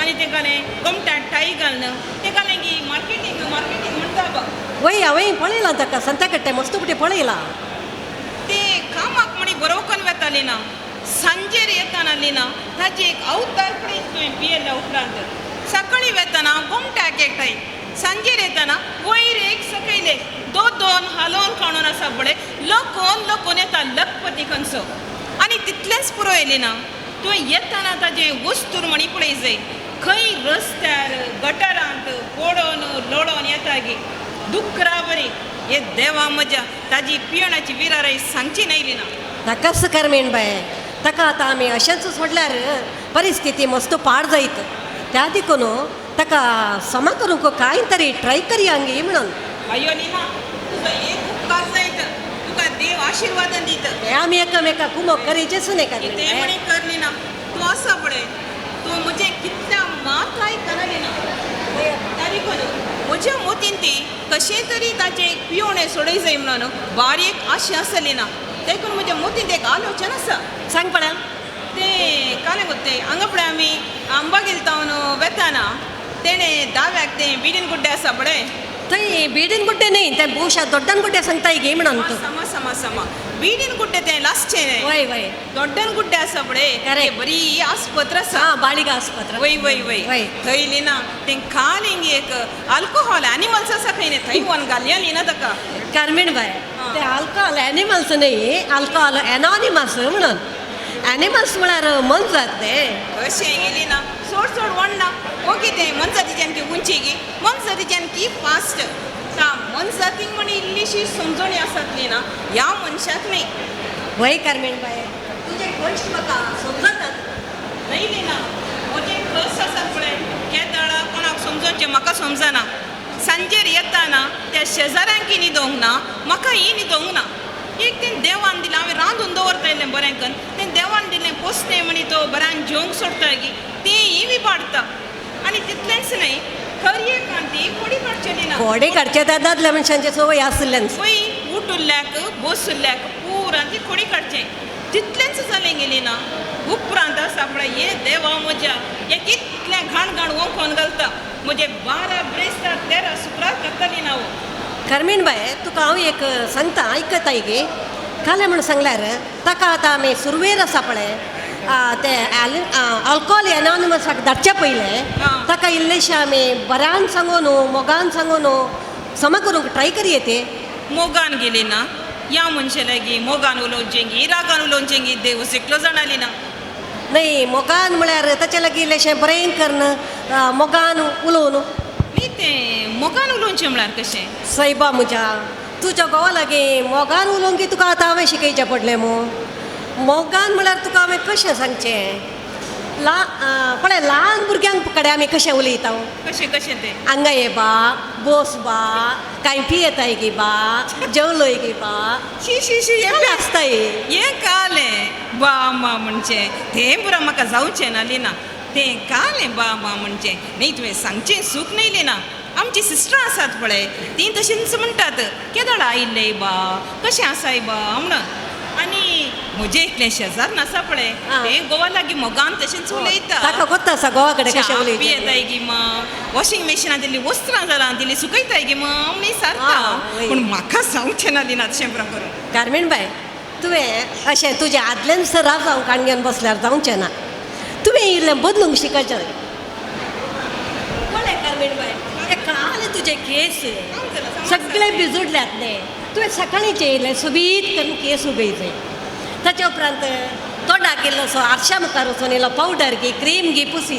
आनी ते घालें गोमटाट टाय घालन ते घालें गी मार्केटींग म्हणटा बा. वय हांवें पळयलां ताका संता कट्टे मस्तुपटी पळयलां ते कामाक म्हणी बरो करून वेता लिना सांजेर येताना लिना ताची एक अवतार पळय तुवें पियेल्या उपरांत सकाळीं वेताना गोमटाक एकठांय सांजेर येताना वयर एक सकयले दोन हालोवन काडून आसा बळे लोकोन येता लखपती खंयचो आनी तितलेंच पुरो येयलें ना तुवें येताना ताजें वस्तूर म्हणी पळय जाय खंय रस्त्यार गटारांत पडोन लोळोन येता गे दुःख राबरी हे देवा म्हज्या ताजी पियणाची विराराय सांगची नायली ना ताकाच करमेन बाय ताका आतां आमी अशेंच सोडल्यार परिस्थिती मस्त पाड जायत त्या देखून ताका समा करूंक कांय तरी ट्राय करया गे म्हणून अयो लिना तुजो एक उपकार जायत तुका देव आशिर्वाद दीत हे आमी एकामेकाक कुमक करीचेच न्ही काय ते म्हणे करली ना तूं आसा पळय तूं म्हजें कितल्या मात आयकना लिना तारी कोण म्हज्या मोतीन ती कशें तरी ताचें एक पिवणें सोडय जाय म्हणून बारीक आशा आसली ना देखून म्हज्या मोतीन एक आलोचन आसा सांग पळय ते काले गोत्ते हांगा पळय आमी आंबा गेलतावन वेताना तेणें दाव्याक तें बिडीन गुड्डे आसा पळय थंय बिडीन गुड्डे न्ही ते भोवशा दोड्डन गुड्डे सांगताय गे म्हणून तूं समा समा समा बिडीन गुड्डे तें लास्टचें वय वय दोड्डन गुड्डे आसा पळय ते बरी आस्पत्र आसा बाळीक आस्पत्र वय वय वय थंय लिना तें खाल हिंग एक आल्कोहॉल एनिमल्स आसा खंय न्ही थंय वन घालया लिना ताका कार्मीण बाय ते आल्कोहॉल एनिमल्स न्ही आल्कोहॉल एनॉनिमस म्हणून एनिमल्स म्हळ्यार मन जात ते कशें गेली ना सोड सोड वणना ओके तें मनजातीच्यान की उंची गी मनजातीच्यान की फास्ट ता मनजातीक म्हण इल्लीशी समजणी आसातली ना ह्या मनशाक न्ही वय कार्मीण बाय तुजे गोश्ट म्हाका समजतात न्हय लिना म्हजे कस आसा पळय केदळा कोणाक समजोवचें म्हाका समजना सांजेर येताना त्या शेजाऱ्यांकी न्हिदोंक ना म्हाकाय न्हिदोंक ना एक तें देवान दिलें हांवें रांदून दवरतालें बरें करून तें देवान दिलें पोसतें म्हणी तो बऱ्यान जेवंक सोडटा गी तेंय विबाडटा आनी तितलेंच न्हय खरी कांती कोडी काडचेली ना कोडे काडचे त्या दादल्या मनशांचे सवय आसल्यान पळय उठुल्ल्याक बसुल्ल्याक पुरान ती कोडी काडचें तितलेंच जालें गेली ना उपरांत आसा पळय हे देवा म्हज्या हे कितलें घाण घाण वोंकोन घालता म्हजे 12 ब्रेस्तार 13 सुकरार करतली ना कार्मीण बाय तुका हांव एक सांगता आयकताय गे काले म्हण सांगल्यार ताका आतां आमी सुरवेर आसा पळय ते अल्कोहॉल एनॉनिमसाक धाडचे पयले ताका इल्लेशें आमी बऱ्यान सांगून मोगान सांगून समा करूंक ट्राय करया ते मोगान गेली ना या मनशे लागी मोगान उलोवचें गी रागान उलोवचें गी देव शिकलो जाणाली ना न्ही मोगान म्हळ्यार ताचे लागीं इल्लेशें बरें करन मोगान उलोवन न्ही तें मोगान उलोवचें म्हळ्यार कशें सैबा म्हज्या तुज्या घोवा लागीं मोगान उलोवंक तुका आतां हांवें शिकयचें पडलें मोगान म्हळ्यार तुका हांवें कशें सांगचें पळय ल्हान भुरग्यांक कडेन आमी कशें उलयता कशें कशें तें हांगा ये बा बोस बा कांय पियेताय गे बा जेवलोय गे बा शी शी शी हें आसताय हें कालें बा मा म्हणचें तें पुरो म्हाका जावचें ना लिना तें कालें बा मा म्हणचें न्ही तुवें सांगचें सूख न्ही लिना आमची सिस्टर आसात पळय तीं तशींच म्हणटात केदोळ आयिल्ले बा कशें आसाय बा म्हणून आनी म्हजे एकलें शेजार नासा पळय तें गोवा लागीं मोगान तशेंच उलयता ताका कोत्ता आसा गोवा कडेन कशें उलयता पियेताय गी मा वॉशिंग मशिनान दिल्ली वस्त्रां जालां दिल्ली सुकयताय गे मा म्हणून सारता पूण म्हाका सांगचें ना लिना तशें पुरो करून कार्मीण बाय तुवें अशें तुजें आदल्यान राव जावं काणग्यान बसल्यार जावचें ना तुवें इल्लें बदलूंक शिकचें पळय कार्मीण बाय हें काल तुजे केस सगळे बिजुडल्यात न्ही तुवें सकाळींचे येयलें सुबीत करून केस उबयले ताचे उपरांत तोंडाक इल्लोसो आरशा मुखार वचून इल्लो पावडर घे क्रीम घे पूस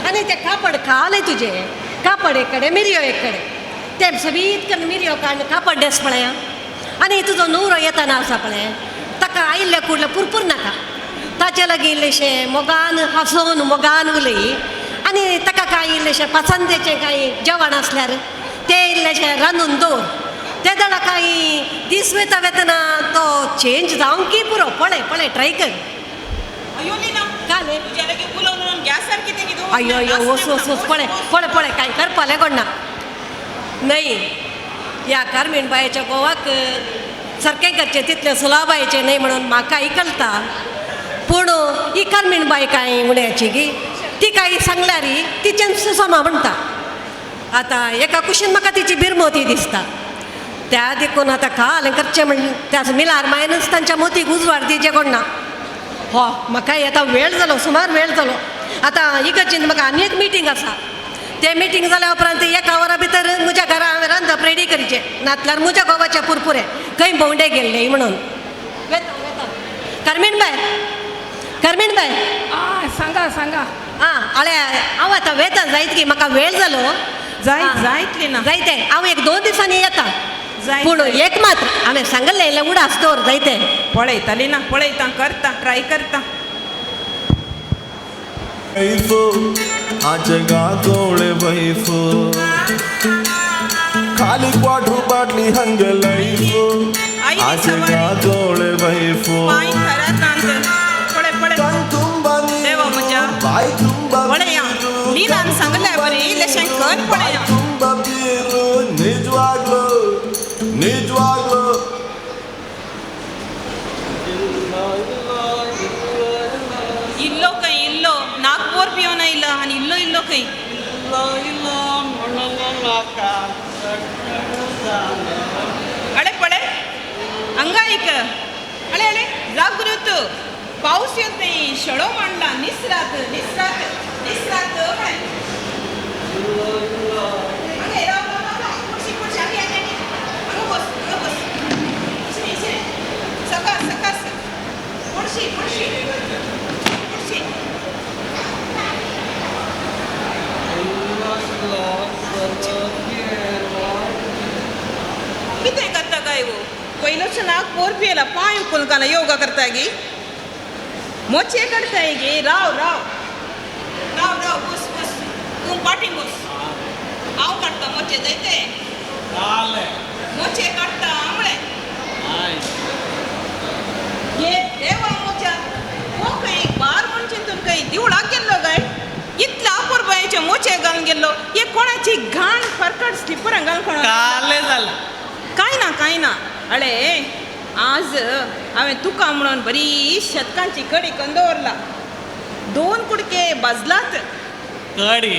आनी तें कापड खाले तुजे कापड एक कडेन मिरयो एक कडेन ते सुबीत करून मिरयो काडून कापड डेस पळय आनी तुजो न्हवरो येताना आसा पळय ताका आयिल्ले कुडले पुरपूर नाका ताचे लागीं इल्लेशें मोगान हांसोन मोगान उलय आनी ताका कांय इल्लेशें पसंदेचें कांय जेवण आसल्यार तें इल्लेशें रांदून दवर ते जाणा कांय दीस वयता वेतना तो चेंज जावंक की पुरो पळय पळय ट्राय कर अयो लिना काले तुज्या लागीं उलोवन गॅसार कितें न्ही अयो अयो वस वस वस पळय पळय पळय कांय करपालें कोणना न्हय ह्या कार्मीण बायेच्या गोवाक सारकें करचें तितलें सुलाबायेचें न्हय म्हणून म्हाका आयकलता पूण ही कार्मीण बाय कांय उण्याची गी ती कांय सांगल्यार तिच्यान सुसमा म्हणटा आतां एका कुशीन म्हाका तिची बिरमोती दिसता त्या देखून आतां काल करचें म्हण त्या मिलार मायनस तांच्या मोतीक उजवाड दिवचें कोण ना हो म्हाका आतां वेळ जालो सुमार वेळ जालो आतां इगर्जेन म्हाका आनी एक मिटींग आसा तें मिटींग जाल्या उपरांत एका वरा भितर म्हज्या घरा हांवें रांदप रेडी करचें नातल्यार म्हज्या गोवाचे पुरपुरे खंय भोंवडे गेल्ले म्हणून वेता वेता कार्मीण बाय सांगा सांगा आं आळे हांव आतां वेता जायत की म्हाका वेळ जालो जायतली ना जायते हांव एक 2 दिसांनी येता जाय पूण एक मात्र हांवें सांगलें इल्लें उडास दवर जायते पळयताली ना पळयता करता ट्राय करता ಆಚೆಗಾಗೋಳೆ ವೈಫು ಖಾಲಿ ಕ್ವಾಡ್ರು ಬಾಟ್ಲಿ ಹಂಗ ಲೈಫು ಆಚೆಗಾಗೋಳೆ ವೈಫು ಕಣ್ ತುಂಬ ಬಾಯಿ ತುಂಬ ತುಂಬ ಬೀರು ನಿಜವಾಗ್ಲು ನಿಜವಾಗ್ಲು इल्लो खंय इल्लो नागपूर पियोन आयला आनी इल्लो इल्लो खंय अळे पळे हांगा एक अळे अळे जागृत पावस येत शेळो मांडला निसरात निसरात निसरात काय हांगा राव राव राव खुर्शी खुर्शी हांगा हांगा बस हांगा बस इशे इशे सकास सकास खुर्शी खुर्शी खुर्शी कितें करता काय वो पयलोच नाक पोर पियला पांय उखलून योगा करता गी मोचे करताय गे राव राव राव राव बस बस तूं पाटीं बस हांव काडटा मोचे जायते मोचे काडटा आमळे ये देवा मोच्या हो खंय बार मनशांतून खंय देवळाक गेल्लो काय इतले आपोर बायचे मोचे घालून गेल्लो हे कोणाची घाण फरकट स्लिपरां घालून काय ना अळे आज हांवें तुका म्हणून बरी शेतकांची कडी करून दवरला 2 कुडके भाजलात कडी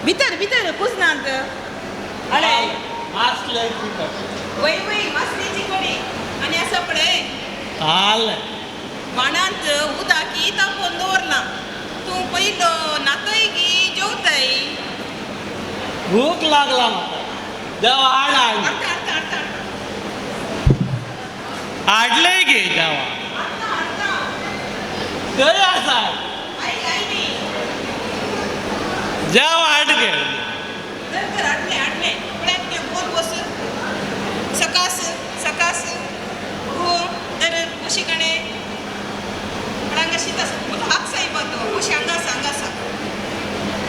भितर भितर कुजनात अळे वय वय मासलेची कडी आनी आसा पळय मांडांत उदक तापोवन दवरला तूं पयलो नातय गी जेवताय भूक लागला म्हाका देवा हाड हाडले गे देवा खंय आसा जेव हाड गे हाडले हाडले पळयात गे बोल बस सकास सकास हो तर कशी कणे हांगा शीत आसा म्हाका हाक सायबा तो कशी हांगा आसा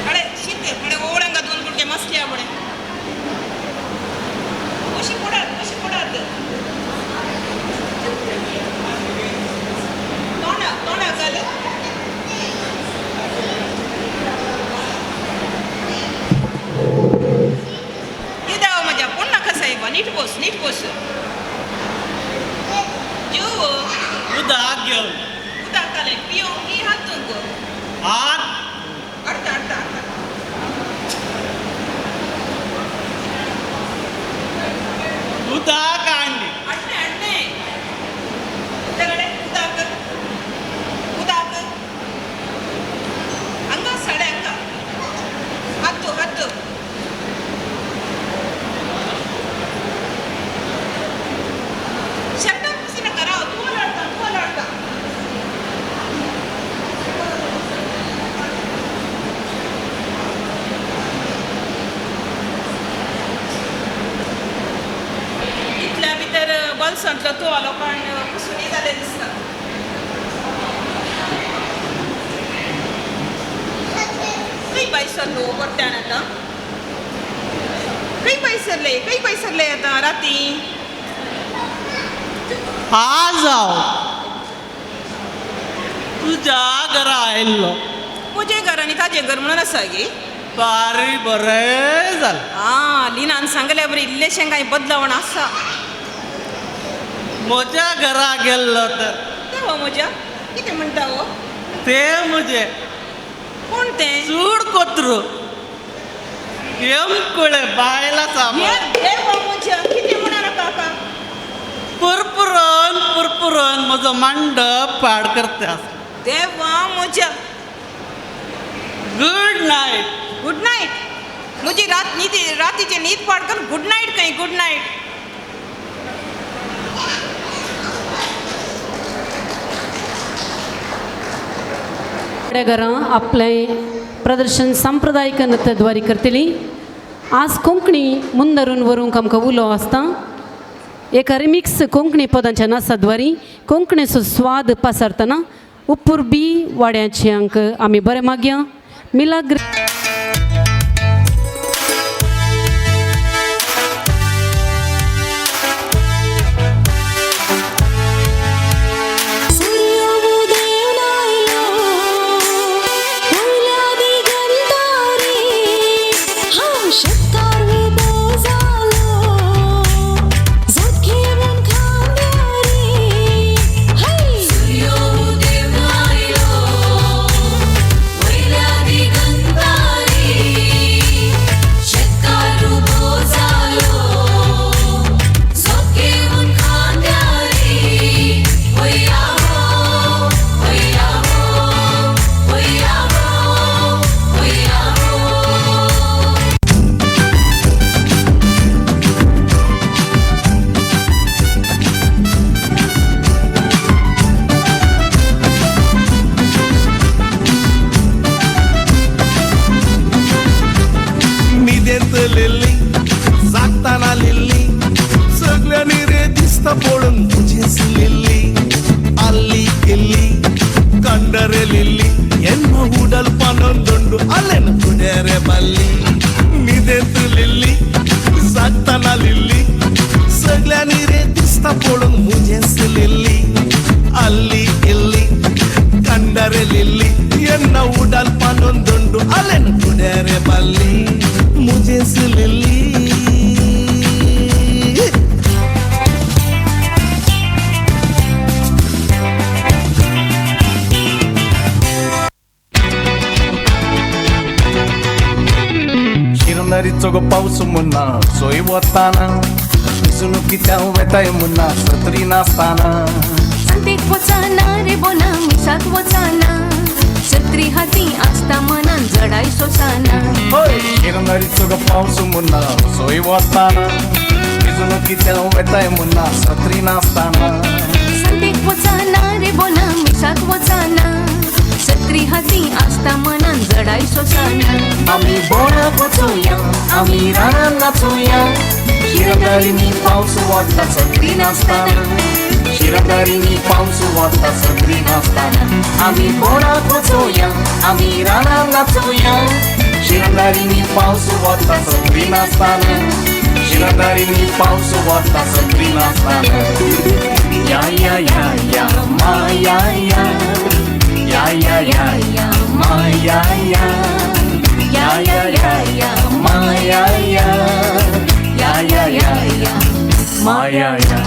अळे शीत पळय ओवळ्यांगा 2 कुडके मासल्या पळय कशी पडात तोंडा घाल ये देवा म्हज्या पूण नाका सायबा नीट बस जो उदक घेवन उदक घाले पियो की हात गो हात हाडटा उदक हाडली हाडले तेगडे उदक हांगा सडे हांगा हात शर्टाक पुसी नाका राव तूं लाडटा इतल्या भितर बल्सांतलो तो लोकांक पुसून जाले दिसता खंय बाय सरलो परत्यान आतां खंय बाय सरले आतां राती आज हांव तुज्या घरा आयिल्लो म्हजे घर आनी ताजें घर म्हणून आसा गे बारी बरें जालें लिनान सांगले बरें इल्लेशें कांय बदलावण आसा म्हज्या घरा गेल्लो तर देवा म्हज्या कितें म्हणटा हो ते म्हजे कोण तें चूड कोत्रू एमकुळे बायला सामान देवा म्हज्या कितें म्हणा काका पुरपुरोन म्हजो मंडप पाड करता देवा म्हज्या गुड नायट म्हजी रातीचे न्हीद पाड कर गुड नायट खंय गुड नायट घरां आपलें प्रदर्शन सांप्रदायिक नृत्याद्वारे करतली. आज कोंकणी मुंदरून व्हरूंक आमकां उलो आसता. एका रिमिक्स कोंकणी पदांच्या नाचाद्वारे कोंकणीचो स्वाद पासारतना उप्पूर बी वाड्याच्यांक आमी बरें मागया. मिलाग्र जागताना लिल्ली सगळ्यांनी रे दिसता पळून तुझेच लिल्ली अल्ली इल्ली कंडरे लिल्ली एन्न उडल पनोंदुंडु अल्लेन कुडेरे बल्ली निदेत लिल्ली जागताना लिल्ली सगळ्यांनी रे दिसता पळून मुझेच लिल्ली अल्ली इल्ली कंडरे लिल्ली एन्न उडल पनोंदुंडु अल्लेन कुडेरे बल्ली मुझेच लिल्ली. शिरनरीचो गो पावस मुन्ना सोय वताना मिसणुकीच्या वेताय मुन्ना सत्री नासताना संतेक वचाना रे बोना मिसाक वचाना छत्री हाती आस्ता मनान जडाय सोसाना. शिरनरीचो गो पावस मुन्ना सोय वताना मिसणुकीच्या वेताय मुन्ना सत्री नासताना संतेक वचाना रे बोना मिसाक वचाना छत्री हाती आस्ता मनान जडाय सोसाना. आमी बोणाक वचूया आमी रानान नाचूया शिरदारिनी पावस वता सत्री नासताना शिरदारिनी पावस वता सत्री नासताना आमी बोणाक वचूया आमी रानान नाचूया शिरदारिनी पावस वता सत्री नासताना शिरदारिनी पावस वता सत्री नासताना. या या या या माया या या या या या माया या या या या या माया या या या या या माया या.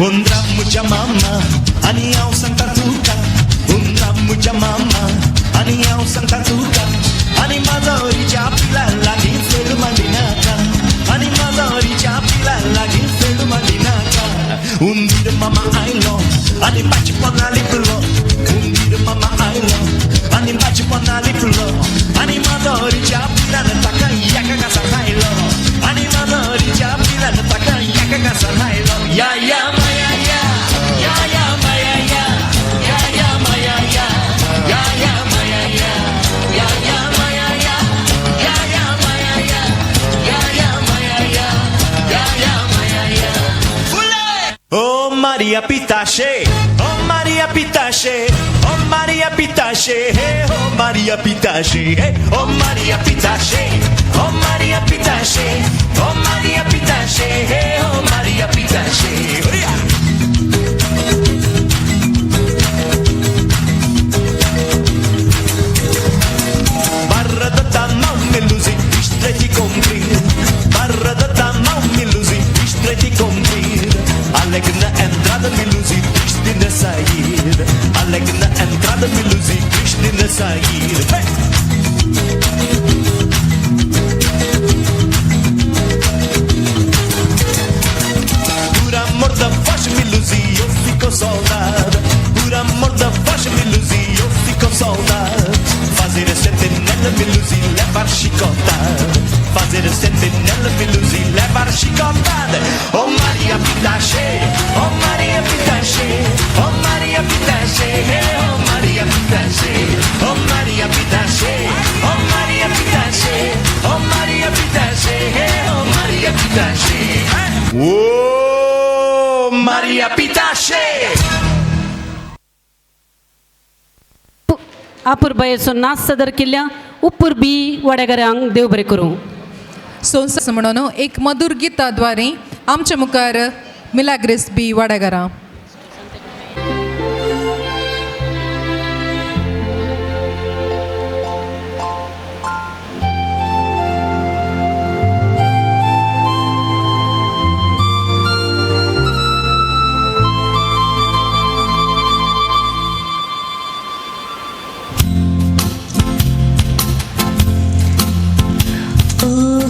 Undra mucha mama, ani au santa tuka. Undra mucha mama, ani au santa tuka. Ani mazoriच्या पिलाला घेऊन फेड मांडिनाका. आणि mazoriच्या पिलाला घेऊन फेड मांडिनाका. उंदीर मामा आयलो आणि बाचपणा लिपलो. उंदीर मामा आयलो आणि बाचपणा लिपलो. आणि mazoriच्या पिलानं ताका याका कसा खायलो. आणि mazoriच्या पिलानं ताका याका कसा खायलो. या या माया या या या माया या या या माया या या या माया या या या माया या या या माया या या या माया या या या माया या. Oh Maria Pitache, oh Maria Pitache, oh Maria Pitache, hey oh Maria Pitache, hey oh Maria Pitache, oh Maria Pitache, oh Maria Pitache, hey oh Maria Pitache. Barra da tamau melusi, istreti comprir. Barra da tamau melusi, istreti comprir. Alegna entrada melusi, Cristina sair. Alegna entrada melusi, Cristina sair. Dura morda Filusi, levar chicotada. Fazer a sentinela, Filusi, levar chicotada. Oh Maria Pitache, oh Maria Pitache, oh Maria Pitache, oh Maria Pitache, oh Maria Pitache, oh Maria Pitache, oh Maria Pitache, oh Maria Pitache. Oh Maria Pitache. आपूर बायेचो नाच सादर केल्या उपर बी वाड्यागारांक देव बरें करूं. सोंस म्हणून एक मधुर गीताद्वारे आमच्या मुखार मिलाग्रेस बी वाड्यागारां. Oh,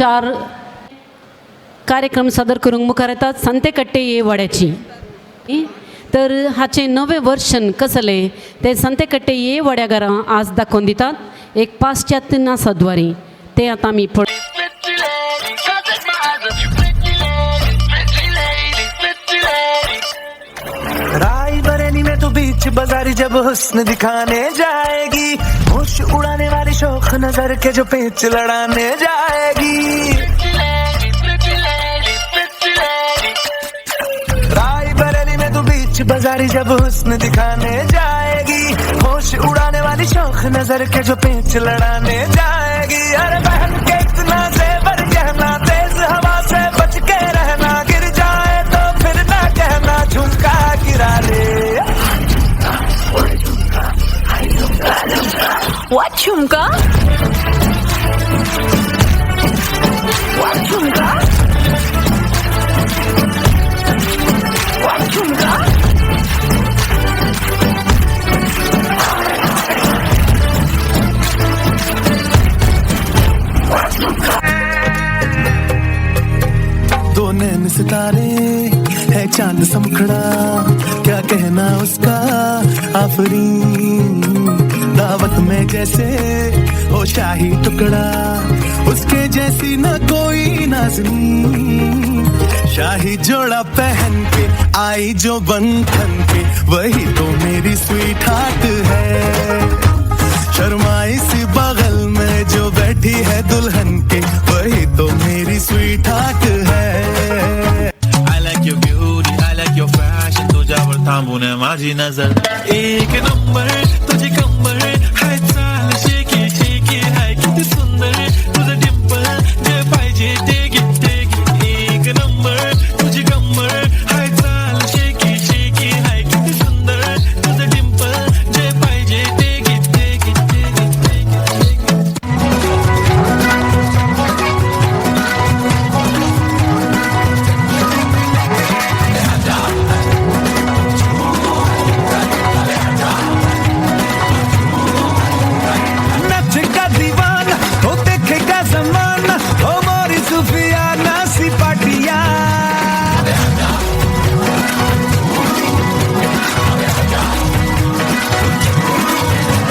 4 कार्यक्रम सादर करूंक मुखार येतात संतेकट्टे ये वाड्याची. तर हाचे नवे वर्शन कसले ते संतेकट्टे ये वाड्यागारां आज दाखोवन दितात एक पाश्चात्य नासाद्वारी ते आतां आमी पळय. रायबरेली में तो बीच बाजारी जब हुस्न दिखाने जाएगी, होश उड़ाने वाली शौक नजर के जो पेच लड़ाने जाएगी. रायबरेली में तो बीच बाजारी जब हुस्न दिखाने जाएगी, होश उड़ाने वाली शौक नजर के जो पेच लड़ाने जाएगी. अरे बहन के इतना जेवर कहना, तेज हवा से बच के रहना, गिर जाए तो फिर ना कहना झुमका गिरा ले. What झुमका? What झुमका? What झुमका? दो नैन सितारे है चांद समखड़ा, क्या कहना उसका आफरीन. दावत में जैसे हो शाही टुकड़ा, उसके जैसी न कोई नाज़नीन. शाही जोड़ा पहन के आई जो बंधन के, वही तो मेरी स्वीट हार्ट है. शर्माई सी बगल में जो बैठी है दुल्हन के, वही तो मेरी स्वीट हार्ट है. I like your beauty, I like your fashion, तुझ्यावर थांबून माझी नजर. एक नंबर तुझी कंबर हाय, चाल शेकी शेकी हाय, किती सुंदर तुझं डिंपल, जे पाहिजे ते घे ते घे. एक नंबर तुझी कंबर हाय, चाल शेकी शेकी हाय, किती सुंदर तुझं डिंपल, जे पाहिजे ते घे ते घे ते घे ते घे. नचेगा दीवाना, हो देखेगा जमाना, हो मोरी सुफियाना सी पाटिया.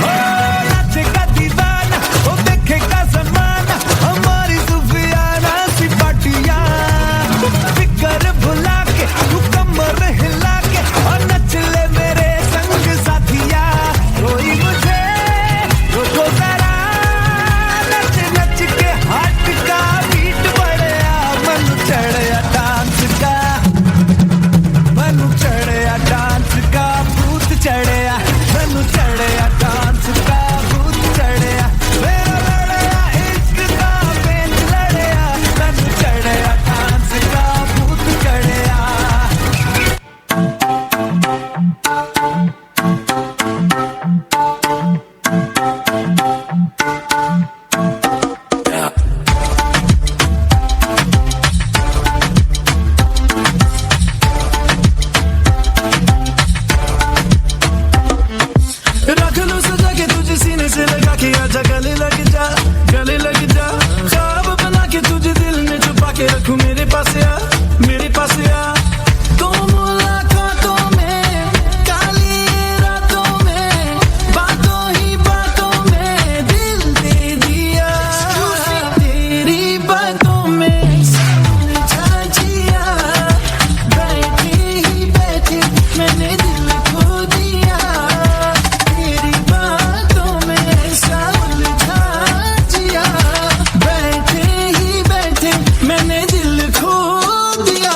हो नचेगा दीवाना, हो देखेगा जमाना, हो मोरी सुफियाना सी पाटिया. फिकर भुला के तू कमर हिला के और नच ले मेरे संग साथिया. कोई मुझे रोको जरा, नच नच के हाथ का बीट बढ़या, मन चढ़या डांस का, मन चढ़या डांस का भूत चढ़या, मन चढ़या डांस का भूत चढ़या. मेरा लड़या इश्क का पेंच लड़या, मन चढ़या डांस का भूत चढ़या. रख लो सजा के तुझे सीने से लगा के, आजा गले लग जा, गले लग जा. ख्वाब बना के तुझे दिल में छुपा के रखूं, मेरे पास आ, मेरे पास आ. तो मुलाकातों में, काली रातों में, बातों ही बातों में दिल दे दिया. तेरी बातों में समझा जिया, बैठे ही बैठे मैंने दिल खो दिया. तेरी बातों में समझा जिया, बैठे ही बैठे मैंने दिल खो दिया.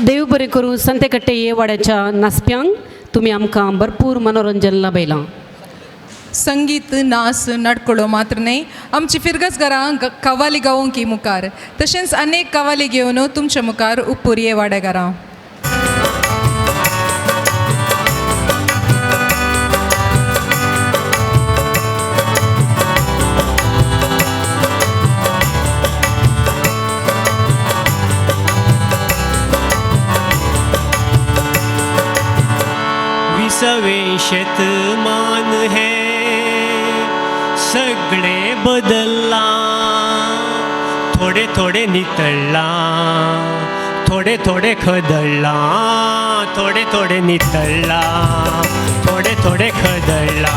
देव बरें करूं संतेकट्टे ये वाड्याच्या नाचप्यांक तुमी आमकां भरपूर मनोरंजन लाभयलां. संगीत नाच नाटकळो मात्र न्ही, आमची फिरगसगारां कवाली गावोंक ही मुखार, तशेंच अनेक कवाली घेवन तुमच्या मुखार उपुरये वाड्यागारां. विसवे शतमान है सगळे बदलला थोडे थोडे नितळला थोडे थोडे खदळला थोडे थोडे नितळला थोडे थोडे खदळला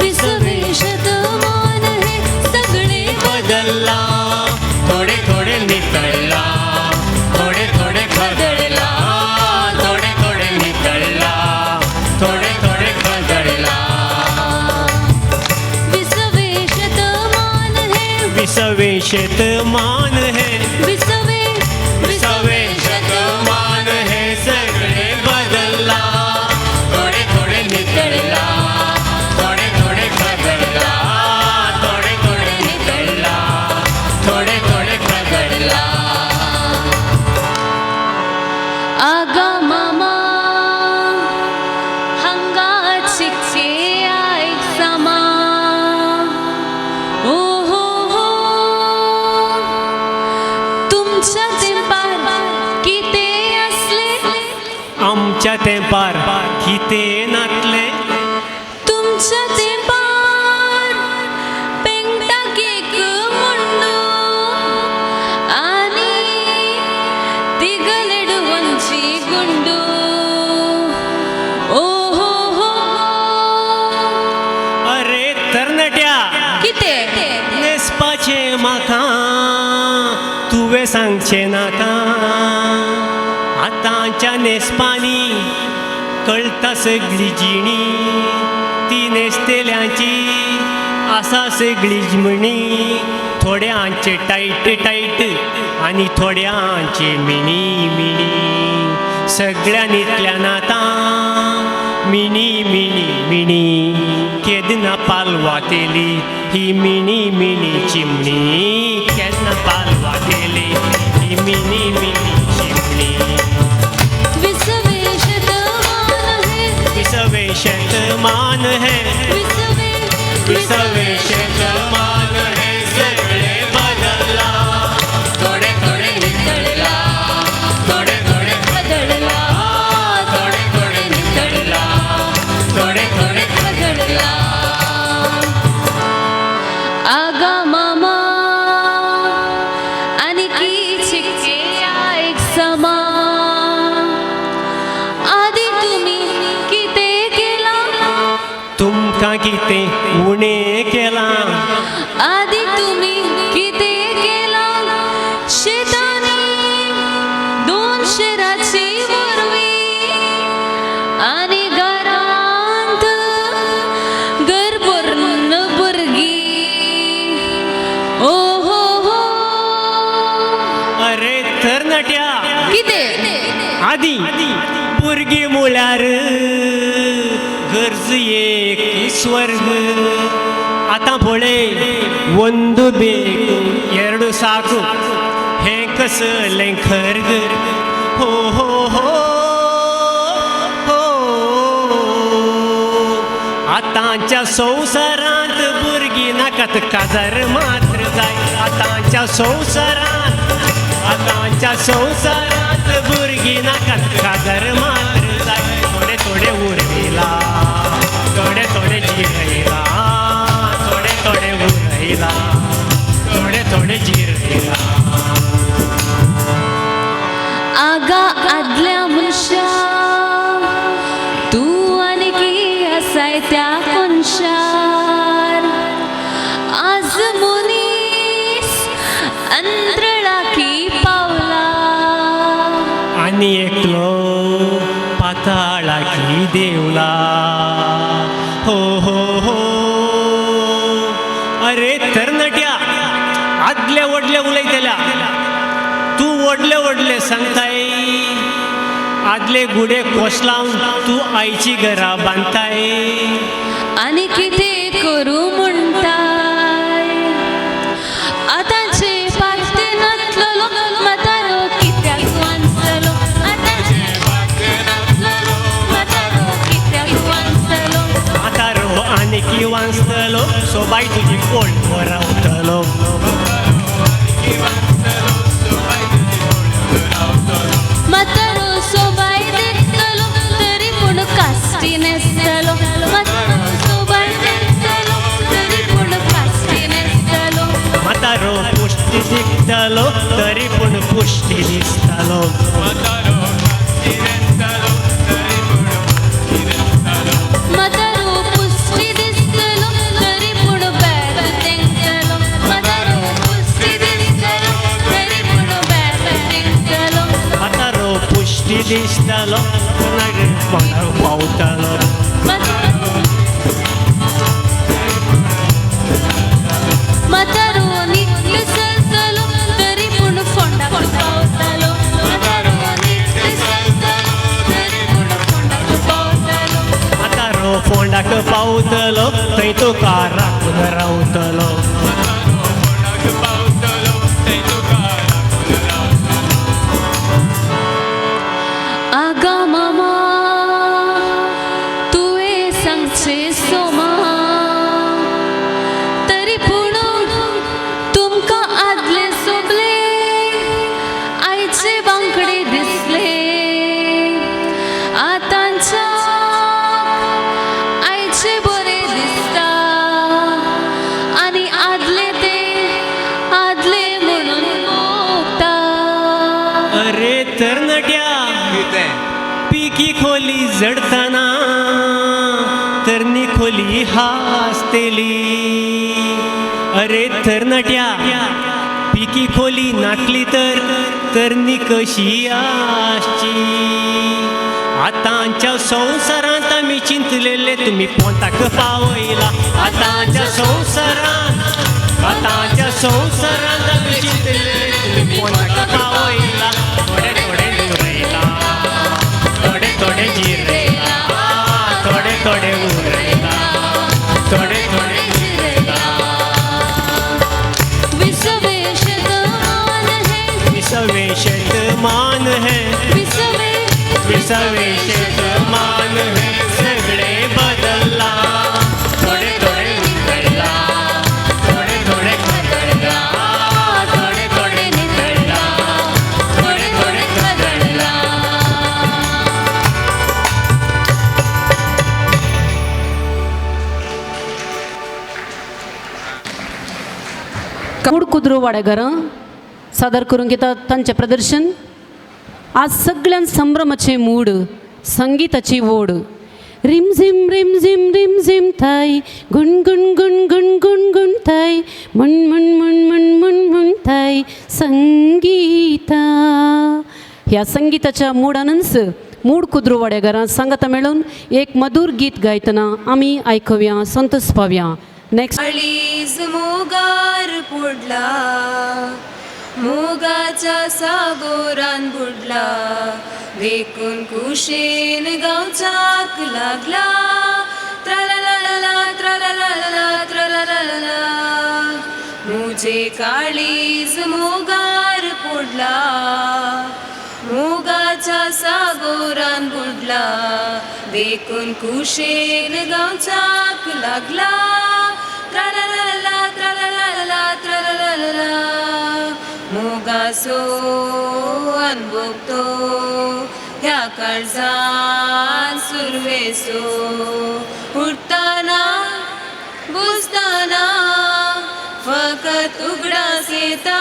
विसवे शतमान है सगळे बदलला थोडे थोडे नितळला थोडे थोडे खदळला थोडे थोडे नितळला थोडे थोडे खदळला विसवे शतमान है विसवे शतमान है विसवे विसवे शतमान है सगळे बदलला थोडे थोडे नितळला थोडे थोडे खदळला थोडे थोडे नितळला थोडे थोडे खदळला आगा मामा हंगात शिक्षे ऐक समा ओ हो तुमच्या तेंपार किते असले आमच्या तेंपार किते नातले तुमच्या तेंपार पेंगटाक एक मुंडू आणि तिगलेडवंची गुंडू ओ हो अरे तरणाट्या किते नेसपाचे म्हाका तुवें सांगचे नाका आतांच्या नेसपांनी कळटा सगळी जिणी ती नेसतेल्यांची आसा सगळी जमणी थोड्यांचे टायट टायट आनी थोड्यांचे मिणी मिणी सगळ्यांनीतल्यान आतां मिणी मिणी मिणी केदना पालवा तेली ही मिणी मिणी चिमणी केदना पालवा तेली ही मिणी मिणी चिमणी विसवे शतमान है विसवे शतमान है विसवे शतमान है सगळे बदलला थोडे थोडे नितळला थोडे थोडे खदळला थोडे थोडे नितळला थोडे थोडे खदळला आगा मामा आणि की शिक्षे ऐक समा आधी तुम्ही किते केला तुमकां कितें उणें केलां आधी तुम्ही किते केला शेतानी 2 शेराची वरवी आणि घरांत घर भरून भुरगी ओ हो अरे तरणाट्या किते आदी भुरगी म्हळ्यार गरज एक स्वर्ग आतां पळय ಒಂದು ಬೇಕು ಎರಡು ಸಾಕು हे कसलें खरगर हो हो हो हो आतांच्या संवसारांत भुरगीं नाकात काजार मात्र जाय आतांच्या संवसारांत भुरगीं नाकात काजार मात्र जाय थोडे थोडे उरयला थोडे थोडे जिरयला थोडे थोडे उरयला थोडे थोडे जिरयला आगा आदल्या मनशा तू आणि की असाय त्या कोनशार आज मुनीस अंतरळाकी पावला आणि एकलो पाताळाकी देवला हो हो हो अरे तरणाट्या आदले व्हडले उलयतल्या तूं व्हडले व्हडले सांगताय आदले गुडे कोस लावन तूं आईची घरां बांदताय आणि किती करू म्हणटाय आतांचे पाते नाचलो म्हातारो कित्याक वांचलो आतांचे पाते नाचलो म्हातारो कित्याक वांचलो म्हातारो आनी की वांचतलो सोबाय तुजी पोट रावतलो म्हातारो सोबाय देखतलो तरी म्हातारो पुष्टी दिसतालो तरी पूण पुष्टी दिसतालो मदारो पुष्टी दिसतलो तरी पूण बॅग तेंगतलो मदारो पुष्टी दिसतलो तरी पूण बॅग तेंगतलो म्हातारो पुष्टी दिसतालो पावतालो मदारो नित्य सलतलो तरी पूण फोंडाक पावतलो मदारो नित्य सलतलो तरी पूण फोंडाक पावतलो म्हातारो फोंडाक पावतलो थंय तुका राखून रावतलो आगा मामा तुवें सांगचें सोमा तरी पूण तुमकां आदले सोबले आयचे बांकडे दिसले आतांच्या आयचे बरे दिसता आनी आदले ते आदले म्हणून मोगता अरे तरणाट्या पिकी खोली जडताना तरणी खोली हासतेली अरे तरणाट्या पिकी खोली नाटली तर तरणी कशी आसची आतांच्या संवसारांत आमी चिंतलेले तुमी पोंताक पावयला आतांच्या संवसारांत आमी चिंतलेले तुमी पोंताक पावयला थोडे थोडे उरयला थोडे थोडे जिरयला थोडे थोडे उरयला थोडे थोडे जिरयला विसवेशत मान है विसवेशत मान है सगळे बदलला थोडे थोडे उरयला थोडे थोडे खगडला थोडे थोडे नितळला थोडे थोडे खगडला कूड कुद्रू वाडेघरां सादर करूंक येता तांचें प्रदर्शन आज सगळ्यान संभ्रमाचें मूड संगीताची ओड रिमझिम रिमझिम रिमझिम थाय गुण गुण गुण गुण गुण गुण थाय म्हण म्हण म्हण म्हण म्हण म्हण थाय संगीता ह्या संगीताच्या मुडानच मूड कुद्रू वाडेघरां सांगाता मेळून एक मधुर गीत गायतना आमी आयकुया संतोष पावया नेक्स्ट काळीज मोगार पुडला मोगाच्या सागोरान बुडला देखून कुशेन गावचाक लागला त्रलालाला त्रलालाला त्रलालाला मुझे काळीज मोगार पुडला मोगाच्या सागोरान बुडला देखून कुशेन गावचाक लागला त्रलालाला त्रलालाला त्रलालाला मोगासो अनभोगतो ह्या काळजान सुरवेसो उठताना बुजताना फकत उगडास येता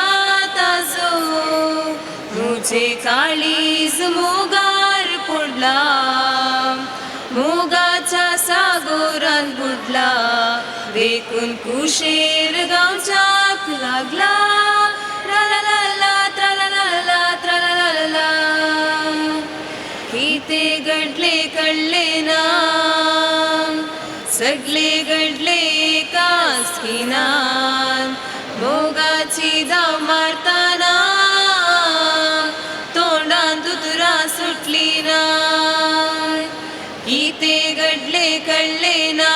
ताजो मुझे काळीज मोगार पडला मोगाच्या सागोरान बुडला देखून कुशेर गावचाक लागला त्रलालाला त्रलालाला त्रलालाला किते घडले कळले ना सगळे घडले एकाच खिणान मोगाची धाव मारताना तोंडान दुतुरा सुटली ना किते घडले कळले ना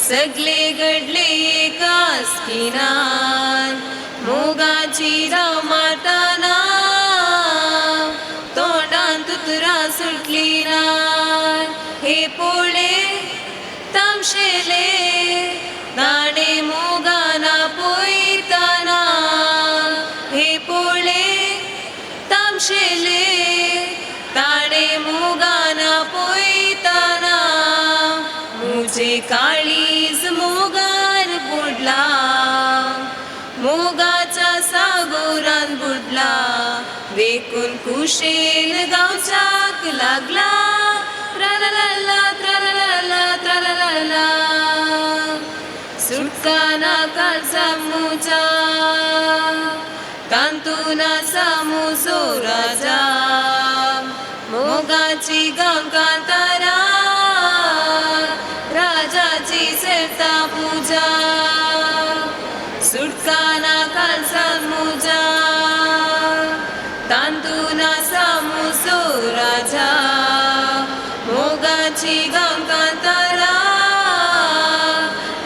सगळे घडले एकाच खिणान मोगाची धाव मारताना तोंडान तुतुरा सुटली ना हे पोळे तामशेले ताणे मोगाना पोयताना हे पोळे तामशेले ताणे मोगाना पोयताना मुझे काळीज मोगार बुडला मोगाच्या सागोरान बुडला देखून कुशेन गावच्याक लागला त्रललला त्रललला त्रललला सुटकाना काळजा मुजा तांतुना सामुजो राजा मोगाची गांकांतारा राजाची सेता पूजा सुटकाना काळजा मुजा तांतुना सामुजो राजा मोगाची गांकांतारा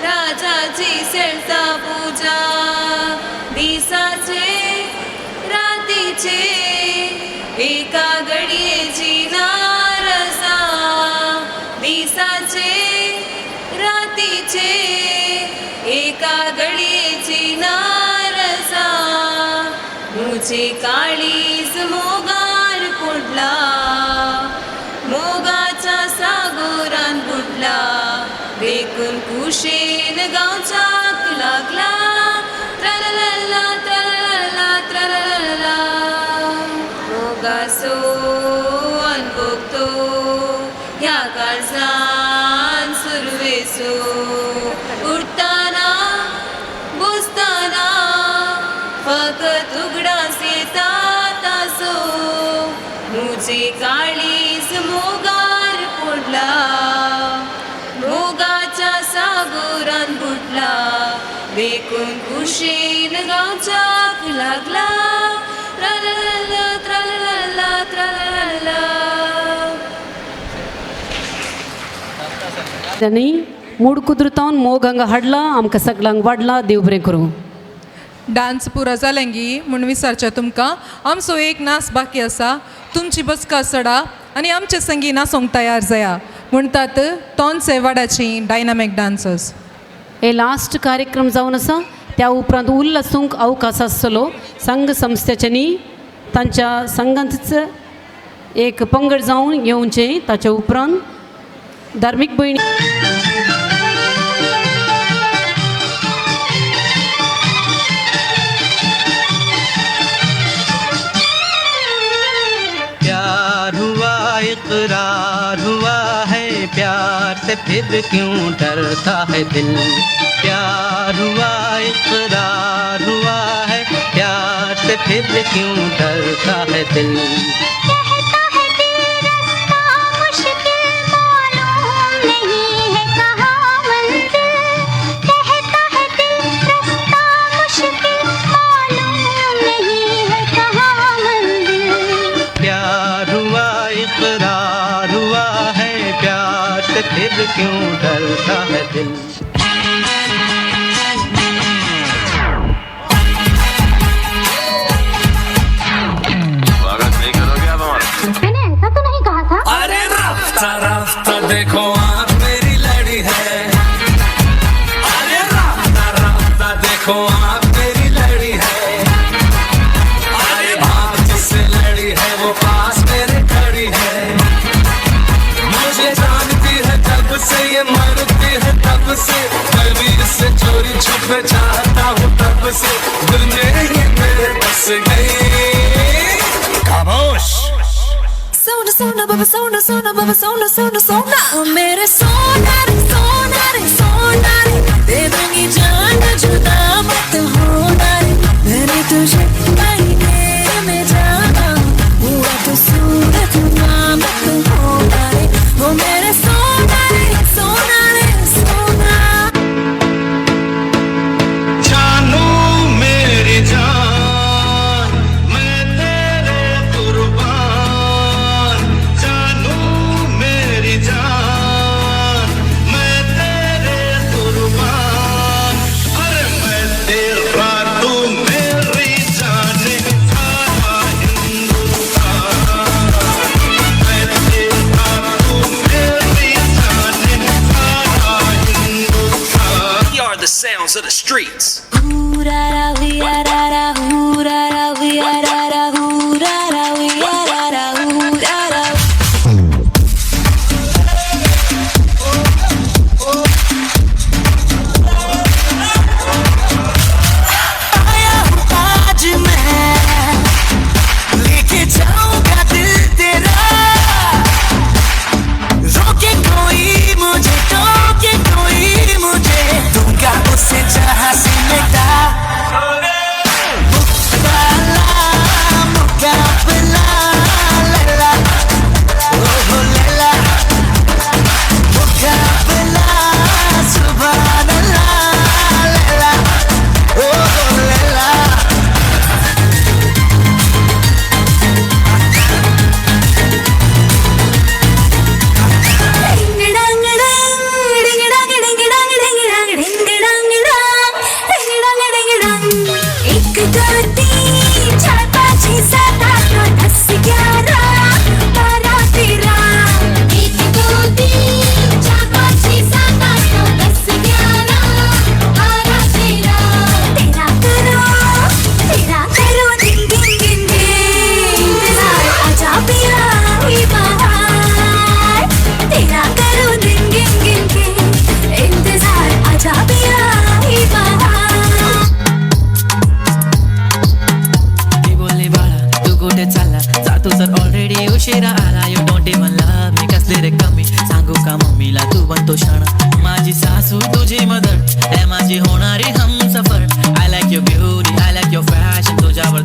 राजाची सेता पूजा दिसाचे रातीचे एका घडयेची नारसा दिसाचे रातीचे एका घडयेची नारसा मुझे काळीज मोगार पडला मोगाच्या सागोरान बुडला देखून कुशेन गावच्याक लागला त्रललला त्रललला त्रललला मोगासो अनभोगतो ह्या काळजान सुरवेसो उठताना बसताना फकत उगडास येता तासो मुझे काळीज मोगार पडला मोगाच्या सागोरान बुडला देखून कुशेन गावच्याक लागला त्रललला त्रललला त्रललला त्यांनी मूड कुदरतावन मोग हांगा हाडला आमकां सगळ्यांक वाडला देव बरें करूं. डान्स पुरो जालेंगी म्हूण विचारचें तुमकां आमचो एक नाच बाकी आसा तुमची बसका सडा आनी आमचे संगी नाचोंक तयार जाया म्हणटात टॉन्से वाड्याची डायनामीक डान्सर्स. हे लास्ट कार्यक्रम जावन आसा त्या उपरांत उल्हासूंक अवकाश आसतलो संघ संस्थेच्यांनी तांच्या संघांच एक पंगड जावन येवचें ताच्या उपरांत धार्मीक भयणी प्यार हुआ इकरार हुआ है प्यार से फिर क्यों डरता है दिल प्यार हुआ इकरार हुआ है प्यार से फिर क्यों डरता है दिल फिर क्यों डरता है दिल स्वागत नहीं करोगे आप हमारा? मैंने ऐसा तो नहीं कहा था। अरे रास्ता रास्ता देखो आँख मेरी लड़ी है अरे रास्ता रास्ता देखो आँख मेरी लड़ी है अरे भाग जिससे लड़ी है वो पास मेरे खड़ी है मुझे जानती है तब से ये मरती है तब से मैं भी इससे चोरी छुपे चाहता हूँ तब से दुनिया ये मेरे बस गई खामोश सोना सोना बाबा सोना सोना बाबा सोना सोना सोना ओ मेरे सोना रे सोना रे सोना रे दे दूंगी जान जुदा मत होना रे मैंने तुझे महीने में जाना हुआ तो सूरत ना मत होना रे ओ मेरे सोना रे सोना रे सोना जानू मेरी जान मैं तेरे कुर्बान जानू मेरी जान मैं तेरे कुर्बान अरे मैं तेरा तू मेरी जान सारा हिंदुस्तान मैं तेरा तू मेरी जान सारा Hindustan We are the sounds of the streets.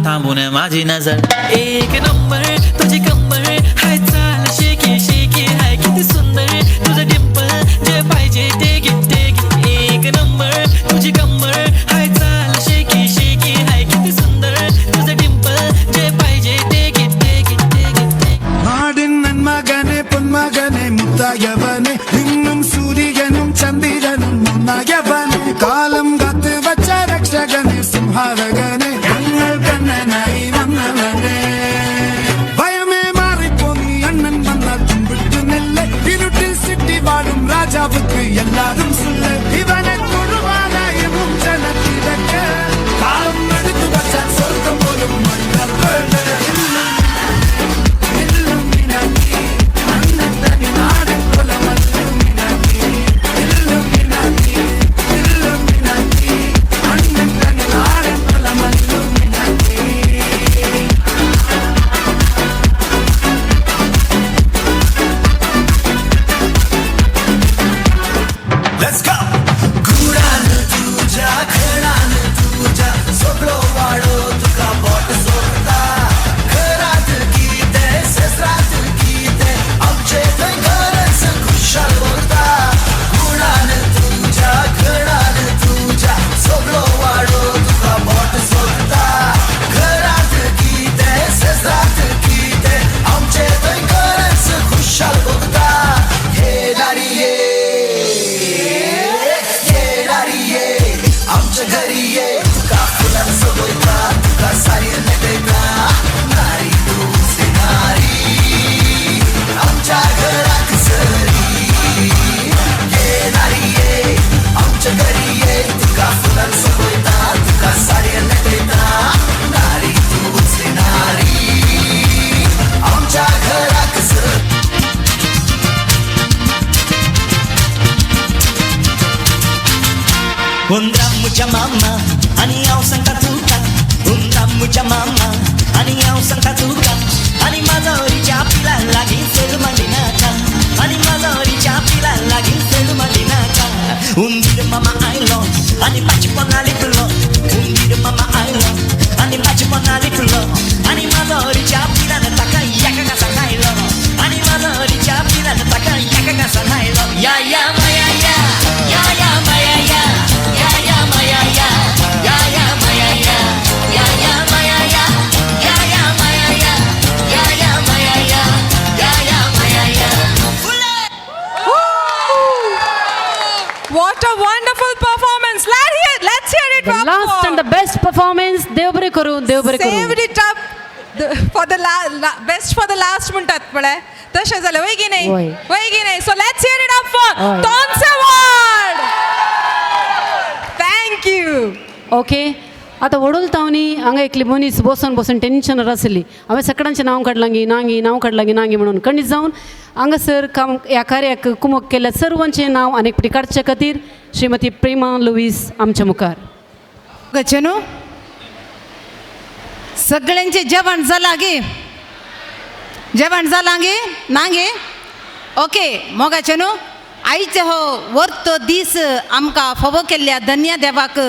थांबून माझी नजर एक नंबर तुझी कंबर हाय चाल शेकी शेकी हाय किती सुंदर तुझं डिंपल जे पाहिजे ते घे एक नंबर तुझी कंबर हाय चाल शेकी शेकी हाय किती सुंदर तुझं डिंपल जे पाहिजे ते घे നാടിൻ നന്മകനെ പൊന്മകനെ മുത്തായവനെ ഇന്നും സൂര്യനും ചന്ദ്രനും ഒന്നായവനെ കാലം കാത്ത് വച്ച രക്ഷകനെ സംഹാരകനെ ഞങ്ങൾ കണ്ണനായി വന്നവനെ ഭയമേ മാറിപ്പോ നീ അണ്ണൻ വന്നാൽ തുമ്പിട്ടു നെല്ല് ഇരുട്ടിൽ സിറ്റി വാഴും രാജാവുക്ക് എല്ലാരും സുല്ല് ഇവനെ തൊഴുവാനായും ജനത്തിരക്ക് കാലം എടുത്തു വച്ചാൽ സ്വർഗം പോലും മണ്ണർ Let's go! गुडान तुझ्या खडान तुझ्या सगळं वाढो तुका बोट सोडता घरात किते ससरात किते आमचे थंय घरच खुशाल उरता गुडान तुझ्या खडान तुझ्या सगळं वाढो तुका बोट सोडता घरात किते ससरात किते आमचे थंय घरच खुशाल उरता हे दारी आमच्या घरी ये तुका फुलान सजवता तुका साडी नेटयता नारी तुझी नारी आमच्या घरात सरी ये नारी ये आमच्या घरी ये तुका फुलान सजवता तुका साडी नेटयता नारी तुझी नारी आमच्या घरात सरी मुझ्या मामा आणि हांव सांगता तुका मुझ्या मामा आणि हांव सांगता तुका आणि माझा हरीच्या पिला लागीं सेल मांडी नाका आणि माझा हरीच्या पिला लागीं सेल मांडी नाका उंदीर मामा आयलो आणि पाची पोना लिखलो उंदीर मामा आयलो आणि पाची पोना लिखलो आणि माझा हरीच्या पिलान ताका एका घासा खायलो आणि माझा हरीच्या पिलान ताका एका घासा खायलो या या माया या या या माया या या या माया या या या माया या या या माया या या या माया या या या माया या या या माया या What a wonderful performance. Let's hear it The last and the best performance. देव बरें करूं, देव बरें करूं. Saved it up for the best for the last म्हणटात पळय तशें जालें वय की नाही वय की नाही. So let's hear it up for Tons Award. Thank you. Okay आतां वडोलतावनी हांगा एकली मनीस बसून बसून टेन्शनार आसली हांवें सगळ्यांचें नांव काडलां नांव काडलां नांगी म्हणून खंडीत जावन हांगासर काम ह्या कार्याक कुमक केल्या सर्वांचें नांव आनीक फावटी काडचे खातीर श्रीमती प्रेमा लुईस आमच्या मुखार. गचनू सगळ्यांचे जेवण जालां गे जेवण जालां गे ना गे ओके मोगाचे न्हू आयचे हो वर्त दीस आमकां फोव केल्ल्या धन्य देवाक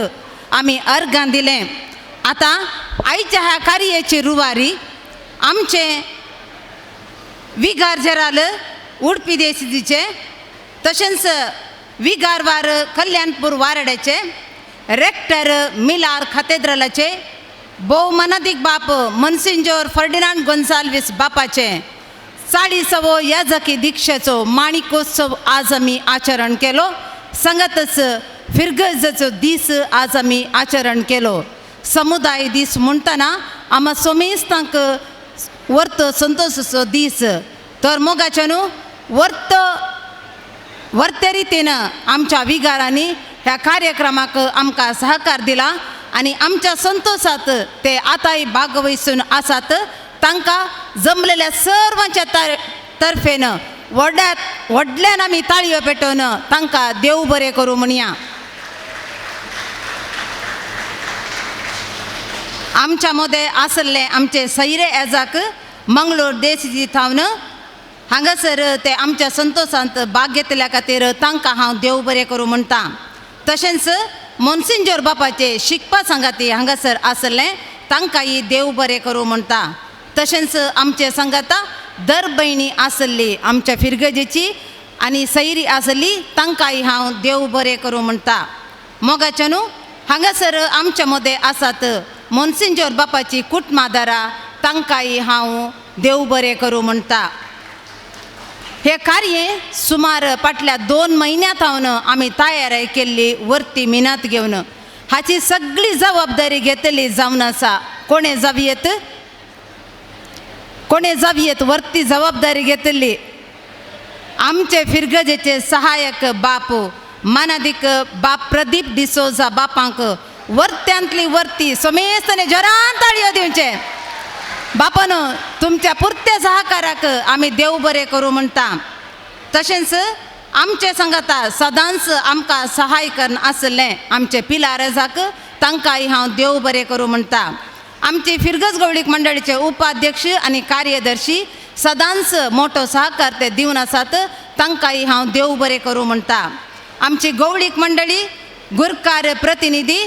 आमी अर्गां दिलें. आतां आयच्या ह्या कार्याची रुवारी आमचे विगार जेराल उडपी देशचे तशेंच विगारवार कल्याणपूर वारड्याचे रेक्टर मिलार कॅथेड्रलाचे भोवमनादीक बाप मनसिंजोर फर्डिनांड गोन्साल्वीस बापाचे 40वो याजकी दिक्षेचो माणिकोत्सव आज आमी आचरण केलो. सांगातच फिरगजचो दीस आज आमी आचरण केलो. समुदाय दीस म्हणटना आम्हा सोमेस्तांक वर्त संतोषचो दीस तर मोगाचे न्हू वर्ते रितीन आमच्या विगारांनी ह्या कार्यक्रमाक आमकां सहकार दिला आणि आमच्या संतोषात ते आतांय भागवहिसून आसात. तांकां जमलेल्या सर्वांच्या तर्फेन व्हडल्यान आमी ताळयो पेटोवन तांकां देव बरें करूं म्हणया. आमच्या मदें आसले आमचे सैरे एजाक मंगळूर देशी थावन हांगासर ते आमच्या संतोषांत भाग घेतल्या खातीर तांकां हांव देव बरें करूं म्हणटा. तशेंच मोन्सिंजोर बापाचे शिकपा सांगाती हांगासर आसले तांकांय देव बरें करूं म्हणटा. तशेंच आमचे सांगाता दर भयणी आसली आमच्या फिरगजेची आनी सैरी आसली तांकांय हांव देव बरें करूं म्हणटा. मोगाच्या न्हू हांगासर आमच्या मदें आसात मोन्सिंजोर बापाची कुटमादारां तांकांय हांव देव बरें करूं म्हणटा. हे कार्य सुमार फाटल्या 2 म्हयन्यांत आमी तयारी केल्ली वर्ती मिनात घेवन हाची सगळी जबाबदारी घेतली जावन आसा. कोणे जावयेत वर्ती जबाबदारी घेतली आमचे फिरगजेचे सहाय्यक बाप मानादीक बाप प्रदीप डिसोजा बापांक वर्त्यांतली वर्ती सोमेस्तने जोरान ताळयो दिवचे. बापान तुमच्या पुरत्या सहकाराक आमी देव बरें करूं म्हणटा. तशेंच आमचे सांगाता सदांच आमकां सहाय करन आसलें आमचे पिलारजाक तांकांय हांव देव बरें करूं म्हणटा. आमचे फिरगज गवळीक मंडळीचे उपाध्यक्ष आनी कार्यदर्शी सदांच मोठो सहकार ते दिवन आसात तांकांय हांव देव बरें करूं म्हणटा. आमची गवळीक मंडळी गुरकार प्रतिनिधी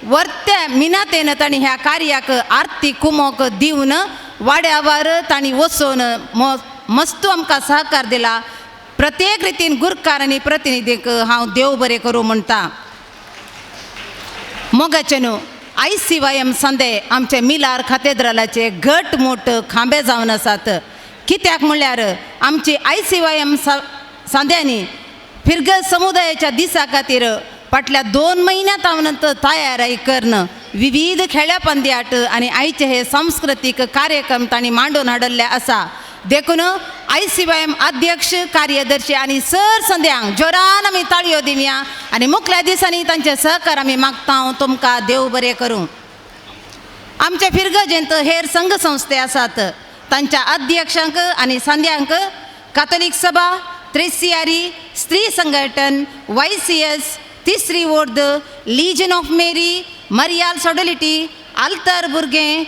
वर्त्या मिनातेन तांणी ह्या कार्याक आरती कुमोक दिवन वाड्यावर तांणी वचून मस्तू आमकां सहकार दिला. प्रत्येक रितीन गुरकार आनी प्रतिनिधीक हांव देव बरें करूं म्हणटा. मोगाचे न्हू ICYM सांदे आमचे मिलार खातेद्रालाचे घट मोठ खांबे जावन आसात. कित्याक म्हणल्यार आमची ICYM सांद्यांनी फिरगज समुदायाच्या दिसा खातीर फाटल्या 2 म्हयन्यांत तयारी करन विविध खेळ्या पंद्याट आनी आयचे हे सांस्कृतीक कार्यक्रम तांणी मांडून हाडले आसा. देखून ICYM अध्यक्ष कार्यदर्शी आनी सर संद्यांक जोरान आमी ताळयो दिवया आनी मुखल्या दिसांनी तांचे सहकार आमी मागता. तुमकां देव बरें करूं. आमच्या फिरगजेंत हेर संघ संस्थे आसात तांच्या अध्यक्षांक आनी संध्यांक कातोलीक सभा, त्रेसियारी, स्त्री संघटन, YCS, तिसरी वर्द, लिजन ऑफ मेरी, मरियाल सोडलिटी, आल्तर भुरगें,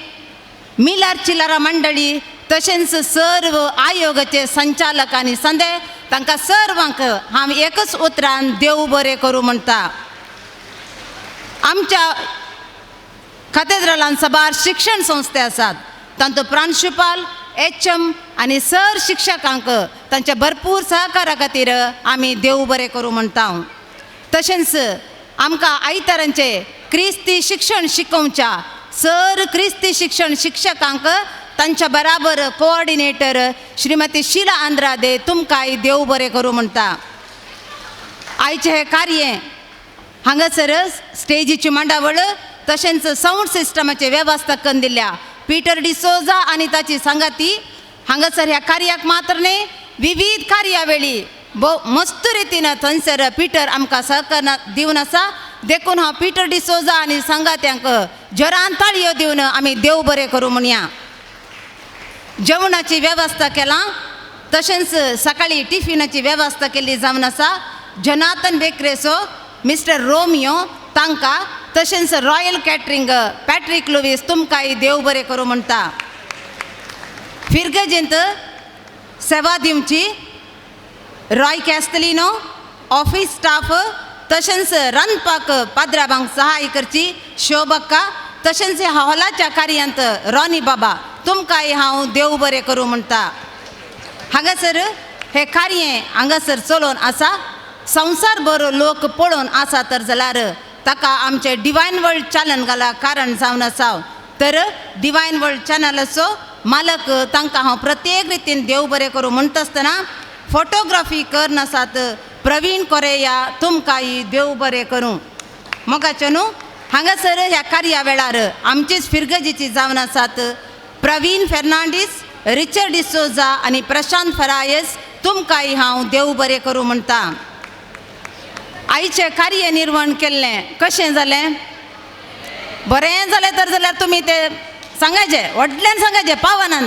मिलार चिलारा मंडळी तशेंच सर्व आयोगाचे संचालक आनी संदे तांकां सर्वांक हांव एकच उतरान देव बरें करूं म्हणटा. आमच्या खातेद्रालान सबार शिक्षण संस्थे आसात तांचो प्रांशुपाल HM आनी सर शिक्षकांक तांच्या भरपूर सहकारा खातीर आमी देव बरें करूं म्हणटा. तशेंच आमकां आयतारांचे क्रिस्ती शिक्षण शिकोवच्या सर क्रिस्ती शिक्षण शिक्षकांक तांच्या बराबर कोऑर्डिनेटर श्रीमती शीला आंद्रादे तुमकांय देव बरें करूं म्हणटा. आयचे हे कार्य हांगासर स्टेजीची मांडावळ तशेंच साऊंड सिस्टमाचे वेवस्था करून दिल्या पीटर डिसोजा आनी ताची संगाती हांगासर ह्या कार्याक मात्र न्ही विविध कार्यावळी मस्त रितीन थंयसर पीटर आमकां सहकार दिवन आसा. देखून हांव पीटर डिसोजा आनी संगात्यांक जोरान ताळयो दिवन आमी देव बरें करूं म्हणया. जेवणाची वेवस्था केला तशेंच सकाळी टिफिनाची वेवस्था केल्ली जावन आसा. जनातन बेक्रेसो, मिस्टर रोमियो तांकां तशेंच रॉयल कॅटरिंग पॅट्रिक लुईस तुमकांय देव बरें करूं म्हणटा. फिरगजेंत सेवा दिवची रॉय कॅस्टलिनो ऑफिस स्टाफ तशेंच रांदपाक पाद्राबांक सहाय करची शोभक्का तशेंच ह्या हॉलाच्या कार्यांत रॉनी बाबा तुमकांय हांव देव बरें करूं म्हणटा. हांगासर हे कार्य हांगासर चलोवन आसा. संवसारभर लोक पळोवन आसा तर जाल्यार ताका आमचे डिवायन वर्ल्ड चॅनल घाला कारण जावन आसा. तर डिवायन वर्ल्ड चॅनलाचो मालक तांकां हांव प्रत्येक रितीन देव बरें करूं म्हणटा आसतना फोटोग्राफी करन आसात प्रवीण कोरेया तुमकांय देव बरें करूं. मोगाचे न्हू हांगासर ह्या कार्या वेळार आमचीच फिरगजीची जावन आसात प्रवीण फेर्नांडीस, रिचर्ड डिसोजा आनी प्रशांत फरायस तुमकांय हांव देव बरें करूं म्हणटा. आयचे कार्य निर्वहण केल्लें कशें जालें बरें जालें तर जाल्यार तुमी ते सांगायचें व्हडल्यान सांगायचें पावानान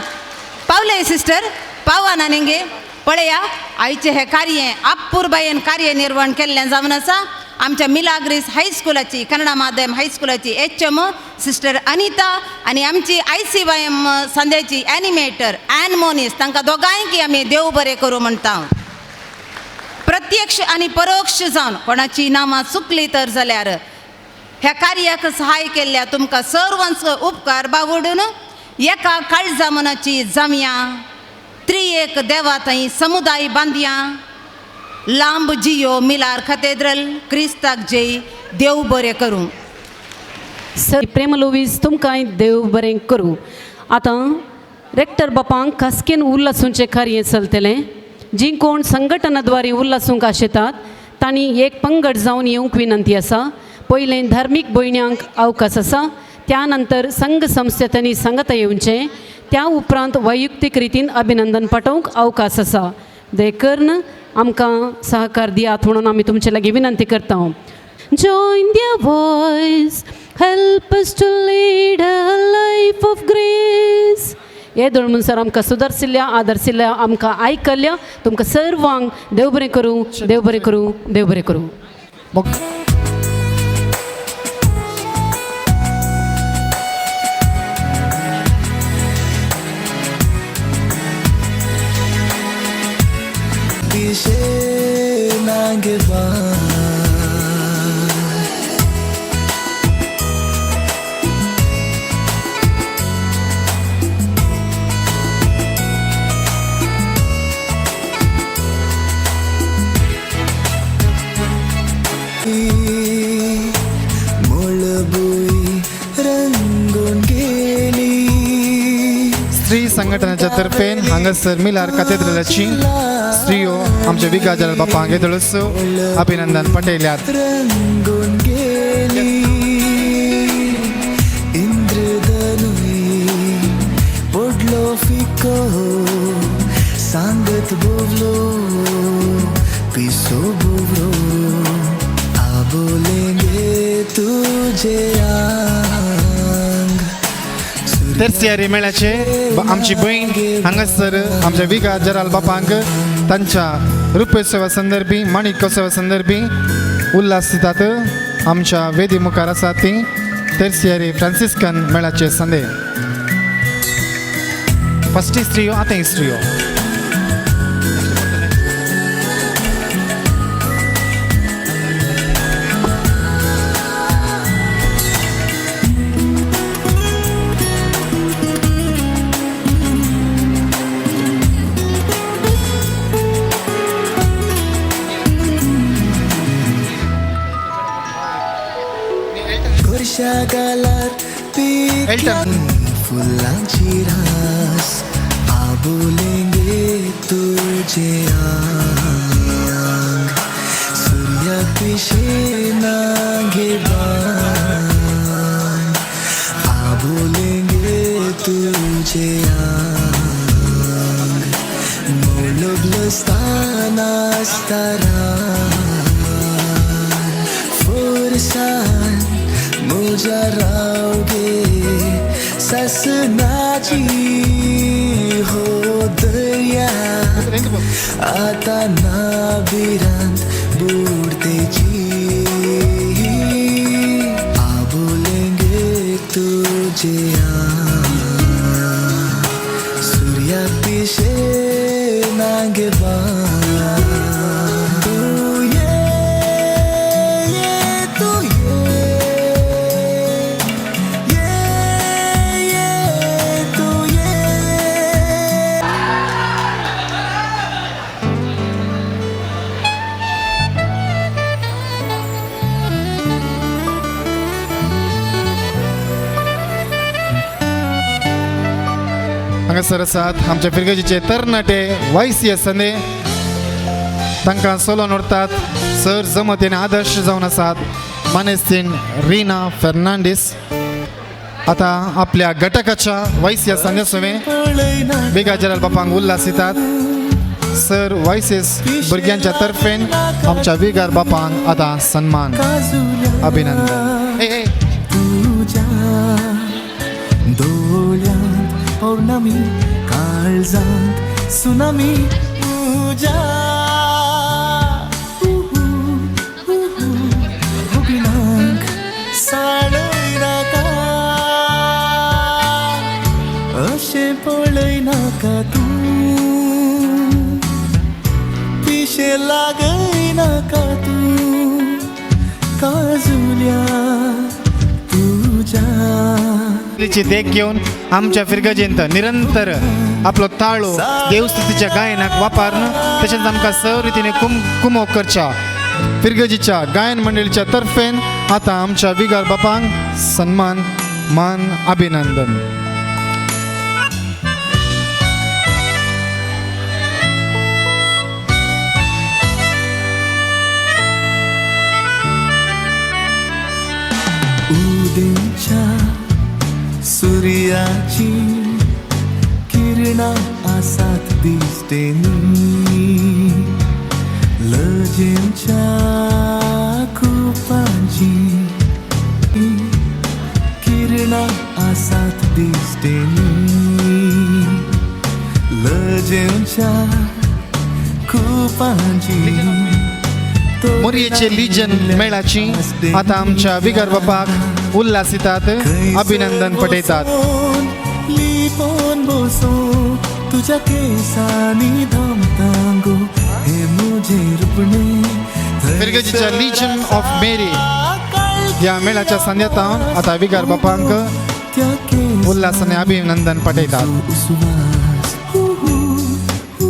पावले सिस्टर पावानान हिंगे पळया. आयचे हे कार्य अपूर्बायेन कार्य निर्वहण केल्लें जावन आसा. आमच्या मिलाग्रीस हायस्कुलाची कन्नडा माध्यम हायस्कुलाची HM सिस्टर अनिता आनी आमची ICYM सांद्याची एनिमेटर ॲन मोनीस तांकां दोगांयकी आमी देव बरें करूं म्हणटा. प्रत्यक्ष आनी परोक्ष जावन कोणाची नांवां चुकलीं तर जाल्यार ह्या कार्याक सहाय केल्ल्या तुमकां सर्वांचो उपकार बावडून एका काळजा मनाची जामया त्रिएक देवा थंय समुदाय बांदया लांब जियो मिलार कॅथेड्रल क्रिस्ताक जय देव बरें करूं. सर प्रेम लोवीस तुमकां देव बरें करूं. आतां रेक्टर बापांक खासकेन उल्हासूंचें कार्य चलतलें. जी कोण संघटनाद्वारे उल्हासूंक आशेतात तांणी एक पंगड जावन येवंक विनंती आसा. पयलें धार्मीक भयण्यांक अवकाश आसा, त्या नंतर संघ संस्थेंनी सांगता येवचें, त्या उपरांत वैयक्तीक रितीन अभिनंदन पाठोवंक अवकाश आसा. देखून आमकां सहकार दियात म्हणून आमी तुमचे लागीं विनंती करता. Join their voice, help us to lead a life of grace. हे धर्मून सर आमकां सुदारसिल्ल्या आदरसिल्ल्या आमकां आयकल्ल्या तुमकां सर्वांक देव बरें करूं, देव बरें करूं, देव बरें करूं. स्त्री संघटनेच्या तर्फेन हांगासर मिलार कॅथेड्रलाची स्त्रियो आमच्या विगाजल बापांक येदळस अभिनंदन पटयल्यात. सांगत बोवलो पिसो बोवलो आ बोलेंगे तुझे आंग. तेर्सियारी मेळ्याचे आमची बहीण हांगासर आमच्या विगा जराल बापांक तांच्या रुप्योत्सवा संदर्भी माणिकोत्सवा संदर्भी उल्हास दितात. आमच्या वेदी मुखार आसा ती तेर्सियारी फ्रांसिस्कन मेळ्याचे संदे. फस्टी स्त्रियो आतां स्त्रियो. गालात फुलांची रास आ बोलेंगे तुझे आंग. सूर्या पिशे नांगे बाण आ बोलेंगे तुझे आंग. मोलगलस्ताना स्तारा फुरसान मुझा रावगे ससनाची हो दर्या आता नाबिरांत बुडतेची आ बोलेंगे तुझे सूर्या पिशे नांगे हांगासर आसात आमच्या फिरगजीचे तरणाटे वायसी संदे. तांकां सोलो नोडतात सर जमतेन आदर्श जावन आसात मानेस्तीन रीना फर्नांडीस. आतां आपल्या घटकाच्या वायसी संदे सुवें बेगा जलाल बापांक उल्हास दितात. सर वायसीस भुरग्यांच्या तर्फेन आमच्या विगार बापांक आतां सन्मान अभिनंदन. पौर्णमी काळजांत सुनामी तुझ्या भुगिनांक साडय नाका अशें पळय नाका तूं पिशे लागय नाका तूं काजुल्या अंजलीची देख घेवन आमच्या फिरगजेंत निरंतर आपलो ताळो देवस्तुतीच्या गायनाक वापरन तशेंच आमकां स रितीने कुमोग करच्या फिरगजीच्या गायन मंडळीच्या तर्फेन आतां आमच्या विगार बापांक सन्मान मान अभिनंदन. उदेच्या सूर्याची किरणां आसात दिसते लजेंच्या कुपांची किरणां आसात दिसते लजेंच्या कुपांची मोरयेचे लिजन मेळाची आता आमच्या विगार बापाक उल्हासितात अभिनंदन पठयतात. लिपोन बसो तुझ्या केसांनी धामतांगो हे मुझे रुपणे फिरगजीच्या लिजन ऑफ मेरी ह्या मेळाच्या संध्यातावन आता विगार बापांक उल्हासाने अभिनंदन पठयतात.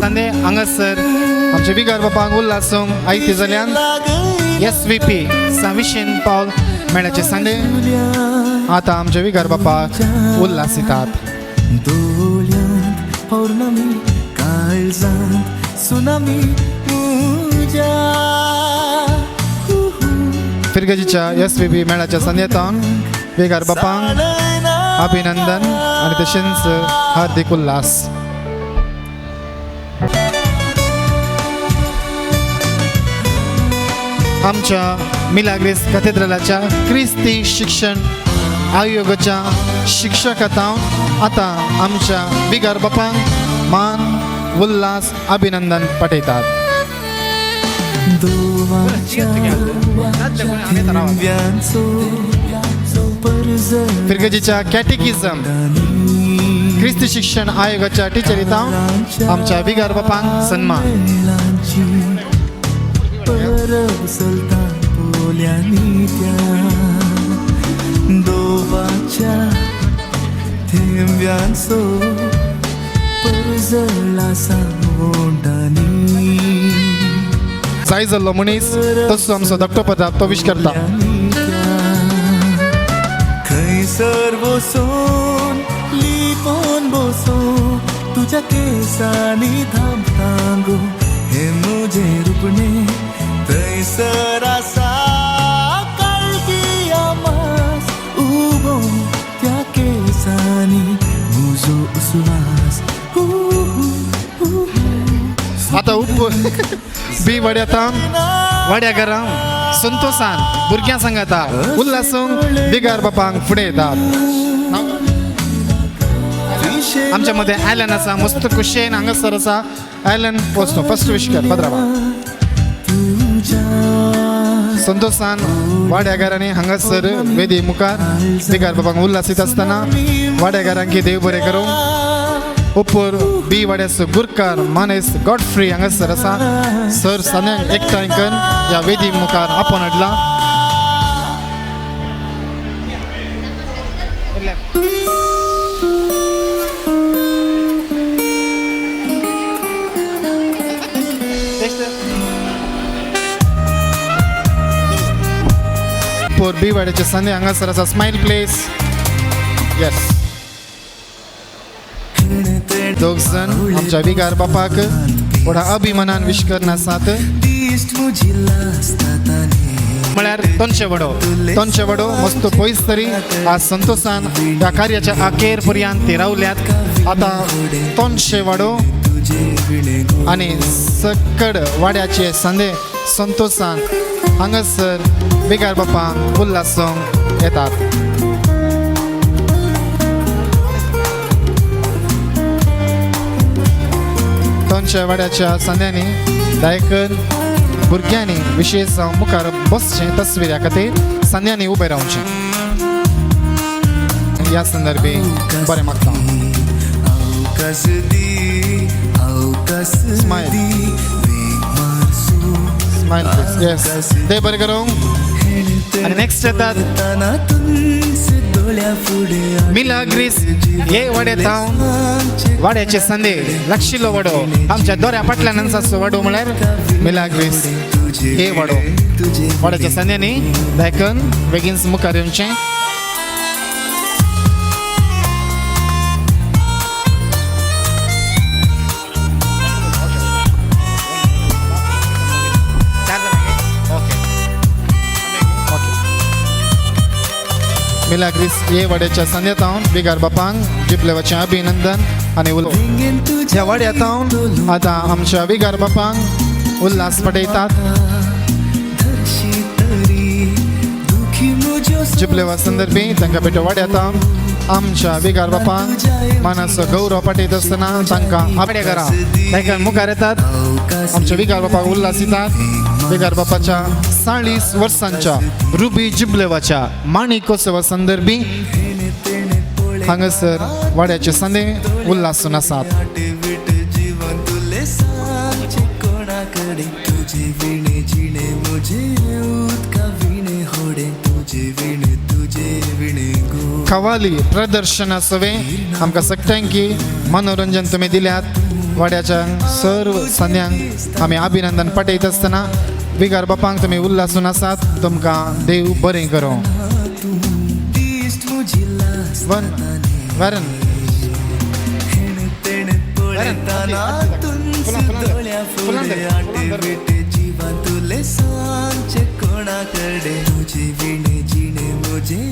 संदे हांगासर आमचे विगार बापांक उल्हासोंक आयते जाल्यान SVP साविशेन पावल मेळाचे संडे आता आमचे विगार बापाक उल्हासितात. दोळ्यांत पौर्णमी काळजांत सुनामी मुजा फिरगजीच्या SVP मेळाच्या संध्यातावन विगार बापांक अभिनंदन आणि तशेंच हार्दिक उल्हास. आमच्या मिलाग्रेस कॅथेड्रलाच्या क्रिस्ती शिक्षण आयोगाच्या शिक्षकांक आता आमच्या विगार बापांक मान उल्हास अभिनंदन पठयतात. फिरगजीच्या कॅटेकिझम क्रिस्ती शिक्षण आयोगाच्या टिचरीतावन आमच्या विगार बापांक सन्मान. परब चलता पोल्यांनी त्या दोवाच्या थेंब्यांचो परजळा सावोंडानी जाय जाल्लो मनीस तसो आमचो धाकटो प्रताप तो विश करता. खंयसर बसून लिपोन बसो तुझ्या केसांनी धामतांगो हे मुझे रुपणे थंयसर आसा काळकी आमास उबो त्या केसांनी म्हजो उस्वास. आता बी वाड्यातान वाड्याघरां संतोषान भुरग्यां सांगाता उल्हासूंक विगार बापांक फुडें येतात. आमच्या मध्ये आयलन आसा मस्त खुशेन हांगासर आसा आयलन पोचतो फर्स्ट विश कर पद्रावा. संतोषान वाड्याघरांनी हांगासर वेदी मुखार विगार बापांक उल्हासीत आसतना वाड्याघरांकी देव बरें करूं. उपर बी वाड्यास गुरकार मानेस गॉडफ्री हांगासर आसा सर सगळ्यांक एकठांय करून ह्या वेदी मुखार आपण हाडला. उपर बी वाड्याचे संदे हांगासर आसा स्माइल प्लेस. येस दोग जण आमच्या विगार बापाक थोडा अभिमानान विश करना आसात. म्हळ्यार तोंचे वडो मस्त पयस तरी आज संतोषान ह्या कार्याच्या आखेर पर्यंत ते रावल्यात. आता तोंचे वाडो आणि सकड वाड्याचे संदे संतोषान हांगासर विगार बापांक उल्हासोंक येतात. तोंच्या वाड्याच्या संद्यांनी दायकर भुरग्यांनी विशेष जावन मुखार बसचें तस्विऱ्या खातीर संद्यांनी उबें रावचें ह्या संदर्भी बरें मागता. Smile please. येस ते बरें करूंक. आनी नेक्स्ट येतात मिलाग्रीस हे वड्यात हांव वाड्याचे संदे लक्षिल्लो वडो आमच्या दोऱ्या फाटल्यान वडो म्हळ्यार मिलाग्रीस हे वडो वाड्याच्या संद्यांनी दायकन बेगीन मुखार येवचें. मिलाग्रीस हे वाड्याच्या संध्यात हांव बिगार बापांक जिपलेवाचें अभिनंदन आनी ह्या वाड्यात हांव आतां आमच्या बिगार बापांक उल्हास पटयतात. जिपलेवा संदर्भी तांकां भेटो वाड्यात हांव आमच्या बिगार बापांक मानाचो गौरव पटयत आसतना तांकां आपल्या घरा तांकां मुखार येतात. आमच्या बिगार बापाक उल्हास दितात. बिगार बापाच्या 40 वर्सांच्या रुबी जिबलेवाच्या माणिकोत्सवा संदर्भी हांगासर वाड्याचे संदे उल्हासून आसात. खवाली प्रदर्शना सवे आमकां सगळ्यांकी मनोरंजन तुमी दिल्यात. वाड्याच्या सर्व संद्यांक आमी अभिनंदन पटयत आसतना बिगार बापांक तुमी उल्हासून आसात. तुमकां देव बरें करूं. वरण तुले सांचे कोणाकडे तुझे विणे जिणे मुझे